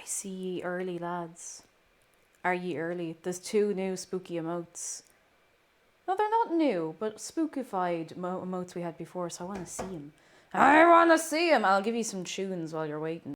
see ye early, lads. Are ye early? There's 2 new spooky emotes. No, they're not new, but spookified emotes we had before, so I want to see them. I want to see them! I'll give you some tunes while you're waiting.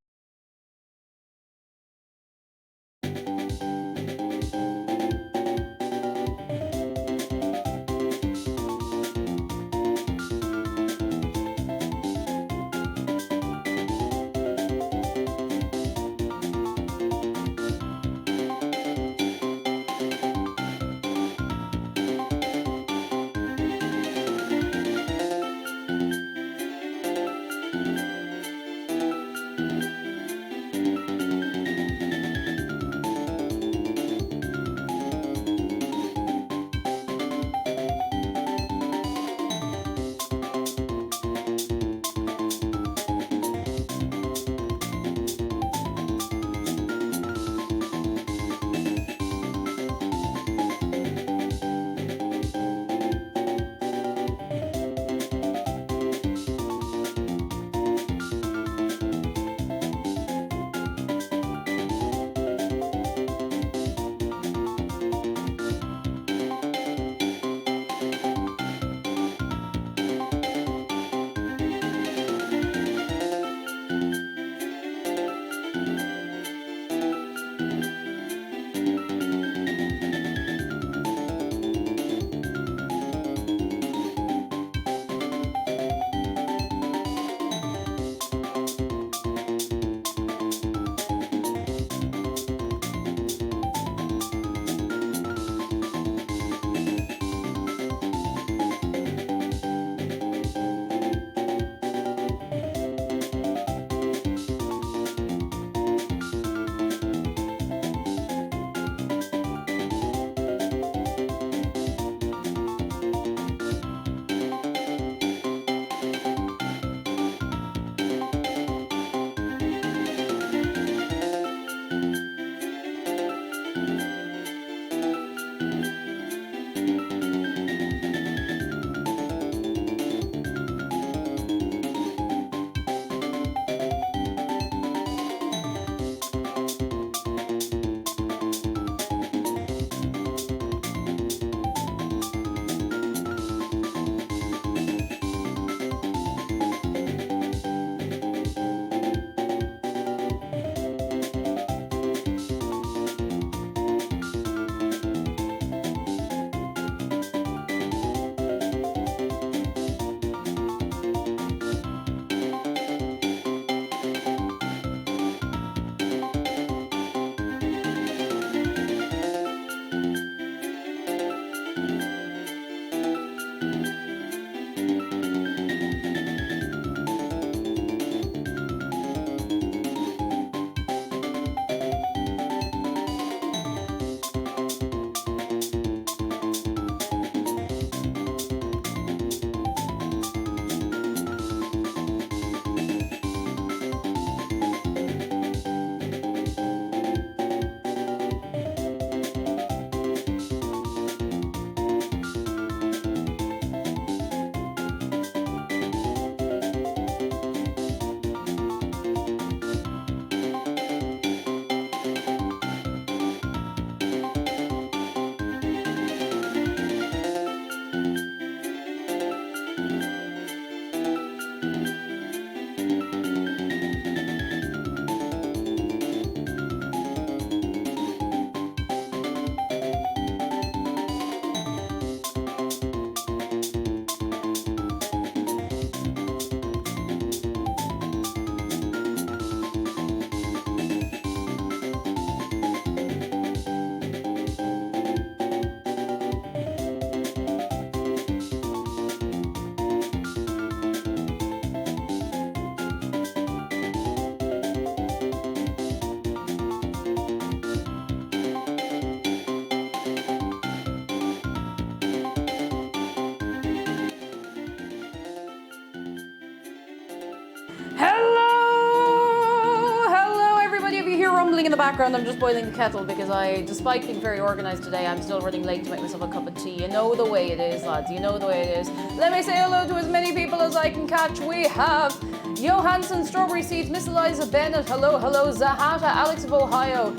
In the background, I'm just boiling the kettle because despite being very organised today, I'm still running late to make myself a cup of tea. You know the way it is, lads. You know the way it is. Let me say hello to as many people as I can catch. We have Johansson, Strawberry Seeds, Miss Eliza Bennett, hello, hello, Zahata, Alex of Ohio,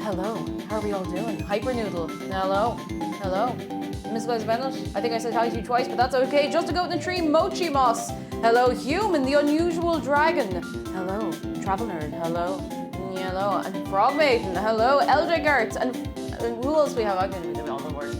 hello, how are we all doing? Hypernoodle, hello, hello, Miss Eliza Bennett, I think I said hi to you twice, but that's okay. Just a Goat in a Tree, Mochi Moss, hello, Human, the Unusual Dragon, hello, Travel Nerd, hello, hello, and Frog Maiden, hello, LJ Gart, and who else we have? I'm going to do all the words.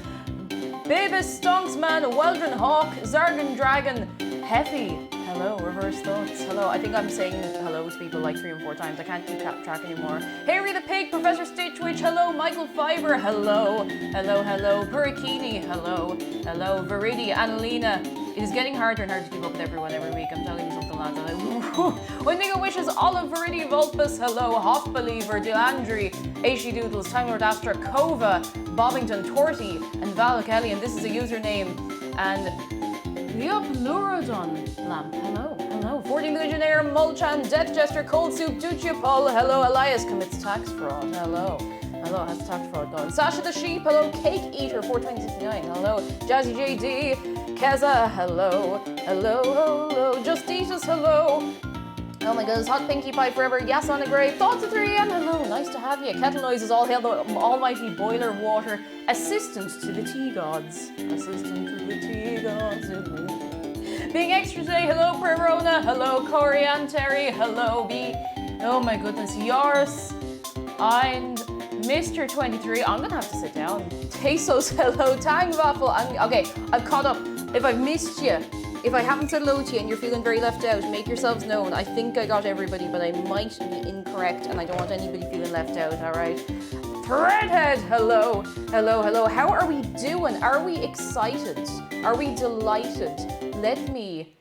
Babus, Stonksman, Weldron Hawk, Zargan Dragon, Heffy, hello, Reverse Thoughts, hello. I think I'm saying hello to people like 3 and 4 times. I can't keep track anymore. Harry the Pig, Professor Stitchwitch, hello, Michael Fiber, hello, hello, hello, Purikini, hello, hello, Viridi, Annalena. It is getting harder and harder to keep up with everyone every week. I'm telling you something, lads. Wendigo Wishes, Olive, Viridi, Vulpus, hello, Hoff Believer, Delandry, Aishi Doodles, Time Lord Astra, Kova, Bobbington, Torty, and Val Kelly, and this is a username, and Leop Lurodon Lamp, hello, hello, 40 Millionaire, Mulchan, Death Jester, Cold Soup, Duccia Paul, hello, Elias commits tax fraud, hello, hello, has tax fraud gone, Sasha the Sheep, hello, Cake Eater, 42069, hello, Jazzy JD, Keza, hello, hello, hello, Justitas, hello, oh my goodness, Hot Pinkie Pie Forever, Yes on a Grave, Thoughts of 3am, hello, nice to have you. Kettle Noises, All Hail the Almighty Boiler Water, Assistant to the Tea Gods, Assistant to the Tea Gods, Being Extra Today, hello, Prerona, hello, Corian Terry, hello, B, oh my goodness, Yoris, and Mr. 23, I'm gonna have to sit down, Tesos, hello, Tang Waffle, okay, I've caught up, if I've missed you, if I haven't said hello to you and you're feeling very left out, make yourselves known. I think I got everybody, but I might be incorrect and I don't want anybody feeling left out, alright? Threadhead, hello, hello, hello. How are we doing? Are we excited? Are we delighted? Let me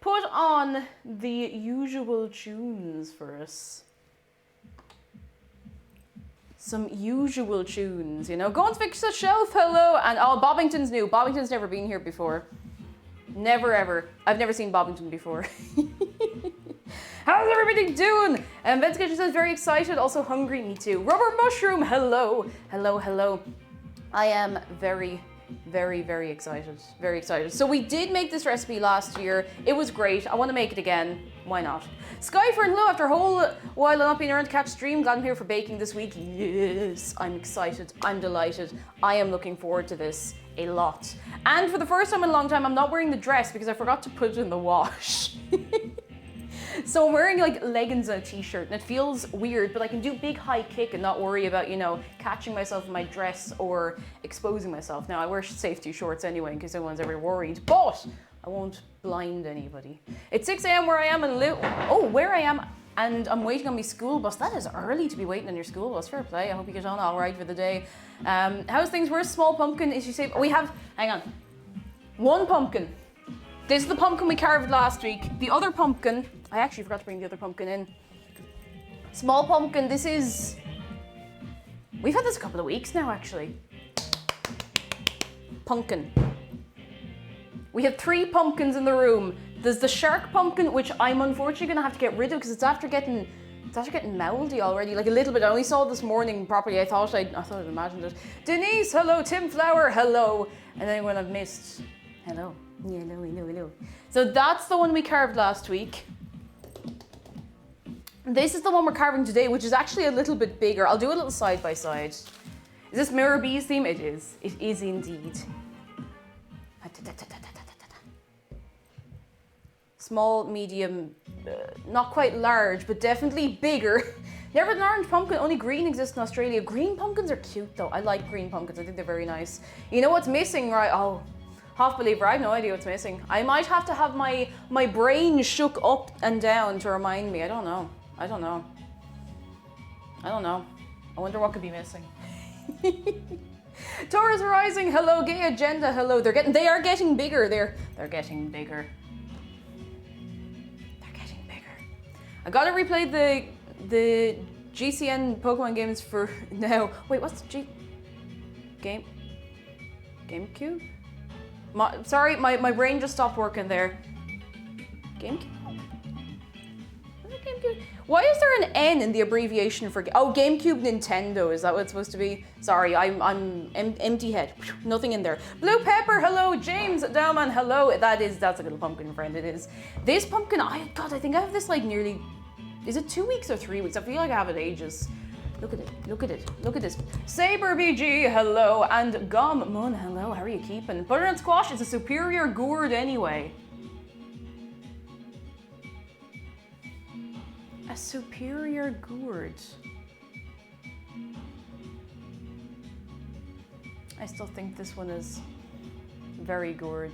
put on the usual tunes for us. Some usual tunes, you know. Go and fix the shelf, hello. And oh, Bobbington's new. Bobbington's never been here before. Never ever. I've never seen Bobbington before. How's everybody doing? Vince Kitchen says very excited, also hungry, me too. Rubber Mushroom, hello. Hello, hello. I am very, very, very excited. Very excited. So we did make this recipe last year. It was great. I want to make it again. Why not? Skyfern, hello, after a whole while of not being around to catch stream, glad I'm here for baking this week. Yes, I'm excited, I'm delighted. I am looking forward to this a lot. And for the first time in a long time, I'm not wearing the dress because I forgot to put it in the wash. So I'm wearing like leggings and a t-shirt and it feels weird, but I can do big high kick and not worry about, you know, catching myself in my dress or exposing myself. Now I wear safety shorts anyway in case anyone's ever worried, but I won't blind anybody. It's 6 a.m. where I am and where I am, and I'm waiting on my school bus. That is early to be waiting on your school bus. Fair play. I hope you get on all right for the day. How's things? Where's Small Pumpkin? Is she safe? We have, hang on, 1 pumpkin. This is the pumpkin we carved last week. The other pumpkin, I actually forgot to bring the other pumpkin in. Small Pumpkin, this is, we've had this a couple of weeks now actually. Pumpkin. We have 3 pumpkins in the room. There's the shark pumpkin, which I'm unfortunately gonna have to get rid of because it's after getting mouldy already, like a little bit. I only saw it this morning properly. I thought I'd imagined it. Denise, hello. Tim Flower, hello. And anyone I've missed, hello. Yeah, hello. So that's the one we carved last week. This is the one we're carving today, which is actually a little bit bigger. I'll do a little side by side. Is this Mirror Bees theme? It is. It is indeed. Small, medium, not quite large, but definitely bigger. Never an orange pumpkin, only green exists in Australia. Green pumpkins are cute though. I like green pumpkins, I think they're very nice. You know what's missing, right? Oh, half believer, I have no idea what's missing. I might have to have my brain shook up and down to remind me. I don't know. I wonder what could be missing. Taurus Rising, hello. Gay Agenda, hello. They are getting bigger. They're getting bigger. I gotta replay the GCN Pokemon games for now. Wait, what's the GameCube? Sorry, my brain just stopped working there. GameCube? Was it GameCube? Why is there an N in the abbreviation for... Oh, GameCube Nintendo. Is that what it's supposed to be? Sorry, I'm empty head. Nothing in there. Blue Pepper, hello. James Dowman, hello. That's a little pumpkin friend, it is. This pumpkin, God, I think I have this like nearly... Is it 2 weeks or 3 weeks? I feel like I have it ages. Look at it, look at it, look at this. Saber BG, hello. And Gum Mun, hello. How are you keeping? Butternut Squash is a superior gourd anyway. A superior gourd. I still think this one is very gourd.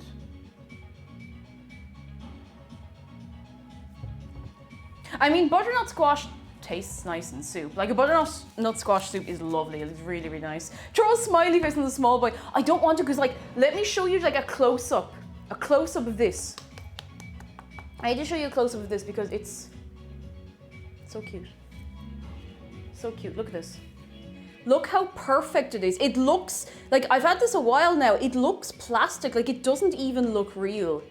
I mean, butternut squash tastes nice in soup. Like a butternut squash soup is lovely. It's really, really nice. Throw a smiley face in the small boy. I don't want to, because like, let me show you like a close-up of this. I need to show you a close-up of this because it's so cute. So cute, look at this. Look how perfect it is. It looks, like I've had this a while now, it looks plastic, like it doesn't even look real.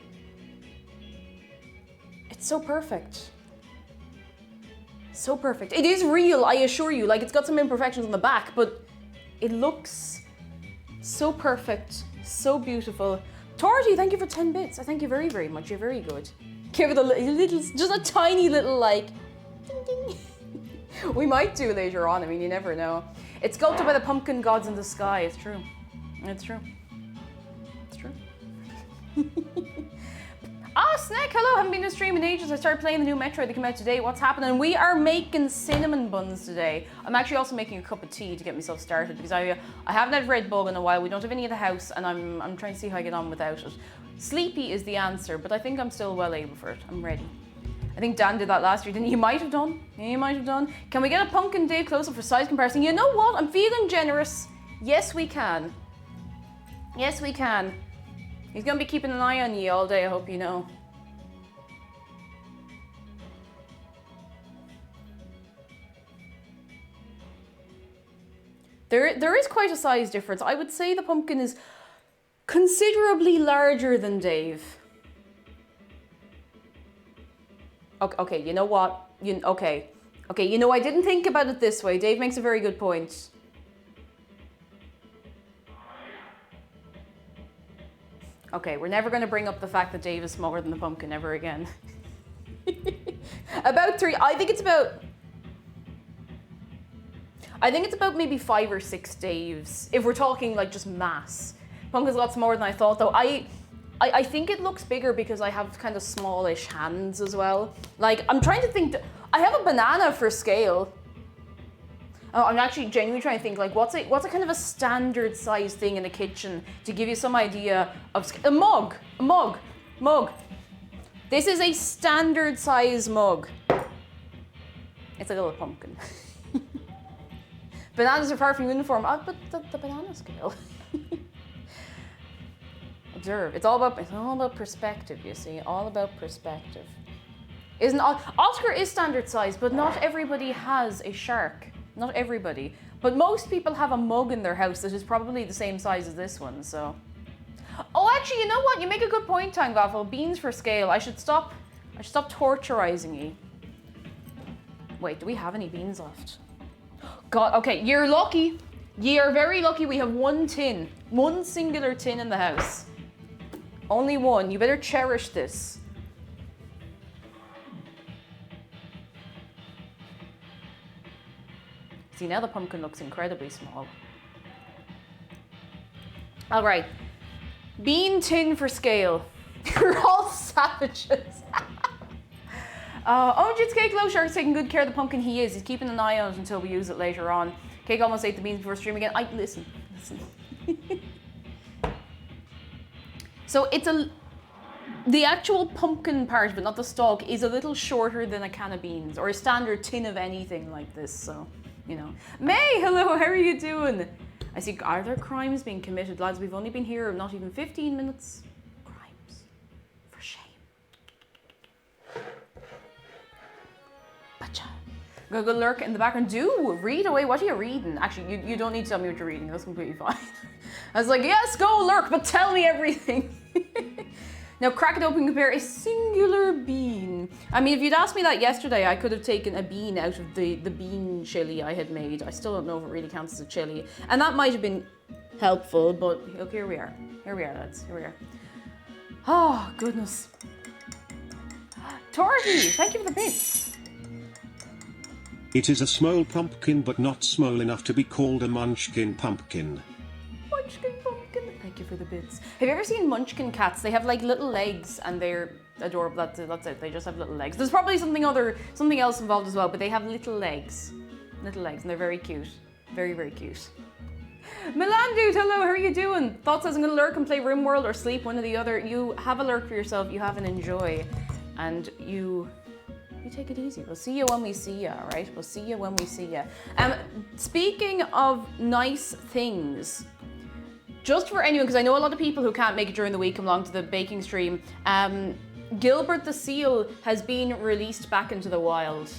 It's so perfect. So perfect. It is real, I assure you, like it's got some imperfections on the back, but it looks so perfect, so beautiful. Torty, thank you for 10 bits. I thank you very, very much, you're very good. Give it a little, just a tiny little like, ding ding. We might do later on, I mean, you never know. It's sculpted by the pumpkin gods in the sky, it's true. It's true. It's true. Snack, hello, haven't been to stream in ages. I started playing the new Metroid that came out today. What's happening? We are making cinnamon buns today. I'm actually also making a cup of tea to get myself started because I haven't had Red Bull in a while. We don't have any at the house and I'm trying to see how I get on without it. Sleepy is the answer, but I think I'm still well able for it. I'm ready. I think Dan did that last year, didn't he? You might have done. Yeah, you might have done. Can we get a Pumpkin Dave close-up for size comparison? You know what? I'm feeling generous. Yes, we can. Yes, we can. He's going to be keeping an eye on you all day, I hope you know. There is quite a size difference. I would say the pumpkin is considerably larger than Dave. Okay, you know what? Okay, you know, I didn't think about it this way. Dave makes a very good point. Okay, we're never going to bring up the fact that Dave is smaller than the pumpkin ever again. About 3, I think it's about maybe 5 or 6 Daves, if we're talking like just mass. Pumpkin's a lot smaller than I thought though. I think it looks bigger because I have kind of smallish hands as well. Like, I'm trying to think, I have a banana for scale. Oh, I'm actually genuinely trying to think, like, what's a kind of a standard size thing in the kitchen to give you some idea of a mug. This is a standard size mug. It's a little pumpkin. Bananas are far from uniform, but the banana scale. Observe. It's all about perspective, you see. All about perspective. Oscar is standard size, but not everybody has a shark. Not everybody. But most people have a mug in their house that is probably the same size as this one, so. Oh, actually, you know what? You make a good point, Tangwaffle. Beans for scale. I should stop torturizing you. Wait, do we have any beans left? God, okay, you're lucky. You're very lucky we have one tin. One singular tin in the house. Only one. You better cherish this. See, now the pumpkin looks incredibly small. All right. Bean tin for scale. You're all savages. Oh, it's Cake Low Shark's taking good care of the pumpkin. He is. He's keeping an eye on it until we use it later on. Cake almost ate the beans before stream again. Listen. So it's the actual pumpkin part, but not the stalk, is a little shorter than a can of beans or a standard tin of anything like this. So, you know. May, hello, how are you doing? I see, are there crimes being committed? Lads, we've only been here not even 15 minutes. Crimes. For shame. Bacha. Go lurk in the background. Do read away. What are you reading? Actually, you don't need to tell me what you're reading. That's completely fine. I was like, yes, go lurk, but tell me everything. Now crack it open and compare a singular bean I mean, if you'd asked me that yesterday, I could have taken a bean out of the bean chili I had made. I still don't know if it really counts as a chili. And that might have been helpful, but look, here we are. Here we are, lads. Here we are. Oh, goodness. Torgy, thank you for the bits. It is a small pumpkin, but not small enough to be called a munchkin pumpkin. Munchkin pumpkin. Thank you for the bits. Have you ever seen munchkin cats? They have like little legs and they're adorable. That's it. They just have little legs. There's probably something else involved as well, but they have little legs. Little legs, and they're very cute. Very, very cute. Milan dude, hello, how are you doing? Thoughts as I'm gonna lurk and play RimWorld or sleep, one or the other. You have a lurk for yourself, you have an enjoy, and you take it easy. We'll see you when we see you, alright? We'll see you when we see you. Speaking of nice things, just for anyone, because I know a lot of people who can't make it during the week come along to the baking stream, Gilbert the seal has been released back into the wild.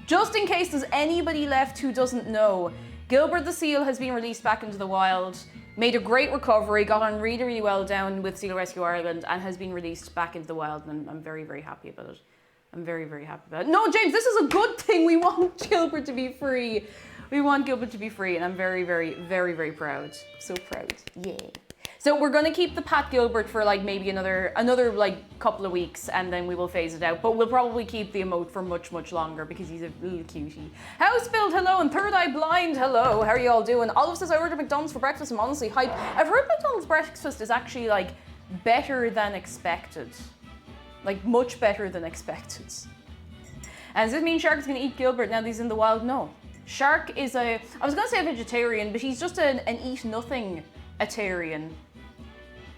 Just in case there's anybody left who doesn't know, Gilbert the seal has been released back into the wild, made a great recovery, got on really, really well down with Seal Rescue Ireland, and has been released back into the wild, and I'm very, very happy about it. I'm very, very happy about it. No, James, this is a good thing. We want Gilbert to be free. We want Gilbert to be free, and I'm very, very, very, very proud. So proud. Yeah. So we're gonna keep the Pat Gilbert for like maybe another like couple of weeks, and then we will phase it out. But we'll probably keep the emote for much, much longer because he's a little cutie. Housebuild, hello, and Third Eye Blind, hello. How are you all doing? Olive says I ordered McDonald's for breakfast. I'm honestly hyped. I've heard McDonald's breakfast is actually like better than expected, like much better than expected. And does this mean Shark is gonna eat Gilbert now that he's in the wild? No. Shark is I was gonna say a vegetarian, but he's just an eat nothing-atarian.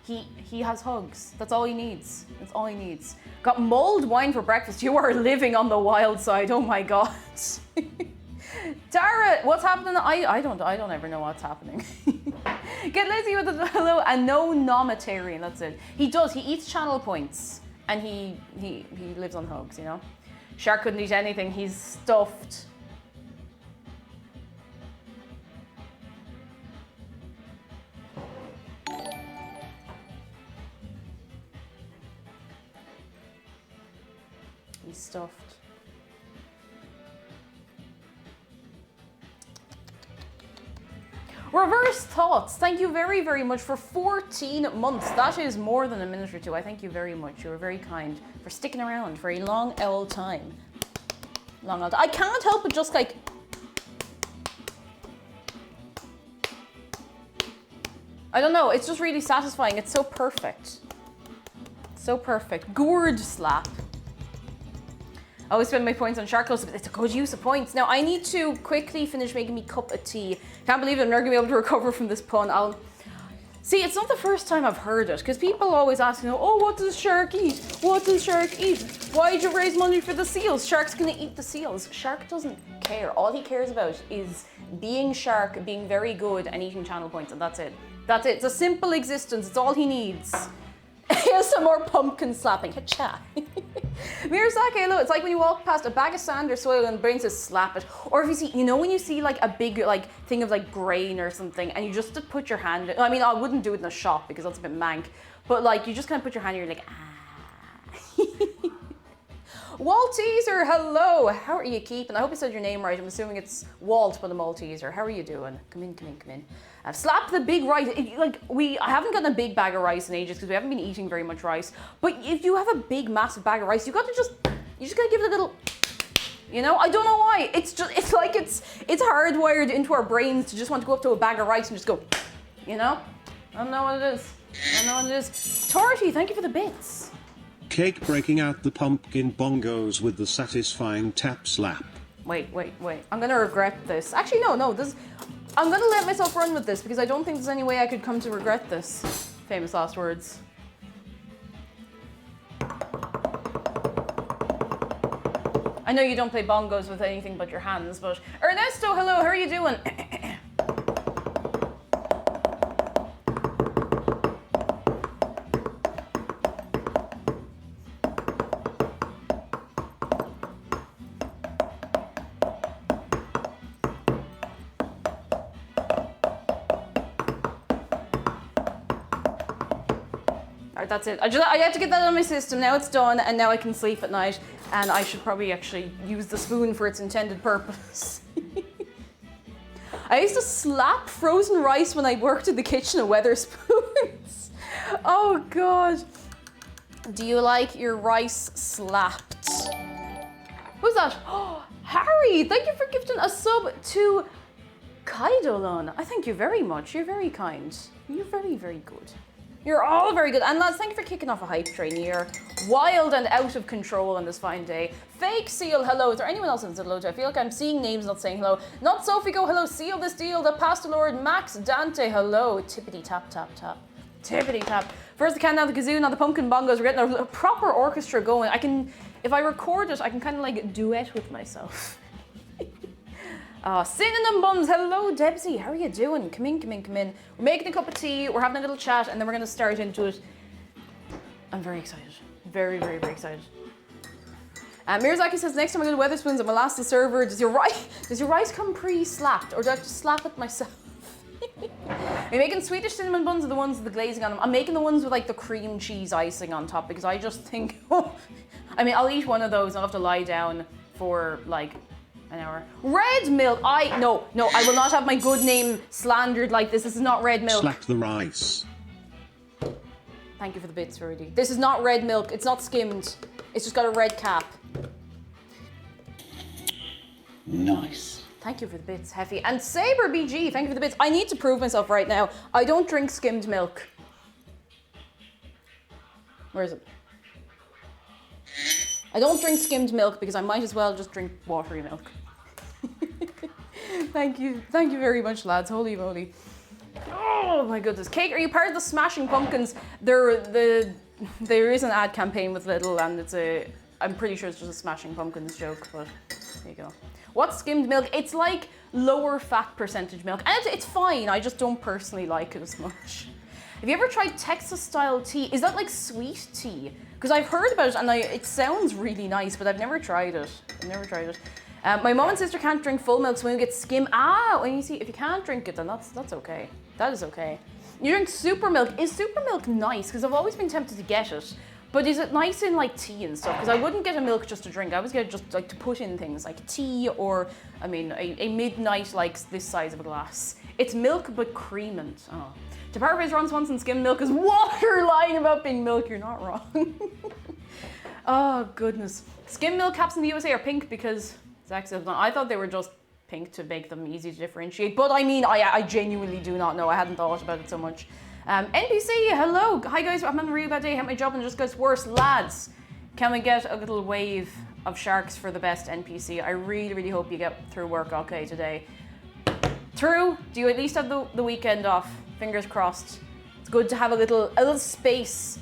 He has hugs. That's all he needs. That's all he needs. Got mulled wine for breakfast. You are living on the wild side. Oh my god. Tara, what's happening? I don't ever know what's happening. Get Lizzie with a hello and no nomitarian. That's it. He does. He eats channel points and he lives on hugs. You know. Shark couldn't eat anything. He's stuffed. He's stuffed. Reverse Thoughts, thank you very, very much for 14 months. That is more than a minute or two. I thank you very much. You were very kind for sticking around for a long old time. Long old. I can't help but just like. I don't know. It's just really satisfying. It's so perfect. So perfect. Gourd slap. I always spend my points on shark clothes, but it's a good use of points. Now, I need to quickly finish making me a cup of tea. Can't believe I'm never gonna be able to recover from this pun. See, it's not the first time I've heard it, because people always ask, you know, oh, what does shark eat? What does shark eat? Why did you raise money for the seals? Shark's gonna eat the seals. Shark doesn't care. All he cares about is being shark, being very good, and eating channel points, and that's it. That's it. It's a simple existence. It's all he needs. Here's some more pumpkin slapping. Ha-cha. Mirasake, hello. It's like when you walk past a bag of sand or soil and the brain says slap it. Or if you see, you know, when you see like a big like thing of like grain or something and you just put your hand, I mean, I wouldn't do it in a shop because that's a bit mank, but like you just kind of put your hand and you're like, ah. Walt Teaser, hello. How are you keeping? I hope I said your name right. I'm assuming it's Walt, but a Malteser. How are you doing? Come in, come in, come in. I've slapped the big rice. I haven't gotten a big bag of rice in ages because we haven't been eating very much rice. But if you have a big, massive bag of rice, you just gotta give it a little, you know? I don't know why. It's hardwired into our brains to just want to go up to a bag of rice and just go, you know? I don't know what it is. I don't know what it is. Torty, thank you for the bits. Cake breaking out the pumpkin bongos with the satisfying tap slap. Wait. I'm gonna regret this. Actually, no, I'm gonna let myself run with this because I don't think there's any way I could come to regret this. Famous last words. I know you don't play bongos with anything but your hands, but Ernesto, hello, how are you doing? That's it. I had to get that out of my system. Now it's done, and now I can sleep at night. And I should probably actually use the spoon for its intended purpose. I used to slap frozen rice when I worked in the kitchen with Weatherspoons. Oh God. Do you like your rice slapped? Who's that? Oh, Harry, thank you for gifting a sub to Kaidolon. I thank you very much. You're very kind. You're very, very good. You're all very good. And lads, thank you for kicking off a hype train. You're wild and out of control on this fine day. Fake Seal, hello. Is there anyone else that said hello to? I feel like I'm seeing names not saying hello. Not Sophie, go hello. Seal this deal. The Pasta Lord. Max Dante, hello. Tippity tap tap tap. Tippity tap. First the can, now the kazoo, now the pumpkin bongos. We're getting a proper orchestra going. I can, if I record it, I can kind of like duet with myself. Cinnamon Buns, hello Debsy, how are you doing? Come in, come in, come in. We're making a cup of tea, we're having a little chat, and then we're going to start into it. I'm very excited. Very, very, very excited. Mirzaki says, next time I go to Weatherspoons, I'm going to ask the server, does your rice come pre-slapped, or do I have to slap it myself? Are you making Swedish cinnamon buns or the ones with the glazing on them? I'm making the ones with like the cream cheese icing on top, because I just think, I mean, I'll eat one of those and I'll have to lie down for like an hour. Red milk! No, I will not have my good name slandered like this. This is not red milk. Slap the rice. Thank you for the bits, Rudy. This is not red milk. It's not skimmed. It's just got a red cap. Nice. Thank you for the bits, Heffy. And Saber BG, thank you for the bits. I need to prove myself right now. I don't drink skimmed milk. Where is it? I don't drink skimmed milk because I might as well just drink watery milk. Thank you very much, lads. Holy moly. Oh my goodness. Kate, are you part of the Smashing Pumpkins? There is an ad campaign with Lidl, and I'm pretty sure it's just a Smashing Pumpkins joke, but there you go. What's skimmed milk? It's like lower fat percentage milk, and it's fine. I just don't personally like it as much. Have you ever tried Texas style tea? Is that like sweet tea? Because I've heard about it and it sounds really nice, but I've never tried it. My mom and sister can't drink full milk, so when you get skim, when you see, if you can't drink it, then that's okay. That is okay. You drink super milk. Is super milk nice? Because I've always been tempted to get it. But is it nice in like tea and stuff? Because I wouldn't get a milk just to drink. I always get it just like to put in things like tea or, I mean, a midnight like this size of a glass. It's milk but creamant. Oh. To paraphrase Ron Swanson, skim milk is water. Lying about being milk, you're not wrong. Oh goodness. Skim milk caps in the USA are pink because Zach said, I thought they were just pink to make them easy to differentiate. But I mean, I genuinely do not know. I hadn't thought about it so much. NPC, hello. Hi guys, I'm having a really bad day. I hate my job and it just gets worse. Lads, can we get a little wave of sharks for the best NPC? I really, really hope you get through work okay today. True, do you at least have the weekend off? Fingers crossed. It's good to have a little space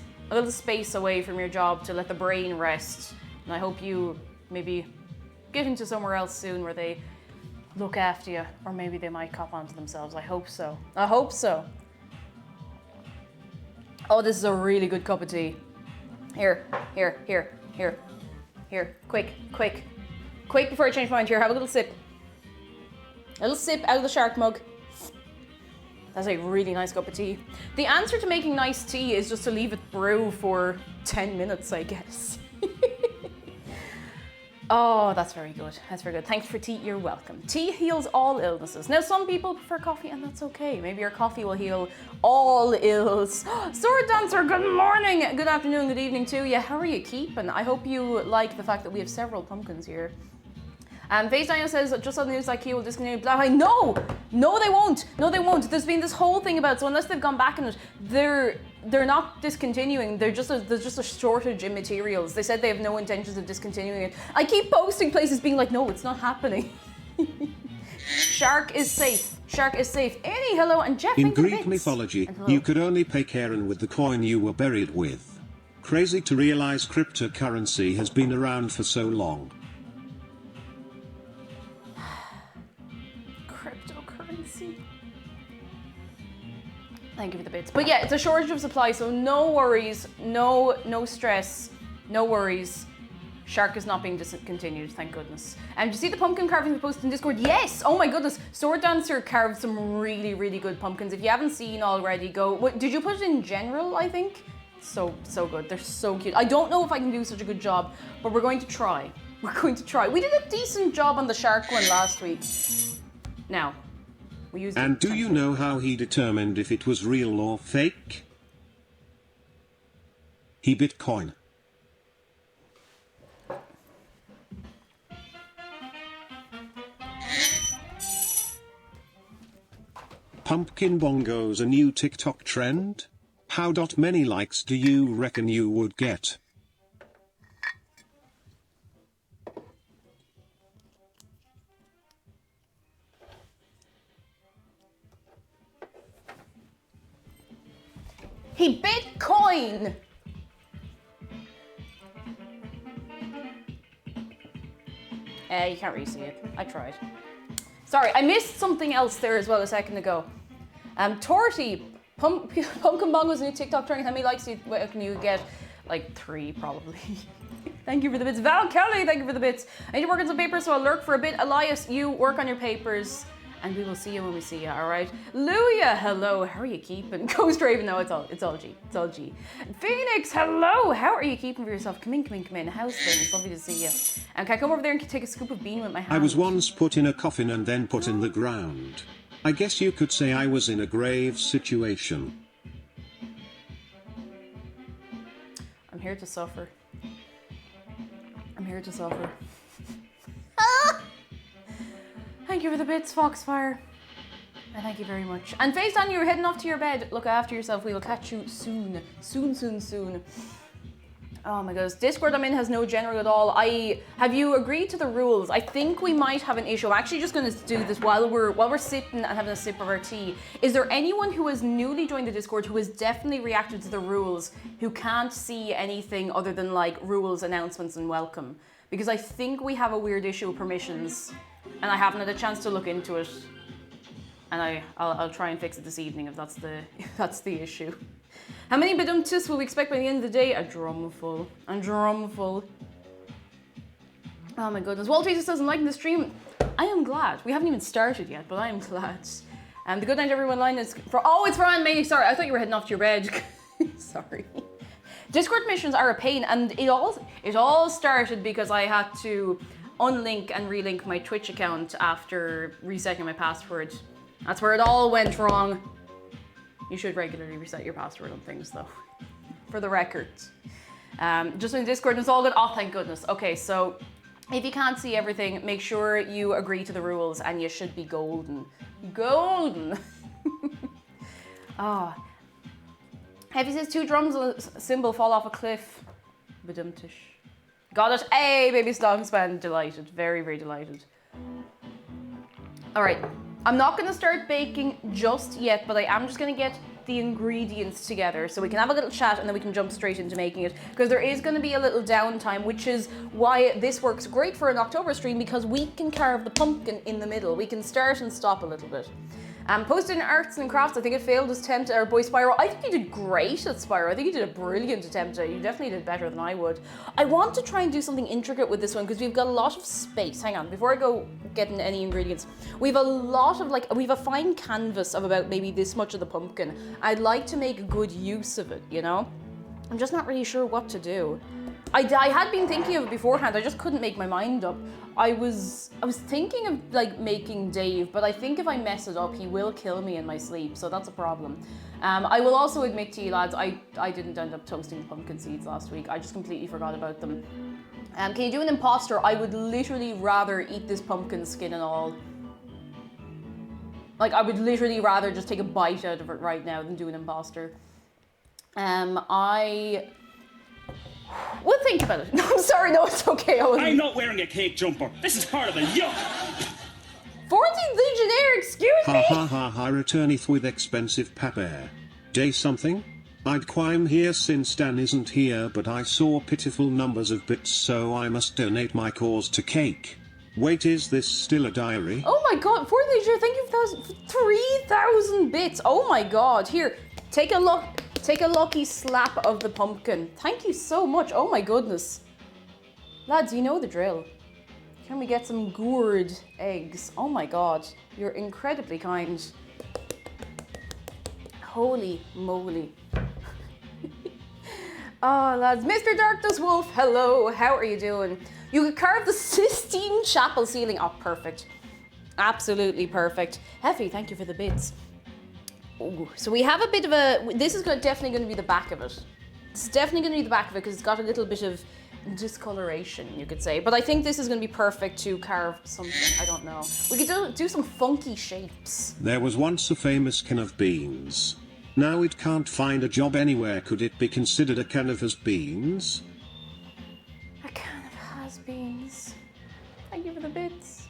away from your job to let the brain rest. And I hope you maybe get into somewhere else soon where they look after you, or maybe they might cop onto themselves. I hope so. I hope so. Oh, this is a really good cup of tea. Here. Quick before I change my mind. Here, have a little sip. A little sip out of the shark mug. That's a really nice cup of tea. The answer to making nice tea is just to leave it brew for 10 minutes, I guess. Oh, that's very good. That's very good. Thanks for tea. You're welcome. Tea heals all illnesses. Now, some people prefer coffee, and that's okay. Maybe your coffee will heal all ills. Sword Dancer, good morning, good afternoon, good evening to you. How are you keeping? I hope you like the fact that we have several pumpkins here. Face Daniel says, just on the news, IKEA will discontinue Blah. No, they won't. No, they won't. There's been this whole thing about it, so unless they've gone back in it, they're not discontinuing. There's just a shortage in materials. They said they have no intentions of discontinuing it. I keep posting places being like, no, it's not happening. Shark is safe. Annie, hello, and Jeff. In Greek mythology, you could only pay Karen with the coin you were buried with. Crazy to realize cryptocurrency has been around for so long. Thank you for the bits. But yeah, it's a shortage of supply, so no worries, no stress, no worries. Shark is not being discontinued, thank goodness. And you see the pumpkin carving we posted in Discord? Yes! Oh my goodness, Sword Dancer carved some really, really good pumpkins. If you haven't seen already, go. Did you put it in general, I think? So good. They're so cute. I don't know if I can do such a good job, but we're going to try. We're going to try. We did a decent job on the shark one last week. Now, we used And do you know how he determined if it was real or fake? He Bitcoin. Pumpkin bongos a new TikTok trend? How many likes do you reckon you would get? He Bitcoin! You can't really see it. I tried. Sorry, I missed something else there as well a second ago. Torty, pumpkin bongos new TikTok trend. How many likes can you get? Like 3 probably. Thank you for the bits. Val Kelly, thank you for the bits. I need to work on some papers, so I'll lurk for a bit. Elias, you work on your papers. And we will see you when we see you, all right? Luya, hello, how are you keeping? Ghost Raven, no, it's all G, it's all G. Phoenix, hello, how are you keeping for yourself? Come in, how's things? Lovely to see you. And can I come over there and take a scoop of bean with my hand? I was once put in a coffin and then put in the ground. I guess you could say I was in a grave situation. I'm here to suffer. I'm here to suffer. Thank you for the bits, Foxfire. And thank you very much. And Face on, you're heading off to your bed. Look after yourself. We will catch you soon. Soon. Oh my goodness. Discord I'm in has no general at all. Have you agreed to the rules? I think we might have an issue. I'm actually just going to do this while we're sitting and having a sip of our tea. Is there anyone who has newly joined the Discord who has definitely reacted to the rules, who can't see anything other than like rules, announcements, and welcome? Because I think we have a weird issue with permissions. And I haven't had a chance to look into it, and I'll try and fix it this evening if that's the issue. How many bedumtus will we expect by the end of the day? A drumful. Oh my goodness. Walt Jesus says I'm liking the stream. I am glad. We haven't even started yet, but I am glad. The good night everyone line is for it's for Anne May. Sorry, I thought you were heading off to your bed. Sorry. Discord missions are a pain, and it all started because I had to unlink and relink my Twitch account after resetting my password. That's where it all went wrong. You should regularly reset your password on things though, for the record. Just in Discord, it's all good. Oh, thank goodness. Okay, so if you can't see everything, make sure you agree to the rules and you should be golden. Golden! Oh. Heavy says 2 drums symbol fall off a cliff. Badumtish. Got it. Hey, baby Stongspan. Delighted. Very, very delighted. All right. I'm not going to start baking just yet, but I am just going to get the ingredients together so we can have a little chat and then we can jump straight into making it, because there is going to be a little downtime, which is why this works great for an October stream, because we can carve the pumpkin in the middle. We can start and stop a little bit. Posted in Arts and Crafts, I think it failed his attempt at our boy Spyro. I think you did great at Spyro. I think you did a brilliant attempt at it. You definitely did better than I would. I want to try and do something intricate with this one because we've got a lot of space. Hang on, before I go getting any ingredients. We've a lot of we've a fine canvas of about maybe this much of the pumpkin. I'd like to make good use of it, you know? I'm just not really sure what to do. I had been thinking of it beforehand, I just couldn't make my mind up. I was thinking of making Dave, but I think if I mess it up, he will kill me in my sleep, so that's a problem. I will also admit to you lads, I didn't end up toasting the pumpkin seeds last week. I just completely forgot about them. Can you do an imposter? I would literally rather eat this pumpkin skin and all. I would literally rather just take a bite out of it right now than do an imposter. We'll think about it. No, I'm sorry, no, it's okay. I'm not wearing a cake jumper. This is part of the yuck. 14th Legionnaire, excuse me? Ha, returneth with expensive paper. Day something? I'd climb here since Dan isn't here, but I saw pitiful numbers of bits, so I must donate my cause to cake. Wait, is this still a diary? Oh my god, 4th Legionnaire, thank you for 3,000 bits. Oh my god, here, take a look. Take a lucky slap of the pumpkin. Thank you so much. Oh my goodness. Lads, you know the drill. Can we get some gourd eggs? Oh my god. You're incredibly kind. Holy moly. Oh, lads. Mr. Darkness Wolf, hello. How are you doing? You could carve the Sistine Chapel ceiling. Oh, perfect. Absolutely perfect. Heffy, thank you for the bits. Ooh, so we have a bit of a... This is definitely going to be the back of it. It's definitely going to be the back of it because it's got a little bit of discoloration, you could say. But I think this is going to be perfect to carve something. I don't know. We could do some funky shapes. There was once a famous can of beans. Now it can't find a job anywhere. Could it be considered a can of has-beens? A can of has-beens. Thank you for the bits.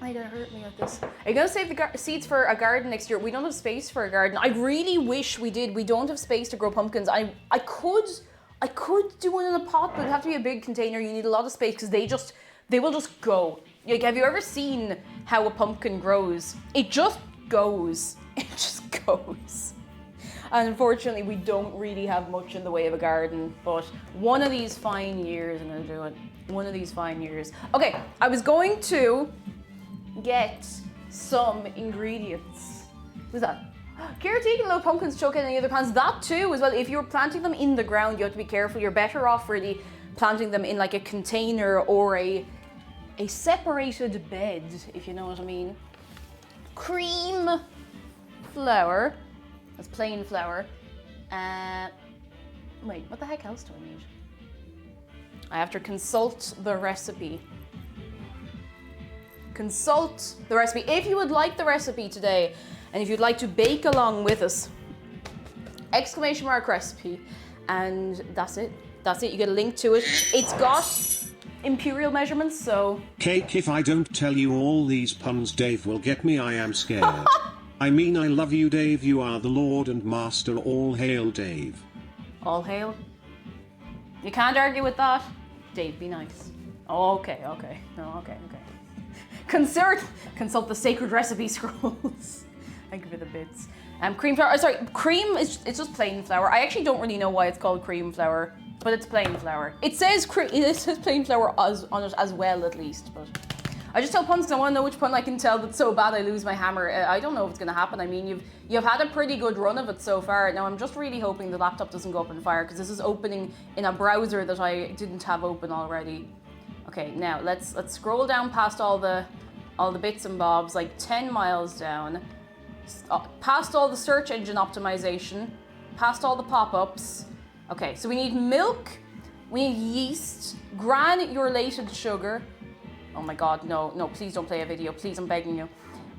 Are you gonna hurt me with this? Are you gonna save the seeds for a garden next year? We don't have space for a garden. I really wish we did. We don't have space to grow pumpkins. I could do one in a pot, but it'd have to be a big container. You need a lot of space because they will just go. Like, have you ever seen how a pumpkin grows? It just goes. It just goes. And unfortunately, we don't really have much in the way of a garden, but one of these fine years, I'm gonna do it. One of these fine years. Okay, I was going to get some ingredients. Who's that? Caretaking low pumpkins choke in any other plants. That too, as well. If you're planting them in the ground, you have to be careful. You're better off really planting them in like a container or a separated bed, if you know what I mean. Cream flour. That's plain flour. Wait, what the heck else do I need? I have to consult the recipe. Consult the recipe. If you would like the recipe today, and if you'd like to bake along with us, exclamation mark recipe, and that's it. That's it. You get a link to it. It's got imperial measurements, so... Cake, if I don't tell you all these puns, Dave will get me. I am scared. I mean, I love you, Dave. You are the Lord and Master. All hail, Dave. All hail? You can't argue with that. Dave, be nice. Oh, okay. No, okay. Consult the sacred recipe scrolls. Thank you for the bits. Cream flour. Sorry, cream is just plain flour. I actually don't really know why it's called cream flour, but it's plain flour. It says plain flour on it as well, at least. But I just tell puns because I want to know which pun I can tell that's so bad I lose my hammer. I don't know if it's going to happen. I mean, you've had a pretty good run of it so far. Now I'm just really hoping the laptop doesn't go up in fire because this is opening in a browser that I didn't have open already. Okay, now let's scroll down past all the bits and bobs, like 10 miles down, past all the search engine optimization, past all the pop-ups. Okay, so we need milk, we need yeast, granulated sugar. Oh my god, no, please don't play a video, please, I'm begging you.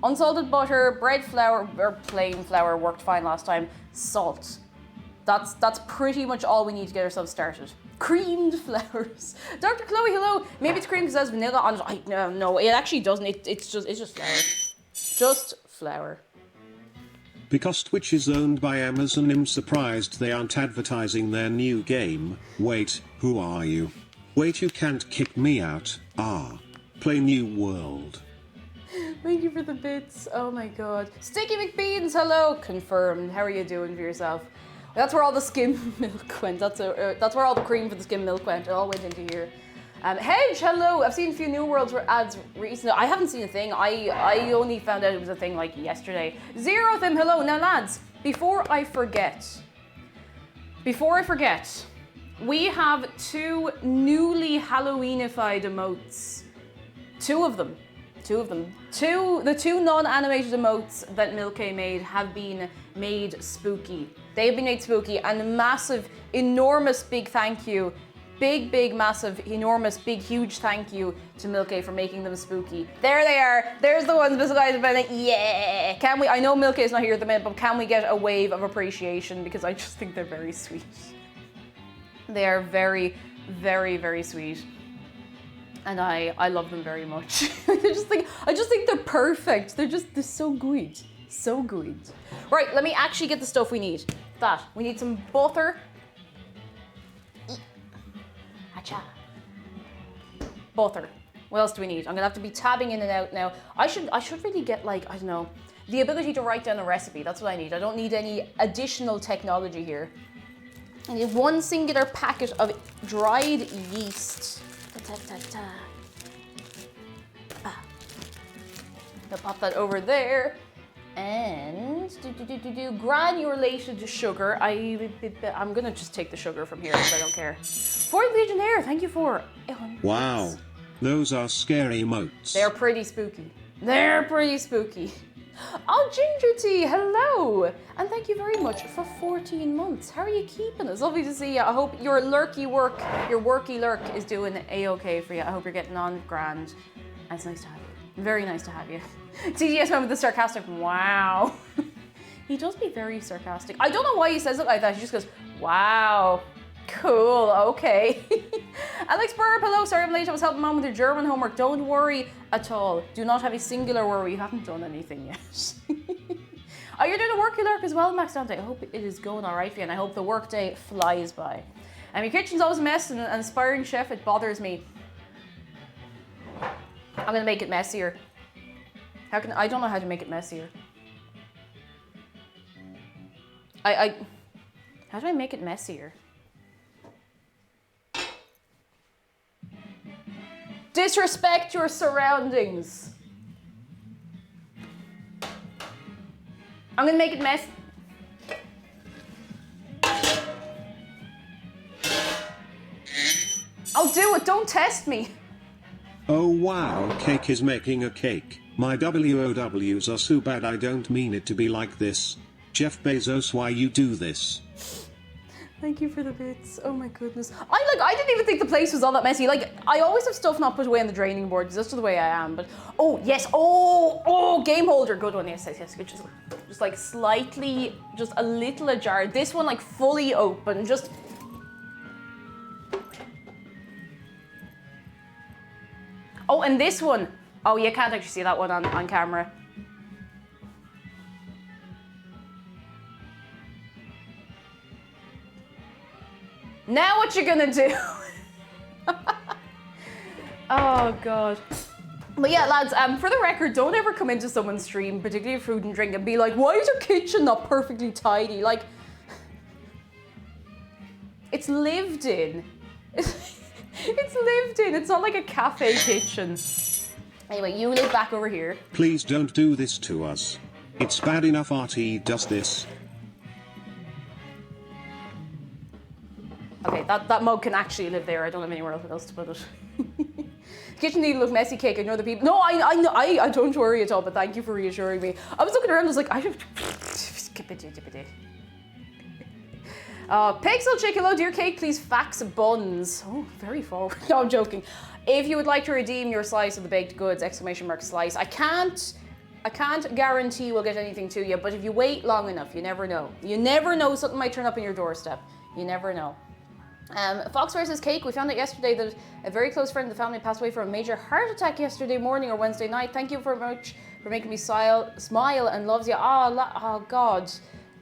Unsalted butter, bread flour, or plain flour worked fine last time, salt. That's pretty much all we need to get ourselves started. Creamed flowers. Dr. Chloe, hello. Maybe it's cream because it has vanilla on it. No, it actually doesn't. It's just flour. Just flour. Because Twitch is owned by Amazon, I'm surprised they aren't advertising their new game. Wait, who are you? Wait, you can't kick me out. Play New World. Thank you for the bits. Oh my god. Sticky McBeans, hello. Confirmed. How are you doing for yourself? That's where all the skim milk went. That's where all the cream for the skim milk went. It all went into here. Hedge, hello. I've seen a few New Worlds ads recently. I haven't seen a thing. I only found out it was a thing like yesterday. Zero them, hello. Now lads, before I forget, we have two newly Halloweenified emotes. Two of them. The two non-animated emotes that Milky made have been made spooky. They have been made spooky, and a massive, enormous, big thank you. Big, massive, enormous, big, huge thank you to Milky for making them spooky. There they are. There's the ones besides Bennett. Yeah. Can we? I know Milky is not here at the minute, but can we get a wave of appreciation because I just think they're very sweet. They are very, very sweet. And I love them very much. I just think they're perfect. They're so good. So good. Right, let me actually get the stuff we need. We need some butter. Acha. Butter. What else do we need? I'm gonna have to be tabbing in and out now. I should really get, like, I don't know, the ability to write down a recipe. That's what I need. I don't need any additional technology here. I need one singular packet of dried yeast. I'll pop that over there. And granulated sugar. I'm gonna just take the sugar from here because I don't care. 4th Legionnaire, thank you for 100 Wow. bits. Those are scary emotes. They're pretty spooky. They're pretty spooky. Oh, Ginger Tea, hello! And thank you very much for 14 months. How are you keeping? It's lovely to see you. I hope your worky lurk is doing A-okay for you. I hope you're getting on grand. And it's nice to have you. Very nice to have you. TGS man with the sarcastic, wow. He does be very sarcastic. I don't know why he says it like that. He just goes, wow. Cool, okay. Alex Burp, hello, sorry I'm late. I was helping mom with her German homework. Don't worry at all. Do not have a singular worry. You haven't done anything yet. Oh, you're doing a worky lurk as well, Max Dante. I hope it is going all right for you, and I hope the work day flies by. And your kitchen's always a mess, and an aspiring chef, it bothers me. I'm gonna make it messier. I don't know how to make it messier. How do I make it messier? Disrespect your surroundings. I'm gonna make it mess. I'll do it, don't test me. Oh wow, Cake is making a cake. My WOWs are so bad I don't mean it to be like this. Jeff Bezos, why you do this? Thank you for the bits. Oh my goodness. I didn't even think the place was all that messy. Like, I always have stuff not put away on the draining board because that's just the way I am. But, oh, yes. Oh, game holder. Good one. Yes. Just like slightly, just a little ajar. This one, like, fully open. Just... Oh, and this one. Oh, you can't actually see that one on camera. Now what you gonna do? Oh God. But yeah, lads, for the record, don't ever come into someone's stream, particularly food and drink, and be like, why is your kitchen not perfectly tidy? Like, it's lived in. It's lived in. It's not like a cafe kitchen. Anyway, you live back over here. Please don't do this to us. It's bad enough RT does this. Okay, that mug can actually live there. I don't have anywhere else to put it. Kitchen need to look messy, Cake. I know the people. No, I don't worry at all. But thank you for reassuring me. I was looking around. I was like, I don't. Pixel Chick, hello, dear Cake. Please fax buns. Oh, very forward. No, I'm joking. If you would like to redeem your slice of the baked goods! !Slice. I can't guarantee we'll get anything to you. But if you wait long enough, you never know. You never know. Something might turn up on your doorstep. You never know. Fox versus Cake, we found out yesterday that a very close friend of the family passed away from a major heart attack yesterday morning or Wednesday night. Thank you very much for making me smile and loves you. Oh God.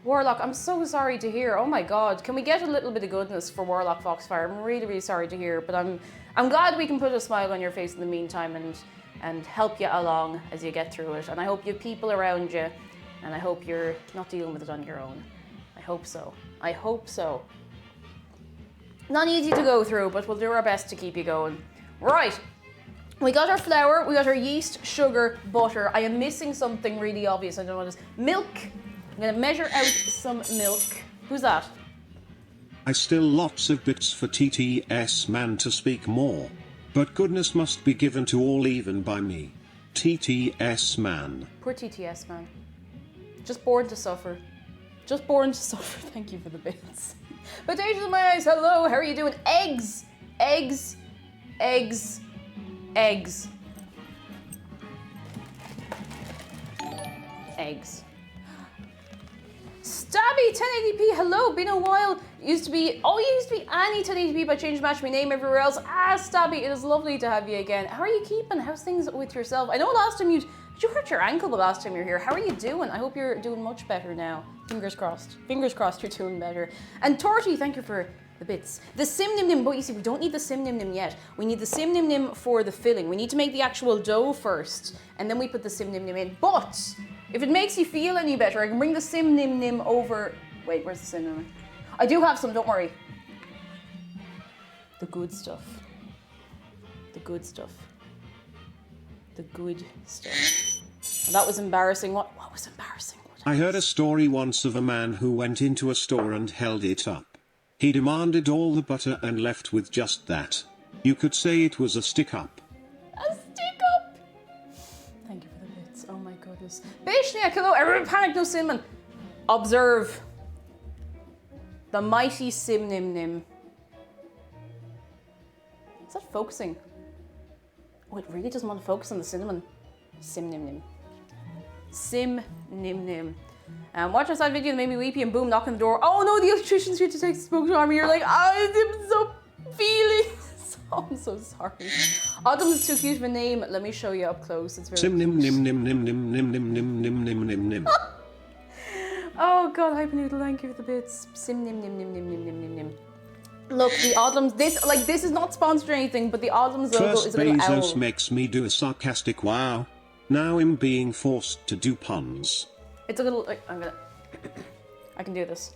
Warlock, I'm so sorry to hear. Oh my God. Can we get a little bit of goodness for Warlock Foxfire? I'm really, really sorry to hear, but I'm glad we can put a smile on your face in the meantime and help you along as you get through it. And I hope you have people around you, and I hope you're not dealing with it on your own. I hope so. I hope so. Not easy to go through, but we'll do our best to keep you going. Right, we got our flour, we got our yeast, sugar, butter. I am missing something really obvious. I don't know what it is. Milk. I'm gonna measure out some milk. Who's that? I still lots of bits for TTS man to speak more. But goodness must be given to all even by me. TTS man. Poor TTS man. Just born to suffer. Just born to suffer. Thank you for the bits. Potatoes in my eyes, hello, how are you doing? Eggs, eggs, eggs, eggs. Eggs. Stabby 1080p, hello, been a while. Used to be Annie 1080p, but changed match my name everywhere else. Stabby, it is lovely to have you again. How are you keeping? How's things with yourself? I know last time did you hurt your ankle the last time you were here? How are you doing? I hope you're doing much better now. Fingers crossed. Fingers crossed you're doing better. And Torty, thank you for the bits. The sim nim nim, but you see, we don't need the sim nim nim yet. We need the sim nim nim for the filling. We need to make the actual dough first, and then we put the sim nim nim in. But if it makes you feel any better, I can bring the sim nim nim over. Wait, where's the sim nim nim? I do have some, don't worry. The good stuff. The good stuff. The good stuff. And that was embarrassing. What was embarrassing. I heard a story once of a man who went into a store and held it up. He demanded all the butter and left with just that. You could say it was a stick-up. A stick-up! Thank you for the bits. Oh my goodness. Bishnia, hello, everyone panic, no cinnamon. Observe. The mighty Sim Nim Nim. Is that focusing? Oh, it really doesn't want to focus on the cinnamon. Sim Nim Nim. Sim Nim Nim. Watch our side video that made me weepy and boom, knock on the door. Oh no, the electrician's here to take the smoke alarm. You're like, I'm so feeling. I'm so sorry. Autumn is too cute of a name. Let me show you up close. It's very Sim nim nim nim nim nim nim nim nim nim nim nim nim. Oh god, Hypernoodle, thank you for the bits. Sim nim nim nim nim nim nim nim nim. Look, the Oddlums, this is not sponsored or anything, but the Oddlums logo First is a little Bezos owl. makes me do a sarcastic wow. Now I'm being forced to do puns. It's a little, like, I can do this.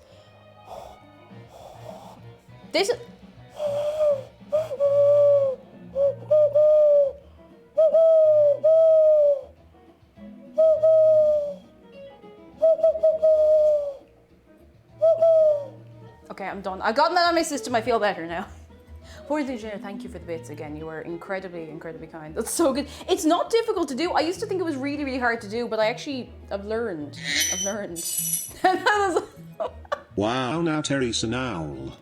This is... Okay, I'm done. I got that on my system, I feel better now. Poor Engineer, thank you for the bits again. You were incredibly, incredibly kind. That's so good. It's not difficult to do. I used to think it was really, really hard to do, but I've learned. Wow, now Terry's an owl.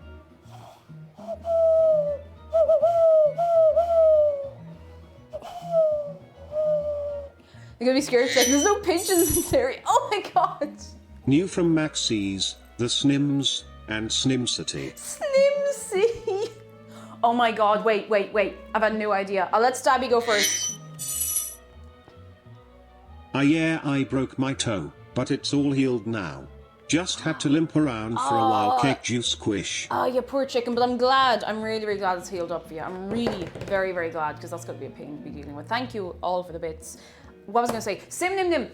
You're gonna be scared for a second. There's no pigeons in Terry. Oh my god. New from Maxie's, the Snims, and Snim City. Snimsy. Oh my god, wait. I've had a new idea. I'll let Stabby go first. Yeah, I broke my toe, but it's all healed now. Just had to limp around for a while, cake juice squish. Oh, you poor chicken, but I'm glad. I'm really, really glad it's healed up for you. I'm really very, very glad, because that's going to be a pain to be dealing with. Thank you all for the bits. What was I going to say? Sim Nim Nim.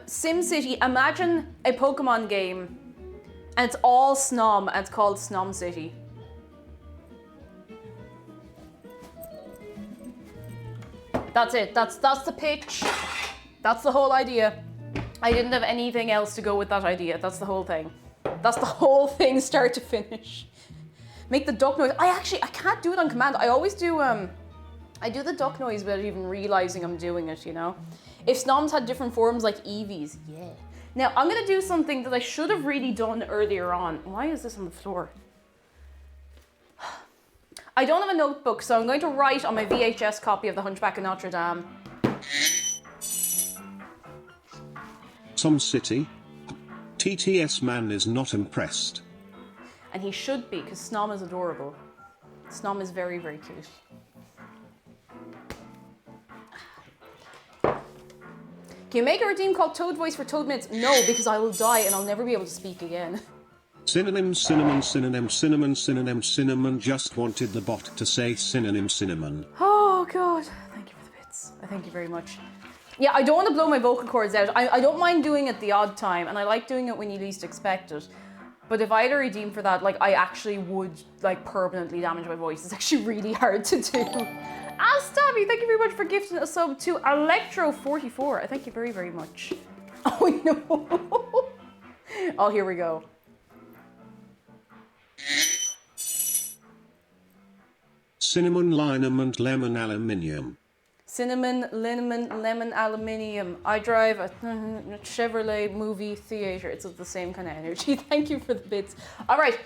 Sim City. Imagine a Pokemon game, and it's all Snom, and it's called Snom City. That's it. That's the pitch. That's the whole idea. I didn't have anything else to go with that idea. That's the whole thing. That's the whole thing, start to finish. Make the duck noise. I can't do it on command. I always do, I do the duck noise without even realizing I'm doing it, you know? If Snoms had different forms like Eevees, yeah. Now, I'm gonna do something that I should have really done earlier on. Why is this on the floor? I don't have a notebook, so I'm going to write on my VHS copy of The Hunchback of Notre Dame. Some city. TTS man is not impressed. And he should be, because Snom is adorable. Snom is very, very cute. Can you make a redeem called Toad Voice for Toad Minutes? No, because I will die and I'll never be able to speak again. Synonym, cinnamon, synonym, cinnamon, synonym, cinnamon. Just wanted the bot to say synonym, cinnamon. Oh, God. Thank you for the bits. I thank you very much. Yeah, I don't want to blow my vocal cords out. I don't mind doing it the odd time, and I like doing it when you least expect it. But if I had a redeem for that, like, I actually would, like, permanently damage my voice. It's actually really hard to do. Stabby, thank you very much for gifting a sub to Electro44. I thank you very, very much. Oh, no. Oh, here we go. Cinnamon, liniment, lemon, aluminium. Cinnamon, liniment, lemon, aluminium. I drive a Chevrolet movie theater. It's the same kind of energy. Thank you for the bits. All right.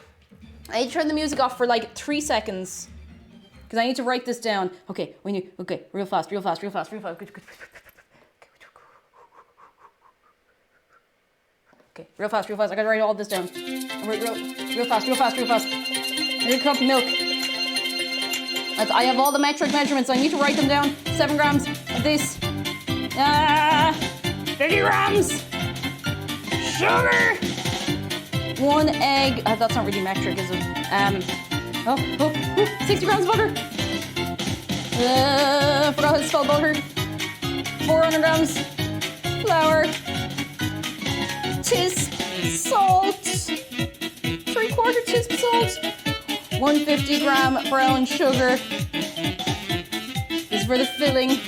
I need to turn the music off for like 3 seconds. Because I need to write this down. Okay, okay, real fast. Good. Okay, real fast. I gotta write all this down. Real fast. Here comes milk. I have all the metric measurements. I need to write them down. 7 grams of this. 50 grams. Sugar. 1 egg. That's not really metric, is it? 60 grams of butter. Forgot how to spell butter. 400 grams flour. Salt. 3/4 teaspoon salt. 150 gram brown sugar. This is for the filling.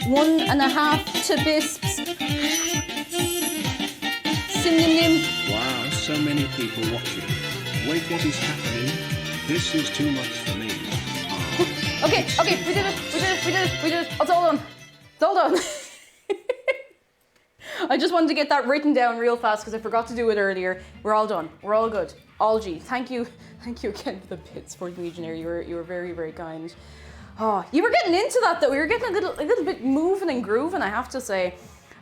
1.5 to bisps. Synonym. Wow, so many people watching. Wait, what is happening? This is too much for me. Okay, we did it. It's all done. It's all done. I just wanted to get that written down real fast because I forgot to do it earlier. We're all done. We're all good. All G. Thank you again for the bits for Legionnaire. You were very, very kind. Oh, you were getting into that though. You were getting a little bit moving and grooving, I have to say.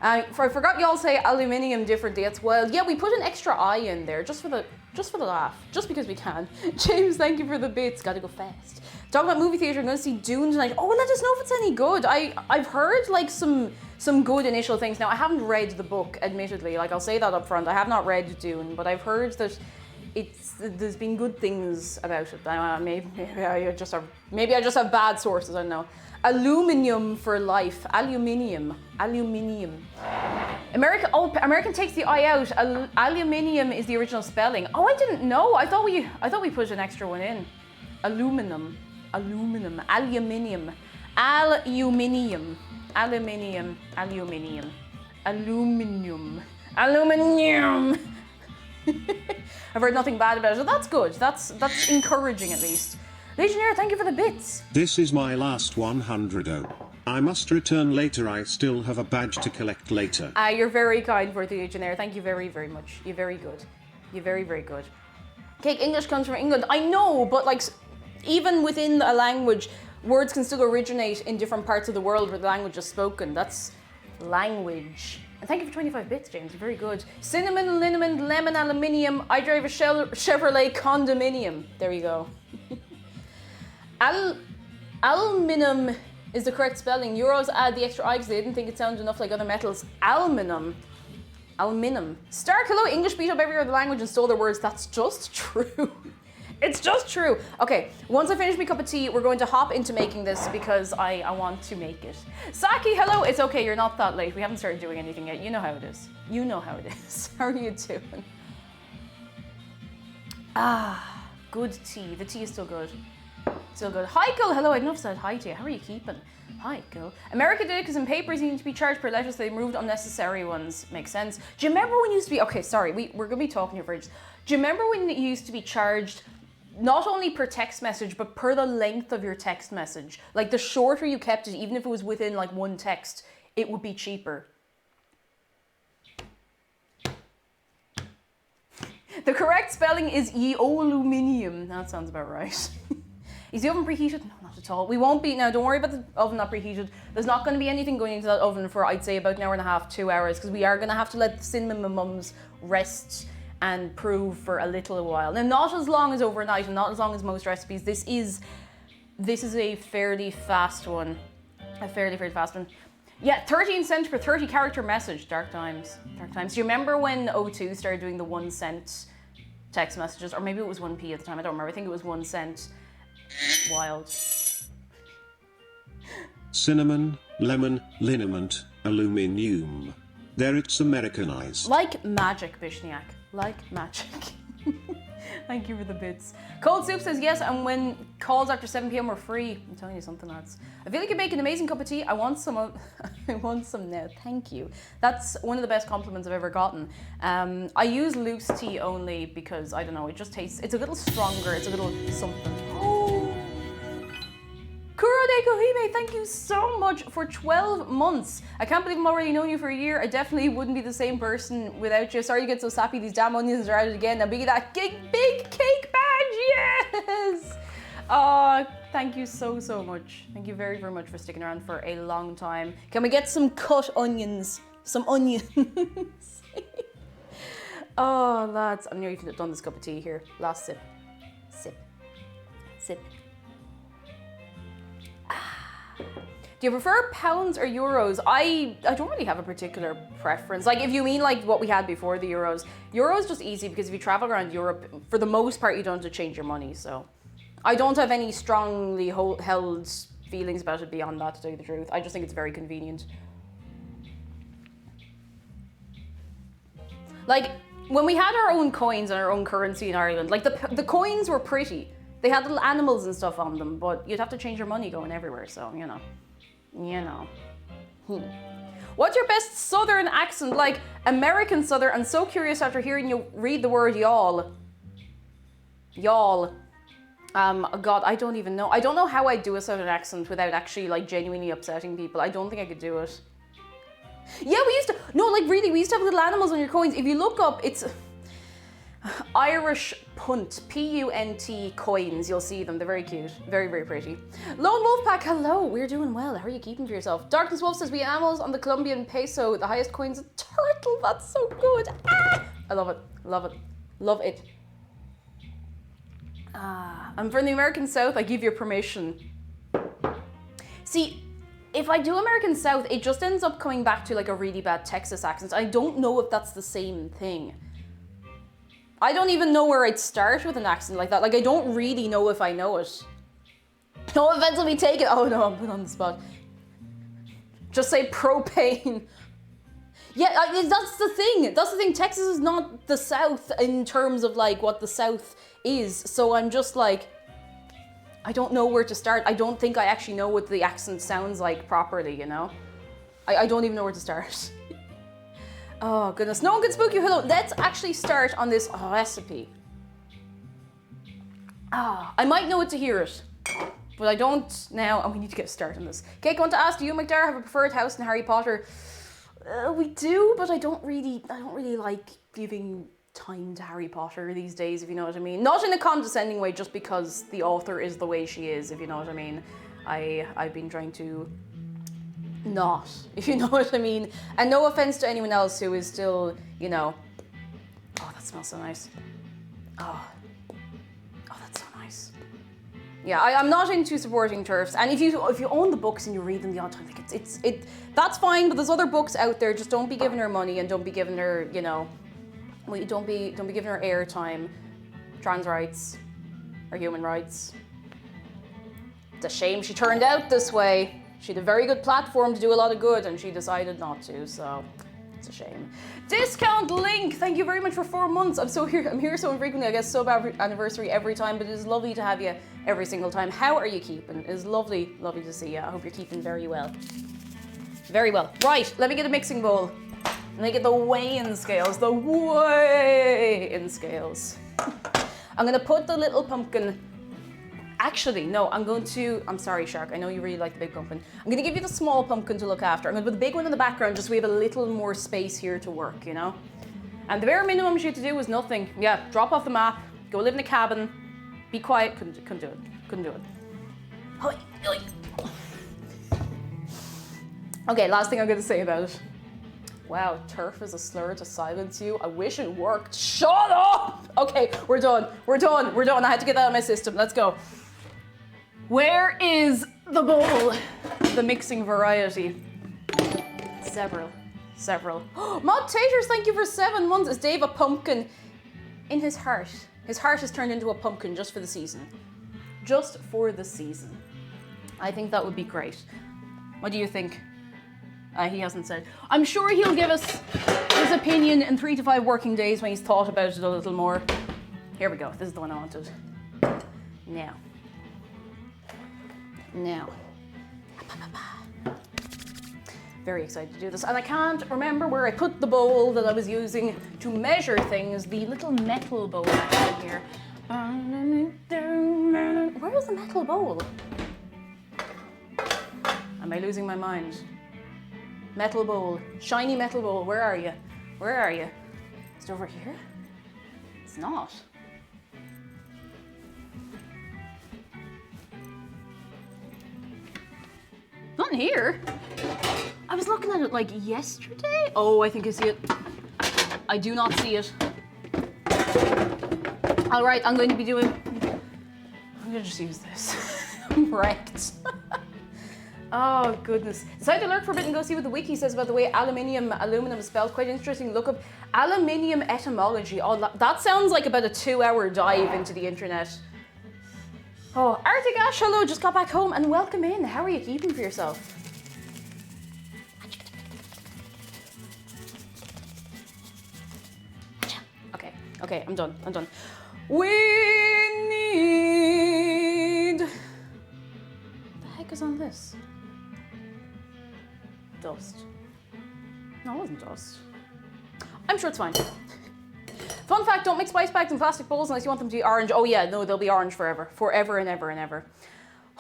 I forgot y'all say aluminium differently. It's wild. Yeah, we put an extra I in there just for the laugh, just because we can. James, thank you for the bits. Gotta go fast. Talking about movie theater, I'm going to see Dune tonight. Oh, let us know if it's any good. I've heard like some good initial things. Now I haven't read the book, admittedly. Like I'll say that up front. I have not read Dune, but I've heard that there's been good things about it. Maybe I just have bad sources. I don't know. Aluminium for life. Aluminium. American takes the I out. Aluminium is the original spelling. Oh, I didn't know. I thought we put an extra one in. Aluminium. Aluminium. I've heard nothing bad about it, so that's good. That's encouraging at least. Legionnaire, thank you for the bits. This is my last 100. I must return later. I still have a badge to collect later. You're very kind for the Legionnaire. Thank you very, very much. You're very good. You're very, very good. Cake English comes from England. I know, but like even within a language, words can still originate in different parts of the world where the language is spoken. That's language. And thank you for 25 bits, James. You're very good. Cinnamon, liniment, lemon, aluminium. I drive a Chevrolet condominium. There you go. Aluminum is the correct spelling. Euros add the extra I because they didn't think it sounded enough like other metals. Aluminum. Stark, hello. English beat up every other language and stole their words. That's just true. It's just true. Okay, once I finish my cup of tea, we're going to hop into making this because I want to make it. Saki, hello. It's okay. You're not that late. We haven't started doing anything yet. You know how it is. How are you doing? Good tea. The tea is still good. Still good. Heiko, hello. I don't know if I said hi to you. How are you keeping? Heiko. America did it because in papers you need to be charged per letter, so they removed unnecessary ones. Makes sense. Do you remember when you used to be... Okay, sorry. We're going to be talking here for ages. Do you remember when you used to be charged not only per text message, but per the length of your text message? Like the shorter you kept it, even if it was within like one text, it would be cheaper. The correct spelling is aluminium. That sounds about right. Is the oven preheated? No, not at all. We won't be, now don't worry about the oven not preheated. There's not going to be anything going into that oven for, I'd say, about an hour and a half, 2 hours, because we are going to have to let the cinnamon mums rest and prove for a little while. Now, not as long as overnight and not as long as most recipes. This is a fairly fast one. A fairly fast one. Yeah, 13 cents per 30 character message. Dark times. Do you remember when O2 started doing the 1 cent text messages? Or maybe it was 1p at the time. I don't remember. I think it was 1 cent. Wild. Cinnamon, lemon, liniment, aluminium. There it's Americanized. Like magic, Bishniak. Like magic. Thank you for the bits. Cold Soup says yes, and when calls after 7 p.m. are free. I'm telling you something, lads. I feel like you make an amazing cup of tea. I want some now. Thank you. That's one of the best compliments I've ever gotten. I use loose tea only because, I don't know, it just tastes, it's a little stronger. It's a little something. Oh! Kurode Kohime, thank you so much for 12 months. I can't believe I'm already known you for a year. I definitely wouldn't be the same person without you. Sorry to get so sappy. These damn onions are out again. Now big that big cake badge, yes! Oh, thank you so much. Thank you very, very much for sticking around for a long time. Can we get some cut onions? Some onions. Oh, lads. I'm nearly done this cup of tea here. Last sip. Sip. Do you prefer pounds or euros? I don't really have a particular preference. Like if you mean like what we had before the euros just easy because if you travel around Europe, for the most part you don't have to change your money. So I don't have any strongly held feelings about it beyond that, to tell you the truth. I just think it's very convenient. Like when we had our own coins and our own currency in Ireland, like the coins were pretty. They had little animals and stuff on them, but you'd have to change your money going everywhere, so, you know. What's your best Southern accent? Like American Southern? I'm so curious after hearing you read the word y'all. Y'all. God, I don't even know. I don't know how I do a Southern accent without actually like genuinely upsetting people. I don't think I could do it. Yeah, we used to, no, like really, we used to have little animals on your coins. If you look up, it's Irish punt, P-U-N-T coins. You'll see them. They're very cute. Very, very pretty. Lone Wolfpack, hello. We're doing well. How are you keeping for yourself? Darkness Wolf says, we animals on the Colombian peso. The highest coin's a turtle. That's so good. Ah! I love it. Love it. Love it. I'm from the American South. I give you permission. See, if I do American South, it just ends up coming back to like a really bad Texas accent. I don't know if that's the same thing. I don't even know where I'd start with an accent like that. Like, I don't really know if I know it. No offense will be taken. Oh no, I'm put on the spot. Just say propane. Yeah, that's the thing. That's the thing. Texas is not the South in terms of like what the South is. So I'm just like, I don't know where to start. I don't think I actually know what the accent sounds like properly, you know? I don't even know where to start. Oh goodness, no one can spook you. Hello, let's actually start on this recipe. I might know it to hear it, but I don't now, and we need to get a start on this. Cake, I want to ask, do you, McDara, have a preferred house in Harry Potter? We do, but I don't really like giving time to Harry Potter these days, if you know what I mean. Not in a condescending way, just because the author is the way she is, if you know what I mean. I've been trying to not, if you know what I mean. And no offense to anyone else who is still, you know. Oh, that smells so nice. Oh, that's so nice. Yeah, I'm not into supporting TERFs. And if you own the books and you read them the odd time, like that's fine. But there's other books out there. Just don't be giving her money and don't be giving her, you know, don't be giving her airtime. Trans rights or human rights. It's a shame she turned out this way. She had a very good platform to do a lot of good and she decided not to, so it's a shame. Discount Link, thank you very much for 4 months. I'm here so infrequently, I guess sub anniversary every time, but it is lovely to have you every single time. How are you keeping? It is lovely to see you. I hope you're keeping very well. Very well. Right, let me get a mixing bowl. Let me get the weigh-in scales, the weigh-in scales. I'm gonna put the little pumpkin. Actually, no, I'm sorry, Shark, I know you really like the big pumpkin. I'm gonna give you the small pumpkin to look after. I'm gonna put the big one in the background just so we have a little more space here to work, you know? And the bare minimum you had to do was nothing. Yeah, drop off the map, go live in a cabin, be quiet, couldn't do it. Okay, last thing I'm gonna say about it. Wow, TERF is a slur to silence you. I wish it worked. Shut up! Okay, we're done. I had to get that out of my system. Let's go. Where is the bowl? The mixing variety. Several. Mod Taters, thank you for 7 months. Is Dave a pumpkin in his heart? His heart has turned into a pumpkin just for the season. Just for the season. I think that would be great. What do you think? He hasn't said. I'm sure he'll give us his opinion in 3 to 5 working days when he's thought about it a little more. Here we go. This is the one I wanted. Now. Very excited to do this. And I can't remember where I put the bowl that I was using to measure things. The little metal bowl I have here. Where is the metal bowl? Am I losing my mind? Metal bowl. Shiny metal bowl. Where are you? Is it over here? It's not. Not in here. I was looking at it like yesterday. Oh, I think I see it. I do not see it. All right, I'm going to just use this. I'm wrecked. Oh, goodness. Decide to lurk for a bit and go see what the wiki says about the way aluminum is spelled. Quite interesting. Look up aluminium etymology. Oh, that sounds like about a 2-hour dive into the internet. Oh, Arctic Ash, hello, just got back home and welcome in. How are you keeping for yourself? Okay, I'm done. We need... What the heck is on this? Dust. No, it wasn't dust. I'm sure it's fine. Fun fact, don't mix spice bags in plastic bowls unless you want them to be orange. Oh yeah, no, they'll be orange forever. Forever and ever and ever.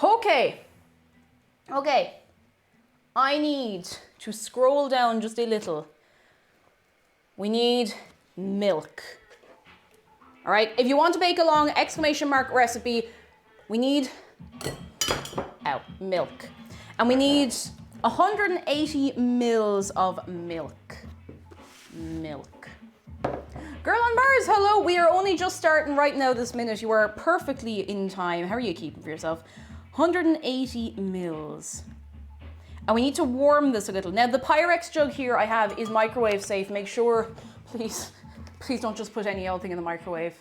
Okay. Okay. I need to scroll down just a little. We need milk. All right, if you want to bake along, exclamation mark recipe, we need, milk. And we need 180 mils of milk. Milk. Girl on Mars, hello. We are only just starting right now this minute. You are perfectly in time. How are you keeping for yourself? 180 mils. And we need to warm this a little. Now the Pyrex jug here I have is microwave safe. Make sure, please don't just put any old thing in the microwave.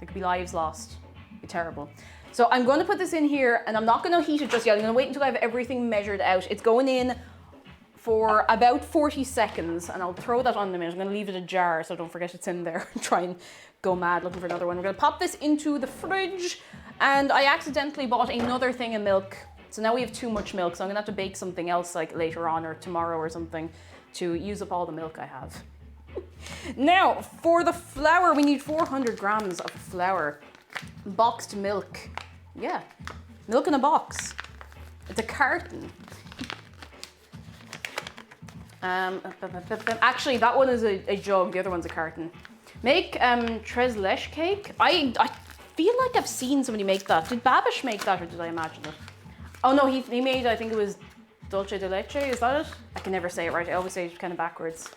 There could be lives lost. It'd be terrible. So I'm going to put this in here and I'm not going to heat it just yet. I'm going to wait until I have everything measured out. It's going in for about 40 seconds and I'll throw that on in a minute. I'm going to leave it ajar so don't forget it's in there. Try and go mad looking for another one. We're going to pop this into the fridge and I accidentally bought another thing of milk. So now we have too much milk. So I'm going to have to bake something else like later on or tomorrow or something to use up all the milk I have. Now for the flour, we need 400 grams of flour. Boxed milk. Yeah, milk in a box. It's a carton. Actually, that one is a jug. The other one's a carton. Make tres leche cake. I feel like I've seen somebody make that. Did Babish make that or did I imagine it? Oh no, he made, I think it was dulce de leche. Is that it? I can never say it right. I always say it kind of backwards.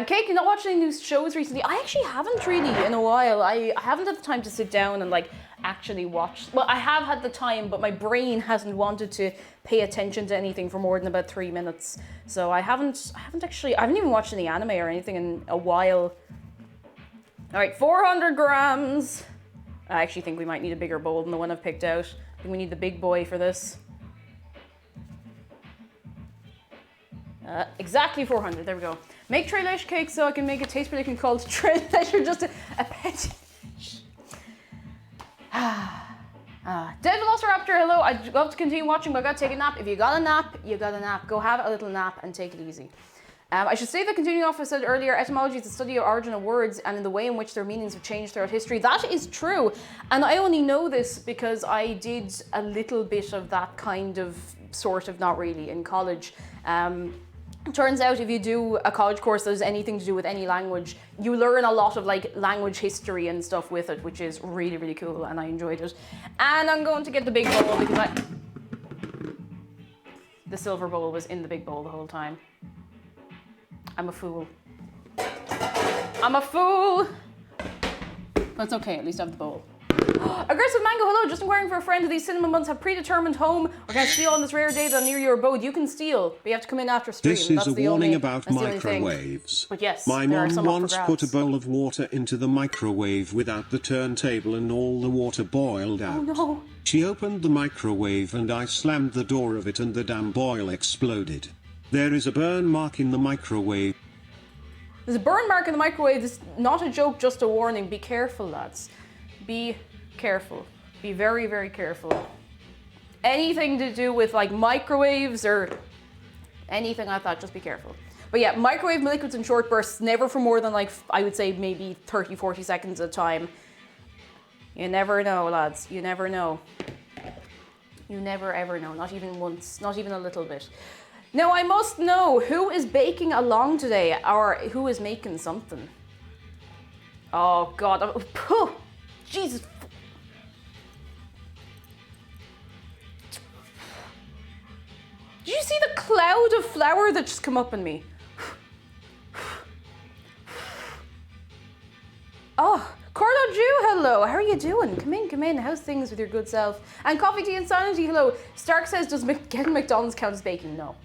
Cake, you're not watching any new shows recently? I actually haven't really in a while. I haven't had the time to sit down and like actually watch. Well, I have had the time, but my brain hasn't wanted to pay attention to anything for more than about 3 minutes. So I haven't even watched any anime or anything in a while. All right, 400 grams. I actually think we might need a bigger bowl than the one I've picked out. I think we need the big boy for this. Exactly 400, there we go. Make tres leche cake so I can make a taste predicting called tres leche or just a petty dish. Dead Velociraptor, hello. I'd love to continue watching, but I gotta take a nap. If you got a nap, you got a nap. Go have a little nap and take it easy. I should say that continuing off what I said earlier, etymology is the study of origin of words and in the way in which their meanings have changed throughout history. That is true. And I only know this because I did a little bit of that kind of, sort of, not really, in college. Turns out if you do a college course that has anything to do with any language, you learn a lot of like language history and stuff with it, which is really, really cool and I enjoyed it. And I'm going to get the big bowl because the silver bowl was in the big bowl the whole time. I'm a fool. I'm a fool! That's okay, at least I have the bowl. Aggressive Mango, hello, just inquiring for a friend. Do these cinnamon buns have predetermined home or can I steal on this rare day that near your abode? You can steal, but you have to come in after stream. This is a warning about microwaves. But yes, my mom once put a bowl of water into the microwave without the turntable and all the water boiled out. Oh no. She opened the microwave and I slammed the door of it and the damn boil exploded. There is a burn mark in the microwave. There's a burn mark in the microwave. This is not a joke, just a warning. Be careful, lads. Be careful. Be very, very careful. Anything to do with like microwaves or anything like that, just be careful. But yeah, microwave liquids in short bursts, never for more than like, I would say maybe 30, 40 seconds at a time. You never know, lads. You never know. You never ever know. Not even once. Not even a little bit. Now I must know who is baking along today or who is making something. Oh God. Jesus. Did you see the cloud of flour that just come up in me? Oh, Cordo Jew, hello. How are you doing? Come in, come in. How's things with your good self? And Coffee Tea Insanity, hello. Stark says, does getting McDonald's count as baking? No.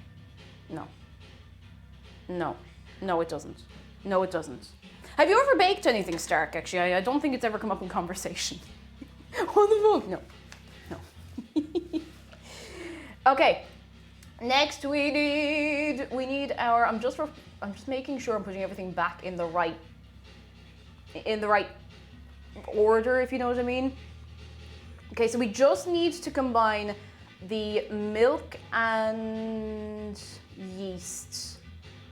No. No. No, it doesn't. No, it doesn't. Have you ever baked anything, Stark, actually? I don't think it's ever come up in conversation. What the fuck? No. No. Okay. Next we need our, I'm just making sure I'm putting everything back in the right order, if you know what I mean. Okay, so we just need to combine the milk and yeast.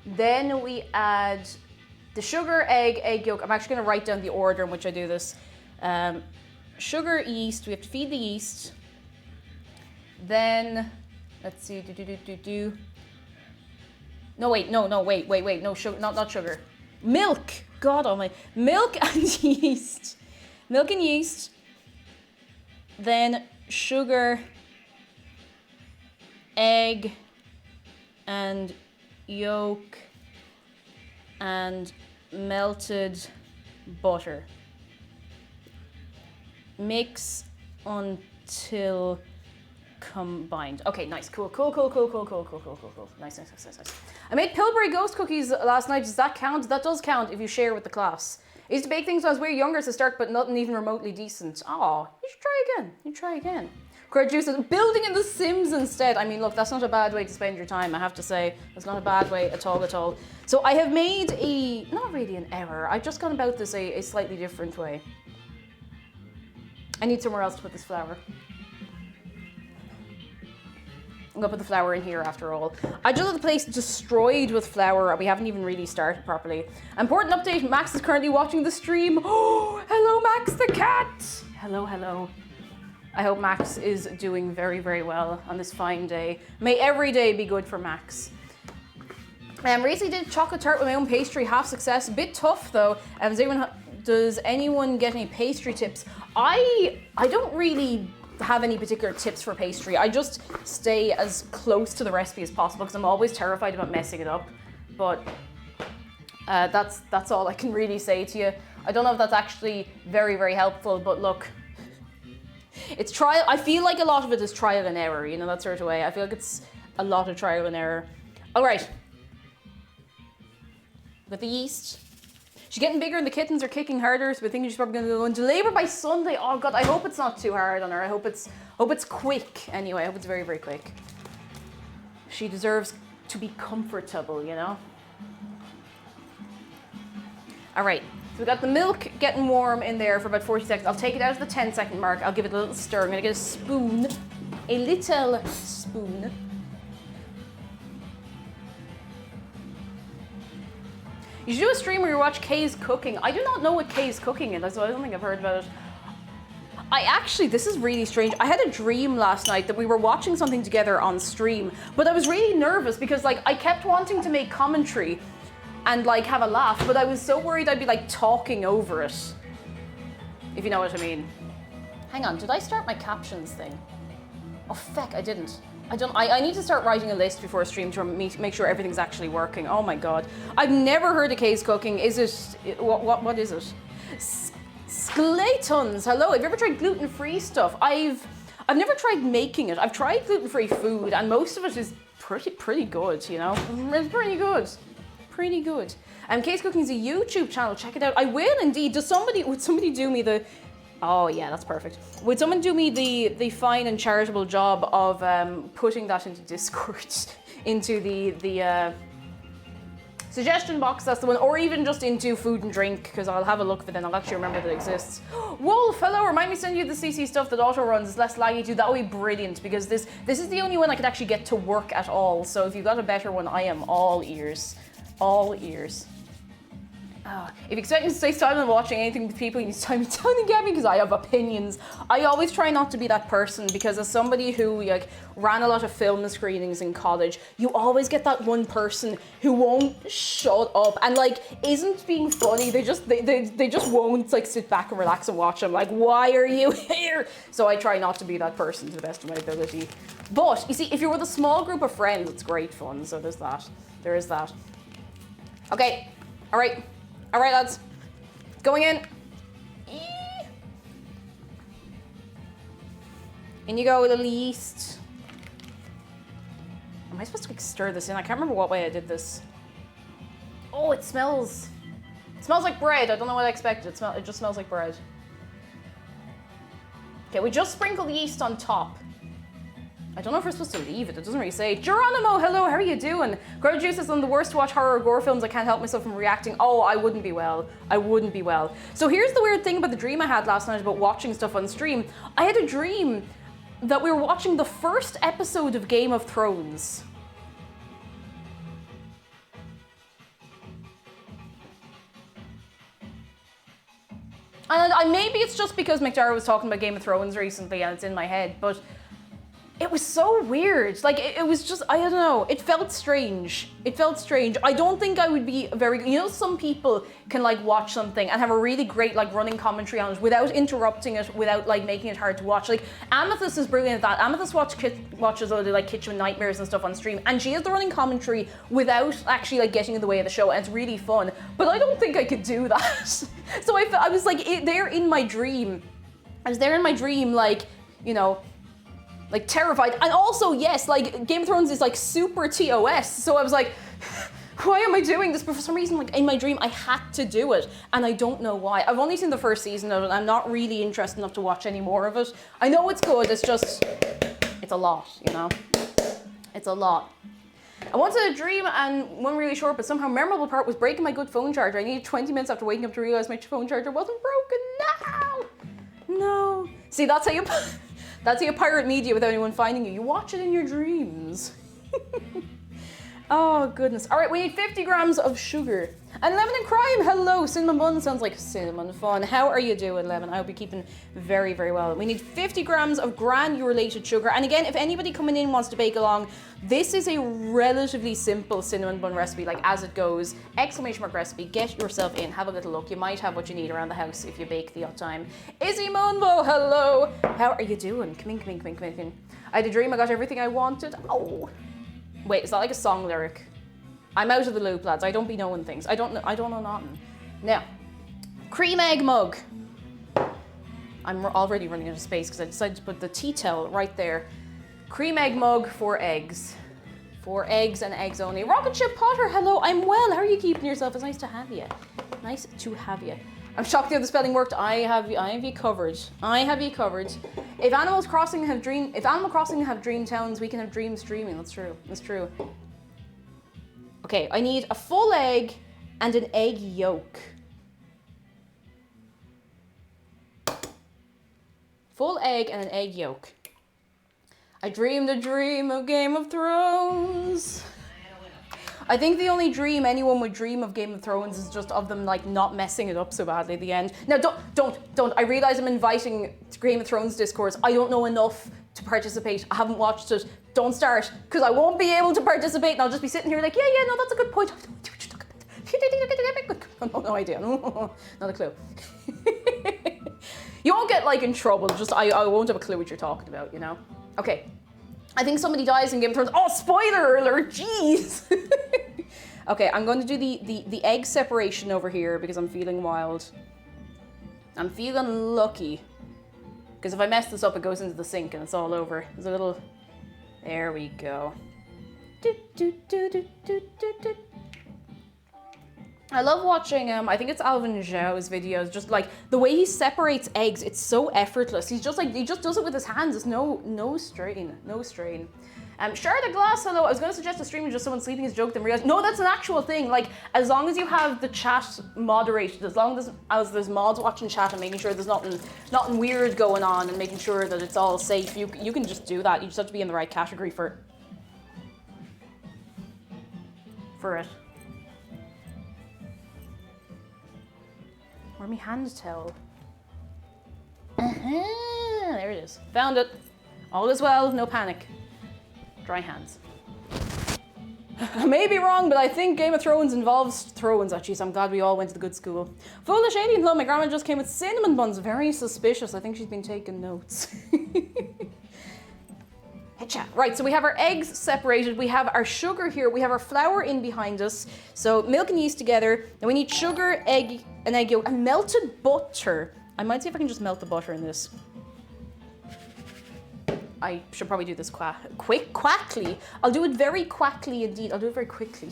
Then we add the sugar, egg yolk. I'm actually going to write down the order in which I do this. Sugar, yeast. We have to feed the yeast. Then, let's see. No, wait. No, sugar. Not sugar. Milk. God almighty. Milk and yeast. Milk and yeast. Then sugar, egg, and yolk, and melted butter. Mix until combined. Okay, nice, cool. Nice. I made Pillsbury ghost cookies last night. Does that count? That does count if you share with the class. I used to bake things when I was way younger to start, but nothing even remotely decent. Oh, you should try again. Craig Juice says, building in The Sims instead. I mean, look, that's not a bad way to spend your time, I have to say. That's not a bad way at all. So I have made not really an error. I've just gone about this a slightly different way. I need somewhere else to put this flour. I'm gonna put the flour in here after all. I just had the place destroyed with flour. We haven't even really started properly. Important update, Max is currently watching the stream. Oh, hello Max the cat. Hello. I hope Max is doing very, very well on this fine day. May every day be good for Max. Recently did chocolate tart with my own pastry, half success. A bit tough though. Does anyone get any pastry tips? I don't really have any particular tips for pastry. I just stay as close to the recipe as possible because I'm always terrified about messing it up. But that's all I can really say to you. I don't know if that's actually very, very helpful, but look, it's trial. I feel like a lot of it is trial and error, you know, that sort of way. I feel like it's a lot of trial and error. All right. With the yeast. She's getting bigger and the kittens are kicking harder, so I think she's probably going to go into labor by Sunday. Oh God, I hope it's not too hard on her. I hope it's quick. Anyway, I hope it's very, very quick. She deserves to be comfortable, you know? All right, so we got the milk getting warm in there for about 40 seconds. I'll take it out of the 10-second mark. I'll give it a little stir. I'm going to get a spoon, a little spoon. You should do a stream where you watch Kay's cooking. I do not know what Kay's cooking is, so I don't think I've heard about it. This is really strange. I had a dream last night that we were watching something together on stream, but I was really nervous because I kept wanting to make commentary and have a laugh, but I was so worried I'd be talking over it. If you know what I mean. Hang on, did I start my captions thing? Oh feck, I didn't. I need to start writing a list before a stream to make sure everything's actually working. Oh my God. I've never heard of Kay's cooking. Is it, what is it? Skletons, hello. Have you ever tried gluten-free stuff? I've never tried making it. I've tried gluten-free food and most of it is pretty good, you know? It's pretty good. Kay's Cooking is a YouTube channel. Check it out. I will indeed. Would somebody do me the... Oh yeah, that's perfect. Would someone do me the fine and charitable job of putting that into Discord, into the suggestion box, that's the one, or even just into food and drink, because I'll have a look for then I'll actually remember that it exists. Wolf, hello, remind me to send you the CC stuff that auto runs, it's less laggy too. That would be brilliant, because this is the only one I could actually get to work at all, so if you've got a better one, I am all ears. All ears. If you expect me to stay silent watching anything with people, you need to time me down and get me because I have opinions. I always try not to be that person because as somebody who ran a lot of film screenings in college, you always get that one person who won't shut up and isn't being funny. They just won't sit back and relax and watch. I'm like, why are you here? So I try not to be that person to the best of my ability. But you see, if you're with a small group of friends, it's great fun. So there's that. There is that. Okay. All right. All right, lads, going in. In you go, a little yeast. Am I supposed to stir this in? I can't remember what way I did this. Oh, it smells like bread. I don't know what I expected. It just smells like bread. Okay, we just sprinkled the yeast on top. I don't know if we're supposed to leave it. It doesn't really say. Geronimo, hello, how are you doing? Grow Juice is one of the worst to watch horror or gore films. I can't help myself from reacting. Oh, I wouldn't be well. So here's the weird thing about the dream I had last night about watching stuff on stream. I had a dream that we were watching the first episode of Game of Thrones. And maybe it's just because McDara was talking about Game of Thrones recently and it's in my head, but it was so weird. Like, it was just, I don't know, it felt strange. It felt strange. I don't think I would be very, you know, some people can like watch something and have a really great like running commentary on it without interrupting it, without like making it hard to watch. Like, Amethyst is brilliant at that. Amethyst watches other like Kitchen Nightmares and stuff on stream, and she has the running commentary without actually like getting in the way of the show, and it's really fun. But I don't think I could do that. So I was like there in my dream. I was there in my dream, like, you know, like terrified. And also, yes, like Game of Thrones is like super TOS. So I was like, why am I doing this? But for some reason, like in my dream, I had to do it. And I don't know why. I've only seen the first season of it. I'm not really interested enough to watch any more of it. I know it's good. It's just, it's a lot, you know? It's a lot. I once had a dream and one really short, but somehow memorable part was breaking my good phone charger. I needed 20 minutes after waking up to realize my phone charger wasn't broken. No. See, that's how you pirate media without anyone finding you. You watch it in your dreams. Oh, goodness. All right, we need 50 grams of sugar. And Lemon and Crime, hello. Cinnamon bun sounds like cinnamon fun. How are you doing, Lemon? I hope you're keeping very, very well. We need 50 grams of granulated sugar. And again, if anybody coming in wants to bake along, this is a relatively simple cinnamon bun recipe, like as it goes. Exclamation mark recipe. Get yourself in. Have a little look. You might have what you need around the house if you bake the odd time. Izzy Monbo, hello. How are you doing? Come in, come in, come in, come in, come in. I had a dream I got everything I wanted. Oh. Wait, is that like a song lyric? I'm out of the loop, lads. I don't be knowing things. I don't know nothing. Now, cream egg mug. I'm already running out of space because I decided to put the tea towel right there. Cream egg mug, 4 eggs. 4 eggs and eggs only. Rocket Ship Potter, hello. I'm well. How are you keeping yourself? It's nice to have you. Nice to have you. I'm shocked the other spelling worked. I have you covered. I have you covered. If Animal Crossing have dream towns, we can have dream streaming. That's true. That's true. Okay, I need a full egg and an egg yolk. Full egg and an egg yolk. I dreamed a dream of Game of Thrones. I think the only dream anyone would dream of Game of Thrones is just of them like not messing it up so badly at the end. Now don't. I realize I'm inviting Game of Thrones discourse. I don't know enough to participate. I haven't watched it. Don't start, because I won't be able to participate and I'll just be sitting here like, yeah, no, that's a good point. No idea. Not a clue. You won't get like in trouble, just I won't have a clue what you're talking about, you know? Okay. I think somebody dies in Game of Thrones. Oh, spoiler alert, jeez. Okay, I'm going to do the egg separation over here because I'm feeling wild. I'm feeling lucky. Because if I mess this up, it goes into the sink and it's all over. There's a little... There we go. I love watching, I think it's Alvin Zhao's videos, just like the way he separates eggs, it's so effortless. He just does it with his hands. It's no strain. Charlotte Glass, hello. I was going to suggest a stream of just someone sleeping is a joke, then realized, no, that's an actual thing. Like, as long as you have the chat moderated, as long as there's mods watching chat and making sure there's nothing weird going on and making sure that it's all safe, you can just do that. You just have to be in the right category for it. Where's my hand towel? There it is. Found it. All is well, no panic. Dry hands. I may be wrong, but I think Game of Thrones involves thrones. Oh jeez, I'm glad we all went to the good school. Foolish alien, hello, my grandma just came with cinnamon buns. Very suspicious. I think she's been taking notes. Right, so we have our eggs separated, we have our sugar here, we have our flour in behind us, so milk and yeast together, then we need sugar, egg, and egg yolk, and melted butter. I might see if I can just melt the butter in this. I should probably do this quackly. I'll do it very quackly indeed, I'll do it very quickly.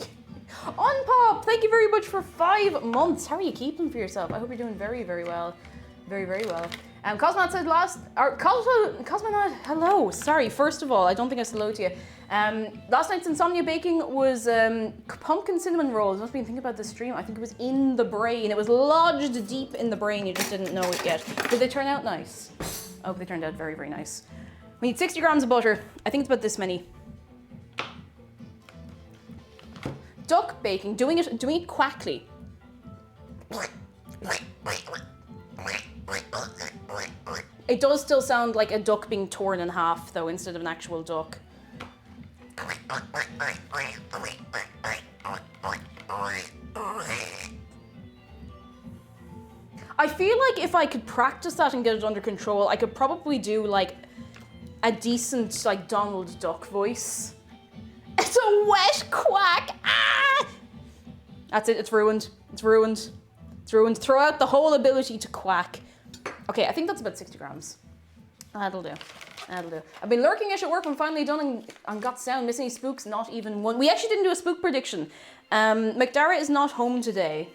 Unpop, thank you very much for 5 months. How are you keeping for yourself? I hope you're doing very, very well. Very, very well. Cosmonaut said Cosmonaut, hello. Sorry, first of all, I don't think I said hello to you. Last night's insomnia baking was pumpkin cinnamon rolls. I must be thinking about this stream. I think it was in the brain. It was lodged deep in the brain. You just didn't know it yet. Did they turn out nice? Oh, they turned out very, very nice. We need 60 grams of butter. I think it's about this many. Duck baking, doing it quackly. It does still sound like a duck being torn in half, though, instead of an actual duck. I feel like if I could practice that and get it under control, I could probably do like a decent like Donald Duck voice. It's a wet quack! Ah! That's it, it's ruined. It's ruined. It's ruined. Throw out the whole ability to quack. Okay, I think that's about 60 grams. That'll do. That'll do. I've been lurking-ish at work. I'm finally done and got sound. Missing any spooks? Not even one. We actually didn't do a spook prediction. McDara is not home today.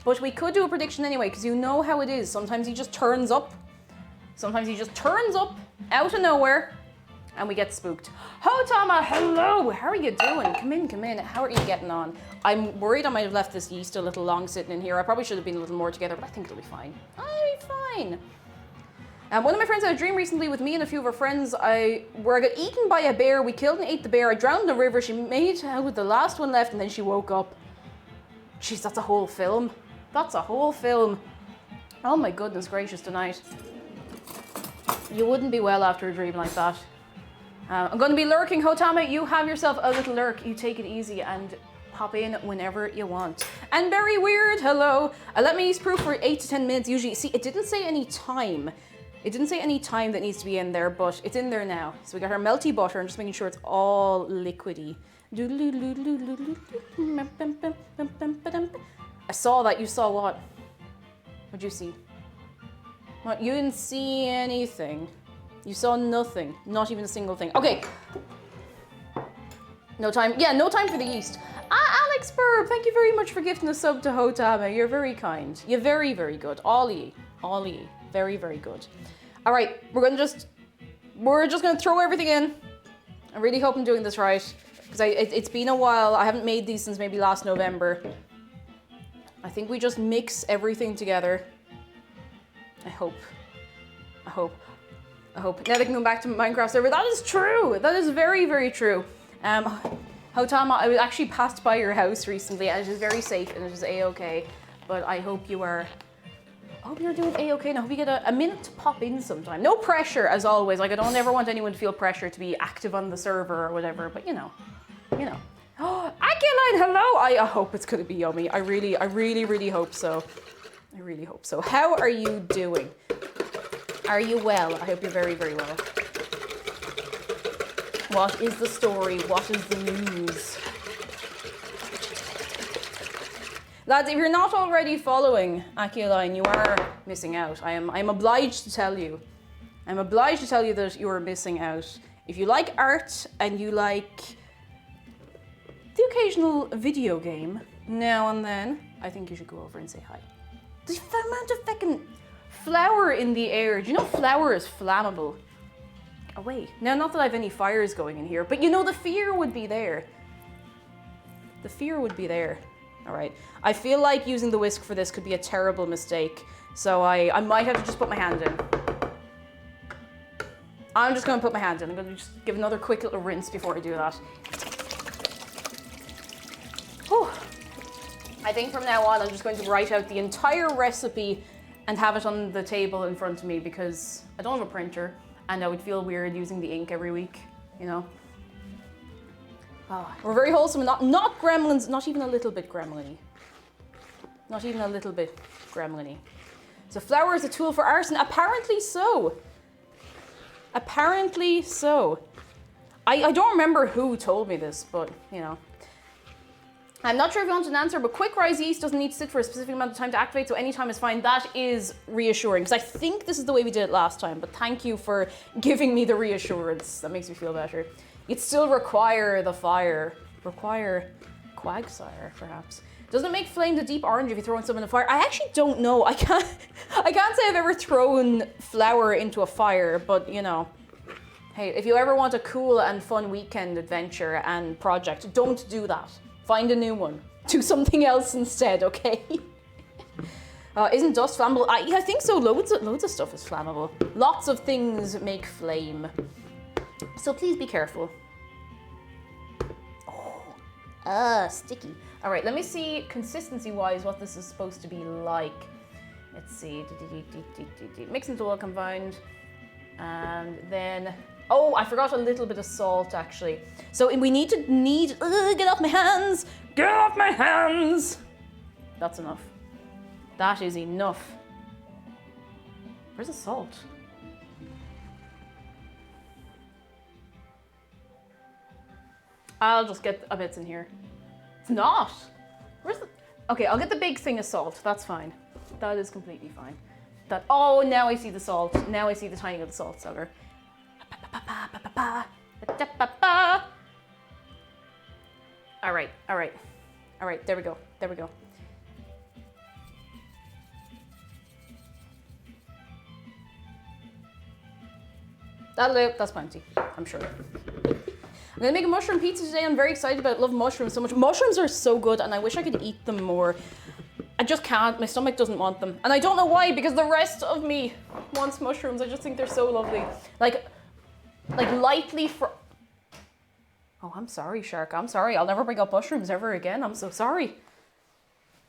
But we could do a prediction anyway, because you know how it is. Sometimes he just turns up. Sometimes he just turns up out of nowhere, and we get spooked. Ho Tama, hello! How are you doing? Come in, come in. How are you getting on? I'm worried I might have left this yeast a little long sitting in here. I probably should have been a little more together, but I think it'll be fine. I'll be fine. One of my friends had a dream recently with me and a few of our friends where I got eaten by a bear. We killed and ate the bear. I drowned in the river. She made out with the last one left, and then she woke up. Jeez, that's a whole film. That's a whole film. Oh my goodness gracious tonight. You wouldn't be well after a dream like that. I'm going to be lurking. Hotama, you have yourself a little lurk. You take it easy and pop in whenever you want. And very weird, hello. Let me use proof for 8 to 10 minutes usually. See, it didn't say any time. It didn't say any time that needs to be in there, but it's in there now. So we got our melty butter and just making sure it's all liquidy. I saw that. You saw what? What'd you see? What? You didn't see anything. You saw nothing. Not even a single thing. Okay. No time. Yeah, no time for the yeast. Alex Burb, thank you very much for gifting a sub to Hotama. You're very kind. You're very, very good. All ye. All ye. Very, very good. All right. We're just going to throw everything in. I really hope I'm doing this right. Because it's been a while. I haven't made these since maybe last November. I think we just mix everything together. I hope. Now they can come back to Minecraft server. That is true. That is very, very true. Hotama, I actually passed by your house recently and it is very safe and it is A-okay. But I hope you are... I hope you're doing A-okay and I hope you get a minute to pop in sometime. No pressure, as always. Like, I don't ever want anyone to feel pressure to be active on the server or whatever, but you know. Oh, Akiline, hello! I hope it's going to be yummy. I really, really hope so. I really hope so. How are you doing? Are you well? I hope you're very, very well. What is the story? What is the news? Lads, if you're not already following Akiline, you are missing out. I'm obliged to tell you. I'm obliged to tell you that you are missing out. If you like art and you like the occasional video game now and then, I think you should go over and say hi. The amount of fucking flour in the air. Do you know flour is flammable? Oh wait, now not that I have any fires going in here, but you know the fear would be there. The fear would be there. All right, I feel like using the whisk for this could be a terrible mistake, so I might have to just put my hand in. I'm just gonna put my hand in. I'm gonna just give another quick little rinse before I do that. Whew. I think from now on, I'm just going to write out the entire recipe and have it on the table in front of me because I don't have a printer and I would feel weird using the ink every week, you know? Oh, we're very wholesome and not gremlins, not even a little bit gremlin-y. Not even a little bit gremlin-y. So flour is a tool for arson. Apparently so. Apparently so. I don't remember who told me this, but, you know. I'm not sure if you want an answer, but quick rise yeast doesn't need to sit for a specific amount of time to activate, so any time is fine. That is reassuring, because I think this is the way we did it last time, but thank you for giving me the reassurance. That makes me feel better. You'd still require the fire. Require quagsire, perhaps. Doesn't it make flames a deep orange if you throw in some in a fire? I actually don't know. I can't say I've ever thrown flour into a fire, but you know. Hey, if you ever want a cool and fun weekend adventure and project, don't do that. Find a new one. Do something else instead, okay? Isn't dust flammable? I think so. Loads of stuff is flammable. Lots of things make flame. So please be careful. Oh, Sticky. All right, let me see consistency-wise what this is supposed to be like. Let's see. Mix into well combined. And then, oh, I forgot a little bit of salt actually. So we need, get off my hands. Get off my hands. That's enough. That is enough. Where's the salt? I'll just get a bit in here. It's not. Where's the... Okay, I'll get the big thing of salt. That's fine. That is completely fine. Oh, now I see the salt. Now I see the timing of the salt cellar. All right. There we go. That'll do. That's plenty, I'm sure. I'm gonna make a mushroom pizza today. I'm very excited about it. I love mushrooms so much. Mushrooms are so good and I wish I could eat them more. I just can't. My stomach doesn't want them. And I don't know why, because the rest of me wants mushrooms. I just think they're so lovely. Like lightly Oh, I'm sorry, Shark. I'm sorry. I'll never bring up mushrooms ever again. I'm so sorry.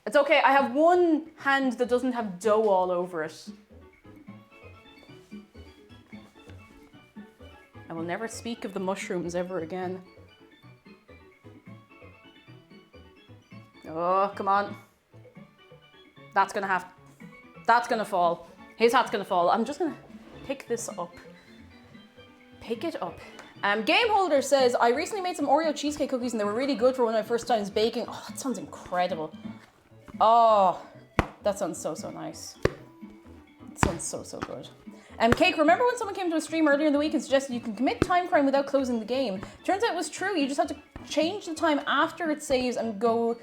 It's okay. I have one hand that doesn't have dough all over it. I will never speak of the mushrooms ever again. Oh, come on. That's gonna fall. His hat's gonna fall. I'm just gonna pick this up. Pick it up. Game Holder says, I recently made some Oreo cheesecake cookies and they were really good for one of my first times baking. Oh, that sounds incredible. Oh, that sounds so nice. It sounds so good. Cake, remember when someone came to a stream earlier in the week and suggested you can commit time crime without closing the game? Turns out it was true. You just have to change the time after it saves and go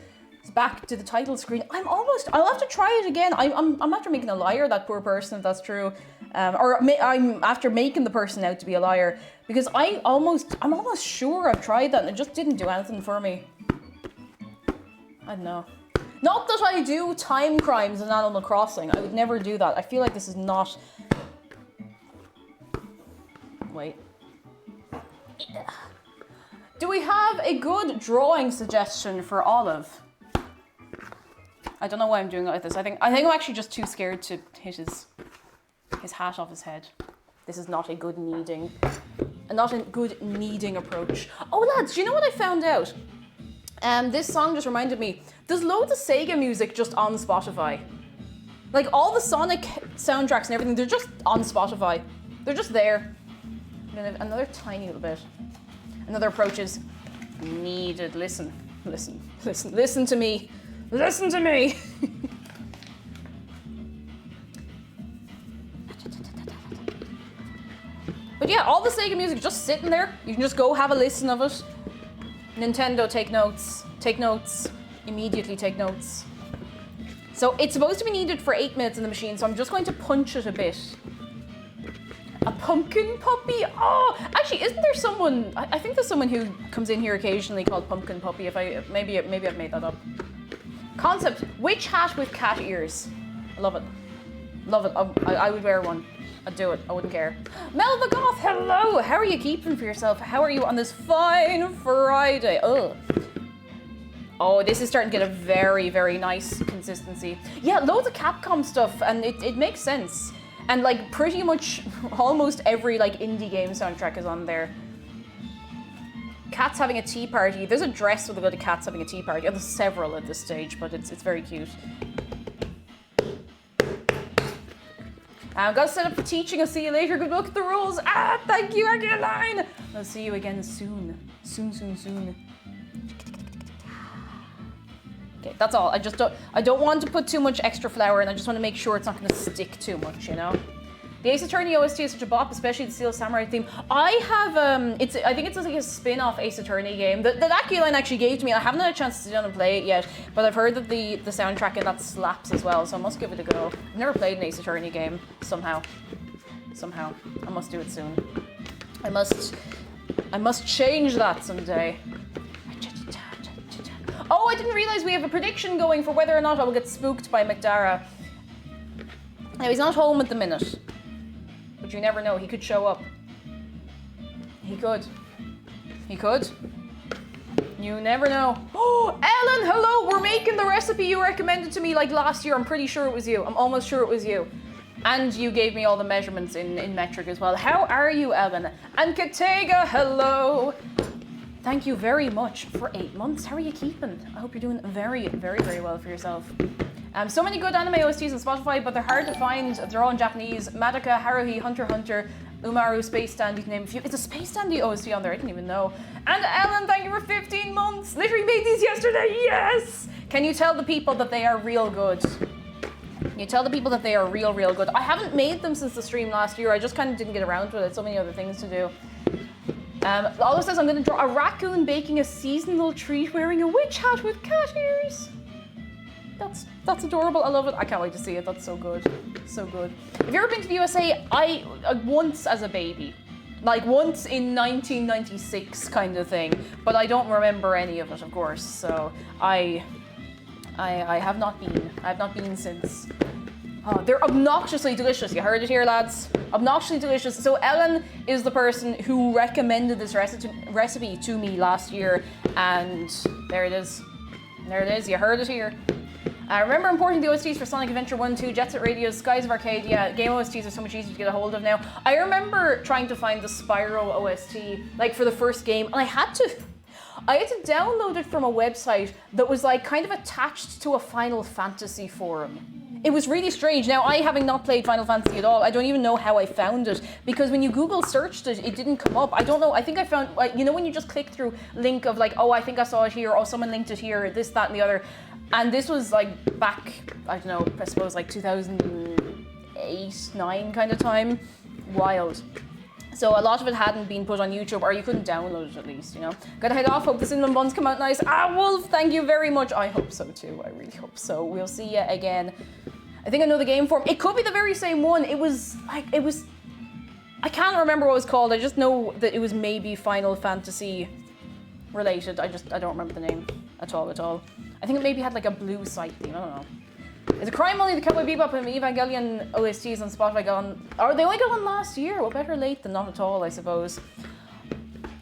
back to the title screen. I'll have to try it again. I'm after making a liar, that poor person, if that's true. I'm after making the person out to be a liar, because I'm almost sure I've tried that and it just didn't do anything for me. I don't know. Not that I do time crimes in Animal Crossing. I would never do that. I feel like this is not... Wait. Do we have a good drawing suggestion for Olive? I don't know why I'm doing it like this. I think I'm actually just too scared to hit his hat off his head. This is not a good kneading approach. Oh lads, do you know what I found out? This song just reminded me. There's loads of Sega music just on Spotify. Like all the Sonic soundtracks and everything, they're just on Spotify. They're just there. Another tiny little bit. Another approach is needed. Listen to me. Listen to me. But yeah, all the Sega music just sitting there. You can just go have a listen of it. Nintendo, take notes. Take notes. Immediately take notes. So it's supposed to be needed for 8 minutes in the machine, so I'm just going to punch it a bit. A pumpkin puppy? Oh, actually, isn't there someone? I think there's someone who comes in here occasionally called Pumpkin Puppy. Maybe I've made that up. Concept: witch hat with cat ears. I love it. Love it. I would wear one. I'd do it. I wouldn't care. Melva Goth, hello. How are you keeping for yourself? How are you on this fine Friday? Ugh. Oh, this is starting to get a very, very nice consistency. Yeah, loads of Capcom stuff, and it makes sense. And like pretty much almost every like indie game soundtrack is on there. Cats having a tea party. There's a dress with a lot of cats having a tea party. There's several at this stage, but it's very cute. I've got to set up for teaching. I'll see you later. Good luck at the rules. Thank you, Angeline. I'll see you again soon. Soon. Okay, that's all. I don't want to put too much extra flour in. I just want to make sure it's not going to stick too much, you know? The Ace Attorney OST is such a bop, especially the Steel Samurai theme. I have, I think it's like a spin-off Ace Attorney game that Aculine actually gave to me. I haven't had a chance to sit down and play it yet, but I've heard that the soundtrack in that slaps as well, so I must give it a go. I've never played an Ace Attorney game, somehow. I must do it soon. I must change that someday. Oh, I didn't realize we have a prediction going for whether or not I will get spooked by McDara. Now, he's not home at the minute. But you never know, he could show up. He could. You never know. Oh, Ellen, hello. We're making the recipe you recommended to me like last year. I'm pretty sure it was you. I'm almost sure it was you. And you gave me all the measurements in metric as well. How are you, Ellen? And Katega, hello. Thank you very much for 8 months. How are you keeping? I hope you're doing very, very, very well for yourself. So many good anime OSTs on Spotify, but they're hard to find. They're all in Japanese. Madoka, Haruhi, Hunter x Hunter, Umaru, Space Dandy, to name a few. It's a Space Dandy OST on there, I didn't even know. And Ellen, thank you for 15 months. Literally made these yesterday, yes! Can you tell the people that they are real good? You tell the people that they are real, real good. I haven't made them since the stream last year. I just kind of didn't get around to it. So many other things to do. Aldo says, I'm going to draw a raccoon baking a seasonal treat wearing a witch hat with cat ears. That's adorable. I love it. I can't wait to see it. That's so good. So good. Have you ever been to the USA? I once as a baby. Like once in 1996 kind of thing. But I don't remember any of it, of course. So I have not been. I have not been since. Oh, they're obnoxiously delicious. You heard it here, lads. Obnoxiously delicious. So Ellen is the person who recommended this recipe to me last year, and there it is. There it is. You heard it here. I remember importing the OSTs for Sonic Adventure 1, 2, Jet Set Radios, Skies of Arcadia. Yeah, game OSTs are so much easier to get a hold of now. I remember trying to find the Spyro OST, like for the first game, and I had to download it from a website that was like kind of attached to a Final Fantasy forum. It was really strange. Now, I having not played Final Fantasy at all, I don't even know how I found it, because when you Google searched it, it didn't come up. I don't know, I think I found, like, you know when you just click through link of like, oh, I think I saw it here, oh, someone linked it here, this, that, and the other. And this was like back, I don't know, I suppose like 2008, 9 kind of time. Wild. So a lot of it hadn't been put on YouTube, or you couldn't download it at least, you know. Gotta head off, hope the cinnamon buns come out nice. Ah, Wolf, thank you very much. I hope so too, I really hope so. We'll see you again. I think I know the game form. It could be the very same one. It was, I can't remember what it was called. I just know that it was maybe Final Fantasy related. I don't remember the name at all. I think it maybe had like a blue site theme, I don't know. Is it crime only the Cowboy Bebop and Evangelion OSTs on Spotify got on? Or they only got on last year. Well, better late than not at all, I suppose.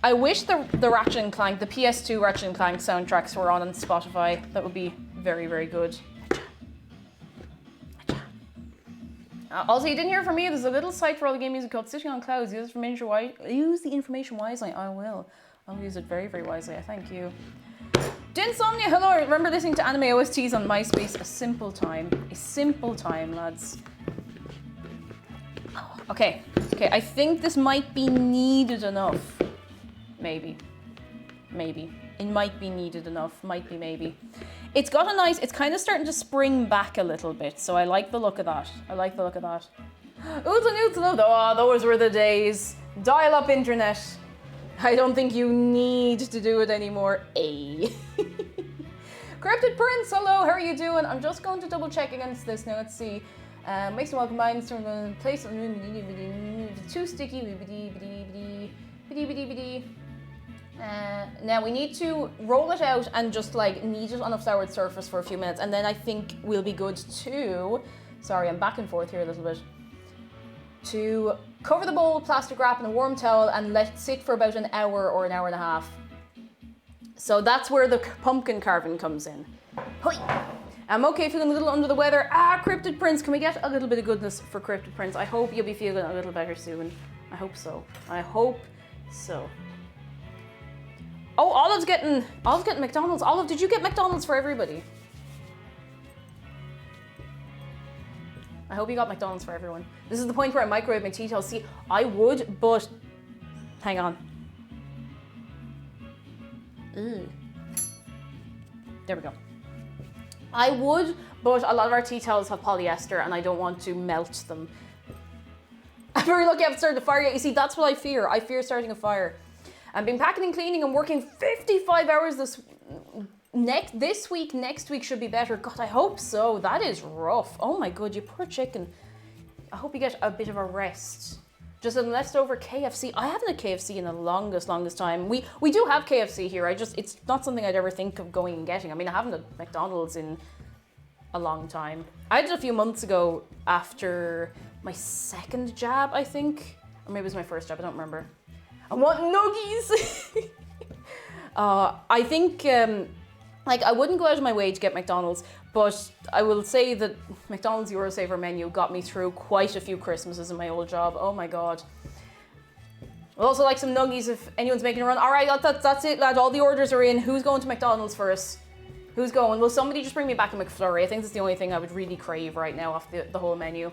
I wish the Ratchet and Clank, the PS2 Ratchet and Clank soundtracks were on Spotify. That would be very, very good. Also, you didn't hear from me. There's a little site for all the game music called Sitting on Clouds. Use the information wisely. I will. I'll use it very, very wisely. I thank you. Dinsomnia, hello. I remember listening to anime OSTs on MySpace. A simple time, lads. Okay. I think this might be needed enough. Maybe. It might be needed enough. Maybe. It's got a nice. It's kind of starting to spring back a little bit. So I like the look of that. Oodles and oh, those were the days. Dial-up internet. I don't think you need to do it anymore. Cryptid Prince, hello, how are you doing? I'm just going to double check against this now. Let's see. Makes them welcome minds from the place. Too sticky. Now we need to roll it out and just like knead it on a floured surface for a few minutes, and then I think we'll be good to. Sorry, I'm back and forth here a little bit. To cover the bowl with plastic wrap in a warm towel and let it sit for about an hour or an hour and a half. So that's where the pumpkin carving comes in. Hoi! I'm okay, feeling a little under the weather. Cryptid Prince, can we get a little bit of goodness for Cryptid Prince? I hope you'll be feeling a little better soon. I hope so. Oh, Olive's getting McDonald's. Olive, did you get McDonald's for everybody? I hope you got McDonald's for everyone. This is the point where I microwave my tea towels. See, I would, but hang on. There we go. I would, but a lot of our tea towels have polyester and I don't want to melt them. I'm very lucky I haven't started a fire yet. You see, that's what I fear. I fear starting a fire. I've been packing and cleaning and working 55 hours this week. Next week should be better. God, I hope so. That is rough. Oh my God, you poor chicken. I hope you get a bit of a rest. Just a leftover KFC. I haven't had KFC in the longest time. We do have KFC here. It's not something I'd ever think of going and getting. I mean, I haven't had McDonald's in a long time. I had it a few months ago after my second jab, I think. Or maybe it was my first jab, I don't remember. I want nuggies. I think, like, I wouldn't go out of my way to get McDonald's, but I will say that McDonald's Eurosaver menu got me through quite a few Christmases in my old job. Oh my God. I'd also like some nuggies if anyone's making a run. All right, that's it, lad. All the orders are in. Who's going to McDonald's first? Who's going? Will somebody just bring me back a McFlurry? I think that's the only thing I would really crave right now off the whole menu.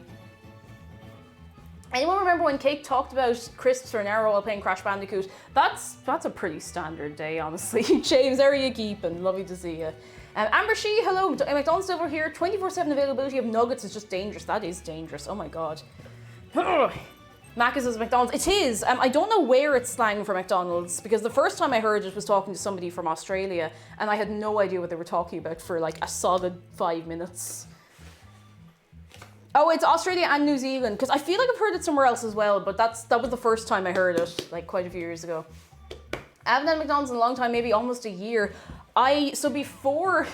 Anyone remember when Cake talked about crisps for an hour while playing Crash Bandicoot? That's a pretty standard day, honestly. James, how are you keeping? Lovely to see you. Amber Shee, hello. McDonald's over here. 24/7 availability of nuggets is just dangerous. That is dangerous. Oh my God. Macca's is McDonald's. It is. I don't know where it's slang for McDonald's, because the first time I heard it was talking to somebody from Australia, and I had no idea what they were talking about for like a solid 5 minutes. Oh, it's Australia and New Zealand, because I feel like I've heard it somewhere else as well, but that was the first time I heard it, like quite a few years ago. I haven't had McDonald's in a long time, maybe almost a year. So before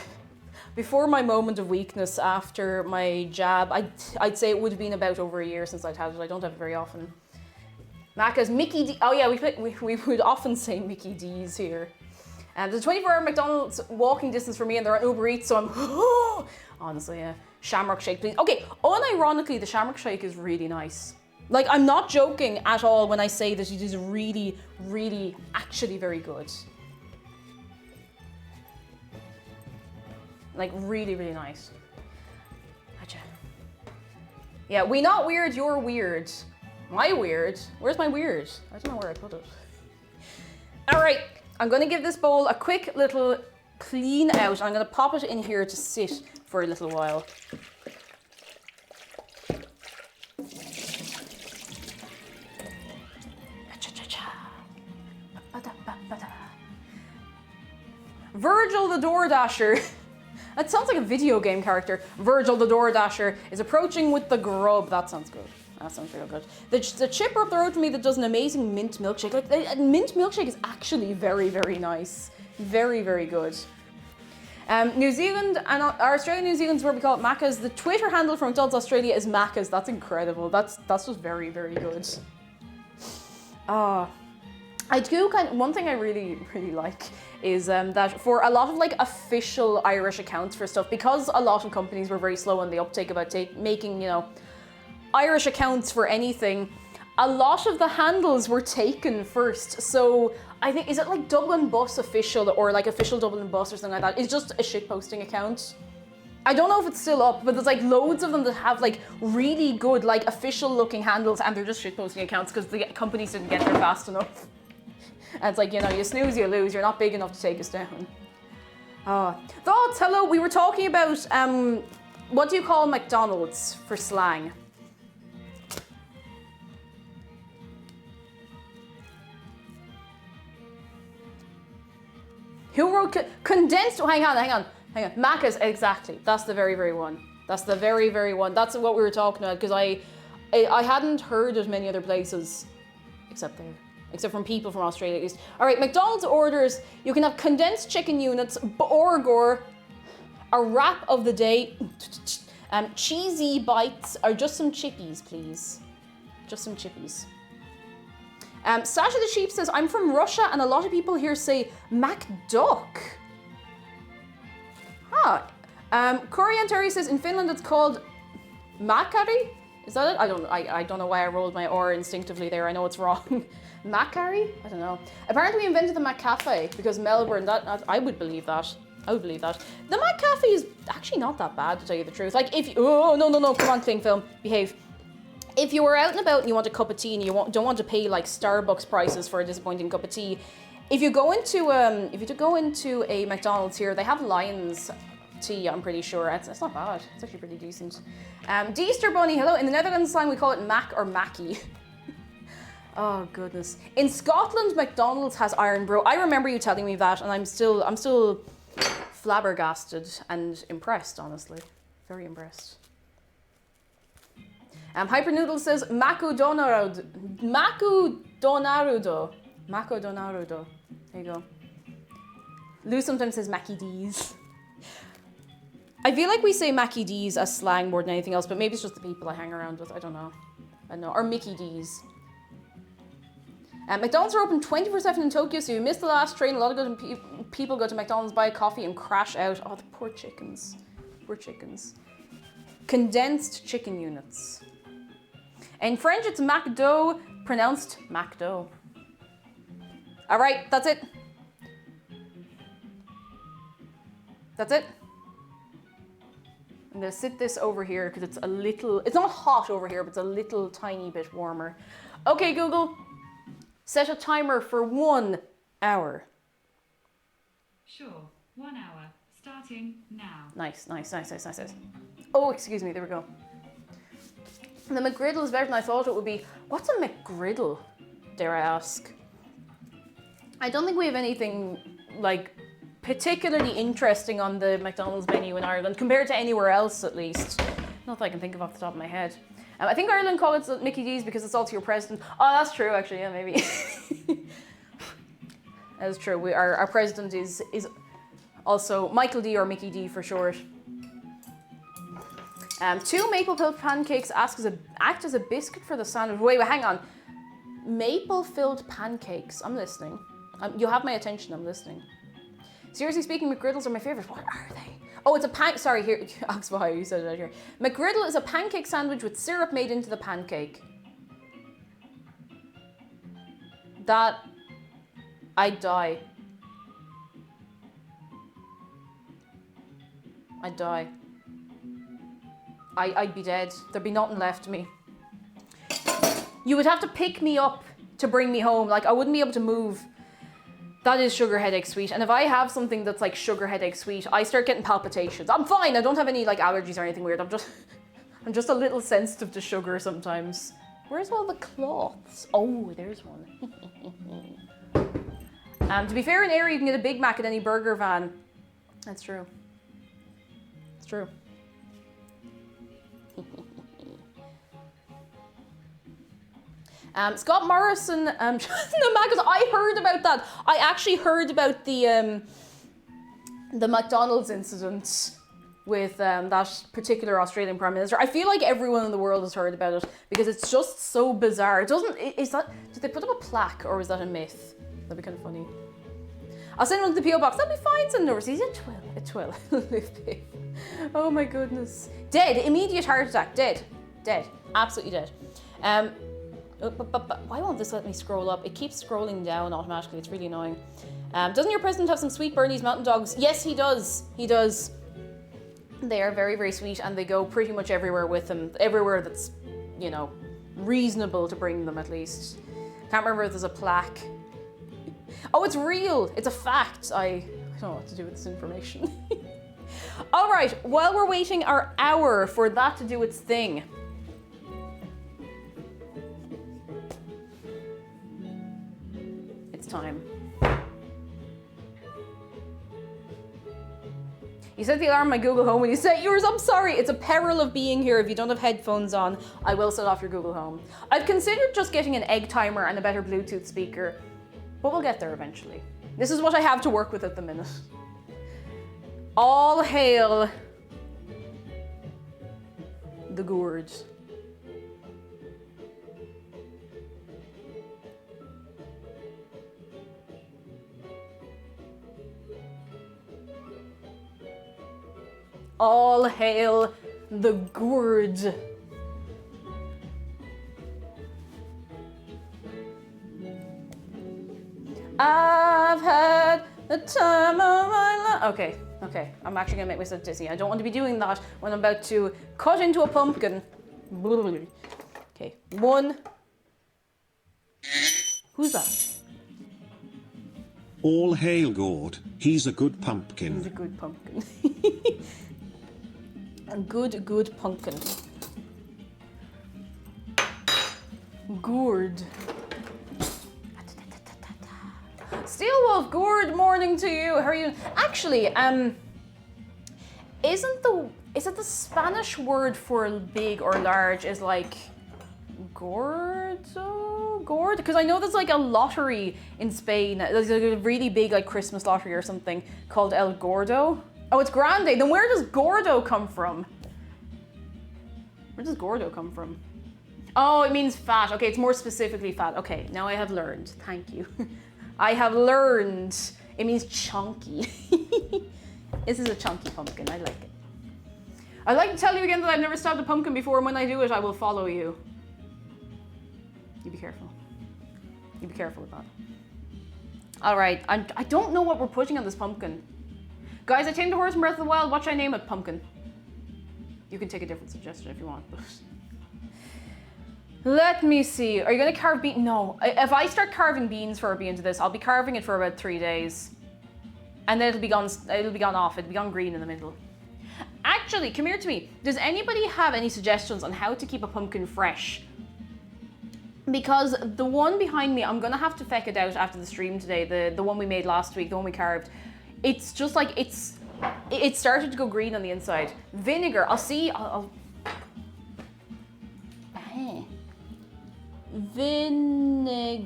my moment of weakness after my jab, I'd say it would have been about over a year since I'd had it. I don't have it very often. Macca's Mickey D. Oh yeah, we would often say Mickey D's here. And there's a 24-hour McDonald's walking distance for me, and they're on Uber Eats, so I'm honestly, yeah. Shamrock shake, please. Okay, unironically, the shamrock shake is really nice. Like, I'm not joking at all when I say that it is really, really, actually very good. Like, really, really nice. Gotcha. Yeah, we not weird, you're weird. My weird? Where's my weird? I don't know where I put it. All right, I'm gonna give this bowl a quick little clean out. I'm gonna pop it in here to sit for a little while. Virgil the DoorDasher. That sounds like a video game character. Virgil the DoorDasher is approaching with the grub. That sounds good. That sounds real good. The chipper up the road from me that does an amazing mint milkshake. Like, mint milkshake is actually very, very nice. Very, very good. New Zealand and Australia and New Zealand is where we call it Macca's. The Twitter handle for McDonald's Australia is Macca's. That's incredible. That's just very, very good. I do one thing I really, really like is that for a lot of like official Irish accounts for stuff, because a lot of companies were very slow on the uptake about making, you know, Irish accounts for anything, a lot of the handles were taken first. So I think, is it like Dublin Bus Official or like Official Dublin Bus or something like that? It's just a shitposting account. I don't know if it's still up, but there's like loads of them that have like really good like official looking handles, and they're just shitposting accounts because the companies didn't get there fast enough. And it's like, you know, you snooze, you lose. You're not big enough to take us down. Thoughts, hello. We were talking about, what do you call McDonald's for slang? Who wrote condensed? Oh, hang on. Macca's, exactly. That's the very, very one. That's the very, very one. That's what we were talking about, because I hadn't heard of many other places except there. Except from people from Australia at least. All right, McDonald's orders, you can have condensed chicken units, burger, a wrap of the day, cheesy bites, or just some chippies, please. Just some chippies. Sasha the Sheep says, I'm from Russia and a lot of people here say MacDuck. Corian Terry says, in Finland it's called Makari? Is that it? I don't know why I rolled my R instinctively there. I know it's wrong. Macari? I don't know. Apparently we invented the McCafe because Melbourne, I would believe that. I would believe that. The McCafe is actually not that bad, to tell you the truth. Like if you, oh, no, come on, cling film, behave. If you were out and about and you want a cup of tea and you don't want to pay like Starbucks prices for a disappointing cup of tea, if you go into a McDonald's here, they have Lions tea, I'm pretty sure. It's not bad. It's actually pretty decent. Deester Bunny, hello. In the Netherlands slang we call it Mac or Mackie. Oh goodness. In Scotland, McDonald's has Iron Bro. I remember you telling me that, and I'm still flabbergasted and impressed, honestly. Very impressed. Hyper Noodle says Mako Donarudo. There you go. Lou sometimes says Mackie D's. I feel like we say Mackie D's as slang more than anything else, but maybe it's just the people I hang around with. I don't know. Or Mickey D's. McDonald's are open 24/7 in Tokyo, so you missed the last train. A lot of people go to McDonald's, buy a coffee, and crash out. Oh, the poor chickens. Poor chickens. Condensed chicken units. In French, it's McDo, pronounced McDo. All right, that's it. That's it. I'm gonna sit this over here because it's a little, it's not hot over here, but it's a little tiny bit warmer. Okay, Google, set a timer for 1 hour. Sure, 1 hour, starting now. Nice. Oh, excuse me, there we go. The McGriddle is better than I thought it would be. What's a McGriddle, dare I ask? I don't think we have anything, like, particularly interesting on the McDonald's menu in Ireland, compared to anywhere else, at least. Not that I can think of off the top of my head. I think Ireland call it Mickey D's because it's all to your president. Oh, that's true, actually, yeah, maybe. That's true. Our president is also Michael D or Mickey D for short. 2 maple-filled pancakes act as a biscuit for the sandwich. Wait, hang on. Maple-filled pancakes. I'm listening. You have my attention. I'm listening. Seriously speaking, McGriddles are my favorite. What are they? Oh, it's a sorry, here. Oxford, you said it out here. McGriddle is a pancake sandwich with syrup made into the pancake. That... I'd die. I'd die. I'd be dead. There'd be nothing left of me. You would have to pick me up to bring me home. Like, I wouldn't be able to move. That is sugar headache sweet. And if I have something that's like sugar headache sweet, I start getting palpitations. I'm fine. I don't have any like allergies or anything weird. I'm just a little sensitive to sugar sometimes. Where's all the cloths? Oh, there's one. To be fair, in Eire, you can get a Big Mac at any burger van. That's true. It's true. Scott Morrison, the magazine. I heard about that. I actually heard about the McDonald's incident with that particular Australian Prime Minister. I feel like everyone in the world has heard about it because it's just so bizarre. It doesn't. Is that? Did they put up a plaque or was that a myth? That'd be kind of funny. I'll send one to the PO box. That'd be fine. Send it overseas. A twill. Oh my goodness. Dead. Immediate heart attack. Dead. Absolutely dead. But why won't this let me scroll up? It keeps scrolling down automatically. It's really annoying. Doesn't your president have some sweet Bernese mountain dogs? Yes, he does. He does. They are very, very sweet and they go pretty much everywhere with him. Everywhere that's, you know, reasonable to bring them at least. Can't remember if there's a plaque. Oh, it's real. It's a fact. I don't know what to do with this information. All right, while we're waiting our hour for that to do its thing. It's time. You set the alarm on my Google Home when you set yours. I'm sorry, it's a peril of being here. If you don't have headphones on, I will set off your Google Home. I've considered just getting an egg timer and a better Bluetooth speaker, but we'll get there eventually. This is what I have to work with at the minute. All hail the gourd. All hail the gourd. I've had the time of my life. Okay, I'm actually gonna make myself dizzy. I don't want to be doing that when I'm about to cut into a pumpkin. Okay, one. Who's that? All hail Gord, he's a good pumpkin. He's a good pumpkin. A good pumpkin. Gourd. Steel Wolf, good morning to you. How are you? Actually, is it the Spanish word for big or large is like gordo? Gourd? Because I know there's like a lottery in Spain. There's like a really big like Christmas lottery or something called El Gordo. Oh, it's Grande. Then where does Gordo come from? Where does Gordo come from? Oh, it means fat. Okay, it's more specifically fat. Okay, now I have learned. Thank you. I have learned. It means chunky. This is a chunky pumpkin. I like it. I'd like to tell you again that I've never stabbed a pumpkin before, and when I do it, I will follow you. You be careful. You be careful with that. All right, I don't know what we're putting on this pumpkin. Guys, I tamed a horse in Breath of the Wild. What should I name it? Pumpkin. You can take a different suggestion if you want, but... Let me see. Are you going to carve beans? No. If I start carving beans for a bee into this, I'll be carving it for about 3 days. And then it'll be gone off. It'll be gone green in the middle. Actually, come here to me. Does anybody have any suggestions on how to keep a pumpkin fresh? Because the one behind me, I'm going to have to feck it out after the stream today. The one we made last week, the one we carved. It's just like, it started to go green on the inside. Vinegar, I'll vinegar.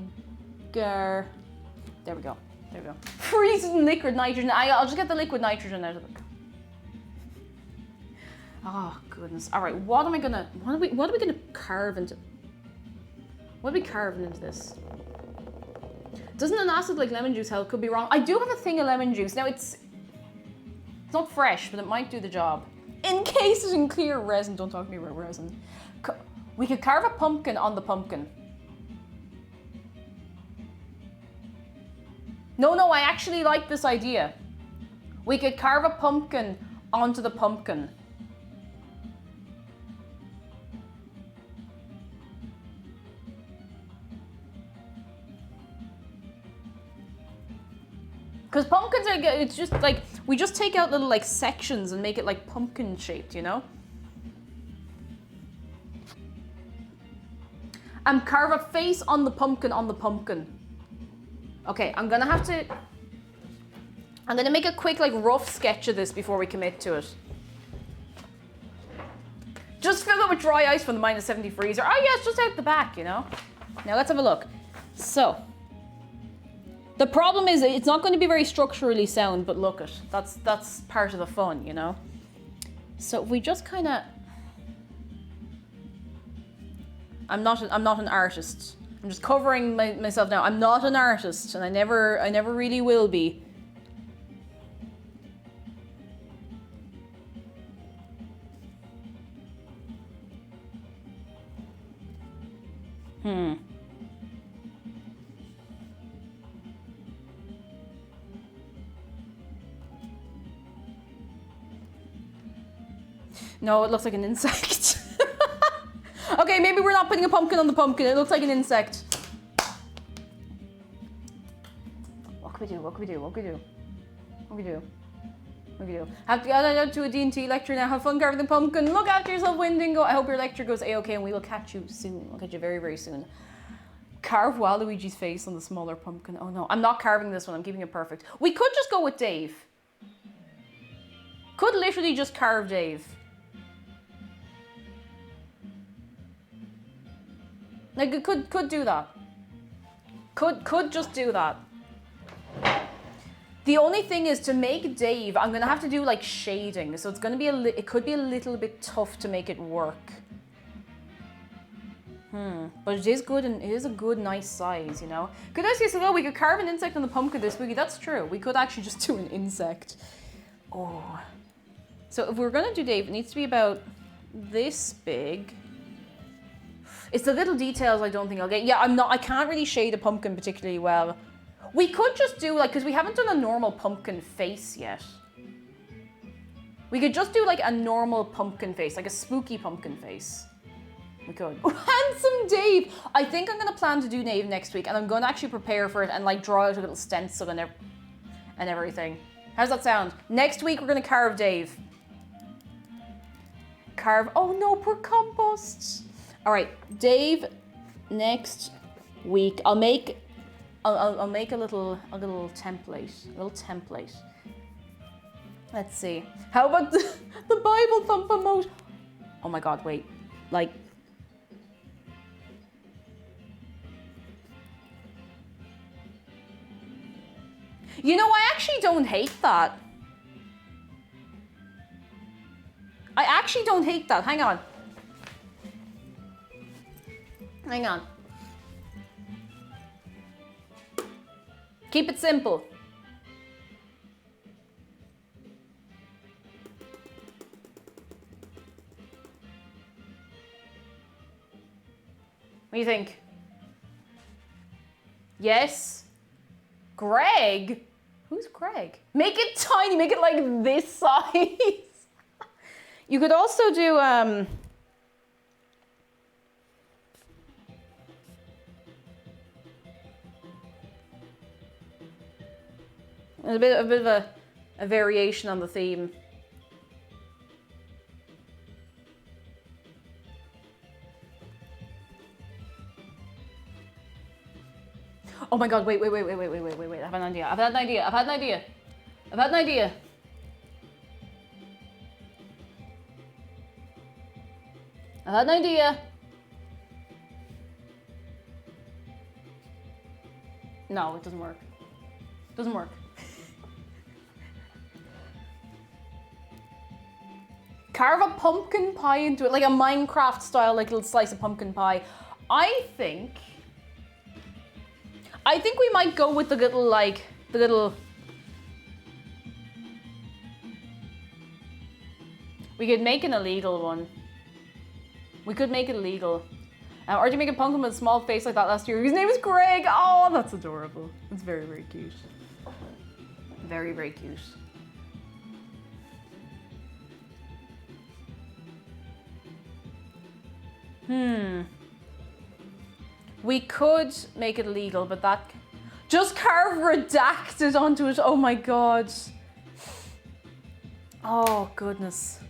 There we go. There we go. Freezing liquid nitrogen. I'll just get the liquid nitrogen out of it. Oh goodness. All right. What are we gonna carve into? What are we carving into this? Doesn't an acid like lemon juice help? Could be wrong. I do have a thing of lemon juice. Now it's not fresh, but it might do the job. Encased in clear resin. Don't talk to me about resin. We could carve a pumpkin on the pumpkin. No, I actually like this idea. We could carve a pumpkin onto the pumpkin. Because pumpkins are, it's just like, we just take out little like sections and make it like pumpkin shaped, you know? And carve a face on the pumpkin on the pumpkin. Okay, I'm gonna make a quick like rough sketch of this before we commit to it. Just fill it with dry ice from the -70 freezer. Oh yeah, it's just out the back, you know? Now let's have a look. So, the problem is it's not going to be very structurally sound, but look it. That's part of the fun, you know? So if we just kind of... I'm not an artist. I'm just covering myself now. I'm not an artist, and I never really will be. No, it looks like an insect. Okay, maybe we're not putting a pumpkin on the pumpkin. It looks like an insect. What can we do? What can we do? What can we do? What can we do? What can we do? Have to go to a D&T lecture now. Have fun carving the pumpkin. Look after yourself, Windingo. I hope your lecture goes A-okay, and we will catch you soon. We'll catch you very, very soon. Carve Waluigi's face on the smaller pumpkin. Oh no, I'm not carving this one. I'm keeping it perfect. We could just go with Dave. Could literally just carve Dave. Like, it could do that. Could just do that. The only thing is, to make Dave, I'm gonna have to do like shading, so it's gonna be it could be a little bit tough to make it work. But it is good, and it is a good, nice size, you know. Could I say so? We could carve an insect on the pumpkin this week. That's true. We could actually just do an insect. Oh. So if we're gonna do Dave, it needs to be about this big. It's the little details I don't think I'll get. Yeah, I can't really shade a pumpkin particularly well. We could just do like, because we haven't done a normal pumpkin face yet. We could just do like a normal pumpkin face, like a spooky pumpkin face. We could. Oh, handsome Dave! I think I'm going to plan to do Dave next week, and I'm going to actually prepare for it and like draw out a little stencil and everything. How's that sound? Next week we're going to carve Dave. Carve, oh no, poor Compost. All right, Dave, next week I'll make a little template. Let's see. How about the Bible thump emote? Oh my God, wait, like. You know, I actually don't hate that. I actually don't hate that. Hang on. Hang on. Keep it simple. What do you think? Yes? Greg? Who's Greg? Make it tiny, make it like this size. You could also do, a bit of a variation on the theme. Oh my god, wait. I have an idea. I've had an idea. I've had an idea. No, it doesn't work. Doesn't work. Carve a pumpkin pie into it, like a Minecraft style, like little slice of pumpkin pie. I think we might go with the little, we could make an illegal one. We could make it illegal. Or do you make a pumpkin with a small face like that last year? His name is Greg. Oh, that's adorable. It's very, very cute. Very, very cute. We could make it illegal, but that... Just carve redacted onto it. Oh my god. Oh, goodness.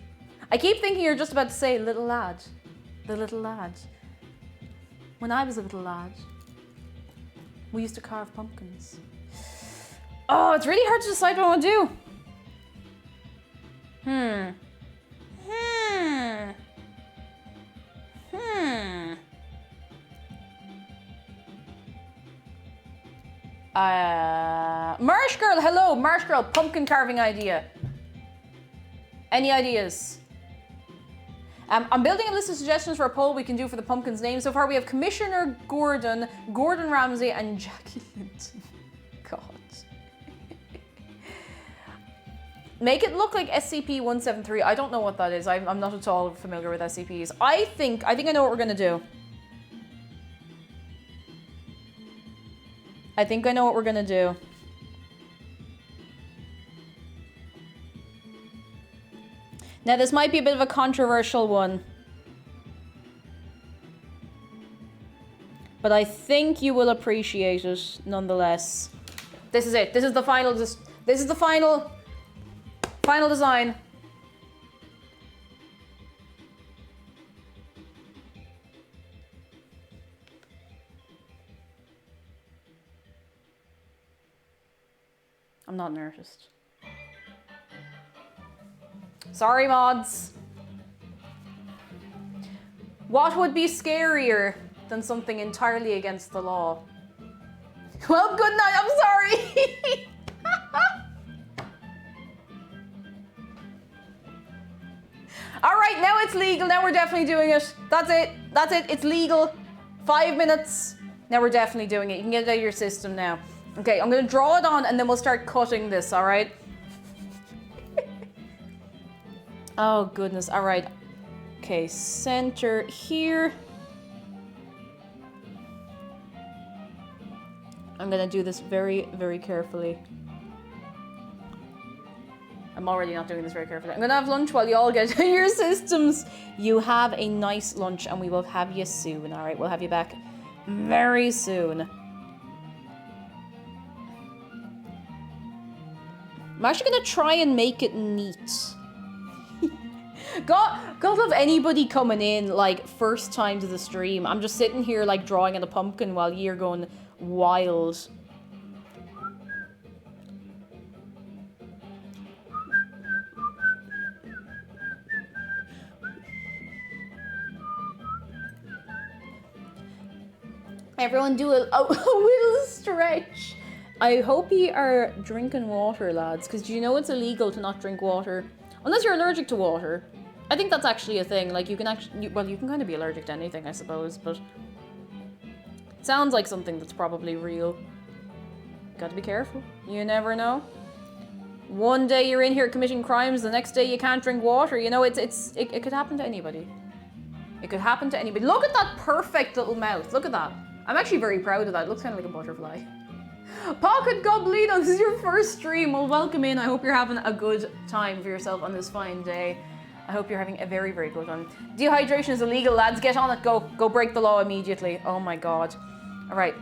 I keep thinking you're just about to say little lad. The little lad. When I was a little lad, we used to carve pumpkins. Oh, it's really hard to decide what I want to do. Marsh Girl, hello, Marsh Girl, pumpkin carving idea. Any ideas? I'm building a list of suggestions for a poll we can do for the pumpkin's name. So far we have Commissioner Gordon, Gordon Ramsay, and Jackie Linton. God. Make it look like SCP-173. I don't know what that is. I'm not at all familiar with SCPs. I think I know what we're gonna do. I think I know what we're gonna do. Now this might be a bit of a controversial one, but I think you will appreciate it nonetheless. This is it. This is the final. This is the final design. I'm not an artist. Sorry, mods. What would be scarier than something entirely against the law? Well, good night. I'm sorry. All right, now it's legal. Now we're definitely doing it. That's it. That's it. It's legal. 5 minutes. Now we're definitely doing it. You can get it out of your system now. Okay, I'm going to draw it on and then we'll start cutting this, all right? Oh, goodness. All right. Okay, center here. I'm going to do this very, very carefully. I'm already not doing this very carefully. I'm going to have lunch while you all get your systems. You have a nice lunch and we will have you soon, all right? We'll have you back very soon. I'm actually going to try and make it neat. God love anybody coming in, like, first time to the stream. I'm just sitting here, like, drawing on a pumpkin while you're going wild. Everyone do a little stretch. I hope you are drinking water, lads, because you know it's illegal to not drink water. Unless you're allergic to water. I think that's actually a thing. Like, you can actually... Well, you can kind of be allergic to anything, I suppose, but... Sounds like something that's probably real. Gotta be careful. You never know. One day you're in here committing crimes, the next day you can't drink water. You know, it could happen to anybody. It could happen to anybody. Look at that perfect little mouth. Look at that. I'm actually very proud of that. It looks kind of like a butterfly. Pocket Goblino, this is your first stream. Well, welcome in. I hope you're having a good time for yourself on this fine day. I hope you're having a very, very good one. Dehydration is illegal, lads. Get on it. Go break the law immediately. Oh my god. All right.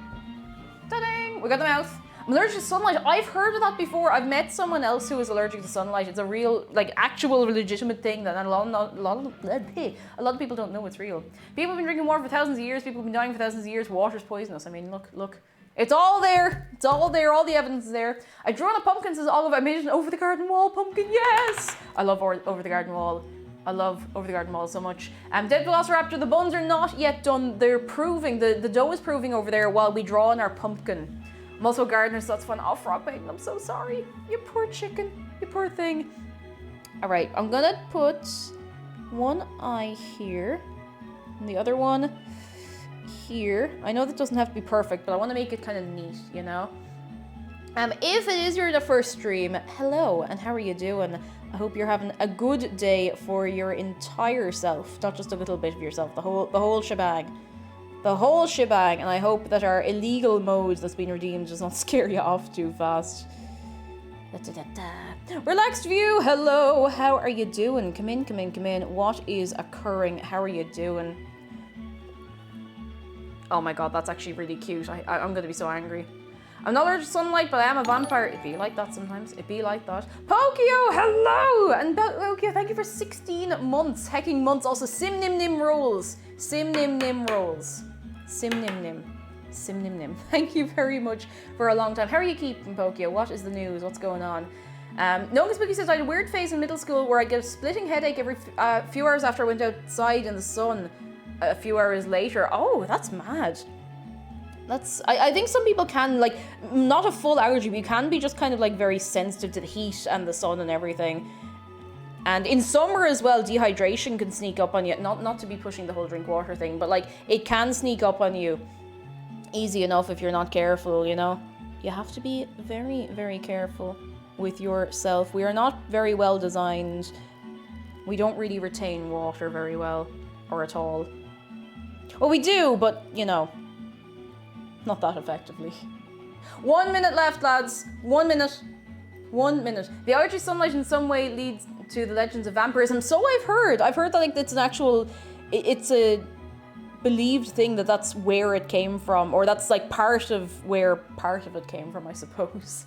Ta-ding! We got the mouth. I'm allergic to sunlight. I've heard of that before. I've met someone else who is allergic to sunlight. It's a real, like, actual legitimate thing that a lot of people don't know it's real. People have been drinking water for thousands of years. People have been dying for thousands of years. Water's poisonous. I mean, look. It's all there. It's all there. All the evidence is there. I drew on a pumpkin, says Olive. I made it an over the garden wall pumpkin. Yes! I love over the garden wall. I love over the garden wall so much. Dead Velociraptor, the buns are not yet done. They're proving, the dough is proving over there while we draw on our pumpkin. I'm also a gardener, so that's fun. Oh, Frog Maiden, I'm so sorry. You poor chicken. You poor thing. All right, I'm gonna put one eye here and the other one here. I know that doesn't have to be perfect, but I want to make it kind of neat, you know? If it is your first stream, hello, and how are you doing? I hope you're having a good day for your entire self, not just a little bit of yourself, the whole shebang. The whole shebang, and I hope that our illegal mode that's been redeemed does not scare you off too fast. Relaxed view, hello, how are you doing? Come in. What is occurring? How are you doing? Oh my god, that's actually really cute. I'm gonna be so angry. I'm not allergic to sunlight, but I am a vampire. It be like that sometimes. It be like that. Pokio, hello! And Pokio, thank you for 16 months. Hecking months. Also, Sim Nim Nim rolls. Sim Nim Nim rolls. Sim Nim Nim. Sim Nim Nim. Thank you very much for a long time. How are you keeping, Pokio? What is the news? What's going on? No Spooky says, I had a weird phase in middle school where I get a splitting headache every few hours after I went outside in the sun a few hours later. Oh, that's mad. I think some people can, like, not a full allergy, but you can be just kind of, like, very sensitive to the heat and the sun and everything. And in summer as well, dehydration can sneak up on you. Not to be pushing the whole drink water thing, but, like, it can sneak up on you easy enough if you're not careful, you know? You have to be very, very careful with yourself. We are not very well designed. We don't really retain water very well, or at all. Well, we do, but, you know, not that effectively. 1 minute left, lads. 1 minute. 1 minute. The allergy to sunlight in some way leads to the legends of vampirism. So I've heard. I've heard that, like, it's an actual... It's a believed thing that that's where it came from. Or that's, like, part of it came from, I suppose.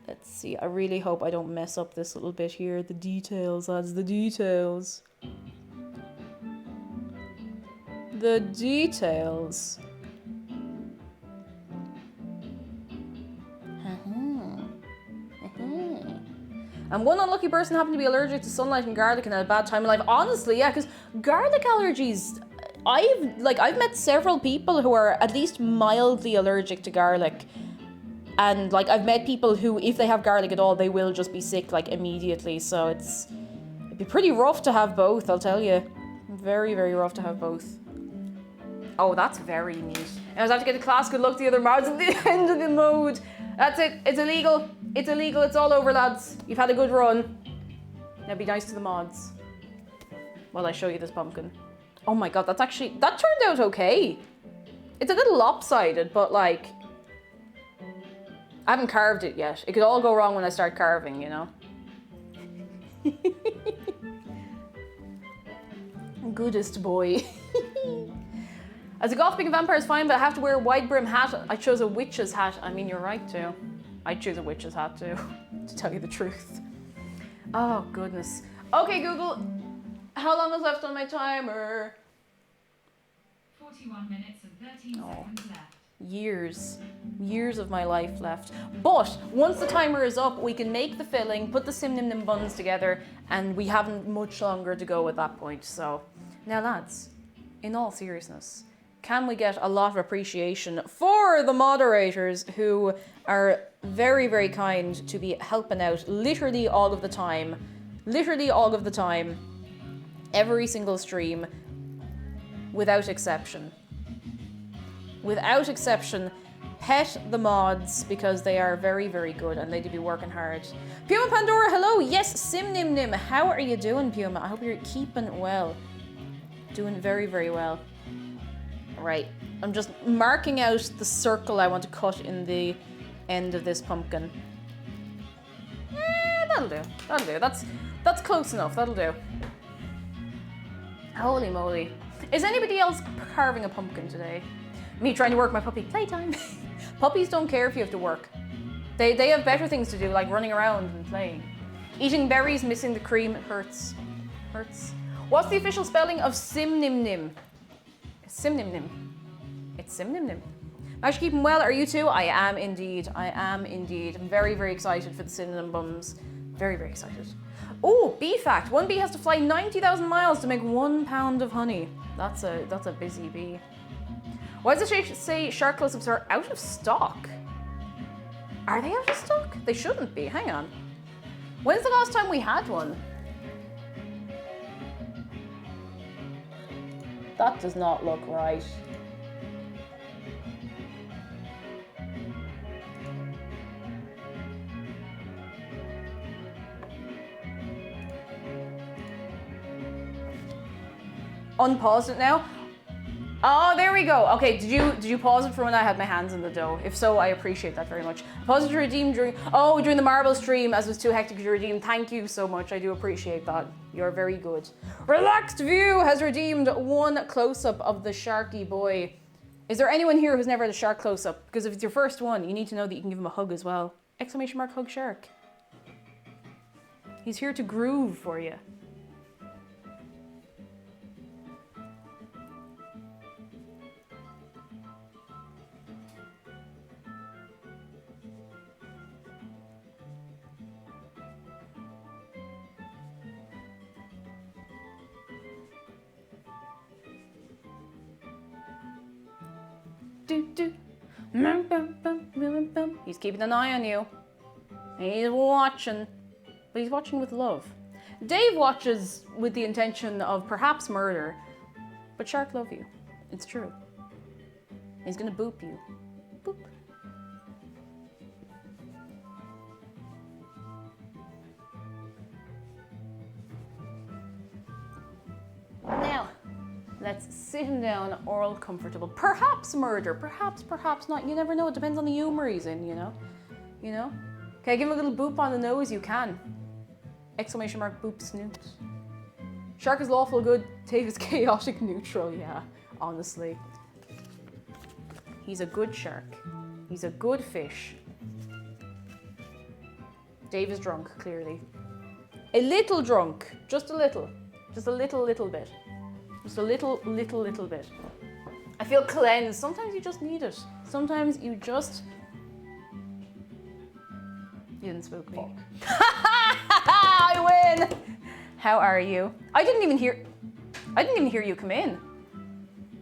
Let's see. I really hope I don't mess up this little bit here. The details, lads. The details. The details. And one unlucky person happened to be allergic to sunlight and garlic and had a bad time in life. Honestly, yeah, because garlic allergies, I've met several people who are at least mildly allergic to garlic. And, like, I've met people who, if they have garlic at all, they will just be sick, like, immediately. So it'd be pretty rough to have both, I'll tell you. Very, very rough to have both. Oh, that's very neat. And I was after get to class, good luck to the other mods at the end of the mode. That's it. It's illegal. It's illegal. It's all over, lads. You've had a good run. Now be nice to the mods while I show you this pumpkin. Oh my god, that turned out okay. It's a little lopsided, but, like, I haven't carved it yet. It could all go wrong when I start carving, you know? Goodest boy. As a goth, being a vampire is fine, but I have to wear a wide brim hat. I chose a witch's hat. I mean, you're right too. I'd choose a witch's hat too, to tell you the truth. Oh, goodness. Okay, Google, how long is left on my timer? 41 minutes and 13 seconds left. Years of my life left. But once the timer is up, we can make the filling, put the Sim Nim Nim buns together, and we haven't much longer to go at that point. So, now lads, in all seriousness, can we get a lot of appreciation for the moderators who are very, very kind to be helping out literally all of the time. Literally all of the time. Every single stream, without exception. without exception, pet the mods because they are very, very good and they do be working hard. Puma Pandora, hello. Yes, Sim Nim Nim. How are you doing, Puma? I hope you're keeping well. Doing very, very well. Right. I'm just marking out the circle I want to cut in the end of this pumpkin. That'll do. That'll do. That's close enough. That'll do. Holy moly. Is anybody else carving a pumpkin today? Me trying to work my puppy. Playtime. Puppies don't care if you have to work. They have better things to do, like running around and playing. Eating berries, missing the cream, it hurts. Hurts. What's the official spelling of Sim Nim Nim? Sim Nim Nim. It's Sim Nim Nim. I'm actually keeping well. Are you too? I am indeed. I am indeed. I'm very, very excited for the cinnamon buns. Very, very excited. Oh, bee fact. One bee has to fly 90,000 miles to make 1 pound of honey. That's a busy bee. Why does it say shark close-ups are out of stock? Are they out of stock? They shouldn't be. Hang on. When's the last time we had one? That does not look right. Unpause it now. Oh, there we go. Okay, did you pause it for when I had my hands in the dough? If so, I appreciate that very much. Pause it to redeem during the marble stream as it was too hectic to redeem. Thank you so much. I do appreciate that. You're very good. Relaxed View has redeemed 1 close-up of the Sharky boy. Is there anyone here who's never had a shark close-up? Because if it's your first one, you need to know that you can give him a hug as well. Exclamation mark hug shark. He's here to groove for you. He's keeping an eye on you. He's watching. But he's watching with love. Dave watches with the intention of perhaps murder. But shark love you. It's true. He's gonna boop you. Boop. Now, let's sit him down, all comfortable. Perhaps murder, perhaps not. You never know. It depends on the humor he's in, you know? You know? Okay, give him a little boop on the nose. You can. Exclamation mark boop snoot. Shark is lawful good. Dave is chaotic neutral. Yeah, honestly. He's a good shark. He's a good fish. Dave is drunk, clearly. A little drunk. Just a little. Just a little bit. Just a little bit. I feel cleansed. Sometimes you just need it. Sometimes you just... You didn't spook me. I win! How are you? I didn't even hear you come in.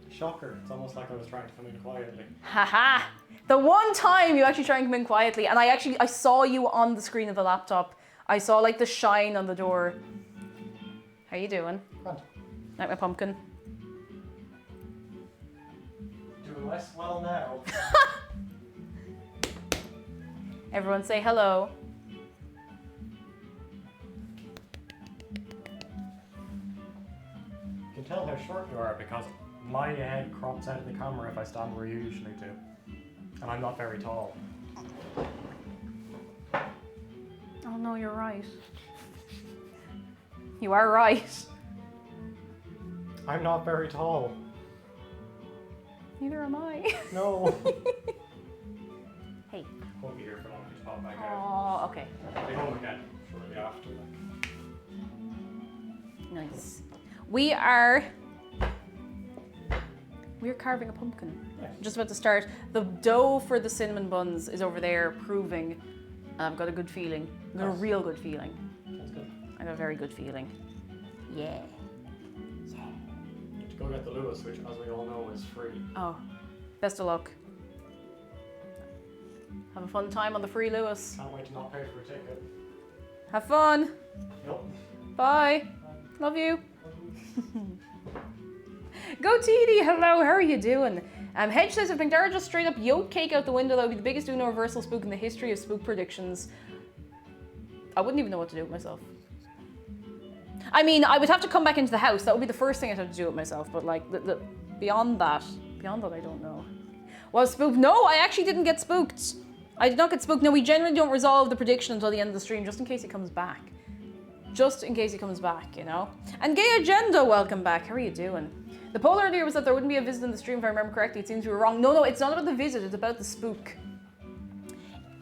Shocker. It's almost like I was trying to come in quietly. Haha! The one time you actually try and come in quietly, and I saw you on the screen of the laptop. I saw like the shine on the door. How you doing? Grand. Like my pumpkin. Doing less well now. Everyone say hello. You can tell how short you are because my head crops out of the camera if I stand where you usually do. And I'm not very tall. Oh no, you're right. You are right. I'm not very tall. Neither am I. No. Hey. Won't be here for long to pop back out. Oh, okay. I'll be home again shortly after. Nice. We're carving a pumpkin. Yeah. Just about to start. The dough for the cinnamon buns is over there proving I've got a good feeling. I've got a real good feeling. That's good. I got a very good feeling. Yeah. So, need to go get the Lewis, which as we all know is free. Oh, best of luck. Have a fun time on the free Lewis. Can't wait to not pay for a ticket. Have fun. Yep. Bye. Love you. Go TD, hello, how are you doing? Hedge says, if McDara just straight up yoked cake out the window, that would be the biggest Uno reversal spook in the history of spook predictions. I wouldn't even know what to do with myself. I mean, I would have to come back into the house. That would be the first thing I'd have to do with myself. But like, beyond that, I don't know. Was spooked? No, I actually didn't get spooked. I did not get spooked. No, we generally don't resolve the prediction until the end of the stream, just in case he comes back. Just in case he comes back, you know? And Gay Agenda, welcome back. How are you doing? The poll earlier was that there wouldn't be a visit in the stream, if I remember correctly. It seems we were wrong. No, it's not about the visit, it's about the spook.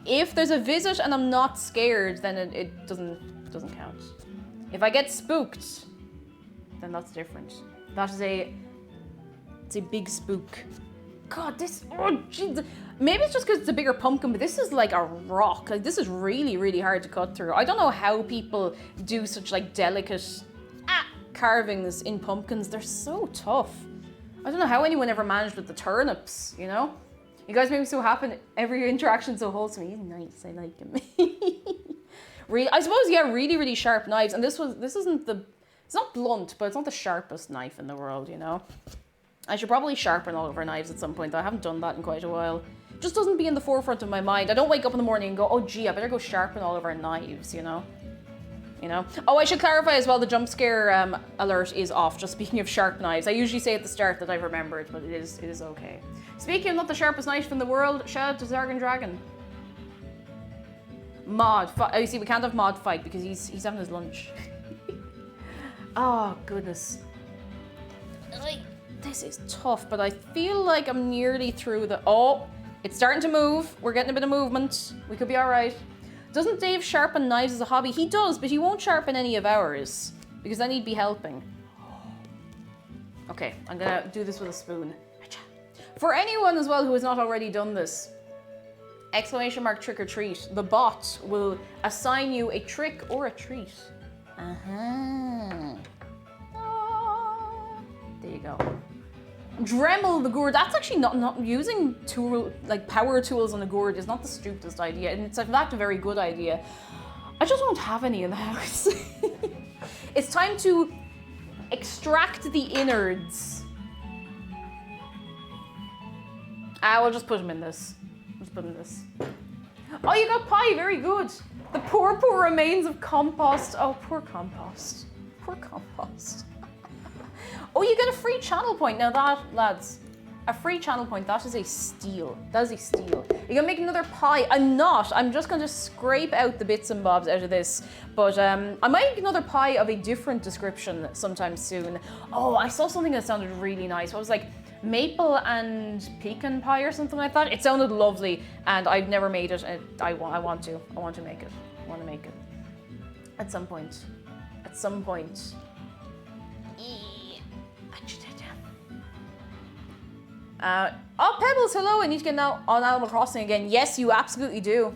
If there's a visit and I'm not scared, then it doesn't count. If I get spooked, then that's different. That is it's a big spook. God, oh jeez. Maybe it's just because it's a bigger pumpkin, but this is like a rock. Like, this is really, really hard to cut through. I don't know how people do such like delicate carvings in pumpkins. They're so tough. I don't know how anyone ever managed with the turnips, you know? You guys make me so happy. Every interaction so wholesome. He's nice, I like him. Really, I suppose, yeah, really, really sharp knives. And this isn't it's not blunt, but it's not the sharpest knife in the world, you know? I should probably sharpen all of our knives at some point, though. I haven't done that in quite a while. Just doesn't be in the forefront of my mind. I don't wake up in the morning and go, oh gee, I better go sharpen all of our knives, you know? Oh, I should clarify as well, the jump scare alert is off, just speaking of sharp knives. I usually say at the start that I've remembered, but it is okay. Speaking of not the sharpest knife in the world, shout out to Zargan Dragon. Mod, oh, you see, we can't have Mod fight because he's having his lunch. Oh, goodness. This is tough, but I feel like I'm nearly through oh, it's starting to move. We're getting a bit of movement. We could be all right. Doesn't Dave sharpen knives as a hobby? He does, but he won't sharpen any of ours because then he'd be helping. Okay, I'm gonna do this with a spoon. For anyone as well who has not already done this, exclamation mark trick or treat, the bot will assign you a trick or a treat. There you go. Dremel the gourd. That's actually not using power tools on a gourd is not the stupidest idea, and it's in fact a very good idea. I just don't have any in the house. It's time to extract the innards. We'll just put them in this. Oh, you got pie. Very good. The poor remains of compost. Oh, poor compost. Poor compost. Oh, you get a free channel point. Now that, lads, a free channel point, that is a steal. That is a steal. You're gonna make another pie. I'm just gonna scrape out the bits and bobs out of this. But I might make another pie of a different description sometime soon. Oh, I saw something that sounded really nice. It was like maple and pecan pie or something like that. It sounded lovely, and I've never made it. And I want to make it. I want to make it. At some point. Oh, Pebbles, hello. I need to get now on Animal Crossing again. Yes, you absolutely do.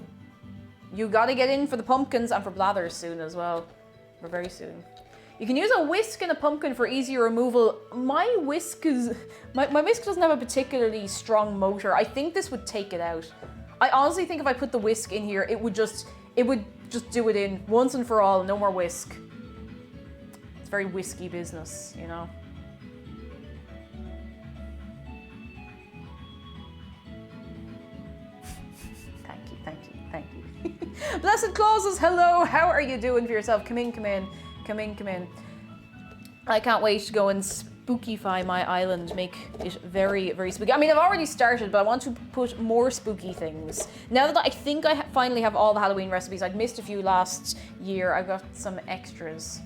You gotta get in for the pumpkins and for blathers soon as well. Or very soon. You can use a whisk and a pumpkin for easier removal. My whisk doesn't have a particularly strong motor. I think this would take it out. I honestly think if I put the whisk in here, it would just do it in once and for all. No more whisk. It's very whisky business, you know. Thank you. Blessed Clauses, hello. How are you doing for yourself? Come in. I can't wait to go and spookify my island, make it very, very spooky. I mean, I've already started, but I want to put more spooky things. Now that I think I finally have all the Halloween recipes, I'd missed a few last year. I've got some extras.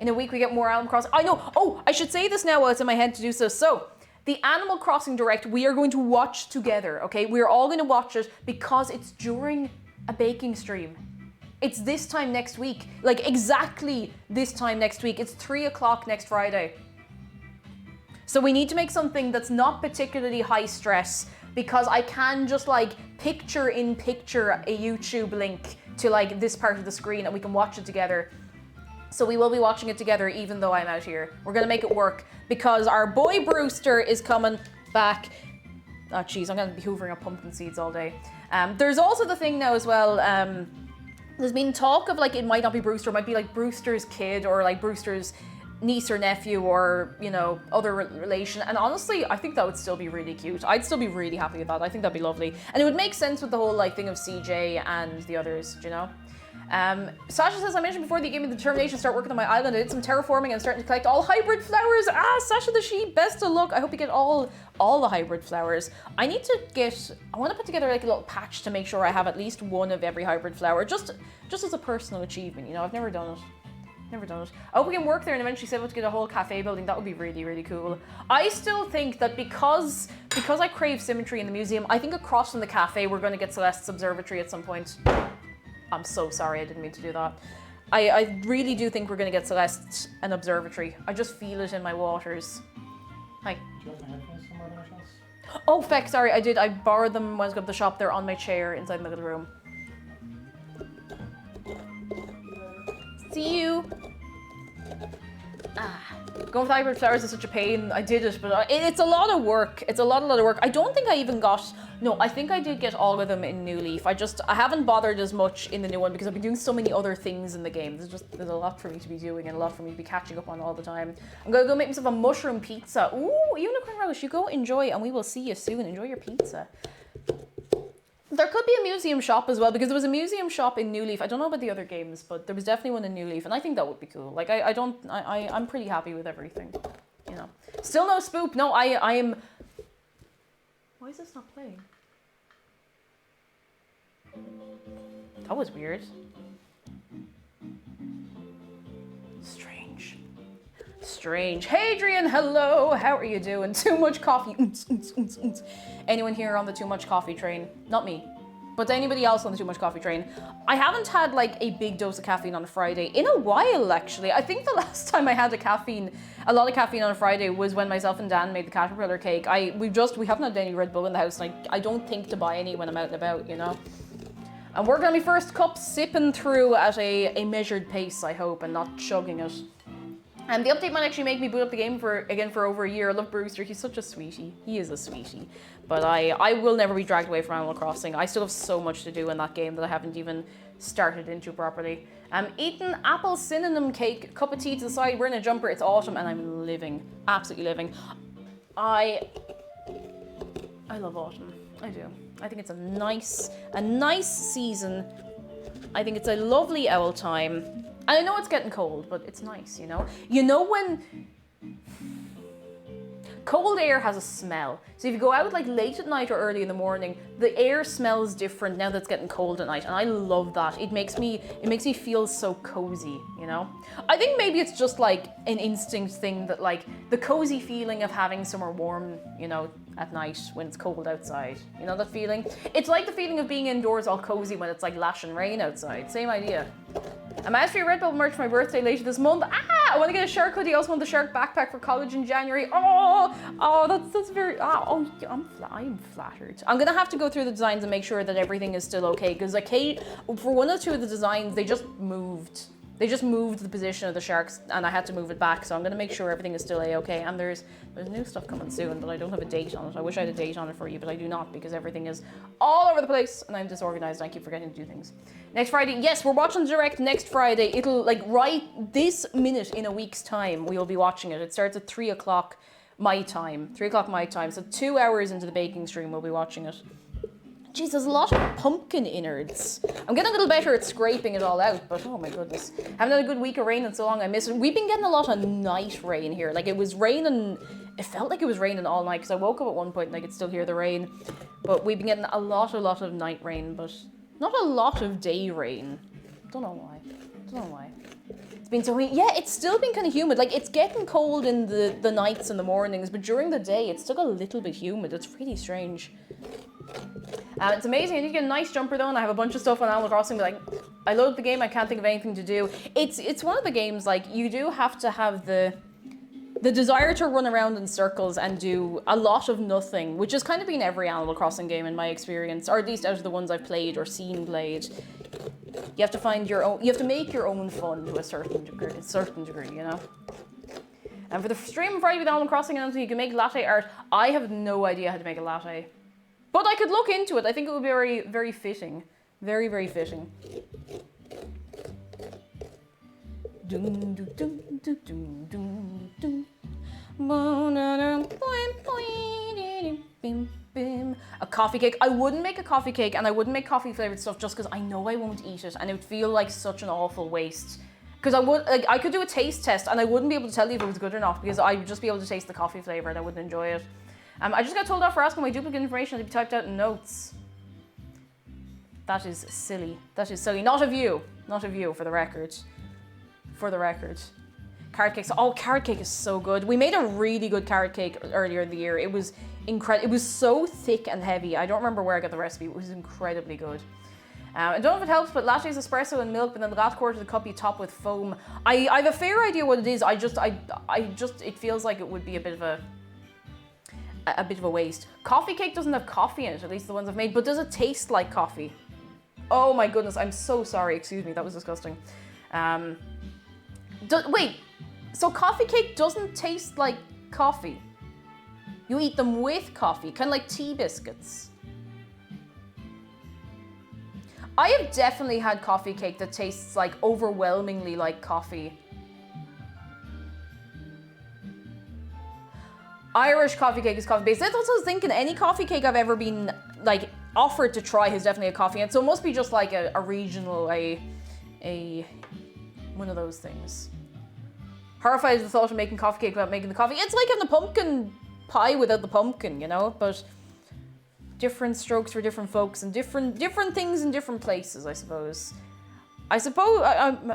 In a week, we get more Animal Crossing. I know. Oh, I should say this now while it's in my head to do so. So, the Animal Crossing Direct, we are going to watch together, okay? We're all going to watch it because it's during a baking stream. It's this time next week. Like, exactly this time next week. It's 3 o'clock next Friday. So we need to make something that's not particularly high stress because I can just, like, picture-in-picture a YouTube link to, like, this part of the screen and we can watch it together. So we will be watching it together even though I'm out here. We're going to make it work because our boy Brewster is coming back. Oh, jeez, I'm going to be hoovering up pumpkin seeds all day. There's also the thing now as well. There's been talk of, like, it might not be Brewster. It might be, like, Brewster's kid or, like, Brewster's niece or nephew or, you know, other relation. And honestly, I think that would still be really cute. I'd still be really happy with that. I think that'd be lovely. And it would make sense with the whole like thing of CJ and the others, you know? Sasha says, I mentioned before that you gave me the determination to start working on my island. I did some terraforming and starting to collect all hybrid flowers. Sasha the sheep, best of luck. I hope you get all the hybrid flowers. I want to put together like a little patch to make sure I have at least one of every hybrid flower, just as a personal achievement, you know. I've never done it. I hope we can work there and eventually set up to get a whole cafe building. That would be really, really cool. I still think that because I crave symmetry in the museum, I think across from the cafe we're going to get Celeste's observatory at some point. I'm so sorry, I didn't mean to do that. I really do think we're going to get Celeste an observatory. I just feel it in my waters. Hi. Do you have the headphones somewhere by any chance? Oh, feck, sorry, I did. I borrowed them when I was going to the shop. They're on my chair inside the middle of the room. See you. Going with hybrid flowers is such a pain. I did it, but it's a lot of work. It's a lot of work. I don't think I even got... No, I think I did get all of them in New Leaf. I haven't bothered as much in the new one because I've been doing so many other things in the game. There's a lot for me to be doing and a lot for me to be catching up on all the time. I'm going to go make myself a mushroom pizza. Ooh, unicorn relish. You go enjoy and we will see you soon. Enjoy your pizza. There could be a museum shop as well, because there was a museum shop in New Leaf. I don't know about the other games, but there was definitely one in New Leaf, and I think that would be cool. Like, I'm pretty happy with everything, you know. Still no spoop. No, I am... Why is this not playing? That was weird. Strange. Hey, Adrian, hello. How are you doing? Too much coffee. Anyone here on the too much coffee train? Not me, but anybody else on the too much coffee train? I haven't had like a big dose of caffeine on a Friday in a while, actually. I think the last time I had a lot of caffeine on a Friday was when myself and Dan made the caterpillar cake. We haven't had any Red Bull in the house, and I don't think to buy any when I'm out and about, you know. I'm working on my first cup, sipping through at a measured pace, I hope, and not chugging it. And the update might actually make me boot up the game for over a year. I love Brewster. He's such a sweetie. He is a sweetie. But I will never be dragged away from Animal Crossing. I still have so much to do in that game that I haven't even started into properly. I'm eating apple cinnamon cake, cup of tea to the side, wearing a jumper. It's autumn and I'm living. Absolutely living. I love autumn. I do. I think it's a nice season. I think it's a lovely owl time. I know it's getting cold, but it's nice, you know? You know when... Cold air has a smell. So if you go out like late at night or early in the morning, the air smells different now that it's getting cold at night. And I love that. It makes me feel so cozy, you know? I think maybe it's just like an instinct thing that like the cozy feeling of having somewhere warm, you know, at night when it's cold outside. You know that feeling? It's like the feeling of being indoors all cozy when it's like lashing rain outside. Same idea. I'm asked for your Red Bull merch for my birthday later this month. I want to get a shark hoodie. I also want the shark backpack for college in January. That's very... I'm flattered. I'm going to have to go through the designs and make sure that everything is still okay. Because for one or two of the designs, they just moved. They just moved the position of the sharks and I had to move it back. So I'm going to make sure everything is still a-okay. And there's new stuff coming soon, but I don't have a date on it. I wish I had a date on it for you, but I do not because everything is all over the place and I'm disorganized and I keep forgetting to do things. Next Friday, yes, we're watching the Direct next Friday. It'll, like, right this minute in a week's time, we will be watching it. It starts at 3 o'clock my time. 3 o'clock my time. So 2 hours into the baking stream, we'll be watching it. Jeez, there's a lot of pumpkin innards. I'm getting a little better at scraping it all out, but oh my goodness. Haven't had a good week of rain in so long, I miss it. We've been getting a lot of night rain here. Like, it was raining, it felt like it was raining all night, because I woke up at one point and I could still hear the rain. But we've been getting a lot of night rain, but not a lot of day rain. Don't know why. It's been so, yeah, it's still been kind of humid. Like, it's getting cold in the nights and the mornings, but during the day, it's still a little bit humid. It's really strange. It's amazing. I need to get a nice jumper though, and I have a bunch of stuff on Animal Crossing, but like, I load the game, I can't think of anything to do. It's one of the games, like, you do have to have the desire to run around in circles and do a lot of nothing, which has kind of been every Animal Crossing game in my experience, or at least out of the ones I've played or seen played. You have to find your own, you have to make your own fun to a certain degree, you know? And for the stream Friday with Animal Crossing, you can make latte art. I have no idea how to make a latte. But I could look into it. I think it would be very, very fitting. Very, very fitting. Dun, dun, dun, dun, dun, dun, dun. A coffee cake. I wouldn't make a coffee cake, and I wouldn't make coffee flavored stuff just because I know I won't eat it, and it would feel like such an awful waste. Because I could do a taste test, and I wouldn't be able to tell you if it was good or not because I would just be able to taste the coffee flavor, and I wouldn't enjoy it. I just got told off for asking my duplicate information to be typed out in notes. That is silly. That is silly. Not of you. Not of you, for the record. For the record. Carrot cakes. Oh, carrot cake is so good. We made a really good carrot cake earlier in the year. It was incredible. It was so thick and heavy. I don't remember where I got the recipe. It was incredibly good. I don't know if it helps, but lattes, espresso, and milk, but then the last quarter of the cup you top with foam. I have a fair idea what it is. It feels like it would be a bit of a waste. Coffee cake doesn't have coffee in it, at least the ones I've made, but does it taste like coffee? Oh my goodness, I'm so sorry. Excuse me, that was disgusting. Wait, so coffee cake doesn't taste like coffee? You eat them with coffee, kind of like tea biscuits. I have definitely had coffee cake that tastes like overwhelmingly like coffee. Irish coffee cake is coffee based. That's what I was thinking. Any coffee cake I've ever been like offered to try has definitely a coffee in it. So it must be just like a regional, a one of those things. Horrified at the thought of making coffee cake without making the coffee. It's like having a pumpkin pie without the pumpkin, you know, but different strokes for different folks and different things in different places, I suppose.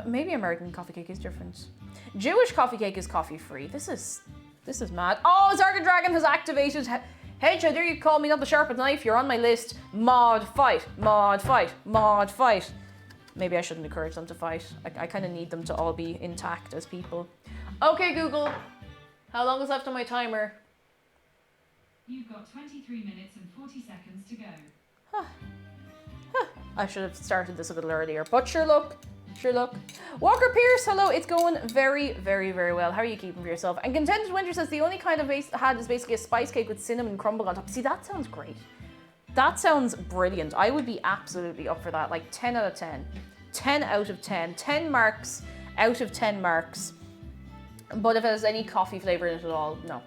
Maybe American coffee cake is different. Jewish coffee cake is coffee free. This is mad. Oh, Zarga Dragon has activated. Hey, how dare you call me not the sharpened knife? You're on my list. Mod fight, mod fight, mod fight. Maybe I shouldn't encourage them to fight. I kind of need them to all be intact as people. Okay, Google. How long is left on my timer? You've got 23 minutes and 40 seconds to go. I should have started this a little earlier, but sure look. Walker Pierce, hello. It's going very, very, very well. How are you keeping for yourself? And Contented Winter says the only kind I've had is basically a spice cake with cinnamon crumble on top. See, that sounds great. That sounds brilliant. I would be absolutely up for that. Like 10 out of 10. 10 out of 10. 10 marks out of 10 marks. But if it has any coffee flavor in it at all, no.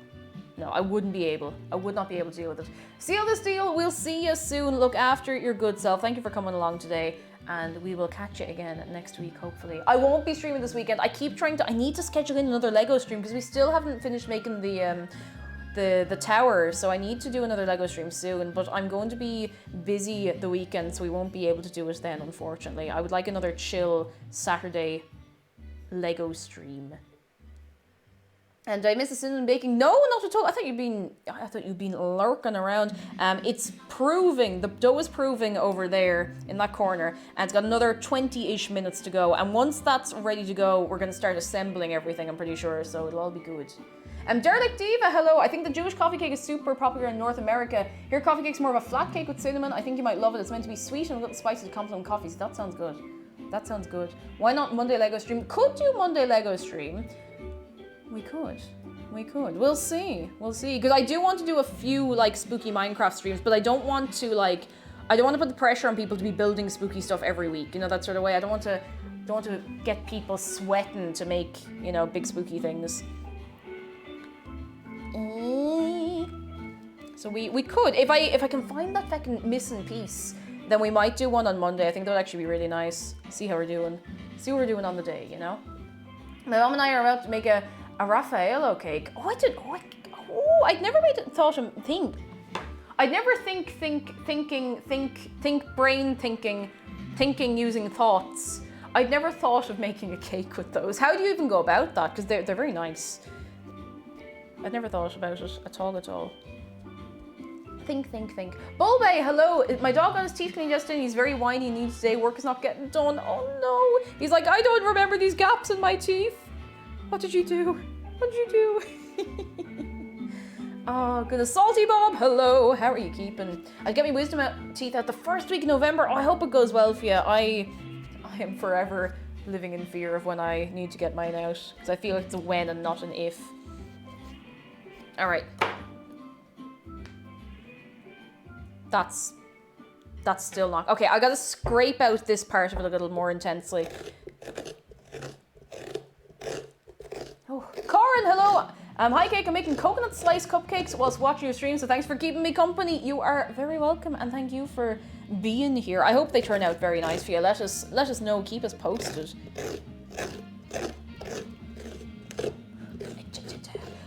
No, I would not be able to deal with it. Seal this deal. We'll see you soon. Look after your good self. Thank you for coming along today. And we will catch you again next week, hopefully. I won't be streaming this weekend. I need to schedule in another Lego stream because we still haven't finished making the tower. So I need to do another Lego stream soon. But I'm going to be busy the weekend, so we won't be able to do it then, unfortunately. I would like another chill Saturday Lego stream. And did I miss the cinnamon baking? No, not at all. I thought you'd been lurking around. It's proving, the dough is proving over there in that corner, and it's got another 20-ish minutes to go. And once that's ready to go, we're going to start assembling everything, I'm pretty sure, so it'll all be good. Derelict Diva, hello. I think the Jewish coffee cake is super popular in North America. Here, coffee cake's more of a flat cake with cinnamon. I think you might love it. It's meant to be sweet and a little spicy to complement coffee, so that sounds good. That sounds good. Why not Monday Lego stream? Could do Monday Lego stream. We could. We'll see. Because I do want to do a few like spooky Minecraft streams, but I don't want to put the pressure on people to be building spooky stuff every week. You know, that sort of way. I don't want to get people sweating to make, you know, big spooky things. So we could. If I can find that fucking missing piece, then we might do one on Monday. I think that would actually be really nice. See how we're doing. See what we're doing on the day, you know? My mom and I are about to make a Raffaello cake. I'd never I'd never thinking using thoughts. I'd never thought of making a cake with those. How do you even go about that? Because they're very nice. I'd never thought about it at all. Think. Bulbay, hello. My dog got his teeth cleaned yesterday and he's very whiny and needs today. Work is not getting done. Oh no. He's like, I don't remember these gaps in my teeth. What did you do? Oh, goodness. Salty Bob, hello. How are you keeping? I'll get my wisdom teeth out the first week of November. Oh, I hope it goes well for you. I am forever living in fear of when I need to get mine out. Because I feel like it's a when and not an if. Alright. That's still not... Okay, I gotta scrape out this part of it a little more intensely. Hi Cake, I'm making coconut slice cupcakes whilst watching your stream, so thanks for keeping me company. You are very welcome, and thank you for being here. I hope they turn out very nice for you. Let us know, keep us posted.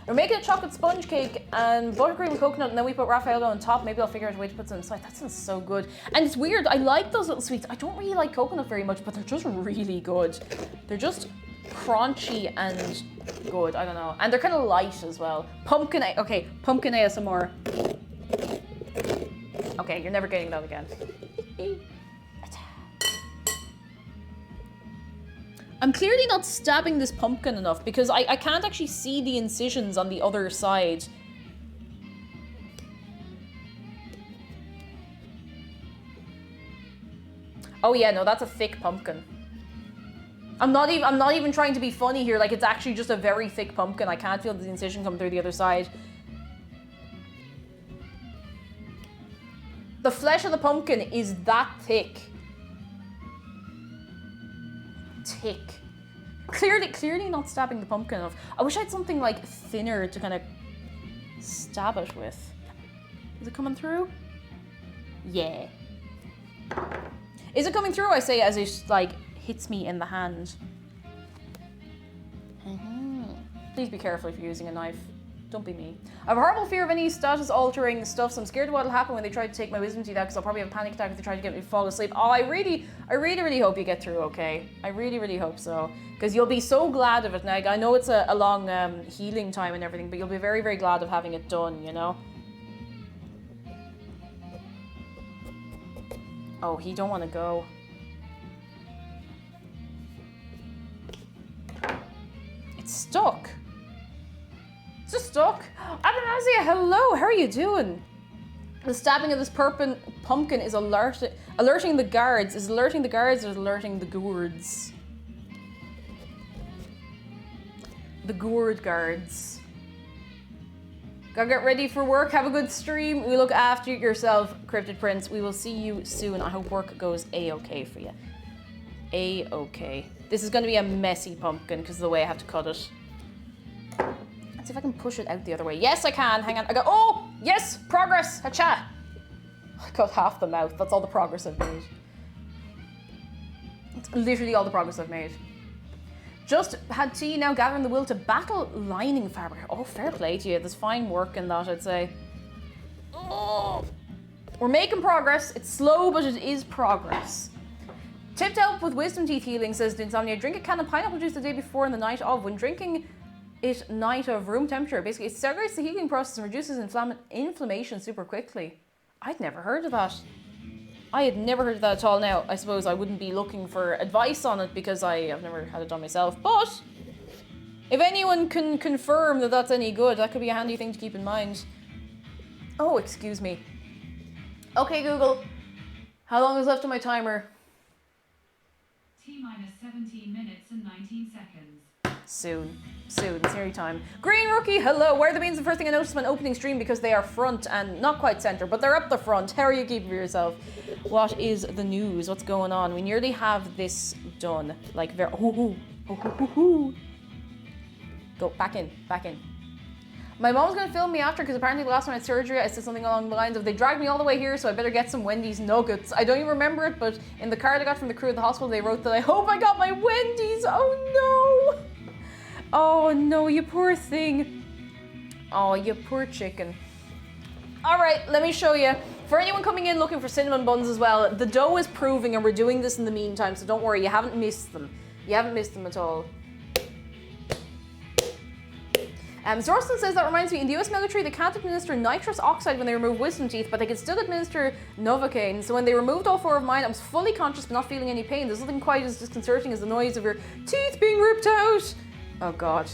We're making a chocolate sponge cake and buttercream and coconut, and then we put Raffaello on top. Maybe I'll figure out a way to put some inside. That sounds so good. And it's weird, I like those little sweets. I don't really like coconut very much, but they're just really good. They're just crunchy and good, I don't know. And they're kind of light as well. Pumpkin ASMR. Okay, you're never getting that again. I'm clearly not stabbing this pumpkin enough because I can't actually see the incisions on the other side. Oh yeah, no, that's a thick pumpkin. I'm not even trying to be funny here, like it's actually just a very thick pumpkin. I can't feel the incision come through the other side. The flesh of the pumpkin is that thick. Clearly not stabbing the pumpkin enough. I wish I had something like thinner to kind of stab it with. Is it coming through? Yeah. Is it coming through? I say as it like hits me in the hand. Please be careful if you're using a knife. Don't be me. I have a horrible fear of any status altering stuff, so I'm scared of what'll happen when they try to take my wisdom teeth out, because I'll probably have a panic attack if they try to get me to fall asleep. Oh, I really hope you get through okay. I really hope so. Because you'll be so glad of it now. I know it's a long healing time and everything, but you'll be very, very glad of having it done, you know? Oh, he don't want to go. It's stuck. It's just stuck. Adanazia, hello, how are you doing? The stabbing of this pumpkin is alerting the guards. Is alerting the guards or is alerting the gourds? The gourd guards. Gotta get ready for work. Have a good stream. We look after yourself, Cryptid Prince. We will see you soon. I hope work goes A-okay for you. A-okay. This is gonna be a messy pumpkin because of the way I have to cut it. Let's see if I can push it out the other way. Yes, I can. Hang on. I go. Oh, yes, progress. Hacha. I got half the mouth. That's all the progress I've made. It's literally all the progress I've made. Just had tea, now gathering the will to battle lining fabric. Oh, fair play to you. There's fine work in that, I'd say. Oh, we're making progress. It's slow, but it is progress. Tip to help with wisdom teeth healing, says Insomnia. Drink a can of pineapple juice the day before and the night of. When drinking it night of room temperature, basically it accelerates the healing process and reduces inflammation super quickly. I'd never heard of that. I had never heard of that at all. Now, I suppose I wouldn't be looking for advice on it because I have never had it done myself, but if anyone can confirm that that's any good, that could be a handy thing to keep in mind. Oh, excuse me. Okay, Google, how long is left on my timer? T-minus 17 minutes and 19 seconds. Soon, it's nearly time. Green Rookie, hello. Where are the beans? The first thing I noticed when opening stream, because they are front and not quite center, but they're up the front. How are you keeping for yourself? What is the news? What's going on? We nearly have this done. Like very. Go back in. My mom's gonna film me after because apparently the last time I had surgery, I said something along the lines of, they dragged me all the way here, so I better get some Wendy's nuggets. I don't even remember it, but in the card I got from the crew at the hospital, they wrote that I hope I got my Wendy's. Oh no! Oh no, you poor thing. Oh, you poor chicken. All right, let me show you. For anyone coming in looking for cinnamon buns as well, the dough is proving and we're doing this in the meantime, so don't worry, you haven't missed them. You haven't missed them at all. Zorston says, that reminds me, in the US military, they can't administer nitrous oxide when they remove wisdom teeth, but they can still administer Novocaine. So when they removed all 4 of mine, I was fully conscious but not feeling any pain. There's nothing quite as disconcerting as the noise of your teeth being ripped out. Oh God.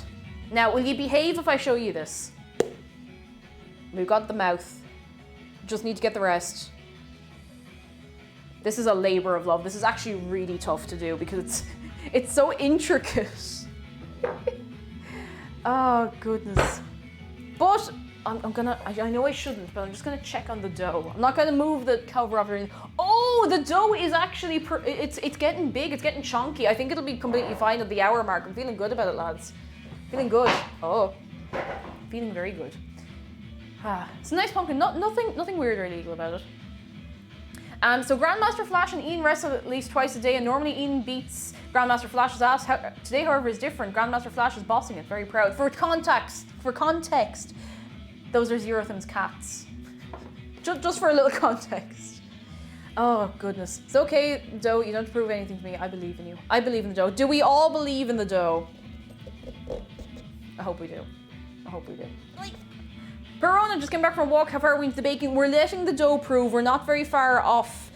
Now, will you behave if I show you this? We've got the mouth. Just need to get the rest. This is a labor of love. This is actually really tough to do because it's so intricate. Oh goodness. But I know I shouldn't, but I'm just gonna check on the dough. I'm not gonna move the cover off or anything. Oh, the dough is actually, it's getting big, it's getting chunky. I think it'll be completely fine at the hour mark. I'm feeling good about it, lads. Feeling good. Oh, Feeling very good. It's a nice pumpkin. Nothing weird or illegal about it. So Grandmaster Flash and Ian wrestle at least twice a day, and normally Ian beats Grandmaster Flash's ass. Today, however, is different. Grandmaster Flash is bossing it. Very proud. For context, those are Zerothim's cats. Just for a little context. Oh, goodness. It's okay, Doe. You don't have to prove anything to me. I believe in you. I believe in the Doe. Do we all believe in the Doe? I hope we do. I hope we do. Perona just came back from a walk. How far are we into the baking? We're letting the dough prove. We're not very far off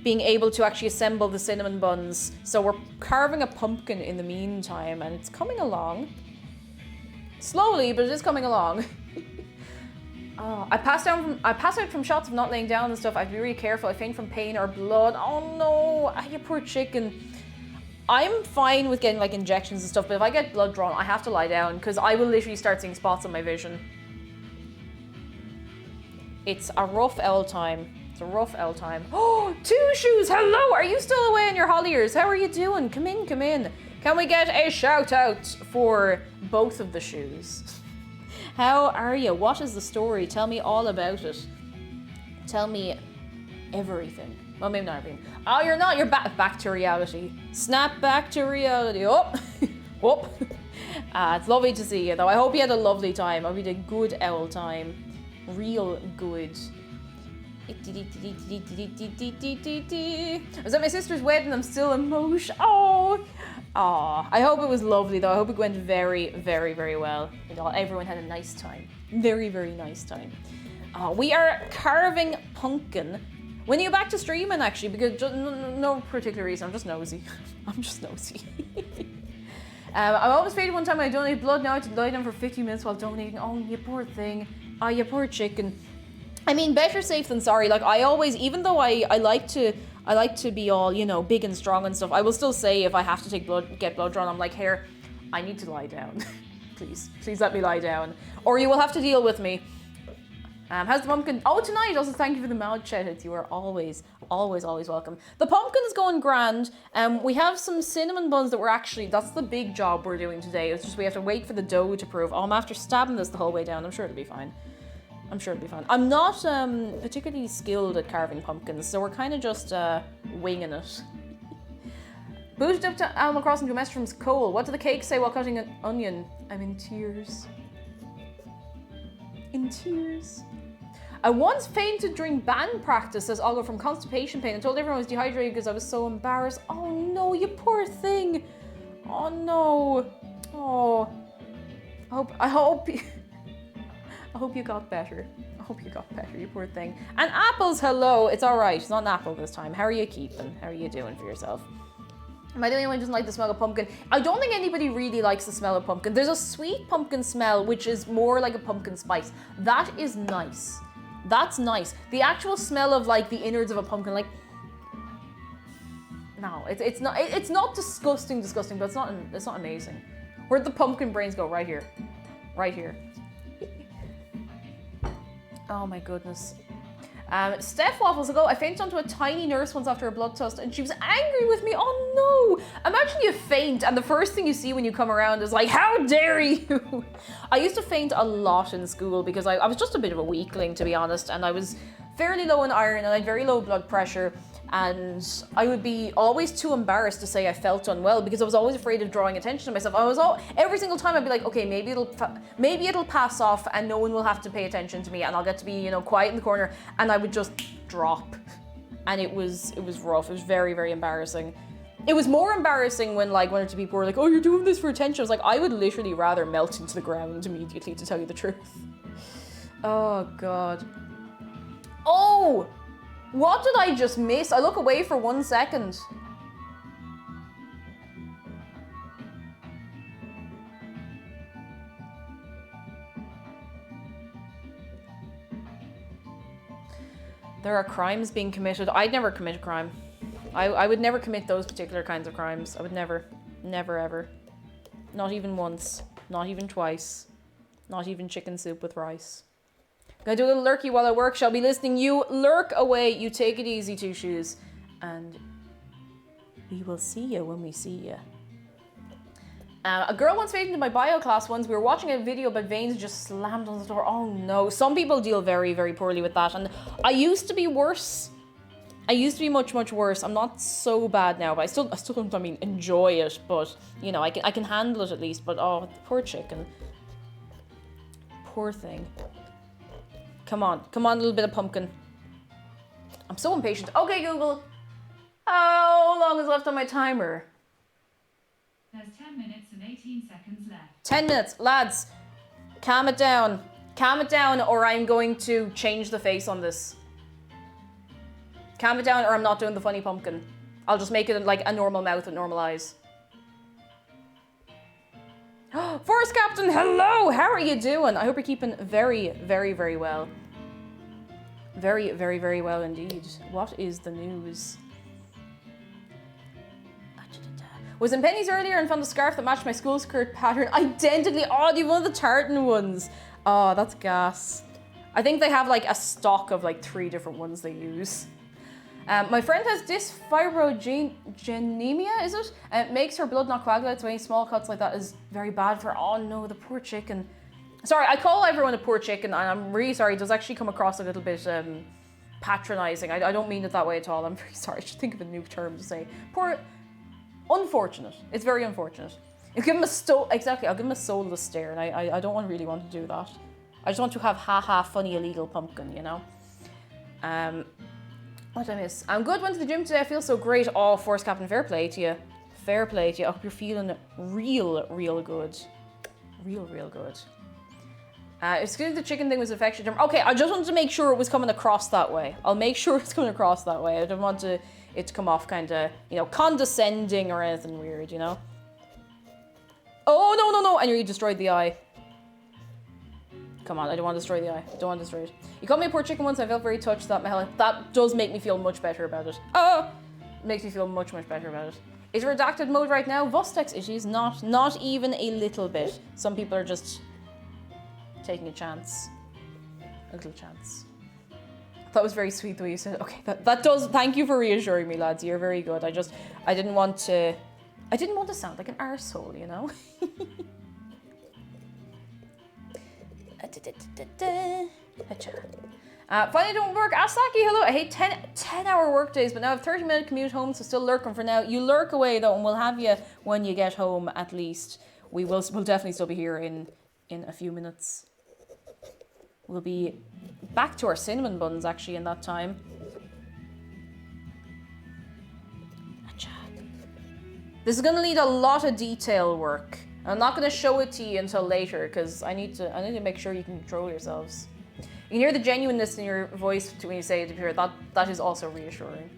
being able to actually assemble the cinnamon buns. So we're carving a pumpkin in the meantime, and it's coming along. Slowly, but it is coming along. Oh, I passed out from shots of not laying down and stuff. I have to be really careful. I faint from pain or blood. Oh no, you poor chicken. I'm fine with getting like injections and stuff, but if I get blood drawn, I have to lie down because I will literally start seeing spots on my vision. It's a rough L time. It's a rough L time. Oh, Two Shoes, hello! Are you still away on your holidays? How are you doing? Come in, come in. Can we get a shout out for both of the shoes? How are you? What is the story? Tell me all about it. Tell me everything. Well, maybe not everything. Oh, you're not. You're back to reality. Snap back to reality. Oh, oh. It's lovely to see you, though. I hope you had a lovely time. I hope you had a good owl time. Real good. I was at my sister's wedding. I'm still emotional. Oh, I hope it was lovely, though. I hope it went very, very, very well. Everyone had a nice time. Very, very nice time. We are carving pumpkin. When are you back to streaming, actually? Because no particular reason. I'm just nosy. I'm just nosy. I almost paid one time I donated blood. Now I have to lie down for 50 minutes while donating. Oh, you poor thing. Oh, you poor chicken. I mean, better safe than sorry. Like, I always, even though I like to be all, you know, big and strong and stuff, I will still say if I have to get blood drawn, I'm like, here, I need to lie down. Please let me lie down. Or you will have to deal with me. How's the pumpkin? Oh, tonight. Also, thank you for the mouth shout-outs. You are always, always, always welcome. The pumpkin is going grand. We have some cinnamon buns that we're actually, that's the big job we're doing today. It's just we have to wait for the dough to prove. Oh, I'm after stabbing this the whole way down. I'm sure it'll be fine. I'm not particularly skilled at carving pumpkins, so we're kind of just winging it. Booted up to Animal Crossing to a message from Cole. What did the cake say while cutting an onion? I'm in tears. In tears. I once fainted during band practice, says Olga, from constipation pain. I told everyone I was dehydrated because I was so embarrassed. Oh no, you poor thing. Oh no. Oh. I hope you got better. I hope you got better, you poor thing. And apples, hello. It's alright. It's not an apple this time. How are you keeping? How are you doing for yourself? Am I the only one who doesn't like the smell of pumpkin? I don't think anybody really likes the smell of pumpkin. There's a sweet pumpkin smell, which is more like a pumpkin spice. That is nice. That's nice. The actual smell of like the innards of a pumpkin, like, no, it's not disgusting, but it's not amazing. Where'd the pumpkin brains go? Right here. Right here. Oh my goodness. Steph Waffles ago, I fainted onto a tiny nurse once after a blood test and she was angry with me. Oh no! Imagine you faint and the first thing you see when you come around is like, how dare you! I used to faint a lot in school because I was just a bit of a weakling, to be honest, and I was fairly low in iron and I had very low blood pressure, and I would be always too embarrassed to say I felt unwell because I was always afraid of drawing attention to myself. Every single time I'd be like, okay, maybe it'll pass off and no one will have to pay attention to me and I'll get to be, you know, quiet in the corner, and I would just drop. And it was rough. It was very, very embarrassing. It was more embarrassing when like one or two people were like, oh, you're doing this for attention. I was like, I would literally rather melt into the ground immediately, to tell you the truth. Oh God. Oh! What did I just miss? I look away for 1 second. There are crimes being committed. I'd never commit a crime. I would never commit those particular kinds of crimes. I would never. Never ever. Not even once. Not even twice. Not even chicken soup with rice. Gonna do a little lurky while I work. Shall be listening. You lurk away. You take it easy, Two Shoes. And we will see you when we see you. A girl once made into my bio class once. We were watching a video about veins just slammed on the door. Oh no. Some people deal very, very poorly with that. And I used to be worse. I used to be much, much worse. I'm not so bad now, but I still don't, I mean, enjoy it. But, you know, I can handle it at least. But, oh, poor chicken. Poor thing. Come on, a little bit of pumpkin. I'm so impatient. Okay, Google. How long is left on my timer? There's 10 minutes and 18 seconds left. 10 minutes. Lads, calm it down. Calm it down or I'm going to change the face on this. Calm it down or I'm not doing the funny pumpkin. I'll just make it like a normal mouth with normal eyes. Forest Captain, hello! How are you doing? I hope you're keeping very, very, very well. Very, very, very well indeed. What is the news? Was in Penny's earlier and found a scarf that matched my school skirt pattern identically. Oh, you one of the tartan ones. Oh, that's gas. I think they have like a stock of like 3 different ones they use. My friend has dysfibrogenemia, is it? And it makes her blood not coagulate, so any small cuts like that is very bad for her. Oh no, the poor chicken. Sorry, I call everyone a poor chicken, and I'm really sorry. It does actually come across a little bit patronizing. I don't mean it that way at all. I'm very sorry. I should think of a new term to say. Poor... Unfortunate. It's very unfortunate. I'll give him a exactly. I'll give him a soulless stare, and I don't really want to do that. I just want to have funny illegal pumpkin, you know. What I miss? I'm good. Went to the gym today. I feel so great. Oh, Force Captain, fair play to you. Fair play to you. I hope you're feeling real good. Real good. Excuse the chicken thing was affection term. Okay, I just wanted to make sure it was coming across that way. I'll make sure it's coming across that way. I don't want it to come off kind of, you know, condescending or anything weird, you know? Oh, no. And you destroyed the eye. Come on, I don't want to destroy the eye. Don't want to destroy it. You called me a poor chicken once. I felt very touched that that does make me feel much better about it. Oh! It makes me feel much better about it. Is redacted mode right now? Vostex issues, not even a little bit. Some people are just taking a chance. A little chance. That was very sweet the way you said it. Okay, that does, thank you for reassuring me, lads. You're very good. I didn't want to sound like an arsehole, you know? Finally don't work. Asaki, hello. I hate 10-hour work days, but now I have 30-minute commute home, so still lurking for now. You lurk away though, and we'll have you when you get home at least. We'll definitely still be here in a few minutes. We'll be back to our cinnamon buns actually in that time. This is gonna need a lot of detail work. I'm not gonna show it to you until later because I need to make sure you can control yourselves. You can hear the genuineness in your voice when you say it here. That is also reassuring.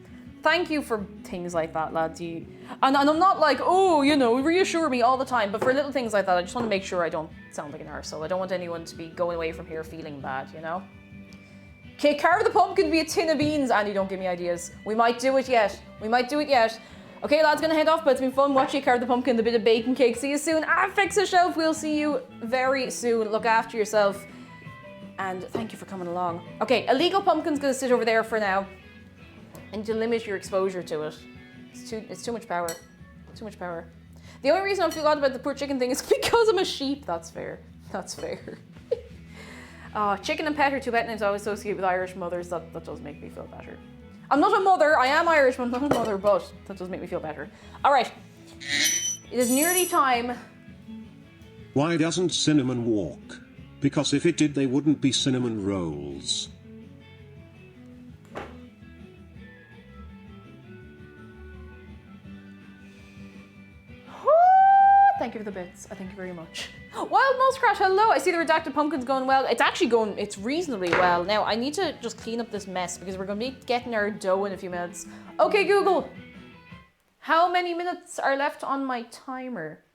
Thank you for things like that, lads. And I'm not like, oh, you know, reassure me all the time. But for little things like that, I just want to make sure I don't sound like an arsehole. I don't want anyone to be going away from here feeling bad, you know? Okay, carve the pumpkin to be a tin of beans. Andy, don't give me ideas. We might do it yet. Okay, lads, gonna head off, but it's been fun watching you carve the pumpkin, the bit of bacon cake. See you soon. Fix a shelf. We'll see you very soon. Look after yourself. And thank you for coming along. Okay, illegal pumpkin's gonna sit over there for now. And to limit your exposure to it. It's too much power. Too much power. The only reason I forgot about the poor chicken thing is because I'm a sheep. That's fair. Chicken and pet are two pet names I always associate with Irish mothers. That does make me feel better. I'm not a mother. I am Irish, but I'm not a mother, but that does make me feel better. All right. It is nearly time. Why doesn't cinnamon walk? Because if it did, they wouldn't be cinnamon rolls. Thank you for the bits. I thank you very much. Wild Muskrat, hello. I see the redacted pumpkin's going well. It's reasonably well. Now, I need to just clean up this mess because we're going to be getting our dough in a few minutes. Okay, Google. How many minutes are left on my timer?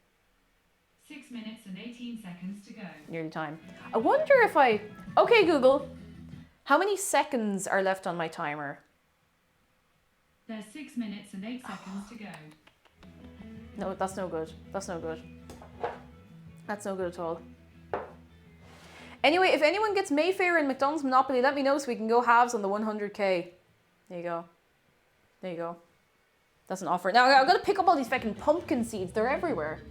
6 minutes and 18 seconds to go. Nearly time. I wonder if Okay, Google. How many seconds are left on my timer? There's 6 minutes and 8 seconds to go. No, that's no good. That's no good at all. Anyway, if anyone gets Mayfair and McDonald's Monopoly, let me know so we can go halves on the 100k. There you go. That's an offer. Now, I've got to pick up all these fucking pumpkin seeds. They're everywhere.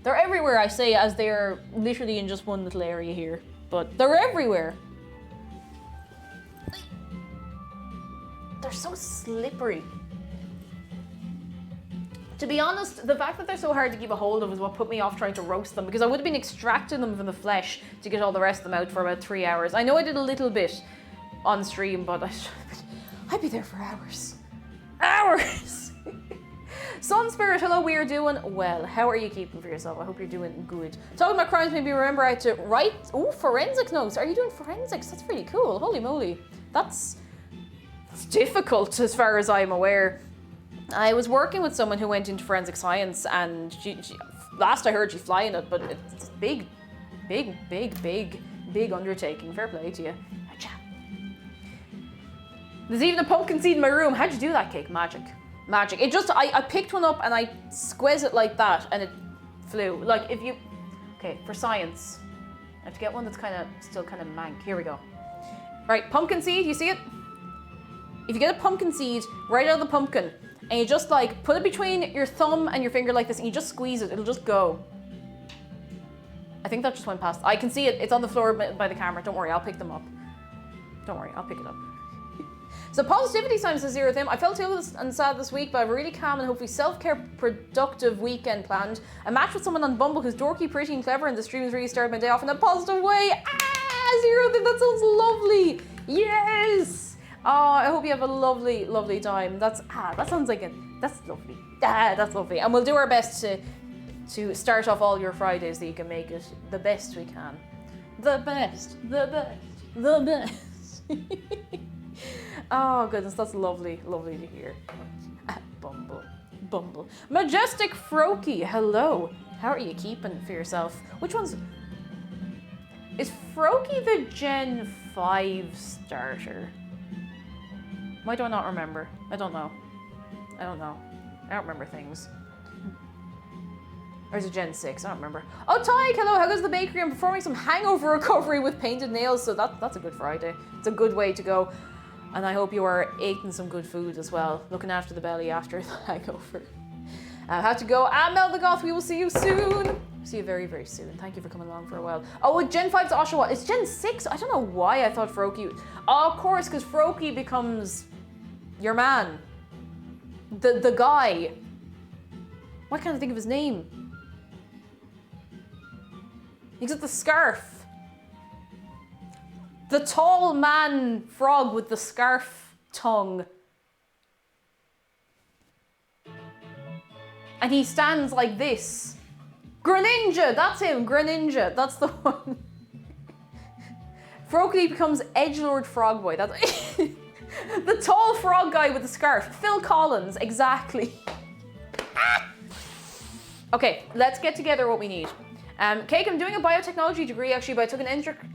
They're everywhere, I say, as they're literally in just one little area here. But they're everywhere. They're so slippery. To be honest, the fact that they're so hard to keep a hold of is what put me off trying to roast them, because I would have been extracting them from the flesh to get all the rest of them out for about 3 hours. I know I did a little bit on stream, but I'd be there for hours. Hours! Sun Spirit, hello, we are doing well. How are you keeping for yourself? I hope you're doing good. Talking about crimes made me remember I had to write, forensic notes. Are you doing forensics? That's really cool. Holy moly. That's difficult as far as I'm aware. I was working with someone who went into forensic science, and she last I heard she's flying it, but it's big undertaking. Fair play to you. There's even a pumpkin seed in my room. How'd you do that, Cake? Magic. Magic. It just, I picked one up and I squeezed it like that and it flew. Like if you, okay, for science, I have to get one that's still kind of mank. Here we go. All right, pumpkin seed, you see it? If you get a pumpkin seed right out of the pumpkin and you just like put it between your thumb and your finger like this and you just squeeze it, it'll just go. I think that just went past. I can see it. It's on the floor by the camera. Don't worry, I'll pick them up. Don't worry, I'll pick it up. So positivity signs to 0 them. I felt ill and sad this week, but I have a really calm and hopefully self-care productive weekend planned. I matched with someone on Bumble who's dorky, pretty and clever, and the stream has really started my day off in a positive way. 0 them, that sounds lovely. Yes. Oh, I hope you have a lovely, lovely time. That sounds like that's lovely. That's lovely. And we'll do our best to start off all your Fridays so you can make it the best we can. The best. Oh goodness, that's lovely to hear. Bumble. Majestic Froky, hello. How are you keeping for yourself? Which one's... Is Froky the Gen 5 starter? Why do I not remember? I don't know. I don't remember things. Or is it Gen 6? I don't remember. Oh, Tyke, hello, how goes the bakery? I'm performing some hangover recovery with painted nails, so that's a good Friday. It's a good way to go. And I hope you are eating some good food as well, looking after the belly after the hangover. I have to go. Mel the Goth, we will see you soon. See you very, very soon. Thank you for coming along for a while. Oh, Gen 5's Oshawa. It's Gen 6? I don't know why I thought Froky... Oh, of course, because Froky becomes your man. The guy. Why can't I think of his name? He's got the scarf. The tall man frog with the scarf tongue. And he stands like this. Greninja, that's him, Greninja, that's the one. Froky becomes Edgelord Frogboy. That's the tall frog guy with the scarf. Phil Collins, exactly. Okay, let's get together what we need. Cake, I'm doing a biotechnology degree actually, but I took an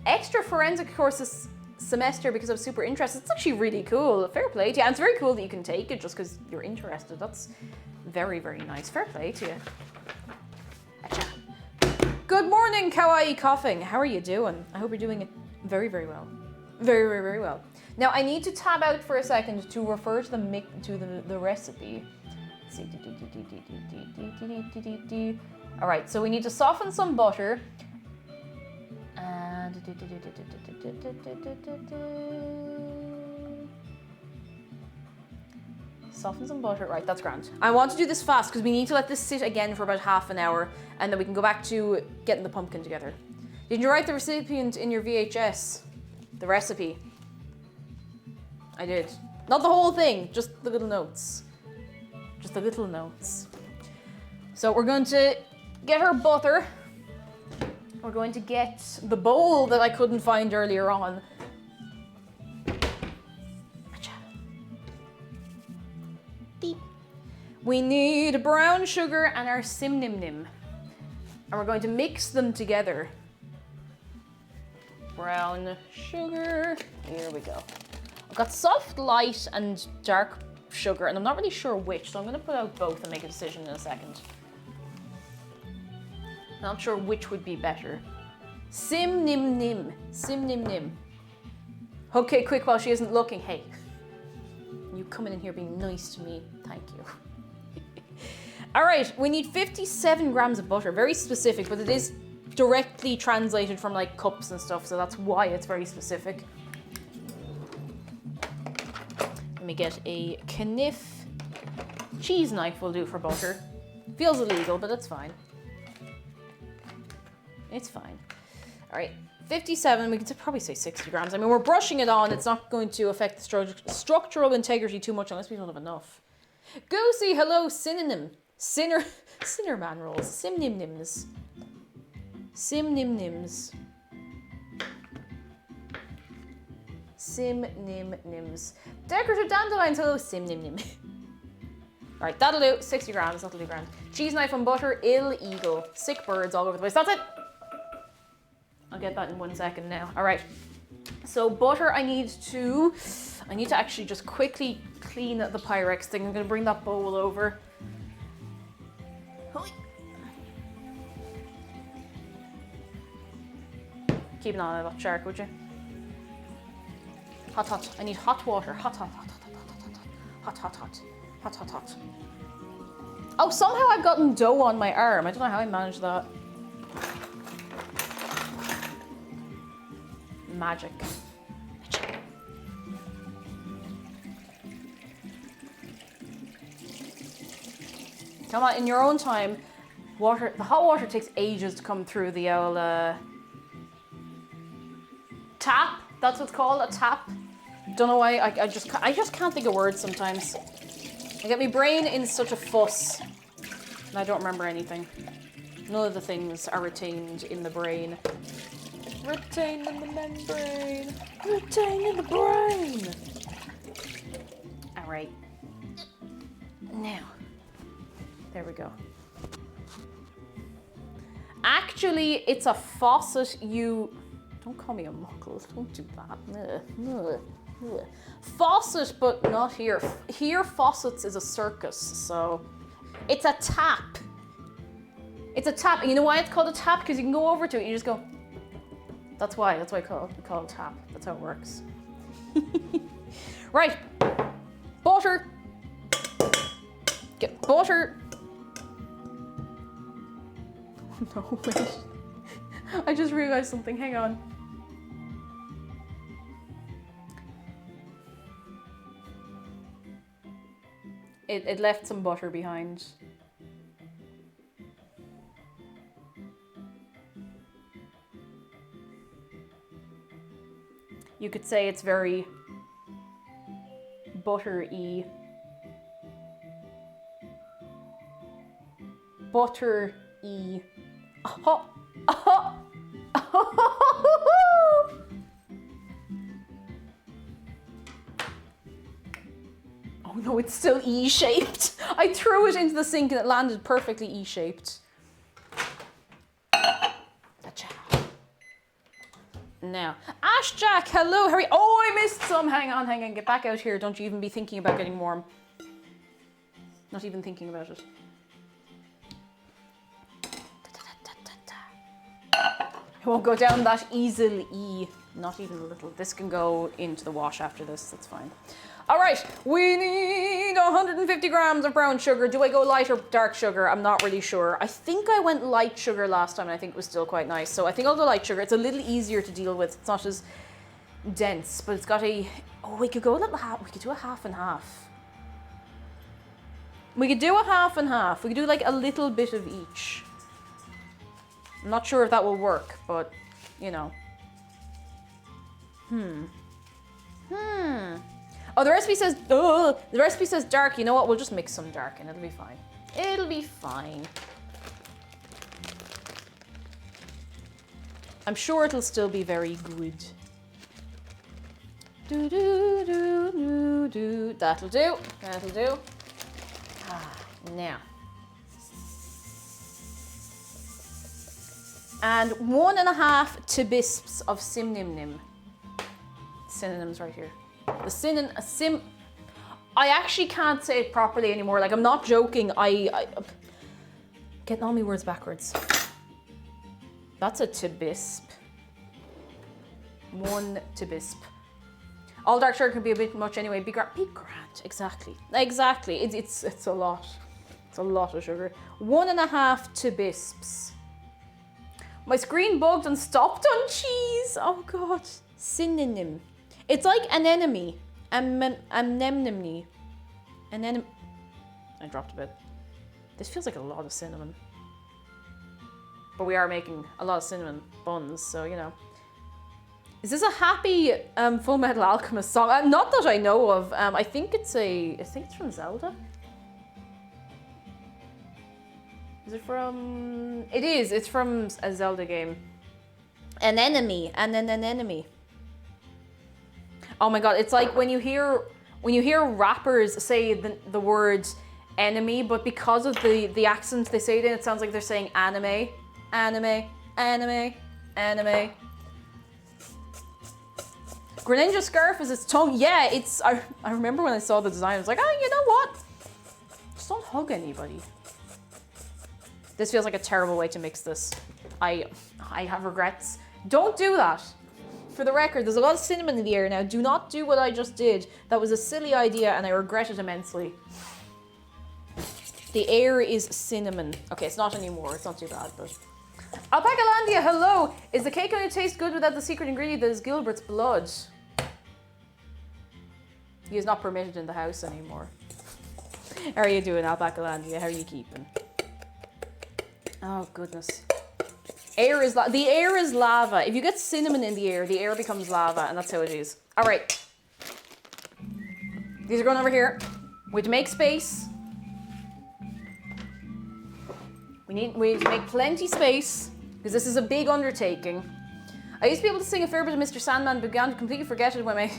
extra forensic course this semester because I was super interested. It's actually really cool. Fair play to you. And it's very cool that you can take it just because you're interested. That's very, very nice. Fair play to you. Good morning, Kawaii Coughing. How are you doing? I hope you're doing it very, very well. Very, very, very well. Now, I need to tab out for a second to refer to the recipe. Let's see. All right, so we need to soften some butter. And soften some butter. Right, that's grand. I want to do this fast because we need to let this sit again for about half an hour, and then we can go back to getting the pumpkin together. Did you write the recipient in your VHS? The recipe? I did. Not the whole thing, just the little notes. Just the little notes. So we're going to get her butter. We're going to get the bowl that I couldn't find earlier on. Deep. We need brown sugar and our sim nim nim. And we're going to mix them together. Brown sugar. Here we go. I've got soft, light, and dark sugar, and I'm not really sure which, so I'm going to put out both and make a decision in a second. Not sure which would be better. Sim nim nim. Sim nim nim. Okay, quick while she isn't looking. Hey, you coming in here being nice to me. Thank you. All right, we need 57 grams of butter. Very specific, but it is directly translated from like cups and stuff, so that's why it's very specific. Let me get a kniff. Cheese knife will do for butter. Feels illegal, but it's fine. It's fine. All right, 57, we could probably say 60 grams. I mean, we're brushing it on. It's not going to affect the structural integrity too much unless we don't have enough. Goosey, hello, synonym. Sinnerman rolls. Sim-nim-nims. Sim-nim-nims. Sim-nim-nims. Decorative dandelions, hello, sim-nim-nim. Right, that'll do. 60 grams, that'll do grand. Cheese knife and butter, illegal. Sick birds all over the place. That's it. I'll get that in 1 second now. All right. So butter, I need to actually just quickly clean the Pyrex thing. I'm gonna bring that bowl over. Keep an eye on that shark, would you? Hot, hot. I need hot water. Hot, hot, hot, hot, hot, hot, hot, hot, hot, hot, hot. Oh, somehow I've gotten dough on my arm. I don't know how I managed that. Magic. Come on, in your own time. The hot water takes ages to come through the old tap. That's what's called, a tap. Don't know why. I just can't think of words sometimes. I get my brain in such a fuss, and I don't remember anything. None of the things are retained in the brain. Retained in the membrane. Retained in the brain. All right. Now, there we go. Actually, it's a faucet. Don't call me a muckle. Don't do that. Faucet, but not here. Here, faucets is a circus, so it's a tap. It's a tap. And you know why it's called a tap? Because you can go over to it and you just go. That's why we call it a tap. That's how it works. Right. Butter. Get butter. No, wait. I just realized something. Hang on. It left some butter behind. You could say it's very butter-y. Butter-y. Oh, oh, oh. Oh no, it's still E-shaped. I threw it into the sink and it landed perfectly E-shaped. Now, Ash Jack, hello, Harry. Oh, I missed some. Hang on. Get back out here. Don't you even be thinking about getting warm. Not even thinking about it. It won't go down that easily. Not even a little. This can go into the wash after this. That's fine. All right, we need 150 grams of brown sugar. Do I go light or dark sugar? I'm not really sure. I think I went light sugar last time and I think it was still quite nice. So I think I'll go light sugar. It's a little easier to deal with. It's not as dense, but it's got a... Oh, we could go a little half. We could do a half and half. We could do a half and half. We could do like a little bit of each. I'm not sure if that will work, but you know. Oh, the recipe says dark. You know what? We'll just mix some dark and it'll be fine. It'll be fine. I'm sure it'll still be very good. Do do do do do. That'll do. That'll do. Now. And 1.5 tibisps of sim-nim-nim. Synonyms right here. I actually can't say it properly anymore. Like, I'm not joking. I getting all my words backwards. That's a tibisp. 1 tibisp. All dark sugar can be a bit much anyway. Be grand. Exactly. It's a lot. It's a lot of sugar. 1.5 tibisps. My screen bugged and stopped on cheese. Oh god. Synonym. It's like anemone. Anemone. Anemone. I dropped a bit. This feels like a lot of cinnamon. But we are making a lot of cinnamon buns, so you know. Is this a happy Full Metal Alchemist song? Not that I know of. I think it's from Zelda. Is it from? It is. It's from a Zelda game. An enemy and an enemy. Oh my god! It's like when you hear rappers say the word enemy, but because of the accent they say it in, it sounds like they're saying anime, anime, anime, anime. Greninja scarf is its tongue. Yeah, it's. I remember when I saw the design, I was like, oh, you know what? Just don't hug anybody. This feels like a terrible way to mix this. I have regrets. Don't do that. For the record, there's a lot of cinnamon in the air now. Do not do what I just did. That was a silly idea and I regret it immensely. The air is cinnamon. Okay, it's not anymore. It's not too bad, but... Alpacalandia, hello! Is the cake going to taste good without the secret ingredient that is Gilbert's blood? He is not permitted in the house anymore. How are you doing, Alpacalandia? How are you keeping? Oh, goodness. The air is lava. If you get cinnamon in the air becomes lava, and that's how it is. All right. These are going over here. We have to make space. We need to make plenty space, because this is a big undertaking. I used to be able to sing a fair bit of Mr. Sandman, but began to completely forget it when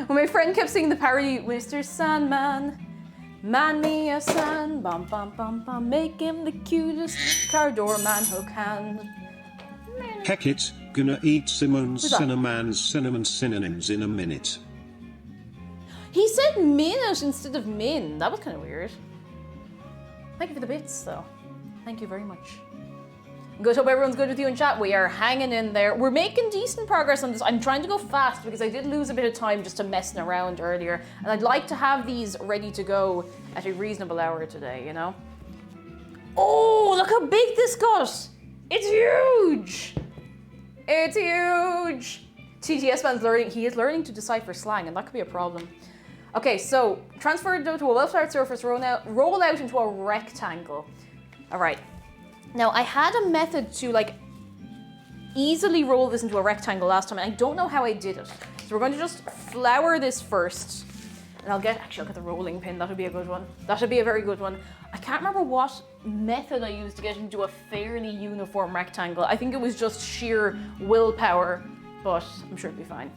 my friend kept singing the parody, Mr. Sandman, man me a sand, bum bum bum bum, make him the cutest car door man who can. Heck it, gonna eat Simone's Cinnamon's cinnamon synonyms in a minute. He said minute instead of min. That was kind of weird. Thank you for the bits, though. Thank you very much. Good, hope everyone's good with you in chat. We are hanging in there. We're making decent progress on this. I'm trying to go fast because I did lose a bit of time just to messing around earlier. And I'd like to have these ready to go at a reasonable hour today, you know? Oh, look how big this got. It's huge. It's huge. TTS man's learning. He is learning to decipher slang, and that could be a problem. Okay, so transfer it to a well-floured surface, roll out into a rectangle. All right. Now, I had a method to, like, easily roll this into a rectangle last time, and I don't know how I did it. So we're going to just flour this first. And I'll get the rolling pin. That'll be a good one. That'll be a very good one. I can't remember what method I used to get into a fairly uniform rectangle. I think it was just sheer willpower, but I'm sure it'll be fine.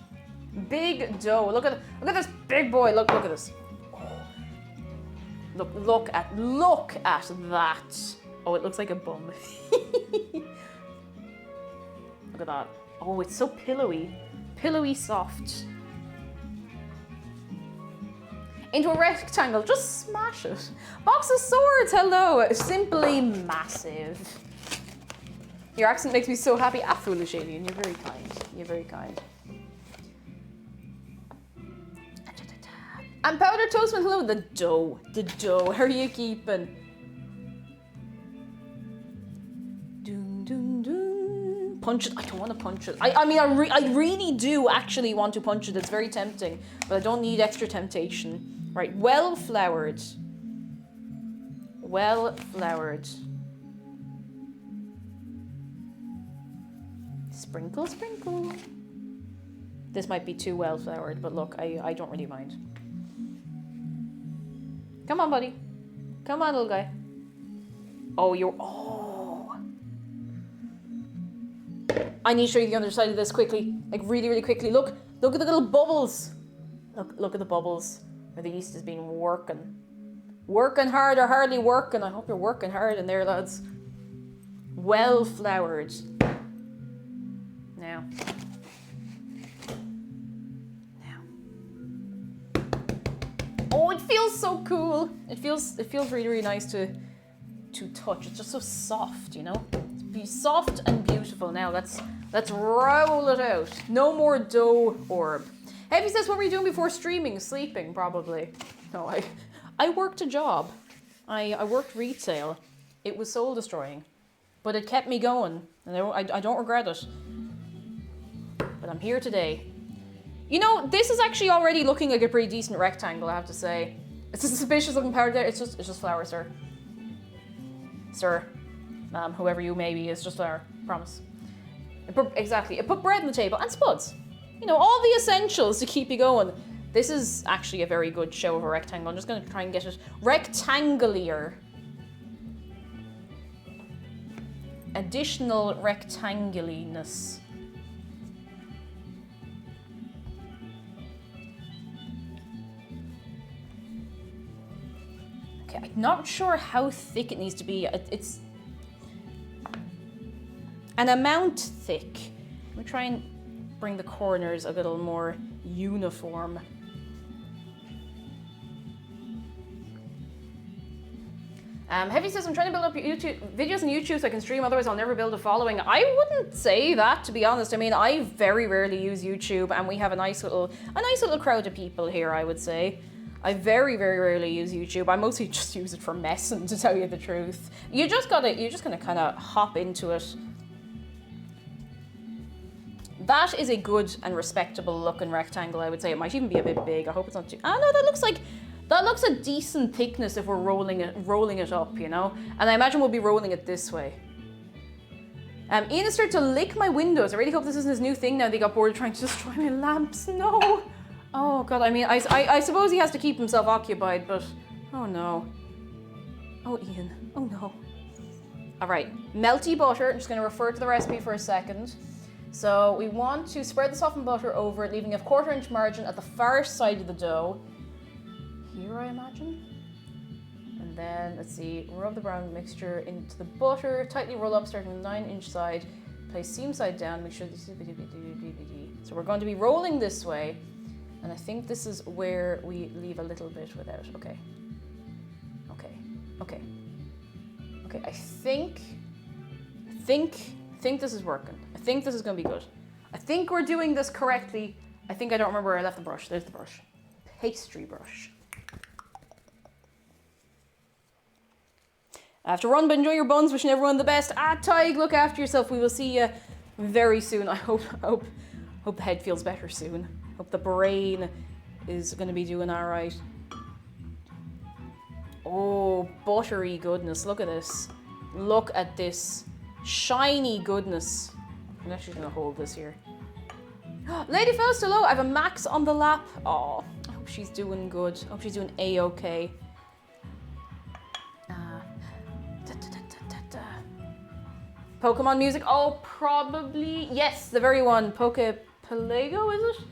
Big dough. Look at this big boy. Look at this. Look at that. Oh, it looks like a bum. Look at that. Oh, it's so pillowy. Pillowy soft. Into a rectangle. Just smash it. Box of swords. Hello. Simply massive. Your accent makes me so happy. Ah, foolish alien. You're very kind. You're very kind. And powdered toastman. Hello. The dough. The dough. How are you keeping? Punch it. I don't want to punch it. I mean, I really do actually want to punch it. It's very tempting, but I don't need extra temptation. Right, well floured. Well floured. Sprinkle, sprinkle. This might be too well floured, but look, I don't really mind. Come on, buddy. Come on, little guy. I need to show you the underside of this quickly. Like really, really quickly. Look at the little bubbles. Look at the bubbles. Where the yeast has been working. Working hard or hardly working. I hope you're working hard in there, lads. Well floured. Now. Oh, it feels so cool. It feels really, really nice to touch. It's just so soft, you know? Be soft and beautiful. Now let's roll it out. No more dough orb. Heavy says, what were you doing before streaming? Sleeping, probably. No, I worked a job. I worked retail. It was soul destroying, but it kept me going, and I don't regret it. But I'm here today. You know, this is actually already looking like a pretty decent rectangle, I have to say. It's a suspicious looking powder there. It's just flour, sir. Sir, ma'am, whoever you may be, it's just flour. Promise. Exactly. It put bread on the table and spuds. You know, all the essentials to keep you going. This is actually a very good show of a rectangle. I'm just going to try and get it rectangular. Additional rectanguliness. Okay, I'm not sure how thick it needs to be. It's an amount thick. Let me try and bring the corners a little more uniform. Heavy says, I'm trying to build up YouTube videos on YouTube so I can stream, otherwise I'll never build a following. I wouldn't say that, to be honest. I mean, I very rarely use YouTube, and we have a nice little crowd of people here, I would say. I very, very rarely use YouTube. I mostly just use it for messing, to tell you the truth. You're just gonna kind of hop into it. That is a good and respectable looking rectangle, I would say. It might even be a bit big. I hope it's not too... Oh no, that looks a decent thickness if we're rolling it up, you know? And I imagine we'll be rolling it this way. Ian has started to lick my windows. I really hope this isn't his new thing now. They got bored of trying to destroy my lamps. No! Oh god, I mean, I suppose he has to keep himself occupied, but... Oh no. Oh, Ian. Oh no. Alright, melty butter. I'm just going to refer to the recipe for a second. So we want to spread the softened butter over it, leaving a 1/4 inch margin at the far side of the dough. Here, I imagine. And then, let's see, rub the brown mixture into the butter, tightly roll up, starting with the 9-inch side, place seam side down, make sure this is... So we're going to be rolling this way, and I think this is where we leave a little bit without. Okay. I think this is working. I think this is going to be good. I think we're doing this correctly. I think I don't remember where I left the brush. There's the brush. Pastry brush. I have to run, but enjoy your buns. Wishing everyone the best. Tig, look after yourself. We will see you very soon. I hope the head feels better soon. Hope the brain is going to be doing all right. Oh, buttery goodness. Look at this. Look at this. Shiny goodness. I'm actually going to hold this here. Lady Faust, hello. I have a Max on the lap. Oh, I hope she's doing good. I hope she's doing A-okay. Pokemon music. Oh, probably. Yes, the very one. Pelago, is it?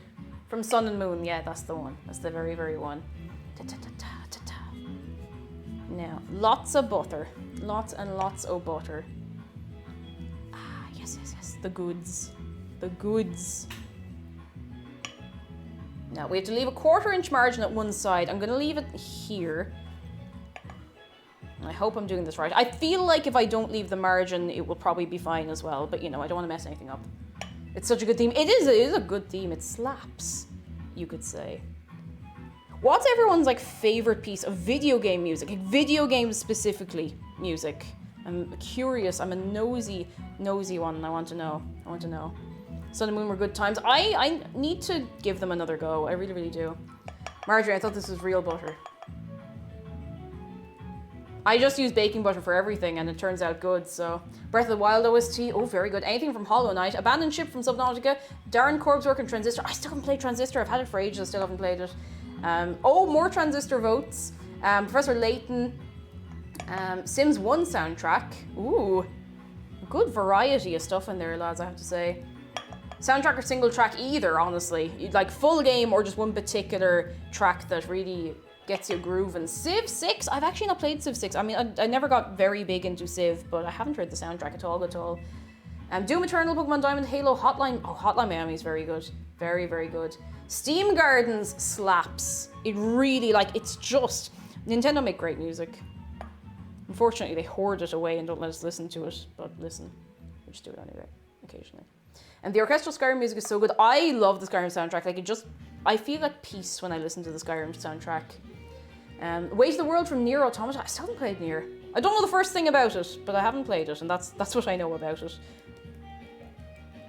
From Sun and Moon. Yeah, that's the one. That's the very, very one. Now, lots of butter. Lots and lots of butter. Ah, yes. The goods. The goods. Now, we have to leave a 1/4 inch margin at one side. I'm going to leave it here. I hope I'm doing this right. I feel like if I don't leave the margin, it will probably be fine as well. But, you know, I don't want to mess anything up. It's such a good theme. It is a good theme. It slaps, you could say. What's everyone's, like, favorite piece of video game music? Like, video games specifically music. I'm curious. I'm a nosy one. I want to know. Sun and Moon were good times. I need to give them another go. I really, really do. Marjorie, I thought this was real butter. I just use baking butter for everything, and it turns out good, so. Breath of the Wild OST, oh, very good. Anything from Hollow Knight. Abandoned Ship from Subnautica. Darren Corb's work on Transistor. I still haven't played Transistor. I've had it for ages. I still haven't played it. Oh, more Transistor votes. Professor Layton. Sims 1 soundtrack. Ooh. Good variety of stuff in there, lads, I have to say. Soundtrack or single track either, honestly. Like full game or just one particular track that really gets you grooving. Civ 6? I've actually not played Civ 6. I mean, I never got very big into Civ, but I haven't heard the soundtrack at all. Doom Eternal, Pokemon Diamond, Halo, Hotline. Oh, Hotline Miami is very good. Very, very good. Steam Gardens slaps. It really, like, it's just... Nintendo make great music. Unfortunately, they hoard it away and don't let us listen to it. But listen, we just do it anyway, occasionally. And the orchestral Skyrim music is so good. I love the Skyrim soundtrack. Like, it just... I feel at peace when I listen to the Skyrim soundtrack. Way to the World from Nier Automata. I still haven't played Nier. I don't know the first thing about it, but I haven't played it, and that's what I know about it.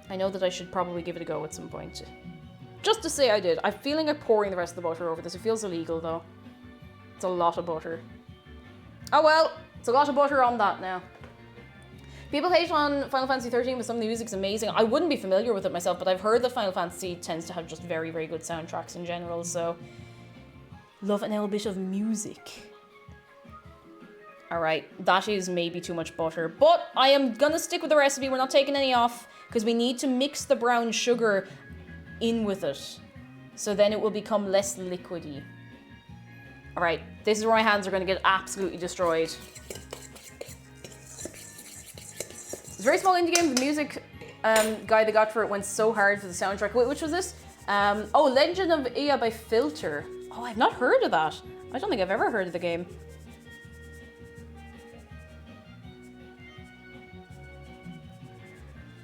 I know that I should probably give it a go at some point. Just to say I did. I'm feeling like pouring the rest of the butter over this. It feels illegal, though. It's a lot of butter. Oh well, it's a lot of butter on that now. People hate on Final Fantasy 13, but some of the music's amazing. I wouldn't be familiar with it myself, but I've heard that Final Fantasy tends to have just very, very good soundtracks in general, so... Love an little bit of music. Alright, that is maybe too much butter, but I am gonna stick with the recipe. We're not taking any off, because we need to mix the brown sugar in with it, so then it will become less liquidy. Alright, this is where my hands are gonna get absolutely destroyed. It's a very small indie game. The music guy they got for it went so hard for the soundtrack. Wait, which was this? Oh, Legend of Iya by Filter. Oh, I've not heard of that. I don't think I've ever heard of the game.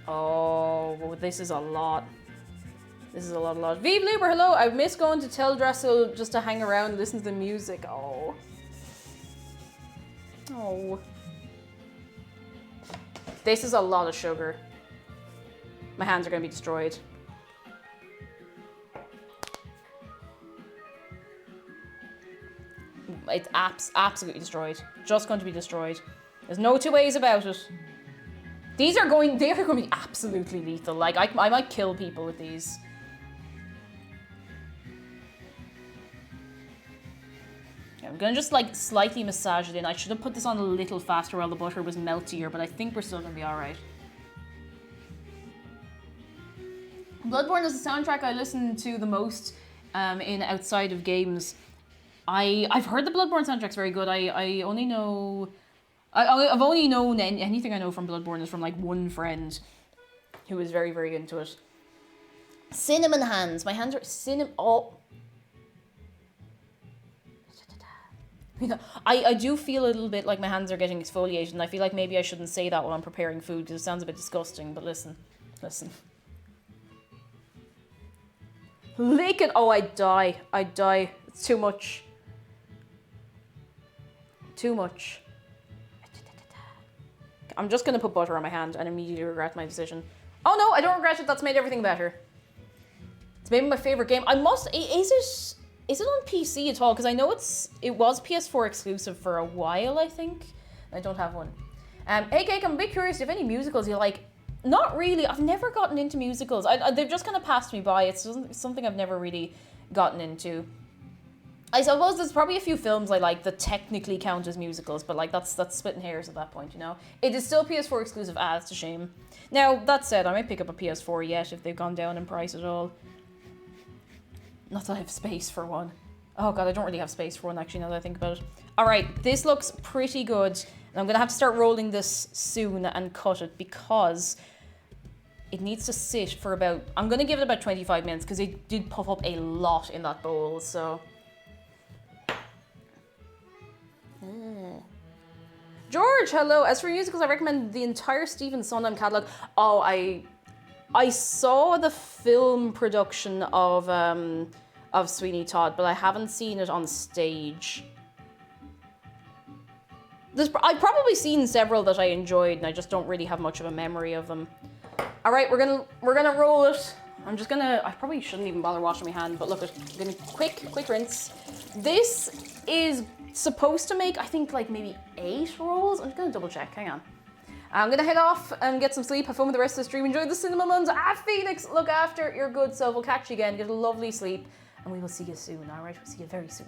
Oh, well, this is a lot. This is a lot. Vive Libre, hello. I miss going to Teldrassil just to hang around and listen to the music. Oh. Oh. This is a lot of sugar. My hands are going to be destroyed. It's absolutely destroyed. Just going to be destroyed. There's no two ways about it. They are going to be absolutely lethal. Like, I might kill people with these. I'm gonna just like slightly massage it in. I should have put this on a little faster while the butter was meltier, but I think we're still gonna be alright. Bloodborne is the soundtrack I listen to the most in outside of games. I've heard the Bloodborne soundtrack's very good. I've only known anything I know from Bloodborne is from like one friend who is very, very into it. Cinnamon hands. My hands are cinnamon. Oh. You know, I do feel a little bit like my hands are getting exfoliated, and I feel like maybe I shouldn't say that while I'm preparing food because it sounds a bit disgusting, but listen. Lick it. Oh, I die. It's too much. Too much. I'm just going to put butter on my hand and immediately regret my decision. Oh no, I don't regret it. That's made everything better. It's maybe my favorite game. Is it on PC at all? Because I know it was PS4 exclusive for a while, I think. I don't have one. Hey, Cake, I'm a bit curious if any musicals you like. Not really. I've never gotten into musicals. They've just kind of passed me by. It's something I've never really gotten into. I suppose there's probably a few films I like that technically count as musicals, but like that's splitting hairs at that point, you know? It is still PS4 exclusive. That's a shame. Now, that said, I might pick up a PS4 yet if they've gone down in price at all. Not that I have space for one. Oh god, I don't really have space for one actually now that I think about it. Alright, this looks pretty good. And I'm going to have to start rolling this soon and cut it because it needs to sit for about... I'm going to give it about 25 minutes because it did puff up a lot in that bowl, so... George, hello. As for musicals, I recommend the entire Stephen Sondheim catalogue. Oh, I saw the film production of Sweeney Todd, but I haven't seen it on stage. I've probably seen several that I enjoyed, and I just don't really have much of a memory of them. All right, we're gonna roll it. I probably shouldn't even bother washing my hand, but look, I'm gonna quick rinse. This is supposed to make, I think, like maybe 8 rolls. I'm just gonna double check. Hang on. I'm gonna head off and get some sleep. Have fun with the rest of the stream. Enjoy the cinnamon buns. Phoenix, look after your good self. We'll catch you again. Get a lovely sleep, and we will see you soon. All right, we'll see you very soon.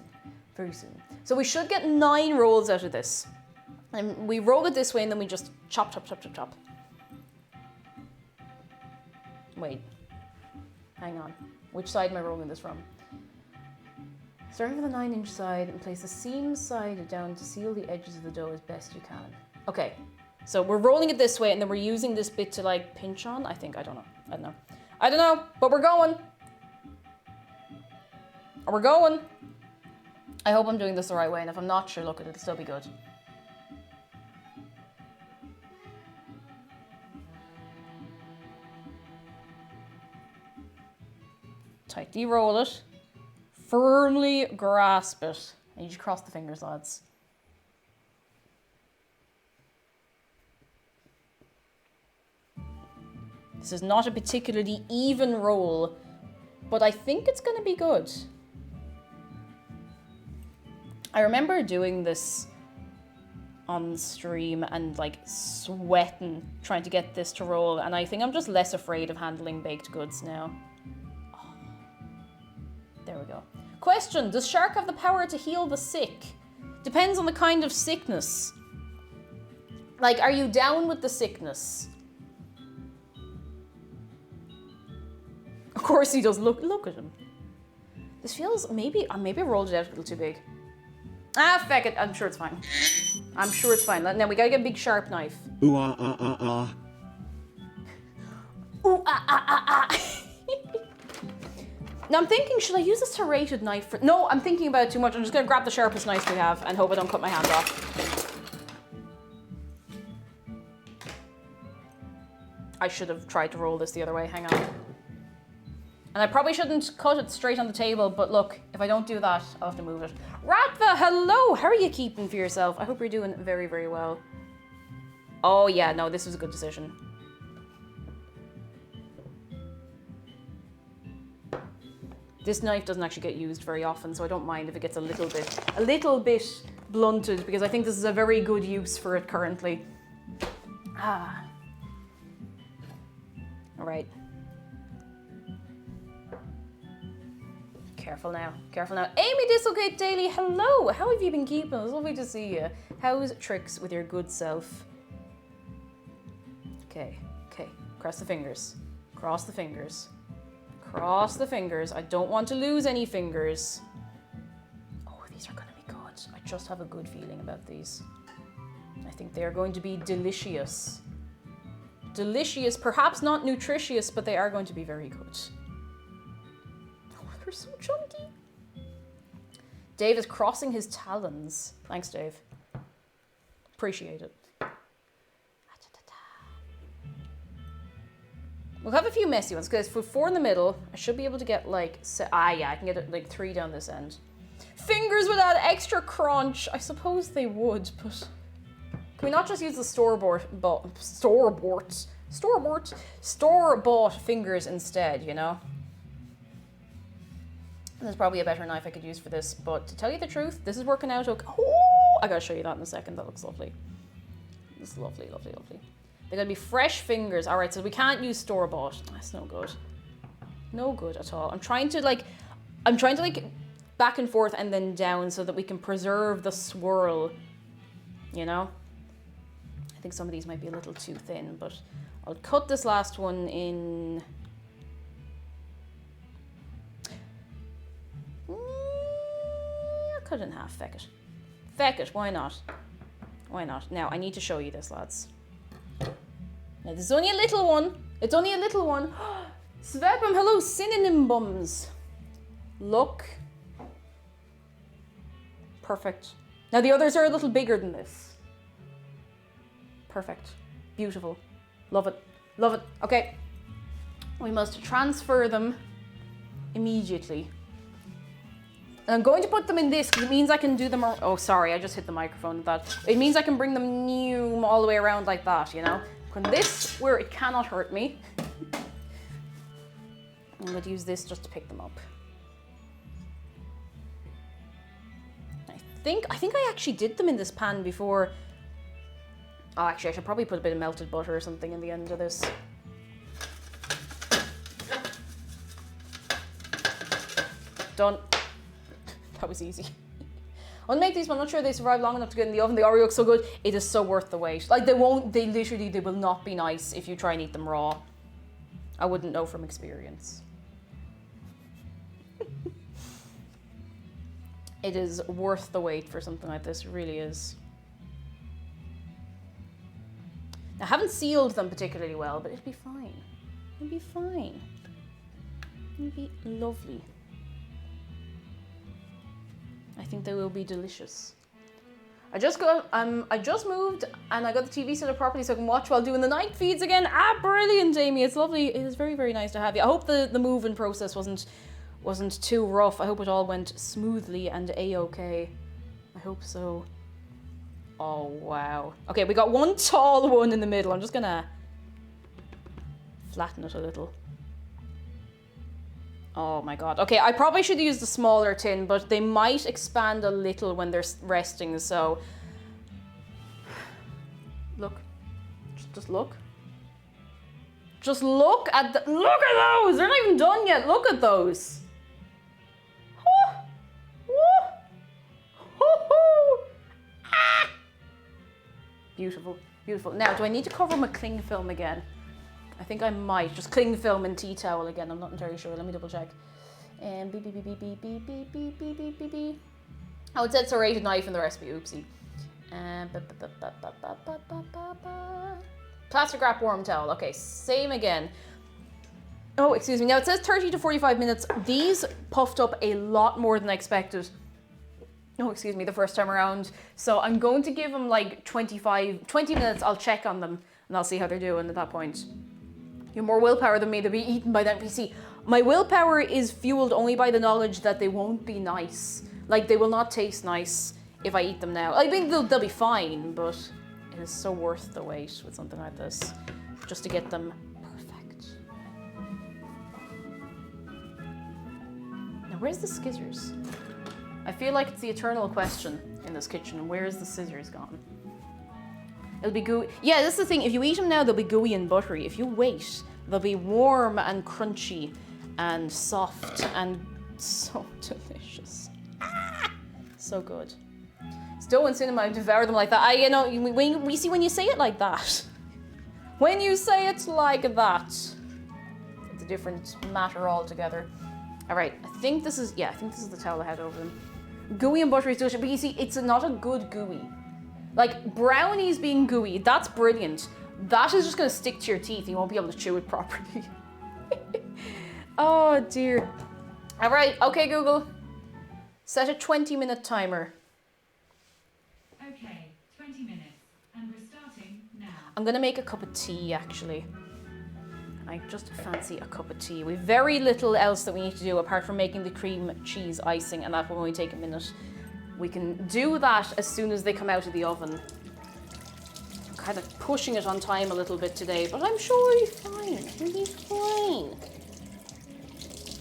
Very soon. So we should get 9 rolls out of this. And we roll it this way, and then we just chop. Wait. Hang on. Which side am I rolling this from? Starting with the 9-inch side and place the seam side down to seal the edges of the dough as best you can. Okay. So we're rolling it this way, and then we're using this bit to like pinch on. I think. I don't know. But we're going. We're going. I hope I'm doing this the right way, and if I'm not, sure, look, it'll still be good. Tightly roll it. Firmly grasp it. need you to cross the fingers, lads. This is not a particularly even roll, but I think it's going to be good. I remember doing this on stream and like sweating trying to get this to roll, and I think I'm just less afraid of handling baked goods now. Oh. There we go. Question: does shark have the power to heal the sick? Depends on the kind of sickness. Like, are you down with the sickness? Of course he does. Look at him. This feels, maybe I rolled it out a little too big. Ah, feck it. I'm sure it's fine. I'm sure it's fine. Now we gotta get a big sharp knife. Ooh ah ah ah ah. Ooh ah ah ah ah. Now I'm thinking, should I use a serrated knife for... No, I'm thinking about it too much. I'm just gonna grab the sharpest knife we have and hope I don't cut my hand off. I should have tried to roll this the other way. Hang on. And I probably shouldn't cut it straight on the table, but look, if I don't do that, I'll have to move it. Ratva, hello! How are you keeping for yourself? I hope you're doing very, very well. Oh yeah, no, this was a good decision. This knife doesn't actually get used very often, so I don't mind if it gets a little bit blunted, because I think this is a very good use for it currently. Ah. All right. Careful now, careful now. Amy Disselgate Daily, hello! How have you been keeping? It's lovely to see you. How's tricks with your good self? Okay, okay. Cross the fingers. Cross the fingers. Cross the fingers. I don't want to lose any fingers. Oh, these are gonna be good. I just have a good feeling about these. I think they are going to be delicious. Delicious, perhaps not nutritious, but they are going to be very good. They're so chunky. Dave is crossing his talons. Thanks, Dave. Appreciate it. We'll have a few messy ones, because with 4 in the middle, I should be able to get like... yeah, I can get like 3 down this end. Fingers without extra crunch. I suppose they would, but... Can we not just use the store-bought fingers instead, you know? There's probably a better knife I could use for this, but to tell you the truth, this is working out okay. Oh, I gotta show you that in a second. That looks lovely. This is lovely, lovely, lovely. They're gonna be fresh fingers. All right, so we can't use store-bought. That's no good. No good at all. I'm trying to like back and forth and then down so that we can preserve the swirl, you know? I think some of these might be a little too thin, but I'll cut this last one in... Cut it in half, feck it. Feck it, why not? Why not? Now, I need to show you this, lads. Now, this is only a little one. It's only a little one. Svepam, hello, synonym bums. Look. Perfect. Now, the others are a little bigger than this. Perfect. Beautiful. Love it. Love it. Okay. We must transfer them immediately. And I'm going to put them in this because it means I can do them... Oh, sorry, I just hit the microphone with that. It means I can bring them all the way around like that, you know? Put this where it cannot hurt me. I'm going to use this just to pick them up. I think I actually did them in this pan before. Oh, actually, I should probably put a bit of melted butter or something in the end of this. Done. That was easy. I'll make these, but I'm not sure they survive long enough to get in the oven. They already look so good. It is so worth the wait. Like, they will not be nice if you try and eat them raw. I wouldn't know from experience. It is worth the wait for something like this. It really is. I haven't sealed them particularly well, but it'll be fine. It'll be fine. It'll be lovely. I think they will be delicious. I just moved and I got the TV set up properly so I can watch while doing the night feeds again. Ah, brilliant, Amy. It's lovely. It is very, very nice to have you. I hope the moving process wasn't too rough. I hope it all went smoothly and a-okay. I hope so. Oh, wow. Okay, we got one tall one in the middle. I'm just gonna flatten it a little. Oh my god. Okay, I probably should use the smaller tin, but they might expand a little when they're resting, so... Look. Just look. Just look at the... Look at those! They're not even done yet. Look at those. Beautiful, beautiful. Now, do I need to cover them with cling film again? I think I might. Just cling film and tea towel again. I'm not entirely sure. Let me double check. And beep, beep, beep, beep, beep, beep, beep, beep, beep, beep, beep, beep. Oh, it said serrated knife in the recipe. Oopsie. Plastic wrap warm towel. Okay, same again. Oh, excuse me. Now, it says 30 to 45 minutes. These puffed up a lot more than I expected. Oh, excuse me, the first time around. So I'm going to give them like 20 minutes. I'll check on them and I'll see how they're doing at that point. You have more willpower than me. They'll be eaten by the NPC. My willpower is fueled only by the knowledge that they won't be nice. Like, they will not taste nice if I eat them now. I mean, they'll be fine, but it is so worth the wait with something like this. Just to get them perfect. Now, where's the scissors? I feel like it's the eternal question in this kitchen. Where is the scissors gone? It'll be gooey. Yeah, this is the thing. If you eat them now, they'll be gooey and buttery. If you wait, they'll be warm and crunchy and soft and so delicious. Ah! So good. Still in cinema, I devour them like that. You know, when you say it like that. When you say it like that. It's a different matter altogether. All right, I think this is the towel I had over them. Gooey and buttery is delicious, but you see, it's not a good gooey. Like, brownies being gooey, that's brilliant. That is just gonna stick to your teeth. You won't be able to chew it properly. Oh dear. All right, okay, Google. Set a 20-minute timer. Okay, 20 minutes, and we're starting now. I'm gonna make a cup of tea, actually. I just fancy a cup of tea. We've very little else that we need to do apart from making the cream cheese icing, and that will only take a minute. We can do that as soon as they come out of the oven. I'm kind of pushing it on time a little bit today, but I'm sure it'll be fine. It'll be fine.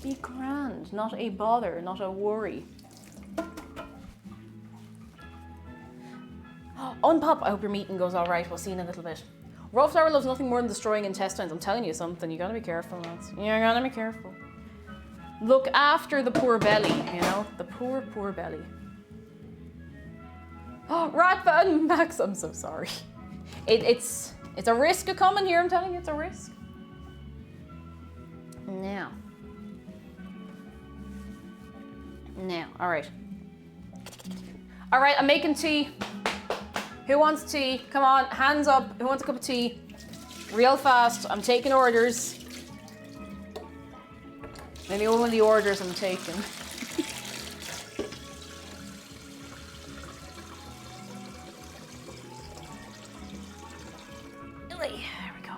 Be grand. Not a bother, not a worry. Unpop, I hope your meeting goes all right. We'll see you in a little bit. Raw flour loves nothing more than destroying intestines. I'm telling you something. You gotta be careful, lads. You gotta be careful. Look after the poor belly, you know? The poor, poor belly. Oh, Ratva and Max, I'm so sorry. It's a risk of coming here, I'm telling you, it's a risk. Now, all right. All right, I'm making tea. Who wants tea? Come on, hands up. Who wants a cup of tea? Real fast. I'm taking orders. Maybe only the orders I'm taking. There we go.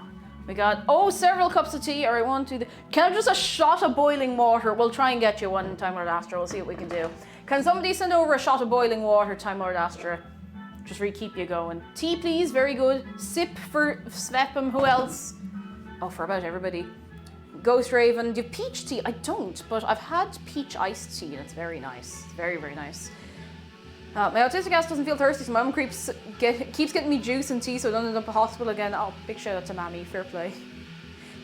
We got, several cups of tea. All right, 1, 2, 3. Can I just a shot of boiling water? We'll try and get you one, Time Lord Astra. We'll see what we can do. Can somebody send over a shot of boiling water, Time Lord Astra? Just really keep you going. Tea, please. Very good. Sip for Svepim. Who else? Oh, for about everybody. Ghost Raven. Do you have peach tea? I don't, but I've had peach iced tea, and it's very nice. It's very, very nice. My autistic ass doesn't feel thirsty, so my mum keeps getting me juice and tea so I don't end up in the hospital again. Oh, big shout out to Mammy. Fair play.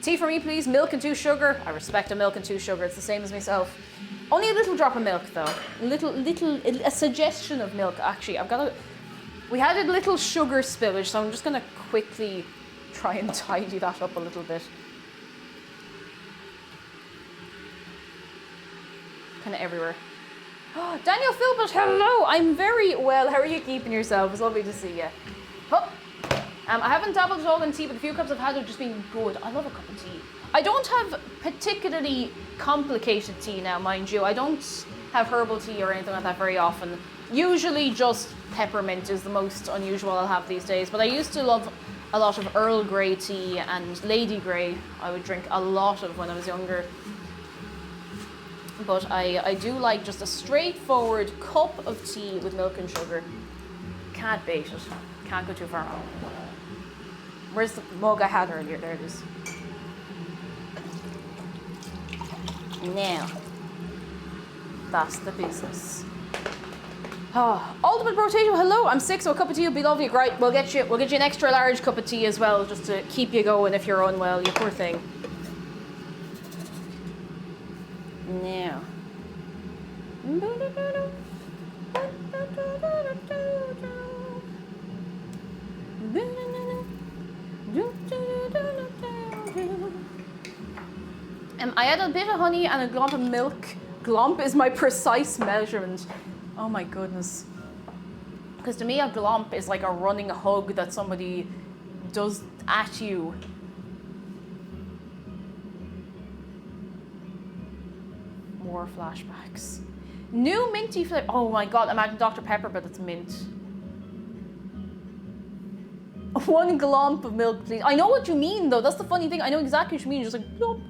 Tea for me, please. Milk and 2 sugar. I respect a milk and 2 sugar. It's the same as myself. Only a little drop of milk, though. A suggestion of milk, actually. We had a little sugar spillage, so I'm just going to quickly try and tidy that up a little bit. Kind of everywhere. Oh, Daniel Philbert, hello! I'm very well. How are you keeping yourself? It's lovely to see you. Oh. I haven't dabbled at all in tea, but the few cups I've had have just been good. I love a cup of tea. I don't have particularly complicated tea now, mind you. I don't have herbal tea or anything like that very often. Usually just peppermint is the most unusual I'll have these days, but I used to love a lot of Earl Grey tea and Lady Grey. I would drink a lot of when I was younger. but I do like just a straightforward cup of tea with milk and sugar. Can't bait it. Can't go too far wrong. Where's the mug I had earlier? There it is. Now, that's the business. Oh, ultimate potato, hello, I'm sick, so a cup of tea would be lovely. Right, we'll get you an extra large cup of tea as well, just to keep you going if you're unwell, you poor thing. Now. I add a bit of honey and a glomp of milk. Glomp is my precise measurement. Oh my goodness. Because to me a glomp is like a running hug that somebody does at you. More flashbacks. New minty flavor. Oh my god, imagine Dr. Pepper, but it's mint. 1 glomp of milk, please. I know what you mean, though. That's the funny thing. I know exactly what you mean. You're just like, glomp.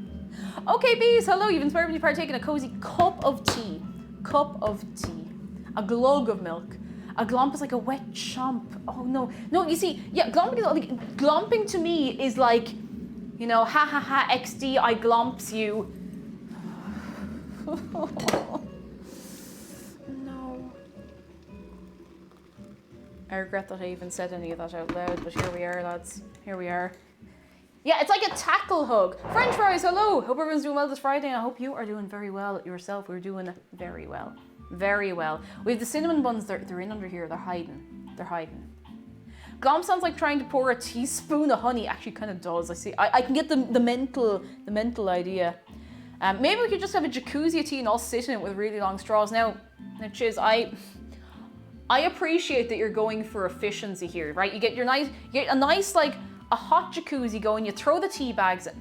Okay, bees, hello. You've inspired me to partake in a cozy cup of tea. Cup of tea. A glug of milk. A glomp is like a wet chomp. Oh, no. No, you see, yeah, glomping to me is like, you know, ha ha ha, XD, I glomps you. No. I regret that I even said any of that out loud, but here we are, lads. Here we are. Yeah, it's like a tackle hug. French fries, hello. Hope everyone's doing well this Friday, and I hope you are doing very well yourself. We're doing very well. Very well. We have the cinnamon buns, they're in under here. They're hiding. They're hiding. Glomp sounds like trying to pour a teaspoon of honey. Actually, kind of does. I see. I can get the mental idea. Maybe we could just have a jacuzzi of tea and all sit in it with really long straws. Now Chiz, I appreciate that you're going for efficiency here, right? You get a nice like a hot jacuzzi going. You throw the tea bags in.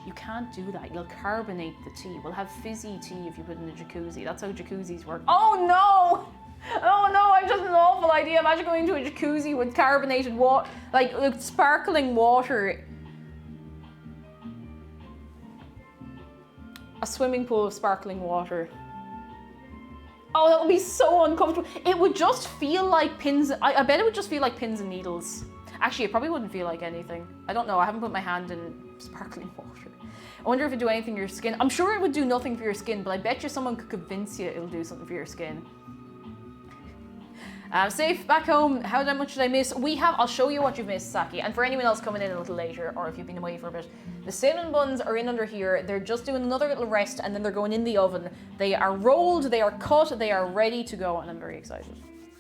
You can't do that. You'll carbonate the tea. We'll have fizzy tea if you put it in a jacuzzi. That's how jacuzzis work. Oh no! Oh no, I've just an awful idea. Imagine going into a jacuzzi with carbonated water, like sparkling water. A swimming pool of sparkling water. Oh, that would be so uncomfortable. It would just feel like pins. I bet it would just feel like pins and needles. Actually, it probably wouldn't feel like anything. I don't know. I haven't put my hand in sparkling water. I wonder if it'd do anything for your skin. I'm sure it would do nothing for your skin, but I bet you someone could convince you it'll do something for your skin. Safe back home. How much did I miss? I'll show you what you've missed, Saki. And for anyone else coming in a little later, or if you've been away for a bit, the cinnamon buns are in under here. They're just doing another little rest, and then they're going in the oven. They are rolled, they are cut, they are ready to go, and I'm very excited.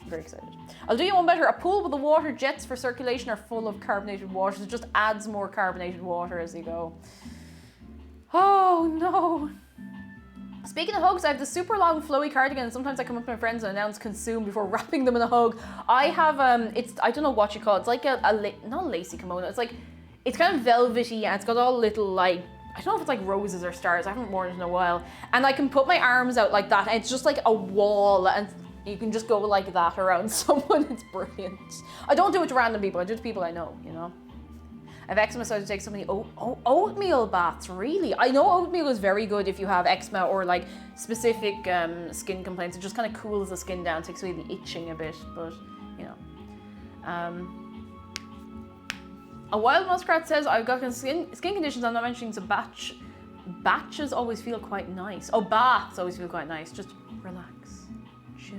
Very excited. I'll do you one better. A pool with the water jets for circulation are full of carbonated water. So it just adds more carbonated water as you go. Oh no. Speaking of hugs, I have the super long flowy cardigan, and sometimes I come up to my friends and announce consume before wrapping them in a hug. I have I don't know what you call it. It's like not a lacy kimono. It's kind of velvety, and it's got all little like, I don't know if it's like roses or stars. I haven't worn it in a while. And I can put my arms out like that, and it's just like a wall, and you can just go like that around someone. It's brilliant. I don't do it to random people. I do it to people I know, you know. I've eczema, so I have to take so many oatmeal baths, really. I know oatmeal is very good if you have eczema or like specific skin complaints. It just kind of cools the skin down, takes away the itching a bit, but you know. A wild muskrat says, I've got skin conditions, I'm not mentioning, so batches always feel quite nice. Oh, baths always feel quite nice. Just relax, chill.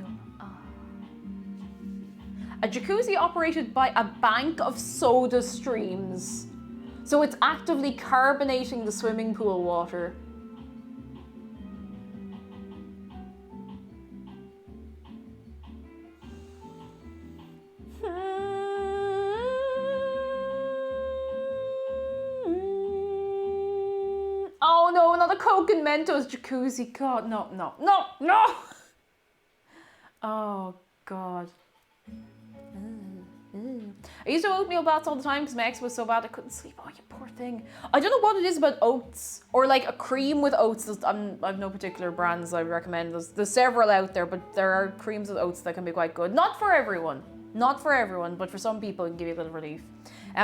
A jacuzzi operated by a bank of soda streams. So it's actively carbonating the swimming pool water. Oh no, not a Coke and Mentos jacuzzi. God, no. Oh God. I used to have oatmeal baths all the time because my ex was so bad I couldn't sleep. Oh, you poor thing. I don't know what it is about oats or like a cream with oats. I've no particular brands I would recommend. There's several out there, but there are creams with oats that can be quite good. Not for everyone, but for some people it can give you a bit of relief.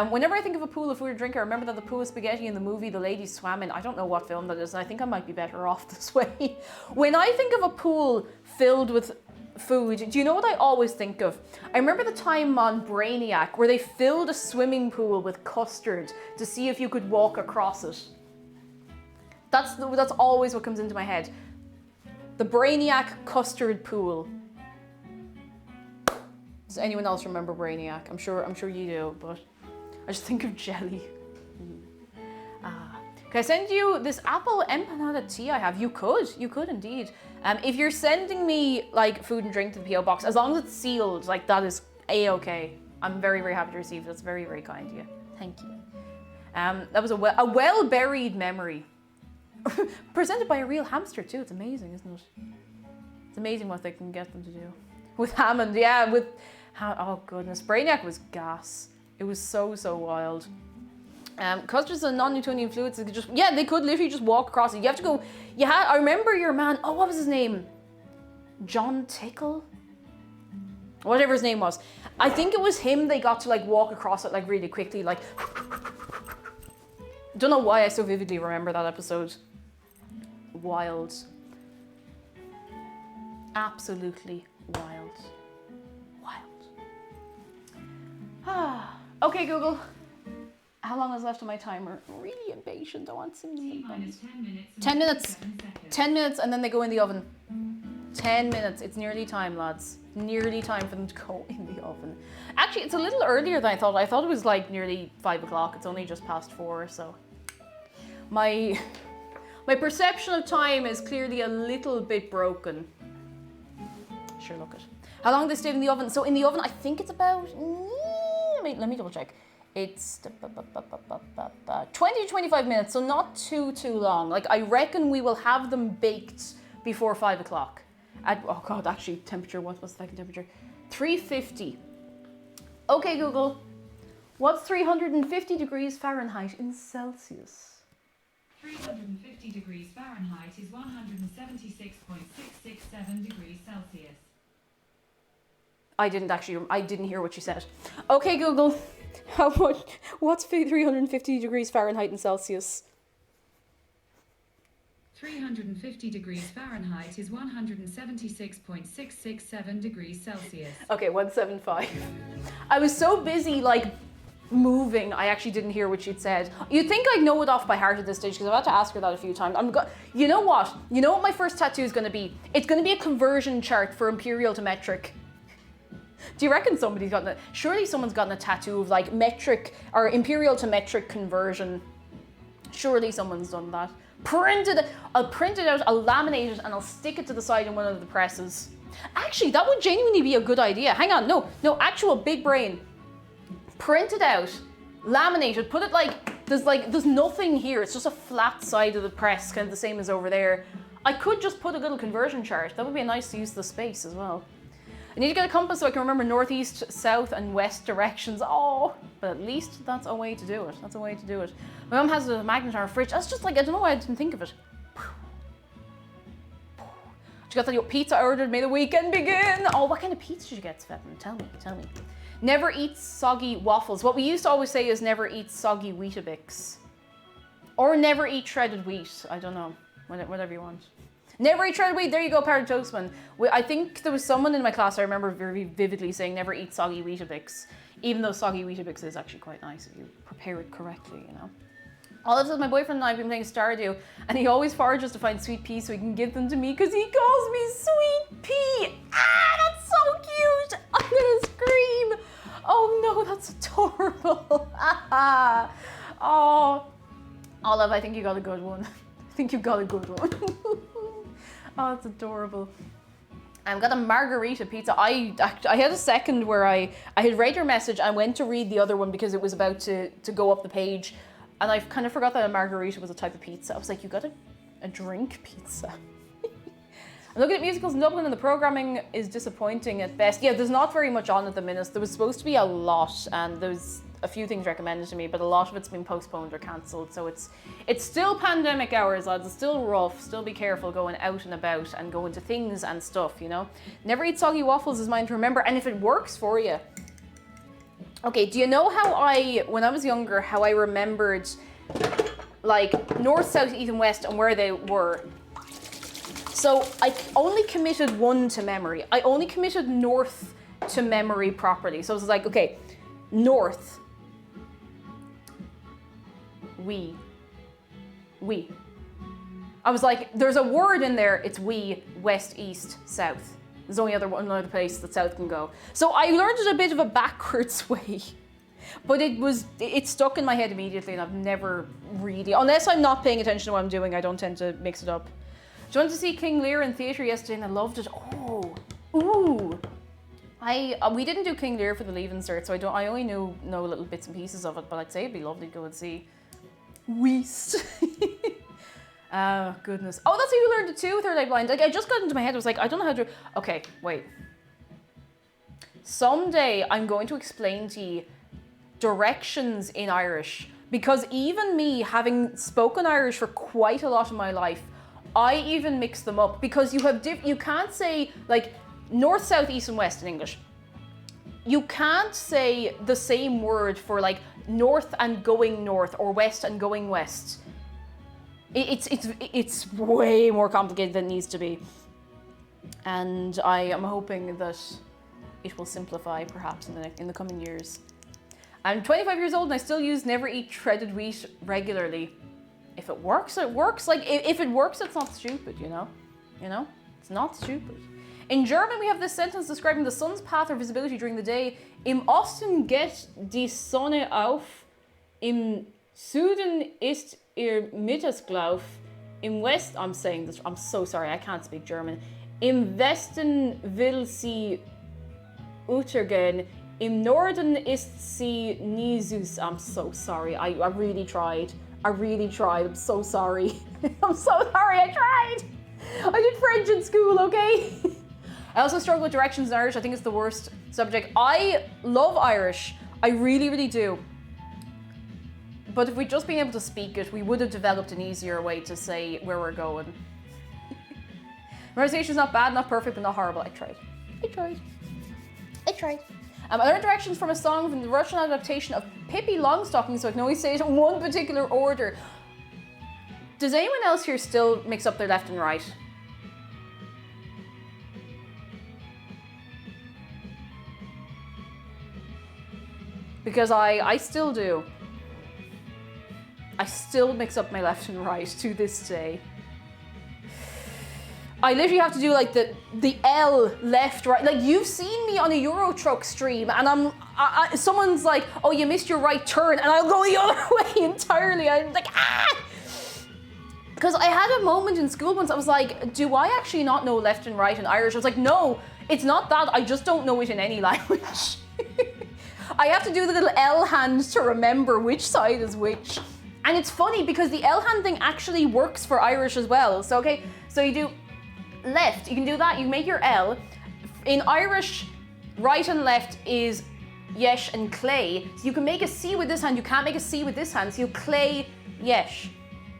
Whenever I think of a pool of food or drink, I remember that the pool of spaghetti in the movie The Lady Swam in. I don't know what film that is, and I think I might be better off this way. When I think of a pool filled with food, do you know what I always think of? I remember the time on Brainiac where they filled a swimming pool with custard to see if you could walk across it. That's always what comes into my head. The Brainiac custard pool. Does anyone else remember Brainiac? I'm sure you do, but I just think of jelly. Can I send you this apple empanada tea I have? You could indeed. If you're sending me like food and drink to the PO box, as long as it's sealed, like that is a-okay. I'm very, very happy to receive it. That's very, very kind of you. Thank you. That was a well-buried memory. Presented by a real hamster too. It's amazing, isn't it? It's amazing what they can get them to do. With Hammond, yeah, oh goodness. Brainiac was gas. It was so wild. Custards and non-Newtonian fluids, they could literally just walk across it. You have to go, I remember your man, what was his name? John Tickle? Whatever his name was. I think it was him they got to like walk across it like really quickly, like. Don't know why I so vividly remember that episode. Wild. Absolutely wild. Okay, Google. How long is left on my timer? Really impatient. I want some sleep. Minus 10 minutes. 10 minutes. 7 seconds. 10 minutes and then they go in the oven. 10 minutes. It's nearly time, lads. Nearly time for them to go in the oven. Actually, it's a little earlier than I thought. I thought it was like nearly 5 o'clock. It's only just past 4, so. My perception of time is clearly a little bit broken. Sure, look it. How long they stayed in the oven? So in the oven, I think it's about, let me double check. It's 20 to 25 minutes, so not too long. Like, I reckon we will have them baked before 5 o'clock. Oh God, actually, temperature, what's the second temperature? 350. Okay, Google, what's 350 degrees Fahrenheit in Celsius? 350 degrees Fahrenheit is 176.667 degrees Celsius. I didn't hear what you said. Okay, Google, what's 350 degrees Fahrenheit in Celsius? 350 degrees Fahrenheit is 176.667 degrees Celsius. Okay, 175. I was so busy, like, moving, I actually didn't hear what she'd said. You'd think I'd know it off by heart at this stage because I've had to ask her that a few times. You know what? You know what my first tattoo is going to be? It's going to be a conversion chart for imperial to metric. Do you reckon somebody's gotten it? Surely someone's gotten a tattoo of like metric or imperial to metric conversion. Surely someone's done that. I'll print it out, I'll laminate it, and I'll stick it to the side in one of the presses. Actually, that would genuinely be a good idea. Hang on, no, actual big brain. Print it out, laminate it, put it there's nothing here. It's just a flat side of the press, kind of the same as over there. I could just put a little conversion chart. That would be a nice use of the space as well. I need to get a compass so I can remember northeast, south, and west directions. Oh, but at least that's a way to do it. That's a way to do it. My mum has a magnet on her fridge. That's just like, I don't know why I didn't think of it. She got that pizza I ordered, may the weekend begin. Oh, what kind of pizza did you get, Svetlana? Tell me. Never eat soggy waffles. What we used to always say is never eat soggy Weetabix. Or never eat shredded wheat. I don't know. Whatever you want. Never eat shredded wheat. There you go, Parrot Toastman. I think there was someone in my class I remember very vividly saying never eat soggy Weetabix. Even though soggy Weetabix is actually quite nice if you prepare it correctly, you know. All of a sudden, my boyfriend and I have been playing Stardew, and he always forages to find sweet pea so he can give them to me because he calls me Sweet Pea. Ah, that's so cute. I'm gonna scream. Oh no, that's adorable. Oh, Olive, I think you got a good one. Oh, it's adorable. I've got a margarita pizza. I had a second where I had read your message. I went to read the other one because it was about to go up the page. And I kind of forgot that a margarita was a type of pizza. I was like, you got a drink pizza? I'm looking at musicals in Dublin and the programming is disappointing at best. Yeah, there's not very much on at the minute. There was supposed to be a lot and there's a few things recommended to me, but a lot of it's been postponed or cancelled. So it's still pandemic hours, lads. It's still rough. Still be careful going out and about and going to things and stuff, you know? Never eat soggy waffles is mine to remember. And if it works for you. Okay, do you know how when I was younger, how I remembered like north, south, east and west and where they were? So I only committed one to memory. I only committed north to memory properly. So it was like, okay, north, we. I was like, there's a word in there, it's we, west, east, south. There's only another place that south can go. So I learned it a bit of a backwards way. But it stuck in my head immediately and I've never really, unless I'm not paying attention to what I'm doing, I don't tend to mix it up. I went to see King Lear in theatre yesterday and I loved it. Oh, ooh. We didn't do King Lear for the Leaving Cert, so I only know little bits and pieces of it, but I'd say it'd be lovely to go and see Weast. Oh, goodness. Oh, that's how you learned it too, Third Eye Blind. Like, I just got into my head, I was like, I don't know how to... Okay, wait. Someday I'm going to explain to you directions in Irish, because even me, having spoken Irish for quite a lot of my life, I even mix them up, because you can't say, like, north, south, east and west in English. You can't say the same word for, like, north and going north, or west and going west. It's way more complicated than it needs to be. And I am hoping that it will simplify perhaps in the coming years. I'm 25 years old and I still use never eat shredded wheat regularly. If it works, it works. Like, if it works, it's not stupid, you know? You know? It's not stupid. In German, we have this sentence describing the sun's path or visibility during the day. Im Osten geht die Sonne auf, im Süden ist ihr Mittagsglauf, im West, I'm saying this, I'm so sorry, I can't speak German. Im Westen will sie untergehen, im Norden ist sie nie süß. I'm so sorry, I really tried. I'm so sorry. I'm so sorry, I tried. I did French in school, okay? I also struggle with directions in Irish. I think it's the worst subject. I love Irish. I really, really do. But if we'd just been able to speak it, we would have developed an easier way to say where we're going. Pronunciation's not bad, not perfect, but not horrible. I tried. I learned directions from a song from the Russian adaptation of Pippi Longstocking, so I can only say it in one particular order. Does anyone else here still mix up their left and right? Because I still do. I still mix up my left and right to this day. I literally have to do like the L left, right. Like, you've seen me on a Euro Truck stream and someone's like, oh, you missed your right turn, and I'll go the other way entirely. I'm like, ah! Because I had a moment in school once, I was like, do I actually not know left and right in Irish? I was like, no, it's not that, I just don't know it in any language. I have to do the little L hand to remember which side is which. And it's funny because the L hand thing actually works for Irish as well. So, okay, so you do left, you can do that, you make your L. In Irish, right and left is yesh and clay. So you can make a C with this hand, you can't make a C with this hand. So you clay, yesh,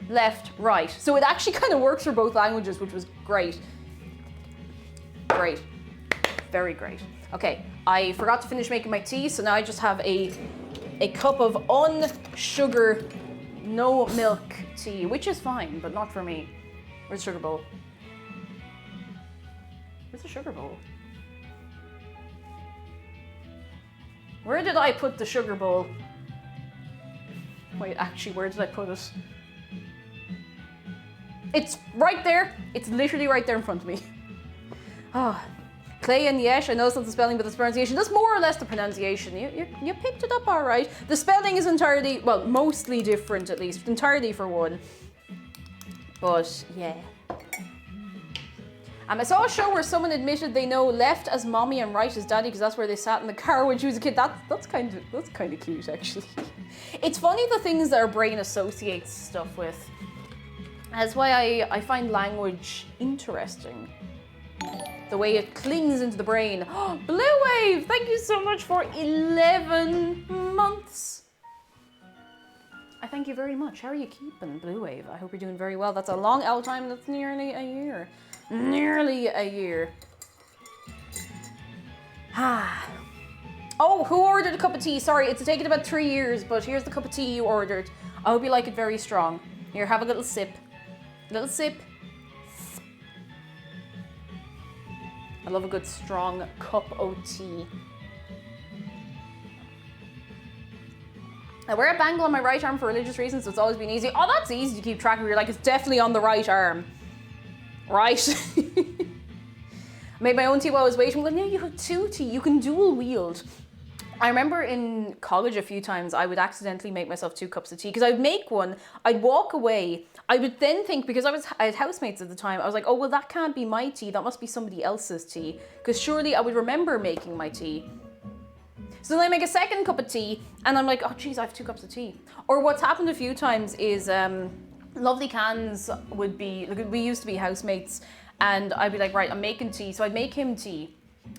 left, right. So it actually kind of works for both languages, which was great. Great, very great. Okay, I forgot to finish making my tea, so now I just have a cup of unsugar, no milk tea, which is fine, but not for me. Where's the sugar bowl? Where's the sugar bowl? Where did I put the sugar bowl? Wait, actually, where did I put it? It's right there. It's literally right there in front of me. Ah. Clay and yesh, I know it's not the spelling, but the pronunciation. That's more or less the pronunciation. You picked it up all right. The spelling is entirely, well, mostly different at least. Entirely for one. But, yeah. I saw a show where someone admitted they know left as mommy and right as daddy because that's where they sat in the car when she was a kid. That's kind of cute, actually. It's funny the things that our brain associates stuff with. That's why I find language interesting. The way it clings into the brain. Blue Wave, thank you so much for 11 months. I thank you very much. How are you keeping, Blue Wave? I hope you're doing very well. That's a long L time. That's nearly a year. Nearly a year. Oh, who ordered a cup of tea? Sorry, it's taken about 3 years, but here's the cup of tea you ordered. I hope you like it very strong. Here, have a little sip. Little sip. I love a good strong cup of tea. I wear a bangle on my right arm for religious reasons, so it's always been easy. Oh, that's easy to keep track of. You're like, it's definitely on the right arm. Right? Made my own tea while I was waiting. Well, no, you have 2 tea. You can dual wield. I remember in college a few times I would accidentally make myself 2 cups of tea because I'd make one, I'd walk away. I would then think, because I had housemates at the time, I was like, oh, well, that can't be my tea. That must be somebody else's tea. Because surely I would remember making my tea. So then I make a second cup of tea and I'm like, oh, geez, I have 2 cups of tea. Or what's happened a few times is Lovely Cans would be, like, we used to be housemates and I'd be like, right, I'm making tea. So I'd make him tea.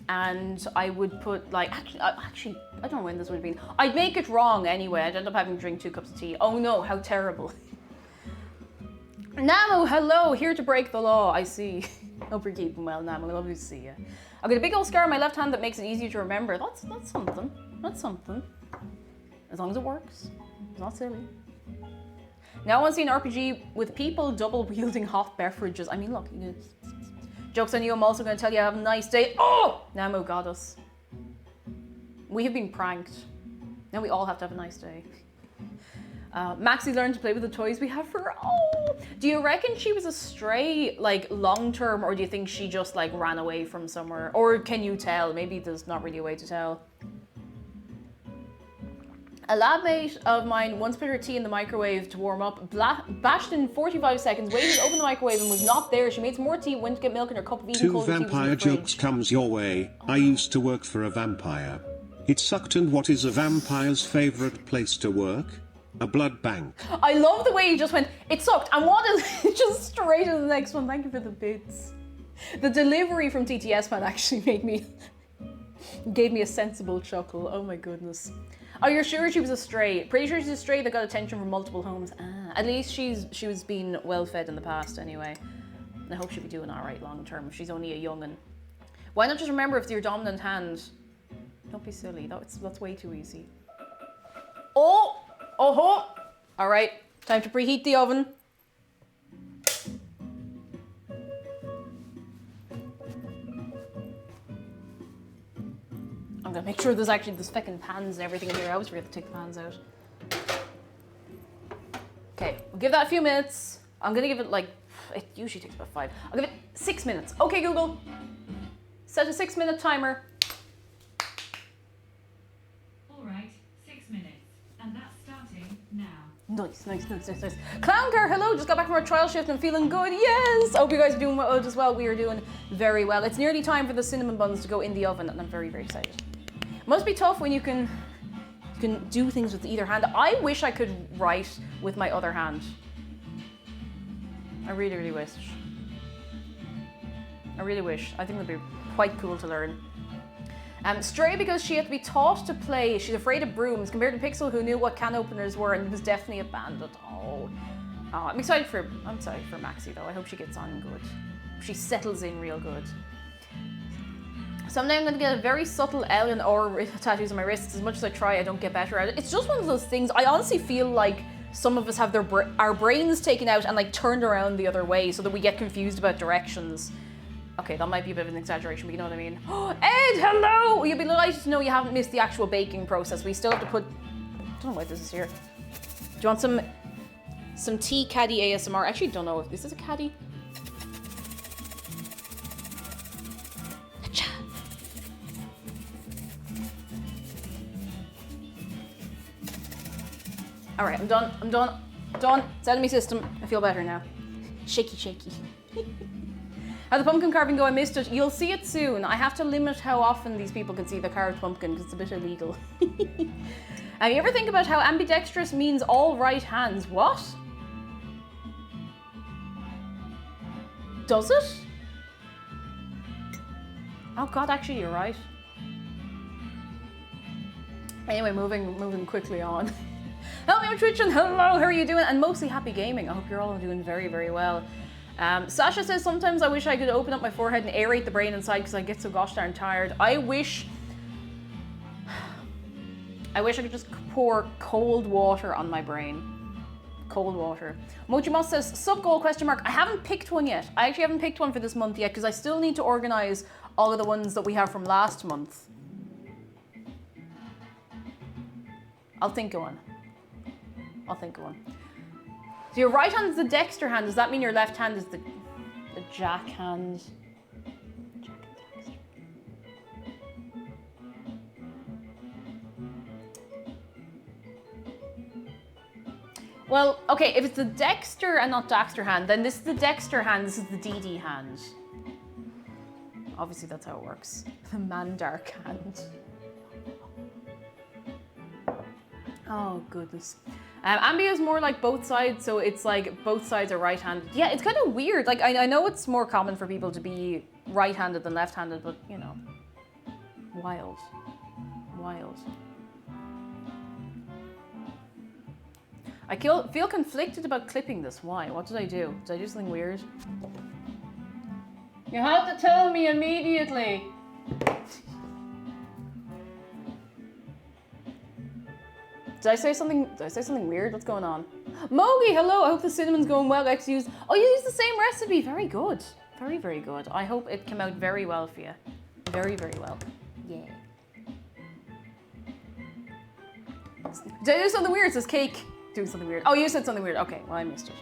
And I would put like, actually, I don't know when this would have been. I'd make it wrong anyway. I'd end up having to drink 2 cups of tea. Oh no, how terrible. Namo, hello, here to break the law, I see. Hope you're keeping well, Namo, lovely to see you. I've got a big old scar on my left hand that makes it easier to remember. That's something, that's something. As long as it works, it's not silly. Now I want to see an RPG with people double wielding hot beverages. I mean, look, you know, joke's on you, I'm also going to tell you I have a nice day. Oh! Namo got us. We have been pranked. Now we all have to have a nice day. Maxie learned to play with the toys we have for her. Oh! Do you reckon she was a stray, like, long term, or do you think she just, like, ran away from somewhere? Or can you tell? Maybe there's not really a way to tell. A lab mate of mine once put her tea in the microwave to warm up, bashed in 45 seconds, waited to open the microwave and was not there. She made some more tea, went to get milk in her cup of even 2 cold tea was in vampire the fridge. jokes comes your way. I used to work for a vampire. It sucked, and what is a vampire's favorite place to work? A blood bank. I love the way he just went, it sucked, and what is just straight to the next one. Thank you for the bits. The delivery from TTS fan actually gave me a sensible chuckle. Oh my goodness. Oh, you're sure she was a stray? Pretty sure she's a stray that got attention from multiple homes. At least she was being well fed in the past anyway. And I hope she'll be doing all right long term if she's only a young'un. Why not just remember if it's your dominant hand? Don't be silly. That's way too easy. Oh! Oh-ho! All right, time to preheat the oven. I'm gonna make sure there's fucking pans and everything in here. I always forget to take the pans out. Okay, we'll give that a few minutes. I'm gonna give it like, it usually takes about 5. I'll give it 6 minutes. Okay, Google, set a 6-minute timer. All right, 6 minutes. And that's starting now. Nice. Clown Car, hello, just got back from our trial shift and feeling good, yes! I hope you guys are doing well as well. We are doing very well. It's nearly time for the cinnamon buns to go in the oven and I'm very, very excited. Must be tough when you can do things with either hand. I wish I could write with my other hand. I really, really wish. I really wish. I think it would be quite cool to learn. Stray because she had to be taught to play. She's afraid of brooms compared to Pixel, who knew what can openers were and was definitely a bandit. Oh, I'm excited for Maxie though. I hope she gets on good. She settles in real good. Someday I'm going to get a very subtle L and R tattoos on my wrists. As much as I try, I don't get better at it. It's just one of those things. I honestly feel like some of us have our brains taken out and like turned around the other way so that we get confused about directions. Okay, that might be a bit of an exaggeration, but you know what I mean. Oh, Ed, hello! You'll be delighted to know you haven't missed the actual baking process. We still have to put... I don't know why this is here. Do you want some tea caddy ASMR? I actually don't know if this is a caddy. All right, I'm done. It's out of my system. I feel better now. Shaky. How'd the pumpkin carving go? I missed it. You'll see it soon. I have to limit how often these people can see the carved pumpkin because it's a bit illegal. You ever think about how ambidextrous means all right hands? What? Does it? Oh God, actually, you're right. Anyway, moving quickly on. Help me on Twitch and hello, how are you doing? And mostly happy gaming. I hope you're all doing very, very well. Sasha says, sometimes I wish I could open up my forehead and aerate the brain inside because I get so gosh darn tired. I wish I could just pour cold water on my brain. Cold water. Mochi Moss says, sub goal question mark. I haven't picked one yet. I actually haven't picked one for this month yet because I still need to organize all of the ones that we have from last month. I'll think of one. So your right hand is the dexter hand. Does that mean your left hand is the jack hand? Jack and dexter. Well, okay, if it's the dexter and not daxter hand, then this is the dexter hand, this is the DD hand. Obviously that's how it works. The Mandark hand. Oh, goodness. Ambi is more like both sides, so it's like both sides are right-handed. Yeah, it's kind of weird. Like, I know it's more common for people to be right-handed than left-handed, but, you know, wild. Wild. I feel conflicted about clipping this. Why? What did I do? Did I do something weird? You have to tell me immediately. Did I say something weird? What's going on? Mogi, hello. I hope the cinnamon's going well. Oh, you used the same recipe. Very good. Very, very good. I hope it came out very well for you. Very, very well. Yeah. Did I do something weird? It says cake. Doing something weird. Oh, you said something weird. Okay, well, I missed it.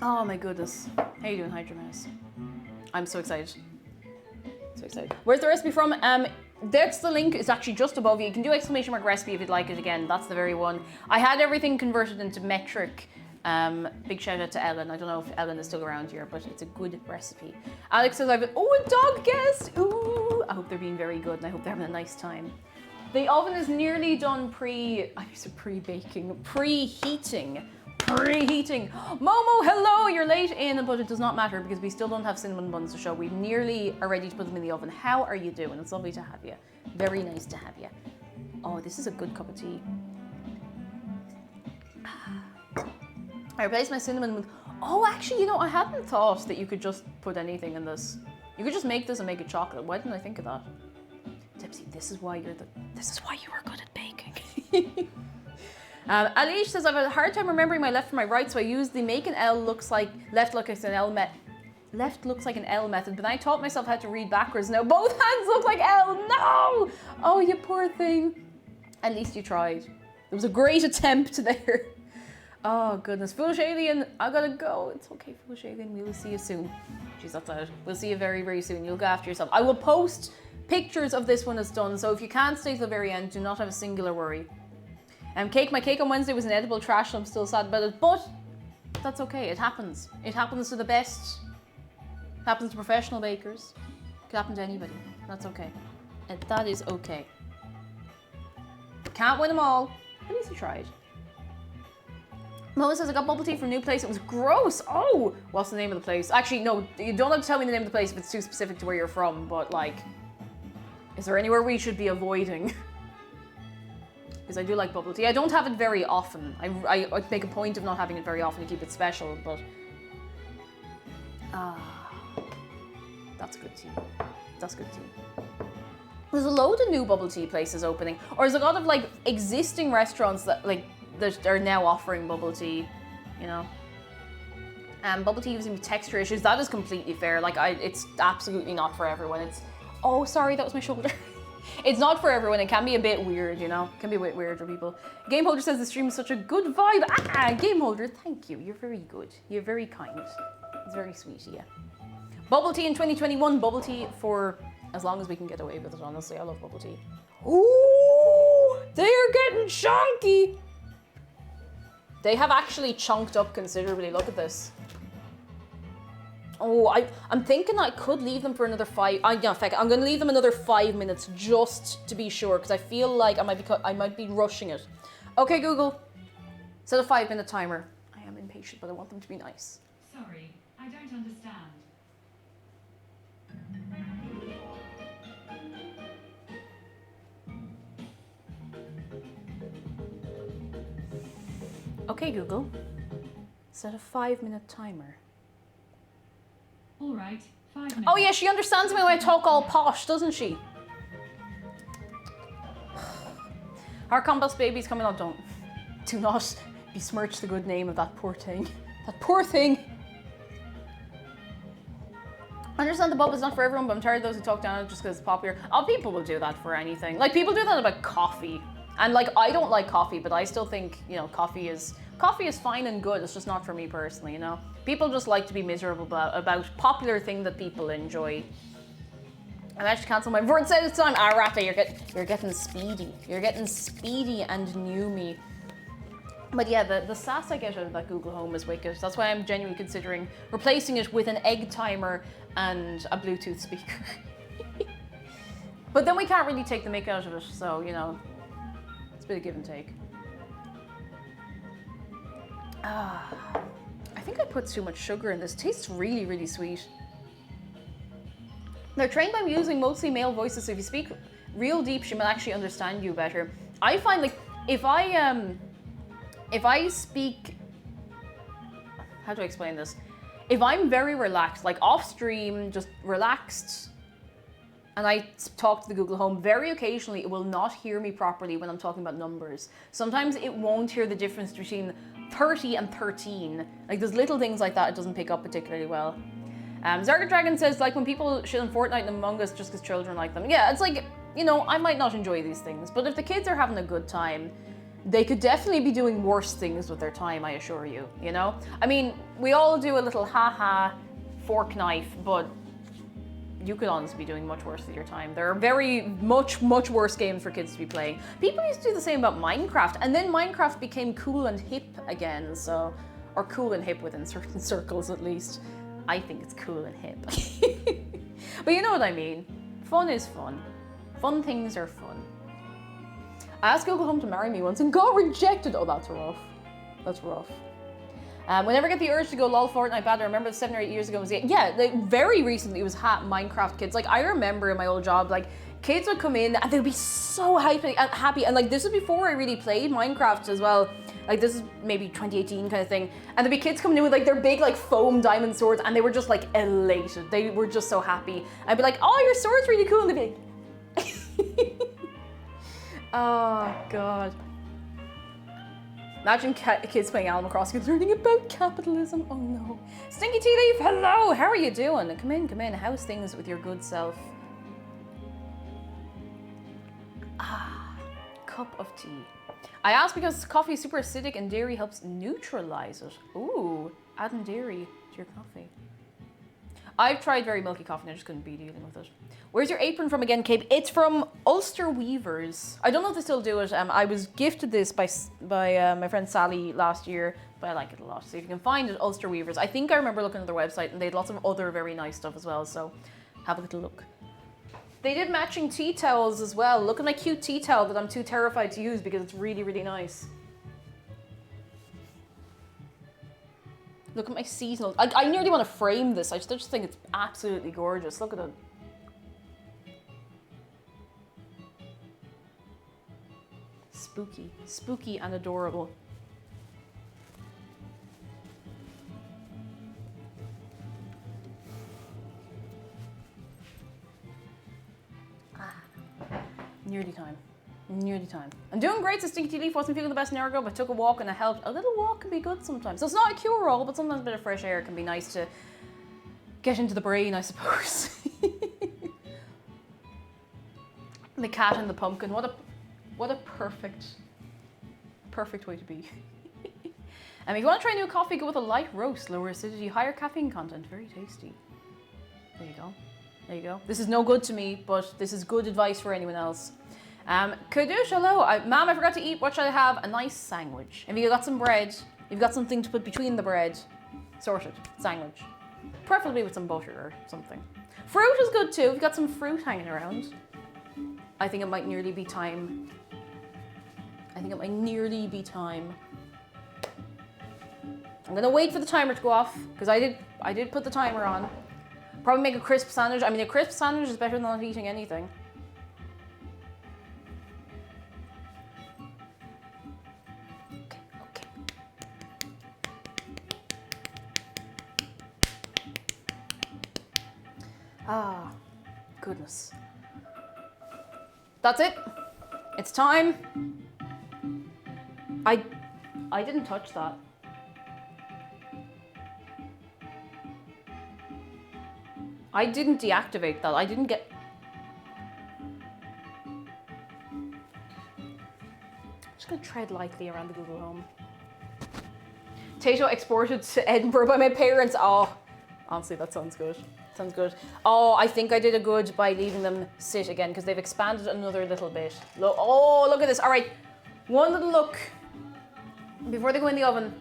Oh my goodness. How you doing, Hydra Mouse? I'm so excited. So excited. Where's the recipe from? That's the link. It's actually just above you. You can do exclamation mark recipe if you'd like it again. That's the very one. I had everything converted into metric. Big shout out to Ellen. I don't know if Ellen is still around here, but it's a good recipe. Alex says, a dog guest. Ooh, I hope they're being very good and I hope they're having a nice time. The oven is nearly done pre-baking, preheating. Momo, hello, you're late in, but it does not matter because we still don't have cinnamon buns to show. We nearly are ready to put them in the oven. How are you doing? It's lovely to have you. Very nice to have you. Oh, this is a good cup of tea. I replaced my cinnamon with, oh, actually, you know, I hadn't thought that you could just put anything in this. You could just make this and make it chocolate. Why didn't I think of that? Tipsy, this is why you were good at baking. Alish says, I've had a hard time remembering my left from my right, so I use the make an L looks like left looks like an L method, but I taught myself how to read backwards. Now both hands look like L. No! Oh, you poor thing. At least you tried. There was a great attempt there. Oh goodness. Foolish Alien, I gotta go. It's okay, Foolish Alien, we will see you soon. Jeez, that's out. We'll see you very, very soon. You'll go after yourself. I will post pictures of this when it's done, so if you can't stay to the very end, do not have a singular worry. My cake on Wednesday was an edible trash, and I'm still sad about it, but that's okay. It happens. It happens to the best. It happens to professional bakers. It could happen to anybody. That's okay. And that is okay. Can't win them all. At least you tried. Mona says, I got bubble tea from a new place. It was gross. Oh, what's the name of the place? Actually, no, you don't have to tell me the name of the place if it's too specific to where you're from, but like, is there anywhere we should be avoiding? Because I do like bubble tea. I don't have it very often. I make a point of not having it very often to keep it special, but that's good tea. That's good tea. There's a load of new bubble tea places opening, or there's a lot of like existing restaurants that are now offering bubble tea, you know. Bubble tea using texture issues. That is completely fair. Like it's absolutely not for everyone. It's, oh sorry, that was my shoulder. It's not for everyone. It can be a bit weird, you know. It can be a bit weird for people. Game Holder says the stream is such a good vibe. Game Holder, thank you. You're very good. You're very kind. It's very sweet, yeah. Bubble tea in 2021. Bubble tea for as long as we can get away with it, honestly. I love bubble tea. Ooh, they are getting chunky. They have actually chunked up considerably. Look at this. Oh, I'm thinking I could leave them for another 5. I'm going to leave them another 5 minutes just to be sure, because I feel like I might be rushing it. Okay, Google, set a 5-minute timer. I am impatient, but I want them to be nice. Sorry, I don't understand. Okay, Google. Set a 5-minute timer. All right, 5 minutes. Oh yeah, she understands me when I talk all posh, doesn't she? Our compost baby's coming up. Do not besmirch the good name of that poor thing. That poor thing. I understand the bubble is not for everyone, but I'm tired of those who talk down it just because it's popular. Oh, people will do that for anything. Like, people do that about coffee. And like, I don't like coffee, but I still think, you know, coffee is fine and good. It's just not for me personally, you know? People just like to be miserable about popular thing that people enjoy. I managed to cancel my word set this time. Ah, Rata, you're getting speedy. You're getting speedy and new me. But yeah, the sass I get out of that Google Home is wicked. That's why I'm genuinely considering replacing it with an egg timer and a Bluetooth speaker. But then we can't really take the mick out of it, so, you know, it's a bit of give and take. I think I put too much sugar in this. It tastes really, really sweet. They're trained by using mostly male voices, so if you speak real deep, she will actually understand you better. I find, like, if I speak, how do I explain this? If I'm very relaxed, like off stream, just relaxed, and I talk to the Google Home, very occasionally it will not hear me properly when I'm talking about numbers. Sometimes it won't hear the difference between 30 and 13. Like, there's little things like that it doesn't pick up particularly well. Zarga Dragon says, like, when people shit on Fortnite and Among Us just because children like them. Yeah, it's like, you know, I might not enjoy these things, but if the kids are having a good time, they could definitely be doing worse things with their time, I assure you, you know? I mean, we all do a little haha fork knife, but you could honestly be doing much worse with your time. There are very much worse games for kids to be playing. People used to do the same about Minecraft, and then Minecraft became cool and hip again, so, or cool and hip within certain circles at least. I think it's cool and hip. But you know what I mean. Fun is fun. Fun things are fun. I asked Google Home to marry me once and got rejected. Oh, that's rough. That's rough. Whenever I get the urge to go lol Fortnite bad, I remember 7 or 8 years ago was very recently it was Minecraft kids. Like, I remember in my old job, like, kids would come in and they'd be so happy and like, this is before I really played Minecraft as well. Like, this is maybe 2018 kind of thing, and there'd be kids coming in with like their big like foam diamond swords, and they were just like elated. They were just so happy. I'd be like, oh, your sword's really cool, and they'd be like oh god. Imagine kids playing Animal Crossing and learning about capitalism. Oh no. Stinky Tea Leaf, hello, how are you doing? Come in, how's things with your good self? Cup of tea. I asked because coffee is super acidic and dairy helps neutralize it. Ooh, adding dairy to your coffee. I've tried very milky coffee and I just couldn't be dealing with it. Where's your apron from again, Cape? It's from Ulster Weavers. I don't know if they still do it. I was gifted this by my friend Sally last year, but I like it a lot. So if you can find it, Ulster Weavers. I think I remember looking at their website and they had lots of other very nice stuff as well, so have a little look. They did matching tea towels as well. Look at my cute tea towel that I'm too terrified to use because it's really, really nice. Look at my seasonal. I nearly want to frame this. I just think it's absolutely gorgeous. Look at it. Spooky. Spooky and adorable. Nearly time. Nearly time. I'm doing great, so Stinky Tea Leaf. Wasn't feeling the best an hour ago, but took a walk and it helped. A little walk can be good sometimes. So it's not a cure-all, but sometimes a bit of fresh air can be nice to get into the brain, I suppose. The cat and the pumpkin. What a perfect way to be. If you want to try new coffee, go with a light roast, lower acidity, higher caffeine content. Very tasty. There you go. There you go. This is no good to me, but this is good advice for anyone else. Kadush, hello. Ma'am, I forgot to eat. What should I have? A nice sandwich. If you got some bread, you've got something to put between the bread, sorted. Sandwich. Preferably with some butter or something. Fruit is good too. If you've got some fruit hanging around. I think it might nearly be time. I'm gonna wait for the timer to go off because I did put the timer on. Probably make a crisp sandwich. I mean, a crisp sandwich is better than not eating anything. Okay. Ah, goodness. That's it. It's time. I didn't touch that. I didn't deactivate that. I didn't get... I'm just gonna tread lightly around the Google Home. Tato exported to Edinburgh by my parents. Oh, honestly, that sounds good. Sounds good. Oh, I think I did a good by leaving them sit again because they've expanded another little bit. Oh, look at this. All right, one little look before they go in the oven.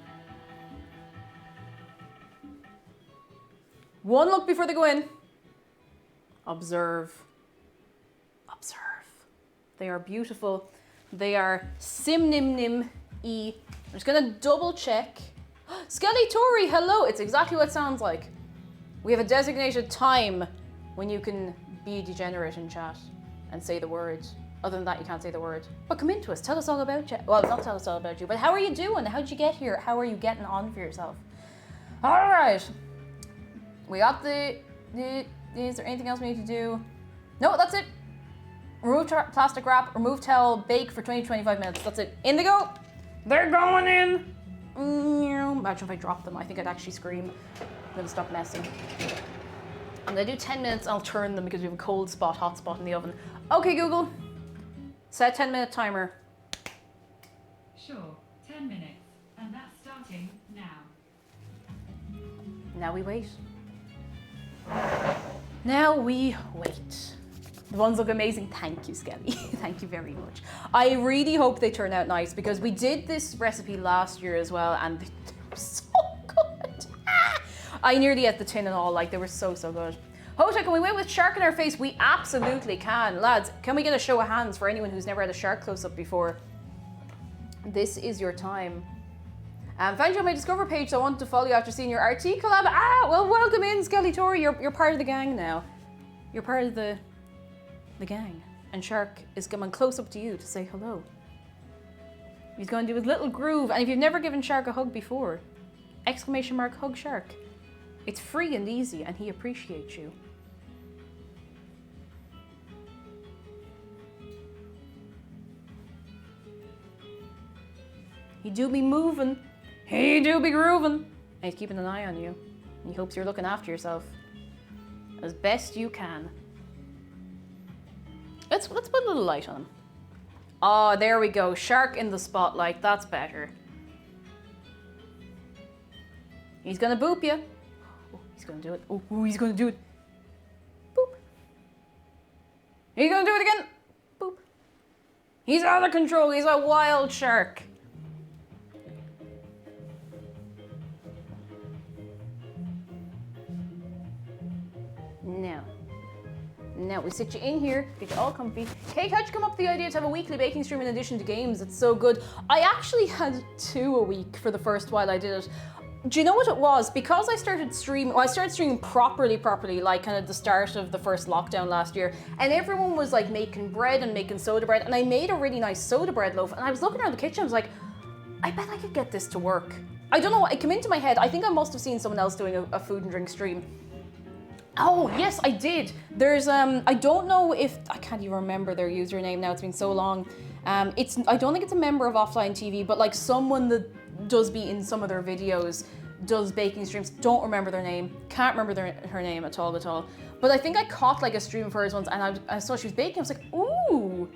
One look before they go in. Observe. Observe. They are beautiful. They are sim-nim-nim-y. I'm just gonna double check. Skelly Tori, hello. It's exactly what it sounds like. We have a designated time when you can be degenerate in chat and say the word. Other than that, you can't say the word. But come into us. Tell us all about you. Well, not tell us all about you, but how are you doing? How'd you get here? How are you getting on for yourself? All right. We got the is there anything else we need to do? No, that's it. Remove plastic wrap, remove towel, bake for 20 to 25 minutes. That's it. In they go. They're going in. Imagine if I dropped them. I think I'd actually scream. I'm gonna stop messing. I'm gonna do 10 minutes and I'll turn them because we have a cold spot, hot spot in the oven. Okay, Google. Set 10-minute timer. Sure, 10 minutes. And that's starting now. Now we wait. Now we wait. The ones look amazing. Thank you, Skelly. Thank you very much. I really hope they turn out nice because we did this recipe last year as well and they were so good. I nearly ate the tin and all, like they were so good. Hota, can we win with shark in our face? We absolutely can. Lads, can we get a show of hands for anyone who's never had a shark close-up before? This is your time. Found you on my Discover page, so I wanted to follow you after seeing your RT collab. Well, welcome in, Skelly Tori. You're part of the gang now. You're part of the gang. And Shark is coming close up to you to say hello. He's going to do his little groove. And if you've never given Shark a hug before, ! Hug Shark. It's free and easy, and he appreciates you. He do be moving. He do be grooving. And he's keeping an eye on you. And he hopes you're looking after yourself as best you can. Let's put a little light on him. Oh, there we go. Shark in the spotlight. That's better. He's gonna boop you. Oh, he's gonna do it. Oh, he's gonna do it. Boop. He's gonna do it again. Boop. He's out of control. He's a wild shark. Now we sit you in here, get you all comfy. Kate, how'd you come up with the idea to have a weekly baking stream in addition to games? It's so good. I actually had 2 a week for the first while I did it. Do you know what it was? Because I started streaming, I started streaming properly, like kind of the start of the first lockdown last year, and everyone was like making bread and making soda bread, and I made a really nice soda bread loaf, and I was looking around the kitchen, I was like, I bet I could get this to work. I don't know, it came into my head, I think I must have seen someone else doing a food and drink stream. Oh, yes, I did. There's, I don't know if, I can't even remember their username now, it's been so long. I don't think it's a member of Offline TV, but like someone that does be in some of their videos, does baking streams. Don't remember their name. Can't remember her name at all. But I think I caught like a stream of hers once and I saw she was baking. I was like, ooh,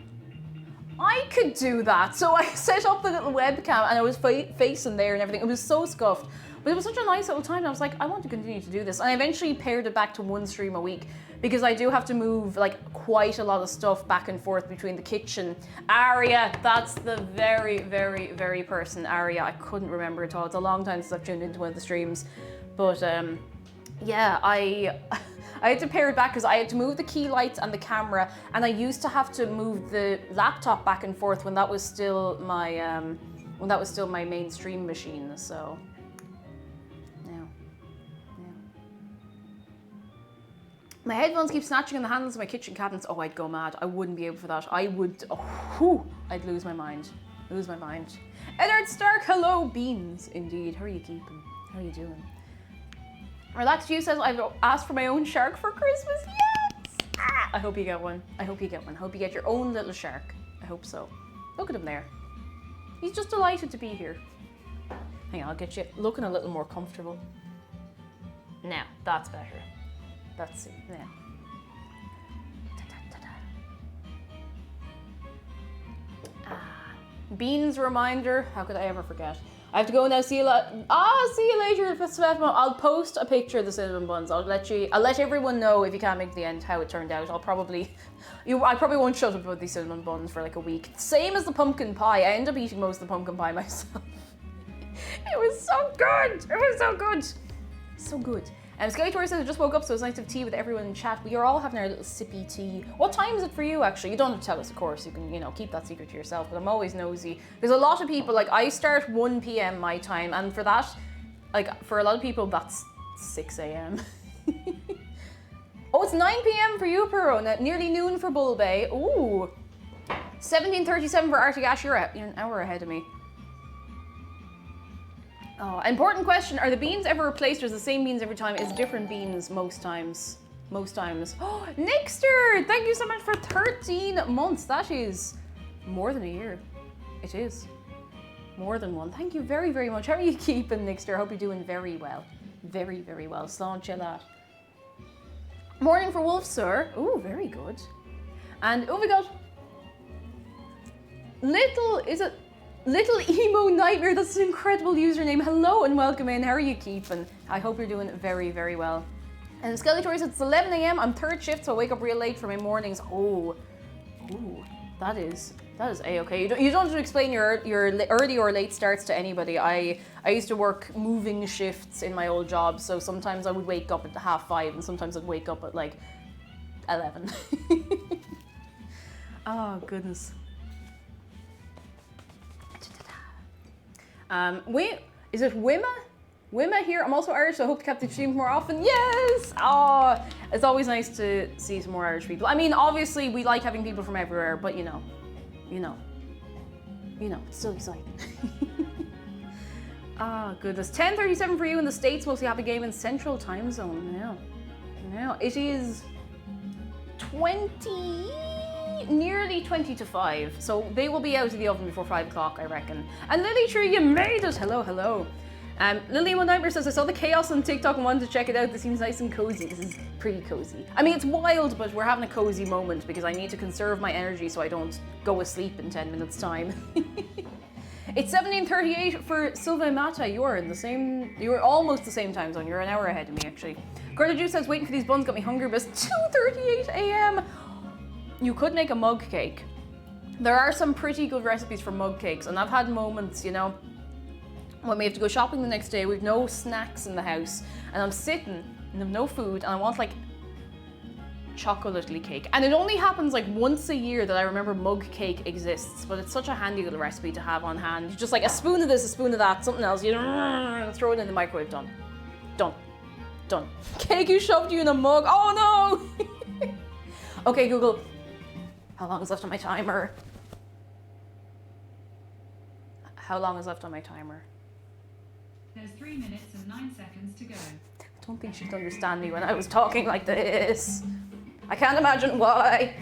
I could do that. So I set up the little webcam and I was facing there and everything. It was so scuffed. But it was such a nice little time. I was like, I want to continue to do this. And I eventually pared it back to 1 stream a week because I do have to move like quite a lot of stuff back and forth between the kitchen. Aria, that's the very person, Aria. I couldn't remember at all. It's a long time since I've tuned into one of the streams. But yeah, I had to pare it back because I had to move the key lights and the camera, and I used to have to move the laptop back and forth when that was still my main stream machine. So My headphones keep snatching in the handles of my kitchen cabinets. Oh, I'd go mad. I wouldn't be able for that. I would, I'd lose my mind. Lose my mind. Edward Stark, hello, Beans. Indeed, how are you keeping? How are you doing? Relaxed You says, I've asked for my own shark for Christmas. Yes! Ah, I hope you get one. I hope you get one. I hope you get your own little shark. I hope so. Look at him there. He's just delighted to be here. Hang on, I'll get you looking a little more comfortable. Now, that's better. That's it. Now. Beans reminder. How could I ever forget? I have to go now. See you see you later. I'll post a picture of the cinnamon buns. I'll let everyone know if you can't make the end how it turned out. I probably won't shut up about these cinnamon buns for like a week. Same as the pumpkin pie. I end up eating most of the pumpkin pie myself. It was so good. It was so good. So good. Skelly Tori says, I just woke up, so it's nice to have tea with everyone in chat. We are all having our little sippy tea. What time is it for you, actually? You don't have to tell us, of course. You can, keep that secret to yourself, but I'm always nosy. There's a lot of people, like, I start 1 p.m. my time, and for that, like, for a lot of people, that's 6 a.m. Oh, it's 9 p.m. for you, Perro. Nearly noon for Bull Bay. Ooh. 17:37 for Arctic Ash. You're an hour ahead of me. Oh, important question. Are the beans ever replaced or is the same beans every time? It's different beans most times. Most times. Oh, Nixter! Thank you so much for 13 months. That is more than a year. It is. More than one. Thank you very, very much. How are you keeping, Nixter? I hope you're doing very well. Very, very well. Slán that. Morning for Wolf, sir. Ooh, very good. And, oh my god. Little Emo Nightmare, that's an incredible username. Hello and welcome in. How are you keeping? I hope you're doing very, very well. And Skelly Tori says, it's 11 a.m. I'm third shift, so I wake up real late for my mornings. Oh, that is a-okay. You don't have to explain your early or late starts to anybody. I used to work moving shifts in my old job, so sometimes I would wake up at 5:30 and sometimes I'd wake up at like 11. Oh, goodness. Is it Wimma? Wimma here. I'm also Irish, so I hope to catch the streams more often. Yes! Oh, it's always nice to see some more Irish people. I mean, obviously, we like having people from everywhere, but you know, it's still exciting. Ah, goodness. 10:37 for you in the States. Mostly have a game in Central Time Zone now. It is nearly 20 to 5, so they will be out of the oven before 5 o'clock, I reckon. And Lily Tree, you made it! Hello. Lily One Nightmare says, I saw the chaos on TikTok and wanted to check it out. This seems nice and cozy. This is pretty cozy. I mean, it's wild, but we're having a cozy moment because I need to conserve my energy so I don't go asleep in 10 minutes time. It's 17:38 for Silva Mata. You're almost the same time zone. You're an hour ahead of me, actually. Gorda Juice says, waiting for these buns got me hungry, but it's 2:38 a.m. You could make a mug cake. There are some pretty good recipes for mug cakes, and I've had moments, when we have to go shopping the next day, we've no snacks in the house, and I'm sitting and I've no food, and I want like chocolatey cake. And it only happens like once a year that I remember mug cake exists, but it's such a handy little recipe to have on hand. Just like a spoon of this, a spoon of that, something else, throw it in the microwave, done. Cake you shoved you in a mug, oh no! Okay, Google. How long is left on my timer? How long is left on my timer? There's 3 minutes and 9 seconds to go. I don't think she'd understand me when I was talking like this. I can't imagine why.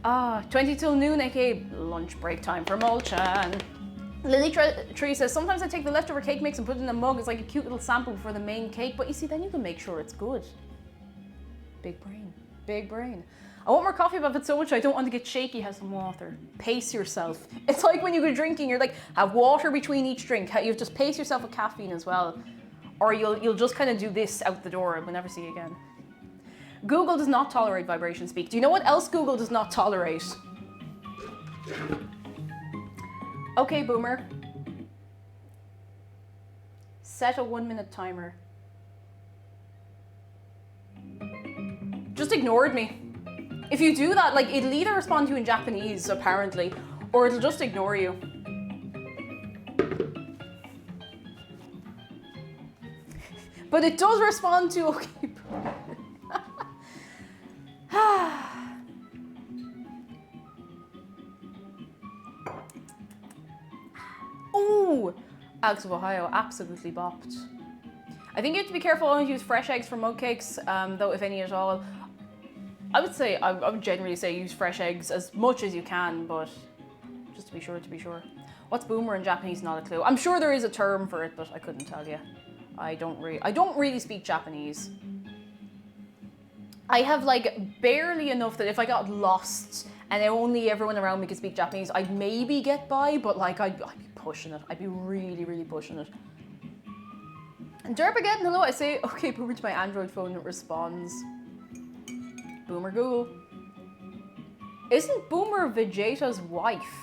20 till noon, aka lunch break time for Molchan. Lily Tree says, sometimes I take the leftover cake mix and put it in a mug. It's like a cute little sample for the main cake, but you see, then you can make sure it's good. Big brain. I want more coffee, but if it's so much I don't want to get shaky, have some water. Pace yourself. It's like when you go drinking, you're like, have water between each drink. You just pace yourself with caffeine as well. Or you'll just kind of do this out the door and we'll never see you again. Google does not tolerate vibration speak. Do you know what else Google does not tolerate? Okay, Boomer. Set a 1-minute timer. Just ignored me. If you do that, like, it'll either respond to you in Japanese, apparently, or it'll just ignore you. But it does respond to okay. Ooh, Alex of Ohio absolutely bopped. I think you have to be careful only to use fresh eggs for mug cakes, though if any at all. I would say, I would generally say use fresh eggs as much as you can, but just to be sure, What's boomer in Japanese? Not a clue. I'm sure there is a term for it, but I couldn't tell you. I don't really speak Japanese. I have like barely enough that if I got lost and only everyone around me could speak Japanese, I'd maybe get by, but like I'd be pushing it. I'd be really, really pushing it. And Derp again, hello, I say, okay, boomer to my Android phone, it responds. Boomer Google. Isn't Boomer Vegeta's wife?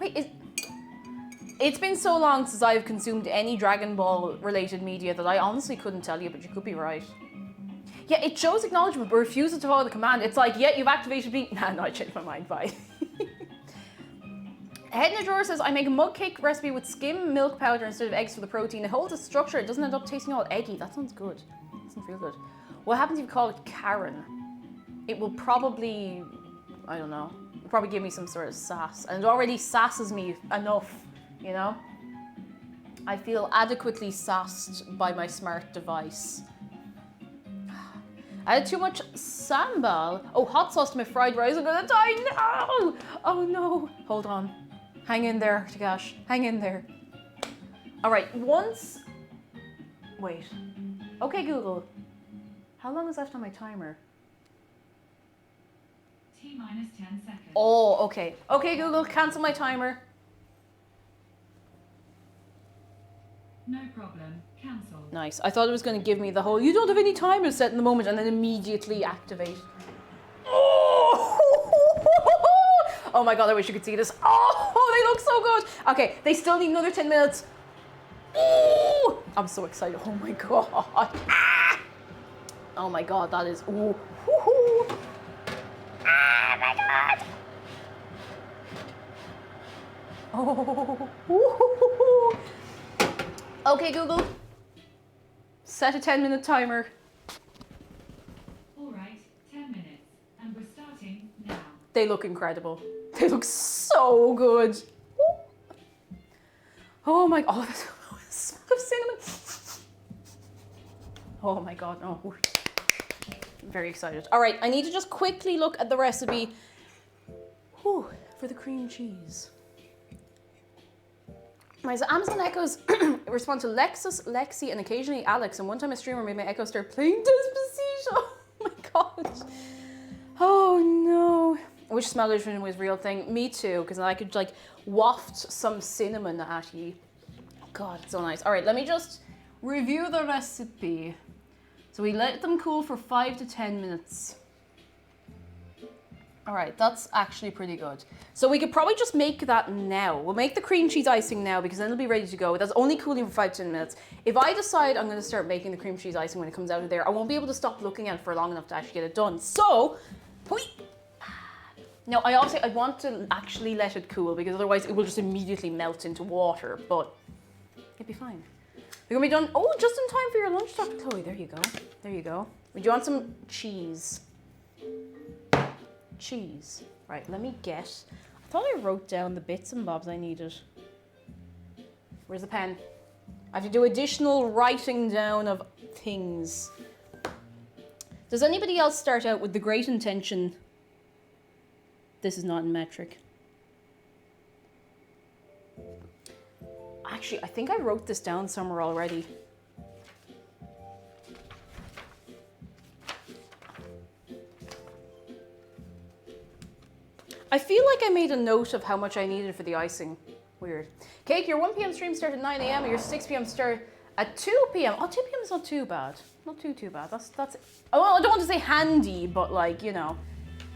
Wait, it's been so long since I've consumed any Dragon Ball related media that I honestly couldn't tell you, but you could be right. Yeah, it shows acknowledgement but refuses to follow the command. It's like, yeah, you've activated me. Nah, no, I changed my mind, bye. Head in a Drawer says, I make a mug cake recipe with skim milk powder instead of eggs for the protein. It holds a structure, it doesn't end up tasting all eggy. That sounds good. Doesn't feel good. What happens if you call it Karen? It will probably, I don't know, it'll probably give me some sort of sass. And it already sasses me enough, you know? I feel adequately sassed by my smart device. I had too much sambal. Oh, hot sauce to my fried rice. I'm gonna die. No! Oh no. Hold on. Hang in there, Tagash. Hang in there. All right, wait. Okay, Google. How long is left on my timer? T-minus 10 seconds. Oh, okay. Okay, Google, cancel my timer. No problem. Cancel. Nice. I thought it was going to give me the whole, you don't have any timer set in the moment, and then immediately activate. Oh! Oh my god, I wish you could see this. Oh, they look so good. Okay, they still need another 10 minutes. Oh! I'm so excited. Oh my god. Ah! Oh my god, that is, ooh. Woohoo! Oh my god. Oh. Woohoo! Okay, Google. Set a 10-minute timer. All right, 10 minutes. And we're starting now. They look incredible. They look so good. Oh my god. Oh, the smell of cinnamon. Oh my god, no. I'm very excited. All right, I need to just quickly look at the recipe for the cream cheese. My Amazon Echoes respond to Lexus, Lexi, and occasionally Alex. And one time a streamer made my Echo start playing Despacito. Oh my god. Oh no. I wish smell-o-vision was a real thing. Me too, because then I could like waft some cinnamon at you. God, it's so nice. All right, let me just review the recipe. So we let them cool for 5 to 10 minutes. All right, that's actually pretty good. So we could probably just make that now. We'll make the cream cheese icing now because then it'll be ready to go. That's only cooling for 5 to 10 minutes. If I decide I'm gonna start making the cream cheese icing when it comes out of there, I won't be able to stop looking at it for long enough to actually get it done. So, now I want to actually let it cool because otherwise it will just immediately melt into water, but it'd be fine. We're gonna be done, oh, just in time for your lunch, Dr. Chloe. There you go, there you go. Would you want some cheese? Cheese. Right, let me get, I thought I wrote down the bits and bobs I needed. Where's the pen? I have to do additional writing down of things. Does anybody else start out with the great intention, this is not in metric? Actually, I think I wrote this down somewhere already. I feel like I made a note of how much I needed for the icing. Weird. Cake, your 1 p.m. stream started at 9 a.m. and your 6 p.m. start at 2 p.m. Oh, 2 p.m. is not too bad. Not too bad. That's. Oh, well, I don't want to say handy, but like, you know,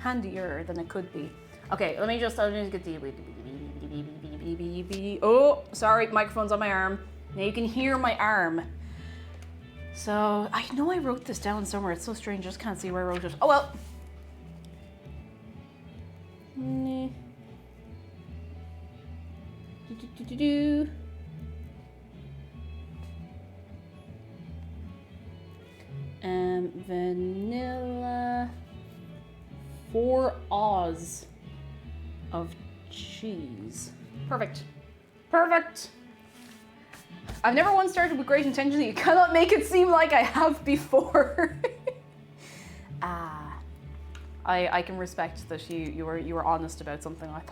handier than it could be. Okay, let me just get the. Oh, sorry, microphone's on my arm. Now you can hear my arm. So I know I wrote this down somewhere. It's so strange. I just can't see where I wrote it. Oh well. Vanilla. 4 Oz of cheese. Perfect. Perfect. I've never once started with great intentions. You cannot make it seem like I have before. I can respect that you were honest about something like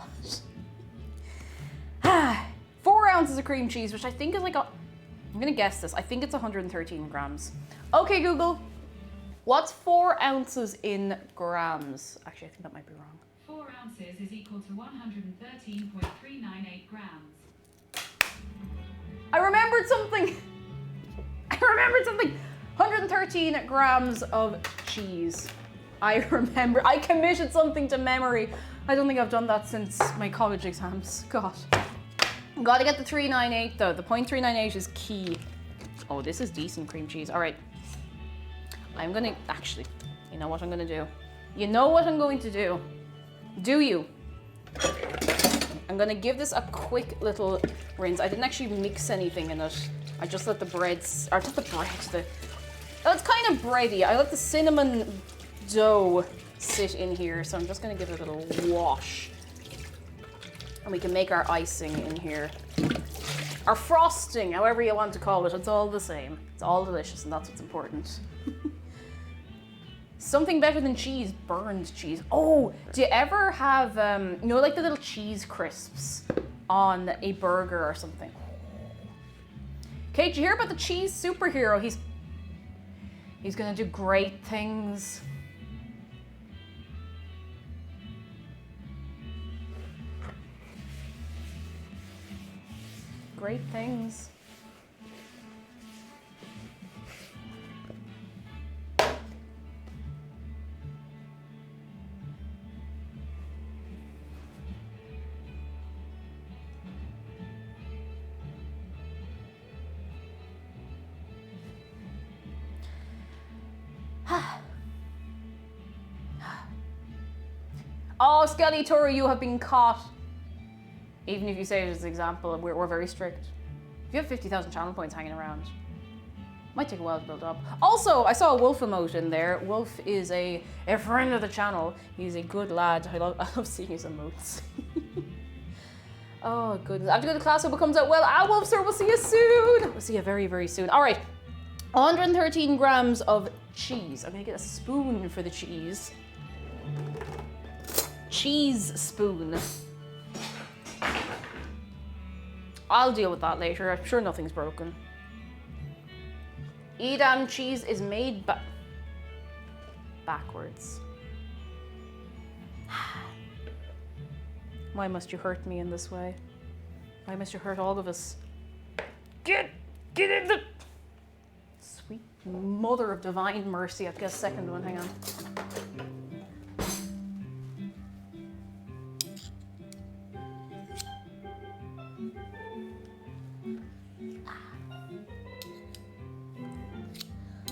that. 4 ounces of cream cheese, which I think is like I'm gonna guess this. I think it's 113 grams. Okay, Google. What's 4 ounces in grams? Actually, I think that might be wrong. 4 ounces is equal to 113.398 grams. I remembered something. 113 grams of cheese. I remember. I committed something to memory. I don't think I've done that since my college exams. God. Gotta get the 398 though. The 0.398 is key. Oh, this is decent cream cheese. All right. I'm gonna, actually, you know what I'm gonna do? You know what I'm going to do? Do you? I'm gonna give this a quick little rinse. I didn't actually mix anything in it. I just let the breads, or not the bread, oh, it's kind of bready. I let the cinnamon dough sit in here, so I'm just gonna give it a little wash. And we can make our icing in here. Our frosting, however you want to call it, it's all the same. It's all delicious, and that's what's important. Something better than cheese, burned cheese. Oh, do you ever have, you know, like the little cheese crisps on a burger or something? Kate, did you hear about the cheese superhero? He's gonna do great things. Great things. Oh, Skelly Toro, you have been caught. Even if you say it as an example, we're very strict. If you have 50,000 channel points hanging around, might take a while to build up. Also, I saw a Wolf emote in there. Wolf is a friend of the channel. He's a good lad. I love seeing his emotes. Oh, goodness. I have to go to class. Hope it comes out well. Wolf, sir, we'll see you soon. We'll see you very, very soon. All right. 113 grams of cheese. I'm gonna get a spoon for the cheese. Cheese spoon. I'll deal with that later. I'm sure nothing's broken. Edam cheese is made backwards. Why must you hurt me in this way? Why must you hurt all of us? Get in the... Sweet mother of divine mercy. I've got a second one, hang on.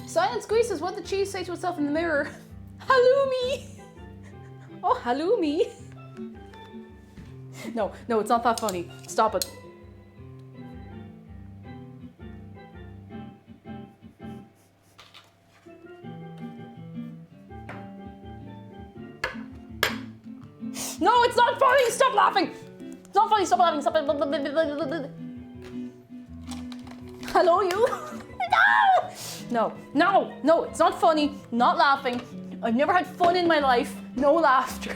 Silent Squeeze says, what did the cheese say to itself in the mirror? Halloumi! Oh, halloumi! No, it's not that funny. Stop it. No, it's not funny! Stop laughing! It's not funny, stop laughing, stop it. Hello, you? No, it's not funny. Not laughing. I've never had fun in my life. No laughter.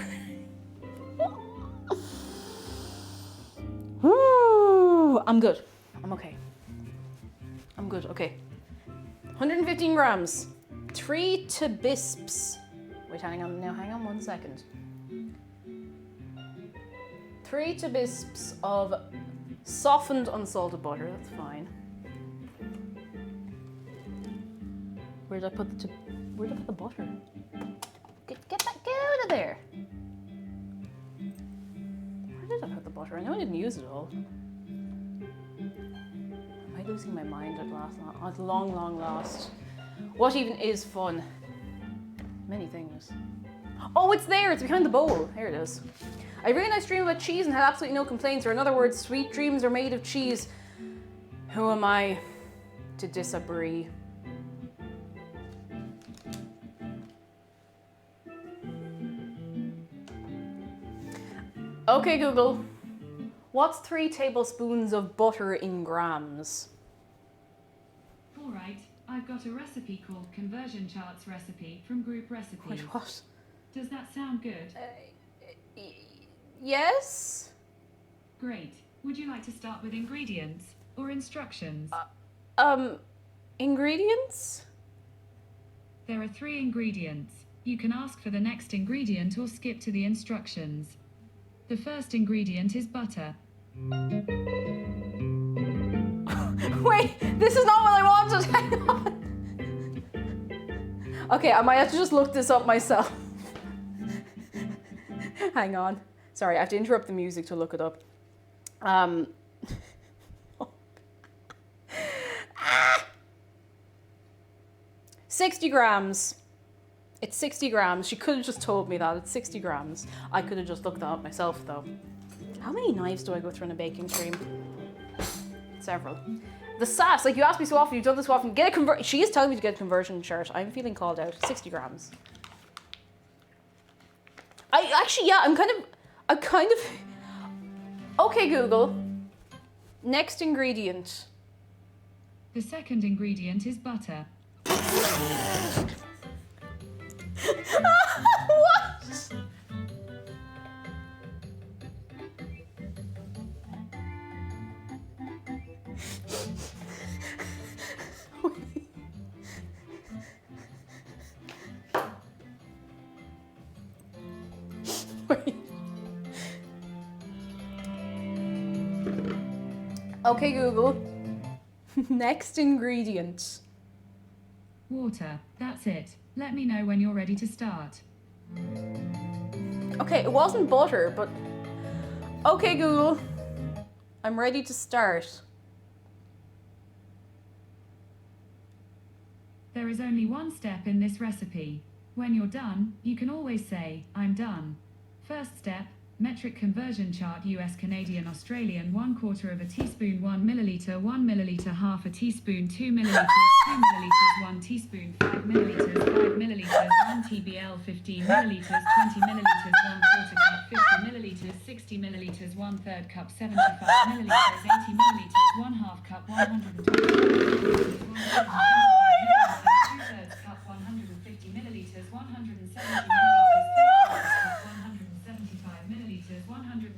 Woo! I'm good. I'm okay. I'm good, okay. 115 grams. 3 tibisps. Wait, hang on 1 second. 3 tibisps of softened unsalted butter, that's fine. Where did I put the butter? Get out of there! Where did I put the butter? I know I didn't use it all. Am I losing my mind at long last? What even is fun? Many things. Oh, it's there! It's behind the bowl. Here it is. I had a really nice dream about cheese and had absolutely no complaints, or in other words, sweet dreams are made of cheese. Who am I to disagree? Okay, Google. What's 3 tablespoons of butter in grams? Alright, I've got a recipe called Conversion Charts Recipe from Group Recipes. Wait, what? Does that sound good? Yes? Great. Would you like to start with ingredients or instructions? Ingredients? There are 3 ingredients. You can ask for the next ingredient or skip to the instructions. The first ingredient is butter. Wait, this is not what I wanted. Hang on. Okay, I might have to just look this up myself. Hang on. Sorry, I have to interrupt the music to look it up. 60 grams. It's 60 grams. She could have just told me that. It's 60 grams. I could have just looked that up myself, though. How many knives do I go through in a baking stream? Several. The sass, like you ask me so often, you've done this so often. She is telling me to get a conversion chart. I'm feeling called out. 60 grams. I'm kind of. Okay, Google. Next ingredient. The second ingredient is butter. What? Wait. Okay, Google. Next ingredient. Water. That's it. Let me know when you're ready to start. Okay, it wasn't butter, but... Okay, Google. I'm ready to start. There is only one step in this recipe. When you're done, you can always say, I'm done. First step, metric conversion chart US Canadian Australian 1/4 of a teaspoon 1 milliliter 1 milliliter half a teaspoon 2 milliliters 2 milliliters 1 teaspoon 5 milliliters 5 milliliters 1 TBL 15 milliliters 20 milliliters 1/4 cup 50 milliliters 60 milliliters 1/3 cup 75 milliliters 80 milliliters 1/2 cup 120 milliliters 2/3 cup 150 milliliters 170 milliliters 175 milliliters 130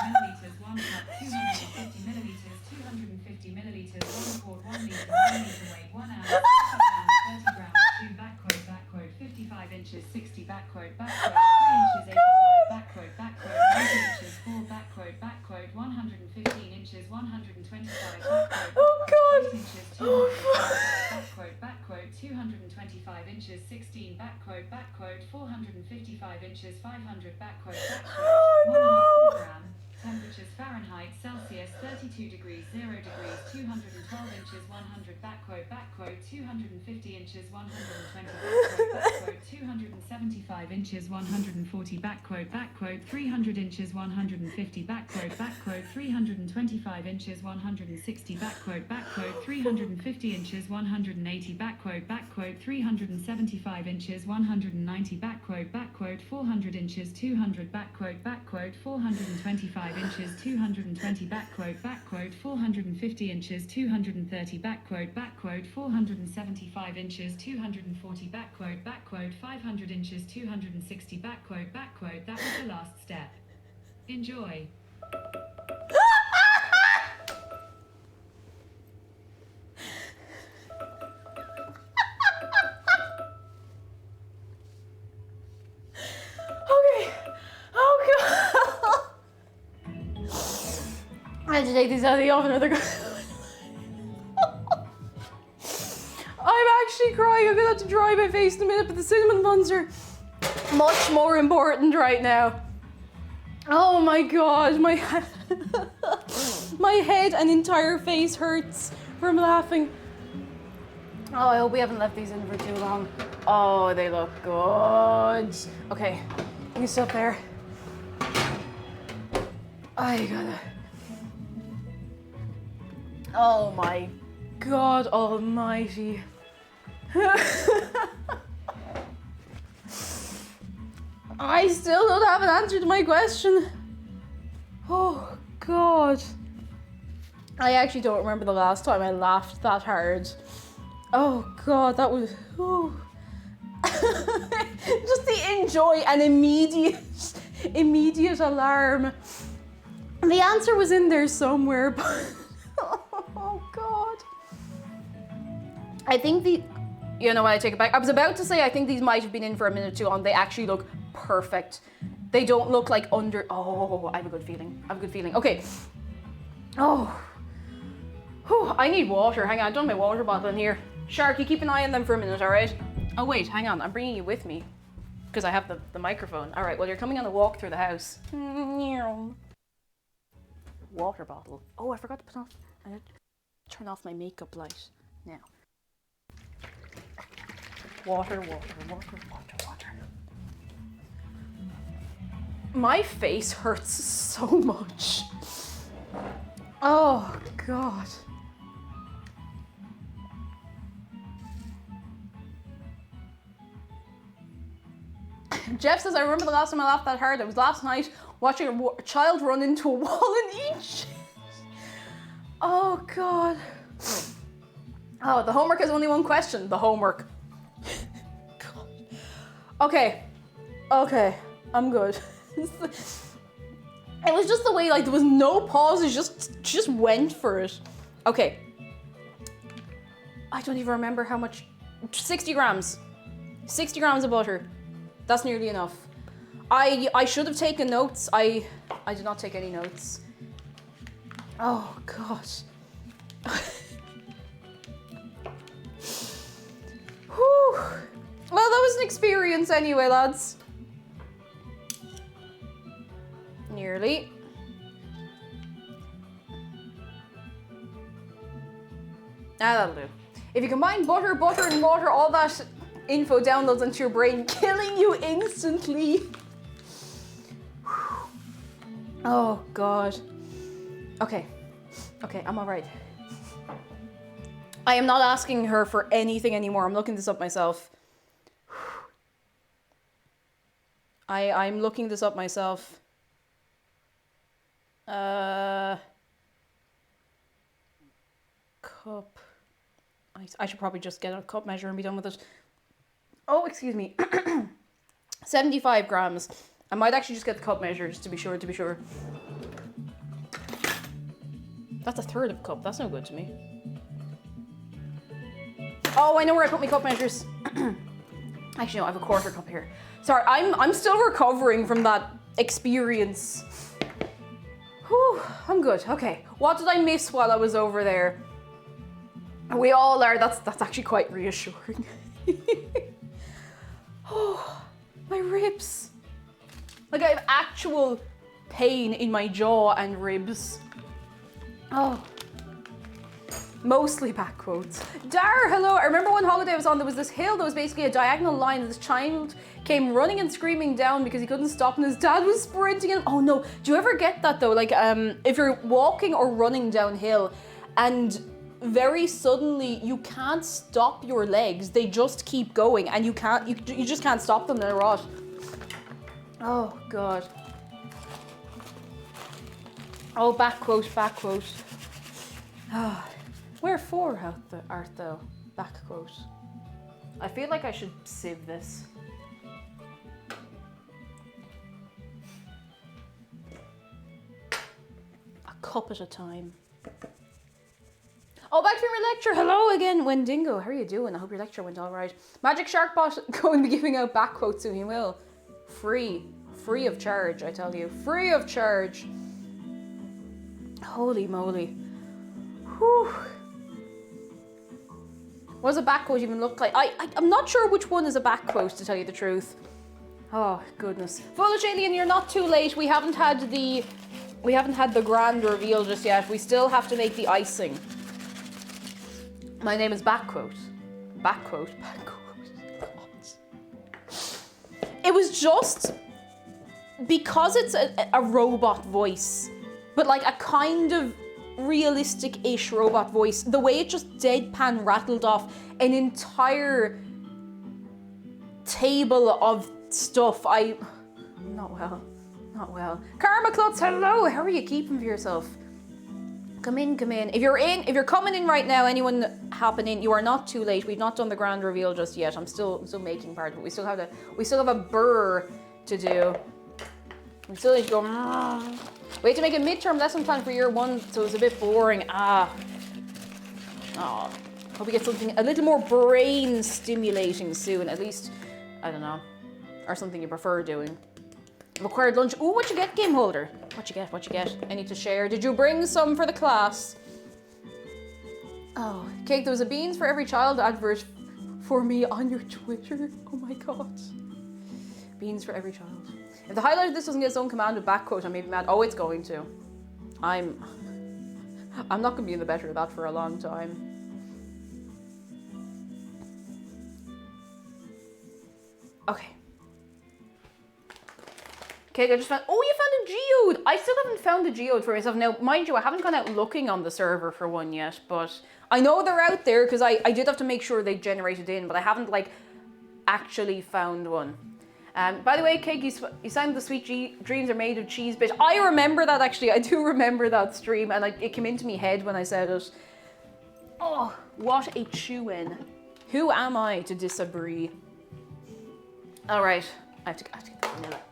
milliliters 1 cup 250 milliliters 250 milliliters 1 quart 1 liter 1 liter weight 1 ounce 30 grams 2 back quote 55 inches 60 back quote 3 inches 85 back quote 90 inches 4 back quote 115 inches 125 back quote Oh, God. 8 inches 200 back quote 225 inches 16 back quote 455 inches 500 back quote 1/2 kilogram. Temperatures Fahrenheit, Celsius 32 degrees 0 degrees 212 inches 100 back quote 250 inches 120 back quote 275 inches 140 back quote 300 inches 150 back quote 325 inches 160 back quote 350 inches 180 back quote 375 inches 190 back quote 400 inches 200 back quote 425 inches 220 back quote 450 inches 230 back quote 475 inches 240 back quote 500 inches 260 back quote that was the last step. Enjoy. Okay. Oh, God. I had to take these out of the oven or they're going I'm actually crying. I'm going to have to dry my face in a minute, but the cinnamon buns are much more important right now. Oh my God. My head and entire face hurts from laughing. Oh, I hope we haven't left these in for too long. Oh, they look good. Okay, let me stop there. I gotta... Oh my God almighty. I still don't have an answer to my question. Oh, God. I actually don't remember the last time I laughed that hard. Oh, God, that was... Oh. Just the enjoy and immediate alarm. The answer was in there somewhere, but... Oh, God. I think you know what, I take it back. I was about to say I think these might have been in for a minute too long. They actually look perfect. They don't look like under... Oh, I have a good feeling. Okay. Oh. Whew, I need water. Hang on, I've done my water bottle in here. Shark, you keep an eye on them for a minute, all right? Oh, wait, hang on. I'm bringing you with me because I have the microphone. All right, well, you're coming on a walk through the house. Water bottle. Oh, I forgot to put off... turn off my makeup light now. Water. My face hurts so much. Oh, God. Jeff says, I remember the last time I laughed that hard. It was last night watching a child run into a wall and eat. Oh, God. Oh, the homework has only one question. The homework. God. Okay, I'm good. It was just the way, like, there was no pause. It just went for it. Okay. I don't even remember how much. 60 grams. 60 grams of butter. That's nearly enough. I should have taken notes. I did not take any notes. Oh, God. Whew. Well, that was an experience anyway, lads. Nearly. That'll do. If you combine butter, and water, all that info downloads into your brain, killing you instantly. Oh, God. Okay, I'm all right. I am not asking her for anything anymore. I'm looking this up myself. I'm looking this up myself. Cup. I should probably just get a cup measure and be done with it. Oh, excuse me. 75 grams. I might actually just get the cup measure just to be sure. That's a third of a cup. That's no good to me. Oh, I know where I put my cup measures. Actually, no, I have a quarter cup here. Sorry, I'm still recovering from that experience. Whew, I'm good. Okay, what did I miss while I was over there? We all are. That's actually quite reassuring. Oh, my ribs. Like, I have actual pain in my jaw and ribs. Oh. Mostly back quotes. Dar, hello. I remember one holiday I was on, there was this hill that was basically a diagonal line, and this child came running and screaming down because he couldn't stop and his dad was sprinting in. Oh no, do you ever get that though? Like, if you're walking or running downhill and very suddenly you can't stop your legs, they just keep going and you just can't stop them, they're rot. Oh God. Oh, back quote. Ah. Wherefore art thou? Back quote. I feel like I should sieve this. A cup at a time. Oh, back from your lecture. Hello again, Wendigo. How are you doing? I hope your lecture went all right. Magic Sharkbot going to be giving out back quotes soon. He will. Free of charge, I tell you. Free of charge. Holy moly. Whew. What does a back quote even look like? I'm not sure which one is a back quote, to tell you the truth. Oh goodness. Foolish Alien, you're not too late. We haven't had the grand reveal just yet. We still have to make the icing. My name is Backquote. Backquote. It was just because it's a robot voice, but like a kind of realistic-ish robot voice, the way it just deadpan rattled off an entire table of stuff. Not well. Not well. Karma Klutz, hello. How are you keeping for yourself? Come in, come in. If you're coming in right now, anyone hopping in, you are not too late. We've not done the grand reveal just yet. I'm still making part of it. We still have a burr to do. We still need to go. We have to make a midterm lesson plan for year 1, so it's a bit boring. Hope we get something a little more brain stimulating soon. At least, I don't know, or something you prefer doing. Required lunch. Ooh, what you get, game holder? What you get? What you get? I need to share. Did you bring some for the class? Oh, Cake, there was a Beans for Every Child advert for me on your Twitter. Oh my god. Beans for Every Child. If the highlight of this doesn't get its own command with back quote, I may be mad. Oh, it's going to. I'm not going to be in the better of that for a long time. Okay. Okay, I just found, oh, you found a geode! I still haven't found a geode for myself. Now, mind you, I haven't gone out looking on the server for one yet, but I know they're out there because I did have to make sure they generated in, but I haven't, like, actually found one. By the way, Cake, you sang the sweet dreams are made of cheese bit. I remember that, actually. I do remember that stream, and it came into me head when I said it. Oh, what a chew-in. Who am I to disagree? All right, I have to get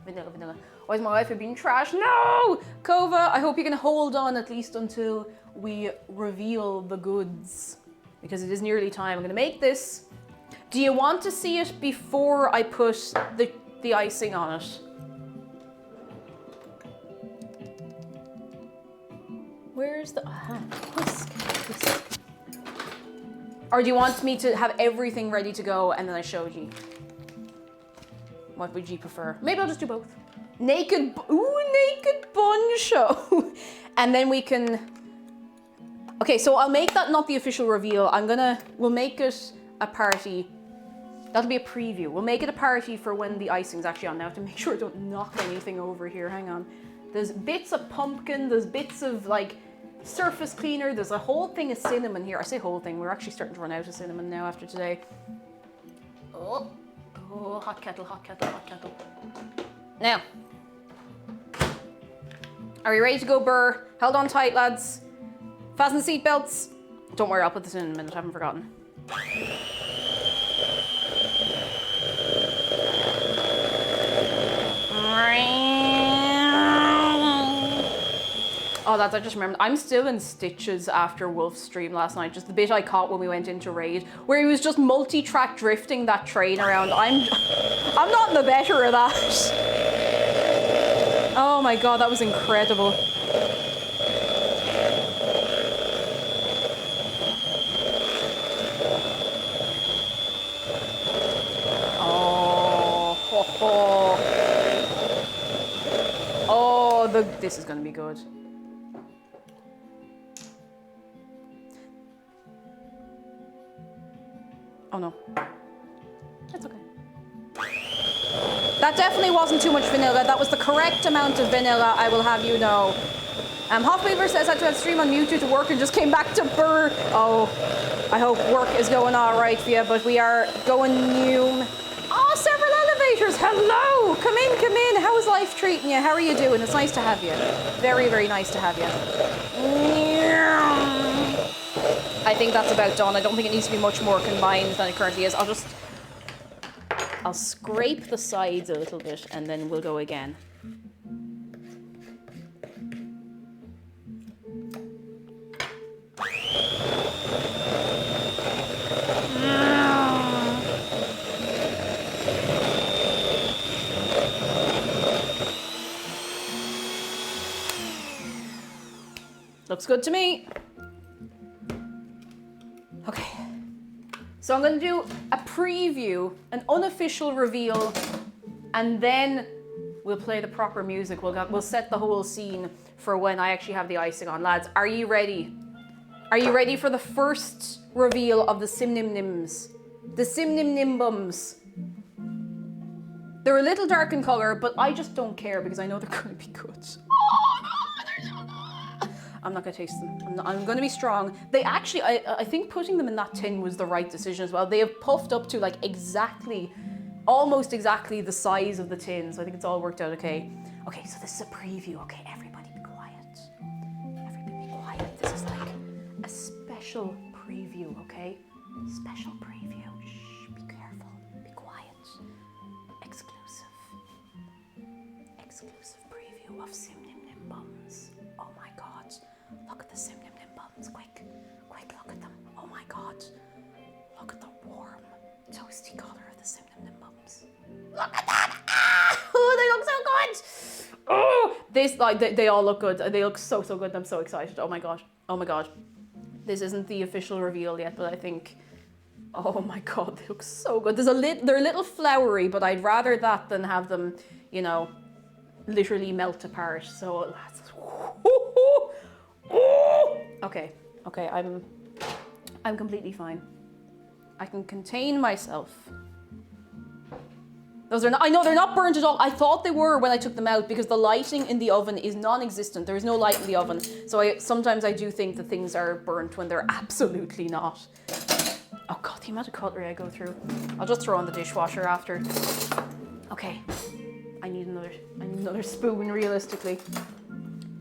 vanilla. Why is my wife being trash? No! Kova, I hope you can hold on at least until we reveal the goods, because it is nearly time. I'm gonna make this. Do you want to see it before I put the icing on it? Where's the whisk? Or do you want me to have everything ready to go and then I show you? What would you prefer? Maybe I'll just do both. Naked bun show. And then we can, okay, so I'll make that not the official reveal. We'll make it a party. That'll be a preview. We'll make it a party for when the icing's actually on. Now I have to make sure I don't knock anything over here. Hang on. There's bits of pumpkin, there's bits of like surface cleaner, there's a whole thing of cinnamon here. I say whole thing, we're actually starting to run out of cinnamon now after today. Oh, hot kettle. Now, are we ready to go, Burr? Held on tight, lads. Fasten the seatbelts. Don't worry, I'll put this in a minute, I haven't forgotten. Oh, lads, I just remembered. I'm still in stitches after Wolf's stream last night. Just the bit I caught when we went into raid, where he was just multi-track drifting that train around. I'm not in the better of that. Oh my god, that was incredible. This is going to be good. Oh no. That's okay. That definitely wasn't too much vanilla. That was the correct amount of vanilla, I will have you know. Hoffweaver says I had to have stream on mute due to work and just came back to Burr. Oh, I hope work is going all right for you, but we are going new. Oh, several elevators. Hello. Come in. How is life treating you? How are you doing? It's nice to have you. Very, very nice to have you. I think that's about done. I don't think it needs to be much more combined than it currently is. I'll scrape the sides a little bit and then we'll go again. Looks good to me. Okay. So I'm going to do a preview, an unofficial reveal, and then we'll play the proper music. We'll set the whole scene for when I actually have the icing on. Lads, are you ready? Are you ready for the first reveal of the Simnim-Nims? The Simnim-Nimbums. They're a little dark in colour, but I just don't care because I know they're going to be good. I'm not going to taste them. I'm going to be strong. They actually, I think putting them in that tin was the right decision as well. They have puffed up to like exactly almost exactly the size of the tin, so I think it's all worked out okay. Okay, so this is a preview. Okay, everybody be quiet. Everybody be quiet. This is like a special preview, okay? Special preview. Shh, be careful. Be quiet. Exclusive. Exclusive preview of Sim Nim Nim Bums. Oh my god. Look at the Sim Nim Nim Bums. Quick. Quick, look at them. Oh my god. Look at the warm, toasty colour of the Sim Nim Nim Bums. Look at that! Ah! Oh, they look so good! Oh! This, like, they all look good. They look so good. I'm so excited. Oh my god. Oh my god. This isn't the official reveal yet, but I think... Oh my god, they look so good. They're a little flowery, but I'd rather that than have them, you know, literally melt apart. So that's... Okay, I'm completely fine. I can contain myself. Those are not, I know they're not burnt at all. I thought they were when I took them out because the lighting in the oven is non-existent. There is no light in the oven. So sometimes I do think that things are burnt when they're absolutely not. Oh god, the amount of cutlery I go through. I'll just throw in the dishwasher after. Okay, I need another spoon realistically.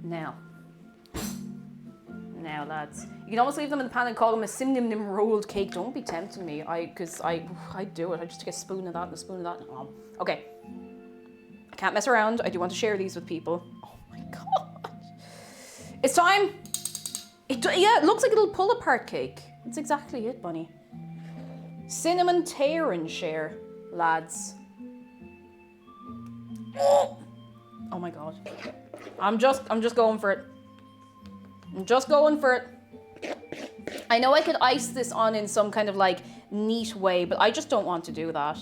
Now, lads, you can almost leave them in the pan and call them a Sim Nim Nim rolled cake. Don't be tempting me, because I'd do it. I just take a spoon of that and a spoon of that. Okay, I can't mess around. I do want to share these with people. Oh my god, it's time. Yeah, it looks like a little pull apart cake. That's exactly it, bunny. Cinnamon tear and share, lads. Oh my god, I'm just going for it. I'm just going for it. I know I could ice this on in some kind of like neat way, but I just don't want to do that.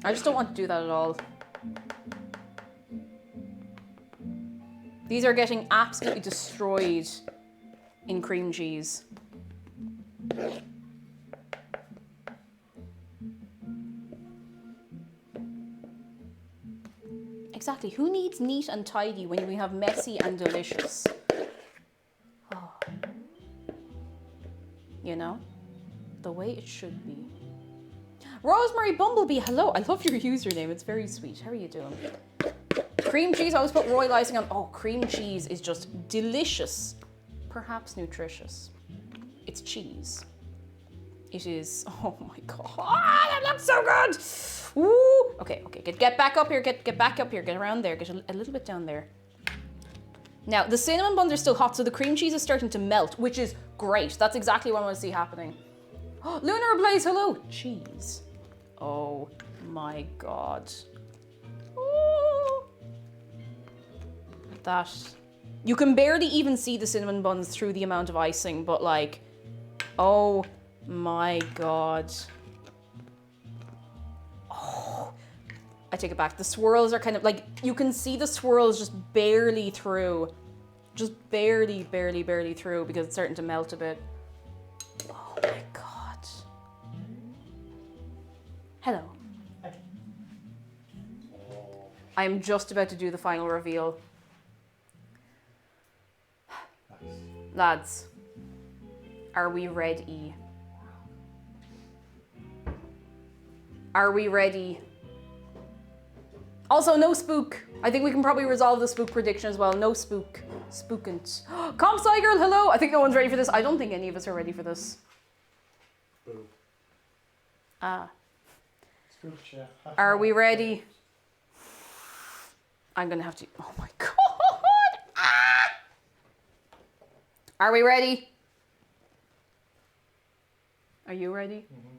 I just don't want to do that at all. These are getting absolutely destroyed in cream cheese. Exactly. Who needs neat and tidy when we have messy and delicious? Oh. You know, the way it should be. Rosemary Bumblebee, hello. I love your username. It's very sweet. How are you doing? Cream cheese, I always put royal icing on. Oh, cream cheese is just delicious. Perhaps nutritious. It's cheese. It is, oh my god, that looks so good. Woo. Okay, get back up here, get back up here, get around there, get a little bit down there. Now, the cinnamon buns are still hot, so the cream cheese is starting to melt, which is great. That's exactly what I want to see happening. Oh, Lunar Ablaze, hello. Cheese. Oh my god. Ooh. That. You can barely even see the cinnamon buns through the amount of icing, but like, oh my god. Oh, I take it back. The swirls are kind of like, you can see the swirls just barely through. Just barely through because it's starting to melt a bit. Oh my god. Hello. I am just about to do the final reveal. Lads, are we ready? Are we ready? Also, no spook. I think we can probably resolve the spook prediction as well. No spook. Spookant. Compsci girl, hello. I think no one's ready for this. I don't think any of us are ready for this. Boo. Ah. Spook chef. Are we ready? I'm gonna have to. Oh my god. Ah! Are we ready? Are you ready? Mm-hmm.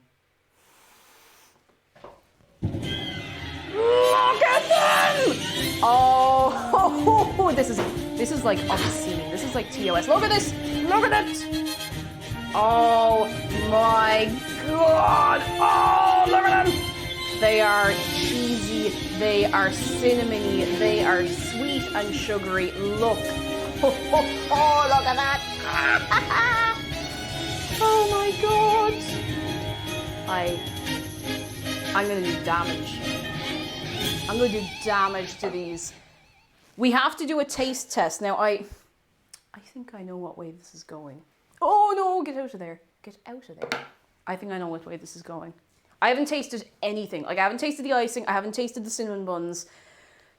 Look at them! Oh, this is like obscene. This is like TOS. Look at this! Look at it! Oh my god! Oh, look at them! They are cheesy. They are cinnamony. They are sweet and sugary. Look. Oh, look at that! Oh my god! I'm gonna do damage. I'm gonna do damage to these. We have to do a taste test. Now, I think I know what way this is going. Oh no, get out of there. Get out of there. I think I know what way this is going. I haven't tasted anything. Like, I haven't tasted the icing. I haven't tasted the cinnamon buns.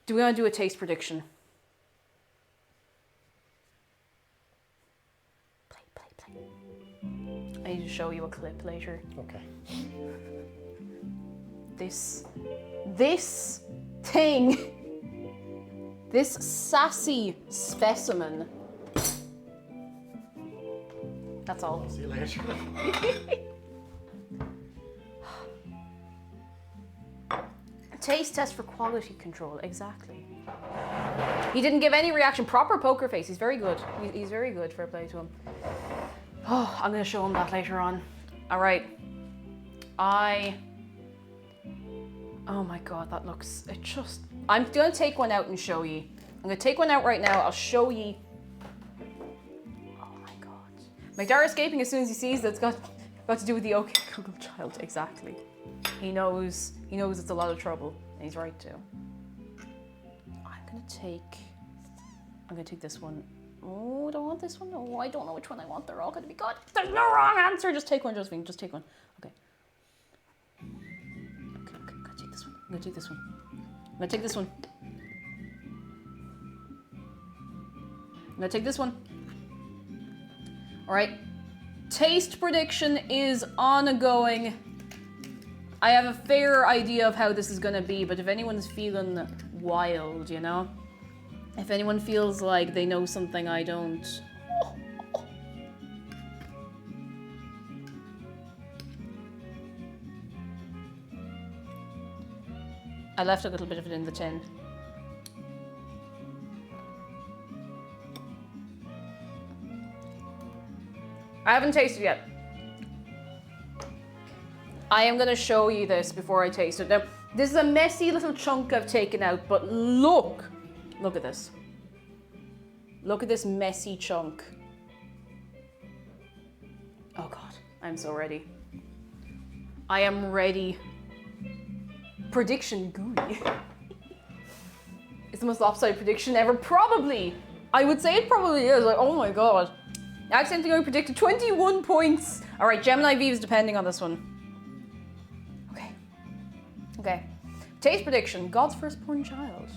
Do we want to do a taste prediction? Play. I need to show you a clip later. Okay. This thing, this sassy specimen. That's all. See you later. Taste test for quality control, exactly. He didn't give any reaction. Proper poker face. He's very good. He's very good. Fair play to him. Oh, I'm going to show him that later on. All right. Oh my God, that looks, I'm going to take one out and show you. I'm going to take one out right now. I'll show you. Oh my God. McDara escaping as soon as he sees that it's got to do with the OK Google child. Exactly. He knows it's a lot of trouble, and he's right to. I'm gonna take this one. Oh, I don't want this one. Oh, I don't know which one I want. They're all gonna be good. There's no wrong answer. Just take one, Josephine. Just take one. Okay. I'm gonna take this one. I'm gonna take this one. I'm gonna take this one. I'm gonna take this one. All right. Taste prediction is ongoing. I have a fair idea of how this is gonna be, but if anyone's feeling wild, you know? If anyone feels like they know something I don't... I left a little bit of it in the tin. I haven't tasted yet. I am going to show you this before I taste it. Now, this is a messy little chunk I've taken out, but look at this. Look at this messy chunk. Oh God, I'm so ready. I am ready. Prediction gooey. It's the most lopsided prediction ever. Probably. I would say it probably is. Like, oh my God. I accidentally predicted 21 points. All right, Gemini V is depending on this one. Okay. Taste prediction. God's firstborn child.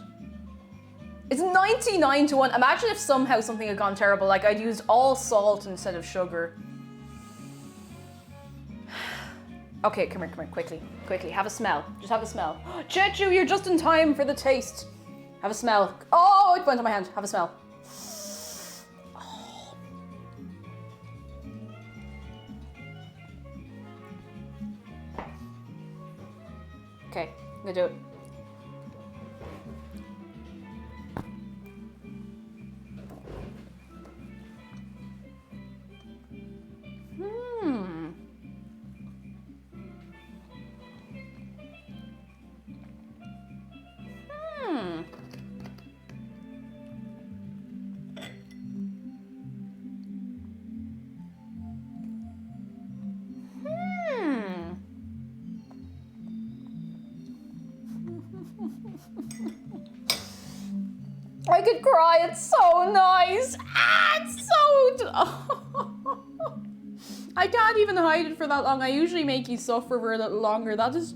It's 99-1. Imagine if somehow something had gone terrible. Like I'd used all salt instead of sugar. Okay, come here. Quickly. Have a smell. Just have a smell. Chechu, you're just in time for the taste. Have a smell. Oh, it went on my hand. Have a smell. Oh. Okay, I'm gonna do it. I could cry. It's so nice. It's so... I can't even hide it for that long. I usually make you suffer for a little longer. That's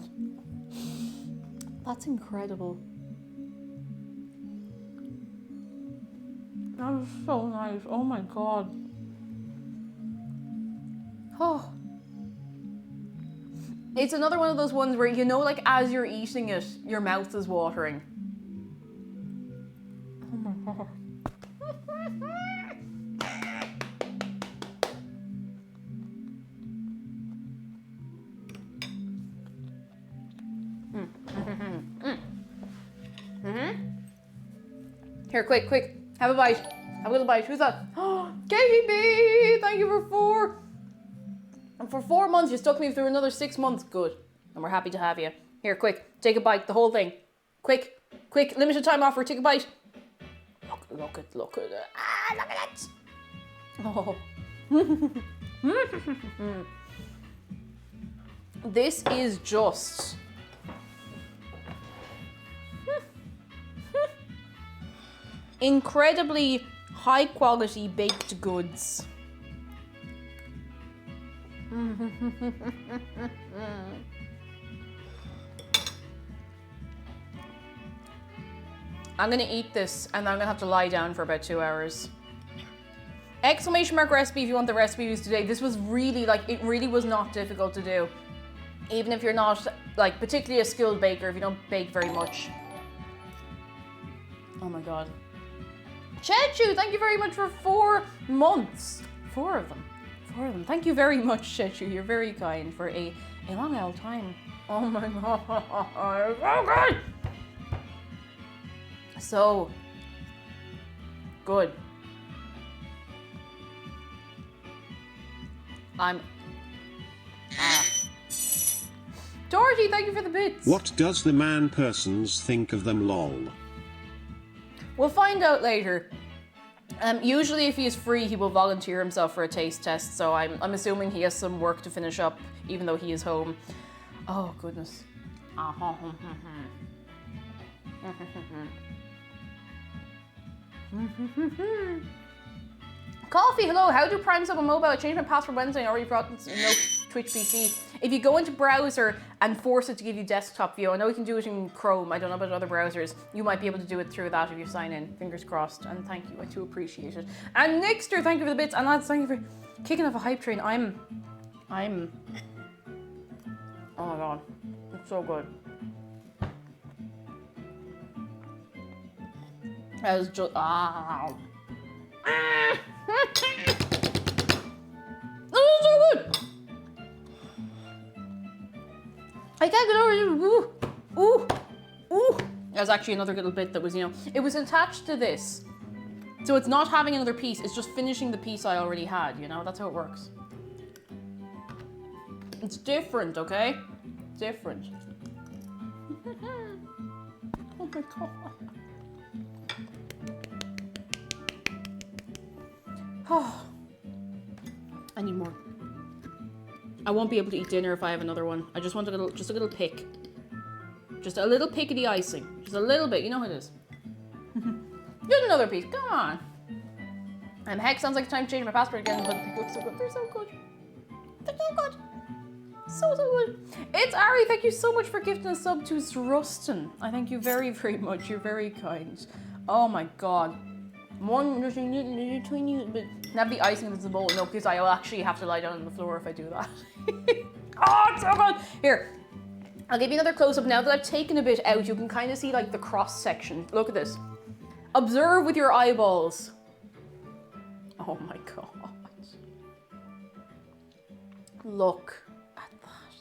incredible. That was so nice. Oh my God. Oh. It's another one of those ones where, you know, like as you're eating it, your mouth is watering. Oh my God. Here, quick. Have a bite. Have a little bite. Who's that? Oh, Katie B! Thank you for 4. And for 4 months, you stuck me through another 6 months. Good. And we're happy to have you. Here, quick. Take a bite. The whole thing. Quick. Limited time offer. Take a bite. Look at it. Look at it. Oh. This is just... incredibly high quality baked goods. I'm gonna eat this and I'm gonna have to lie down for about 2 hours. Exclamation mark recipe if you want the recipes today. This was really, like, it really was not difficult to do. Even if you're not, like, particularly a skilled baker, if you don't bake very much. Oh my god. Chechu, thank you very much for 4 months. 4 of them. 4 of them. Thank you very much, Chechu. You're very kind for a long old time. Oh my god. So good. So good. Dorothy, thank you for the bits. What does the man persons think of them, lol? We'll find out later. Usually if he is free, he will volunteer himself for a taste test, so I'm assuming he has some work to finish up, even though he is home. Oh, goodness. Coffee, hello. How do primes up on mobile? I changed my password Wednesday and already brought no Twitch PC. If you go into browser and force it to give you desktop view, I know you can do it in Chrome. I don't know about other browsers. You might be able to do it through that if you sign in. Fingers crossed. And thank you. I do appreciate it. And Nixter, thank you for the bits. And lads, thank you for kicking off a hype train. I'm. Oh my god. It's so good. That was just. That was so good. I can't get over it. Ooh. There's actually another little bit that was, it was attached to this. So it's not having another piece, it's just finishing the piece I already had, That's how it works. It's different, okay? Different. Oh my god. Oh, I need more. I won't be able to eat dinner if I have another one. I just want just a little pick. Just a little pick of the icing. Just a little bit, you know how it is. Just another piece, come on. And heck, sounds like it's time to change my password again, but they look so good. They're so good. They're so good. So good. It's Ari, thank you so much for gifting a sub to Rustin. I thank you very, very much. You're very kind. Oh my god. One tiny bit. Have the icing in the bowl. No, because I'll actually have to lie down on the floor if I do that. Oh, it's so good. Here, I'll give you another close-up. Now that I've taken a bit out, you can kind of see like the cross section. Look at this. Observe with your eyeballs. Oh my god. Look at that.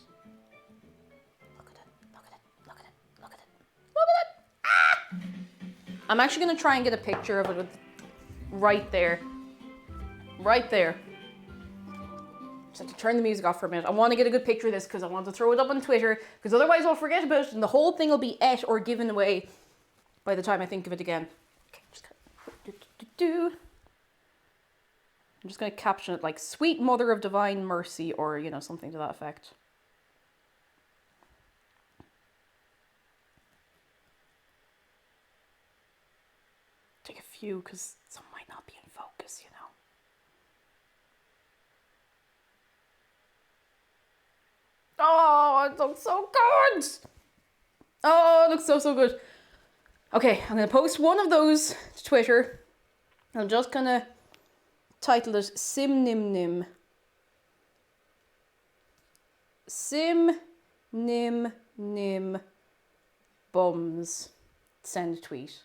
Look at it. Look at it. Look at it. Look at it. Look at it. Ah! I'm actually going to try and get a picture of it with right there. Right there. Just have to turn the music off for a minute. I want to get a good picture of this because I want to throw it up on Twitter because otherwise I'll forget about it and the whole thing will be et or given away by the time I think of it again. Okay, I'm just going to caption it like Sweet Mother of Divine Mercy or, something to that effect. Take a few because some might not be in focus, Oh, it looks so good. Oh, it looks so, so good. Okay, I'm going to post one of those to Twitter. I'm just going to title it Sim Nim Nim. Sim Nim Nim Bums. Send a tweet.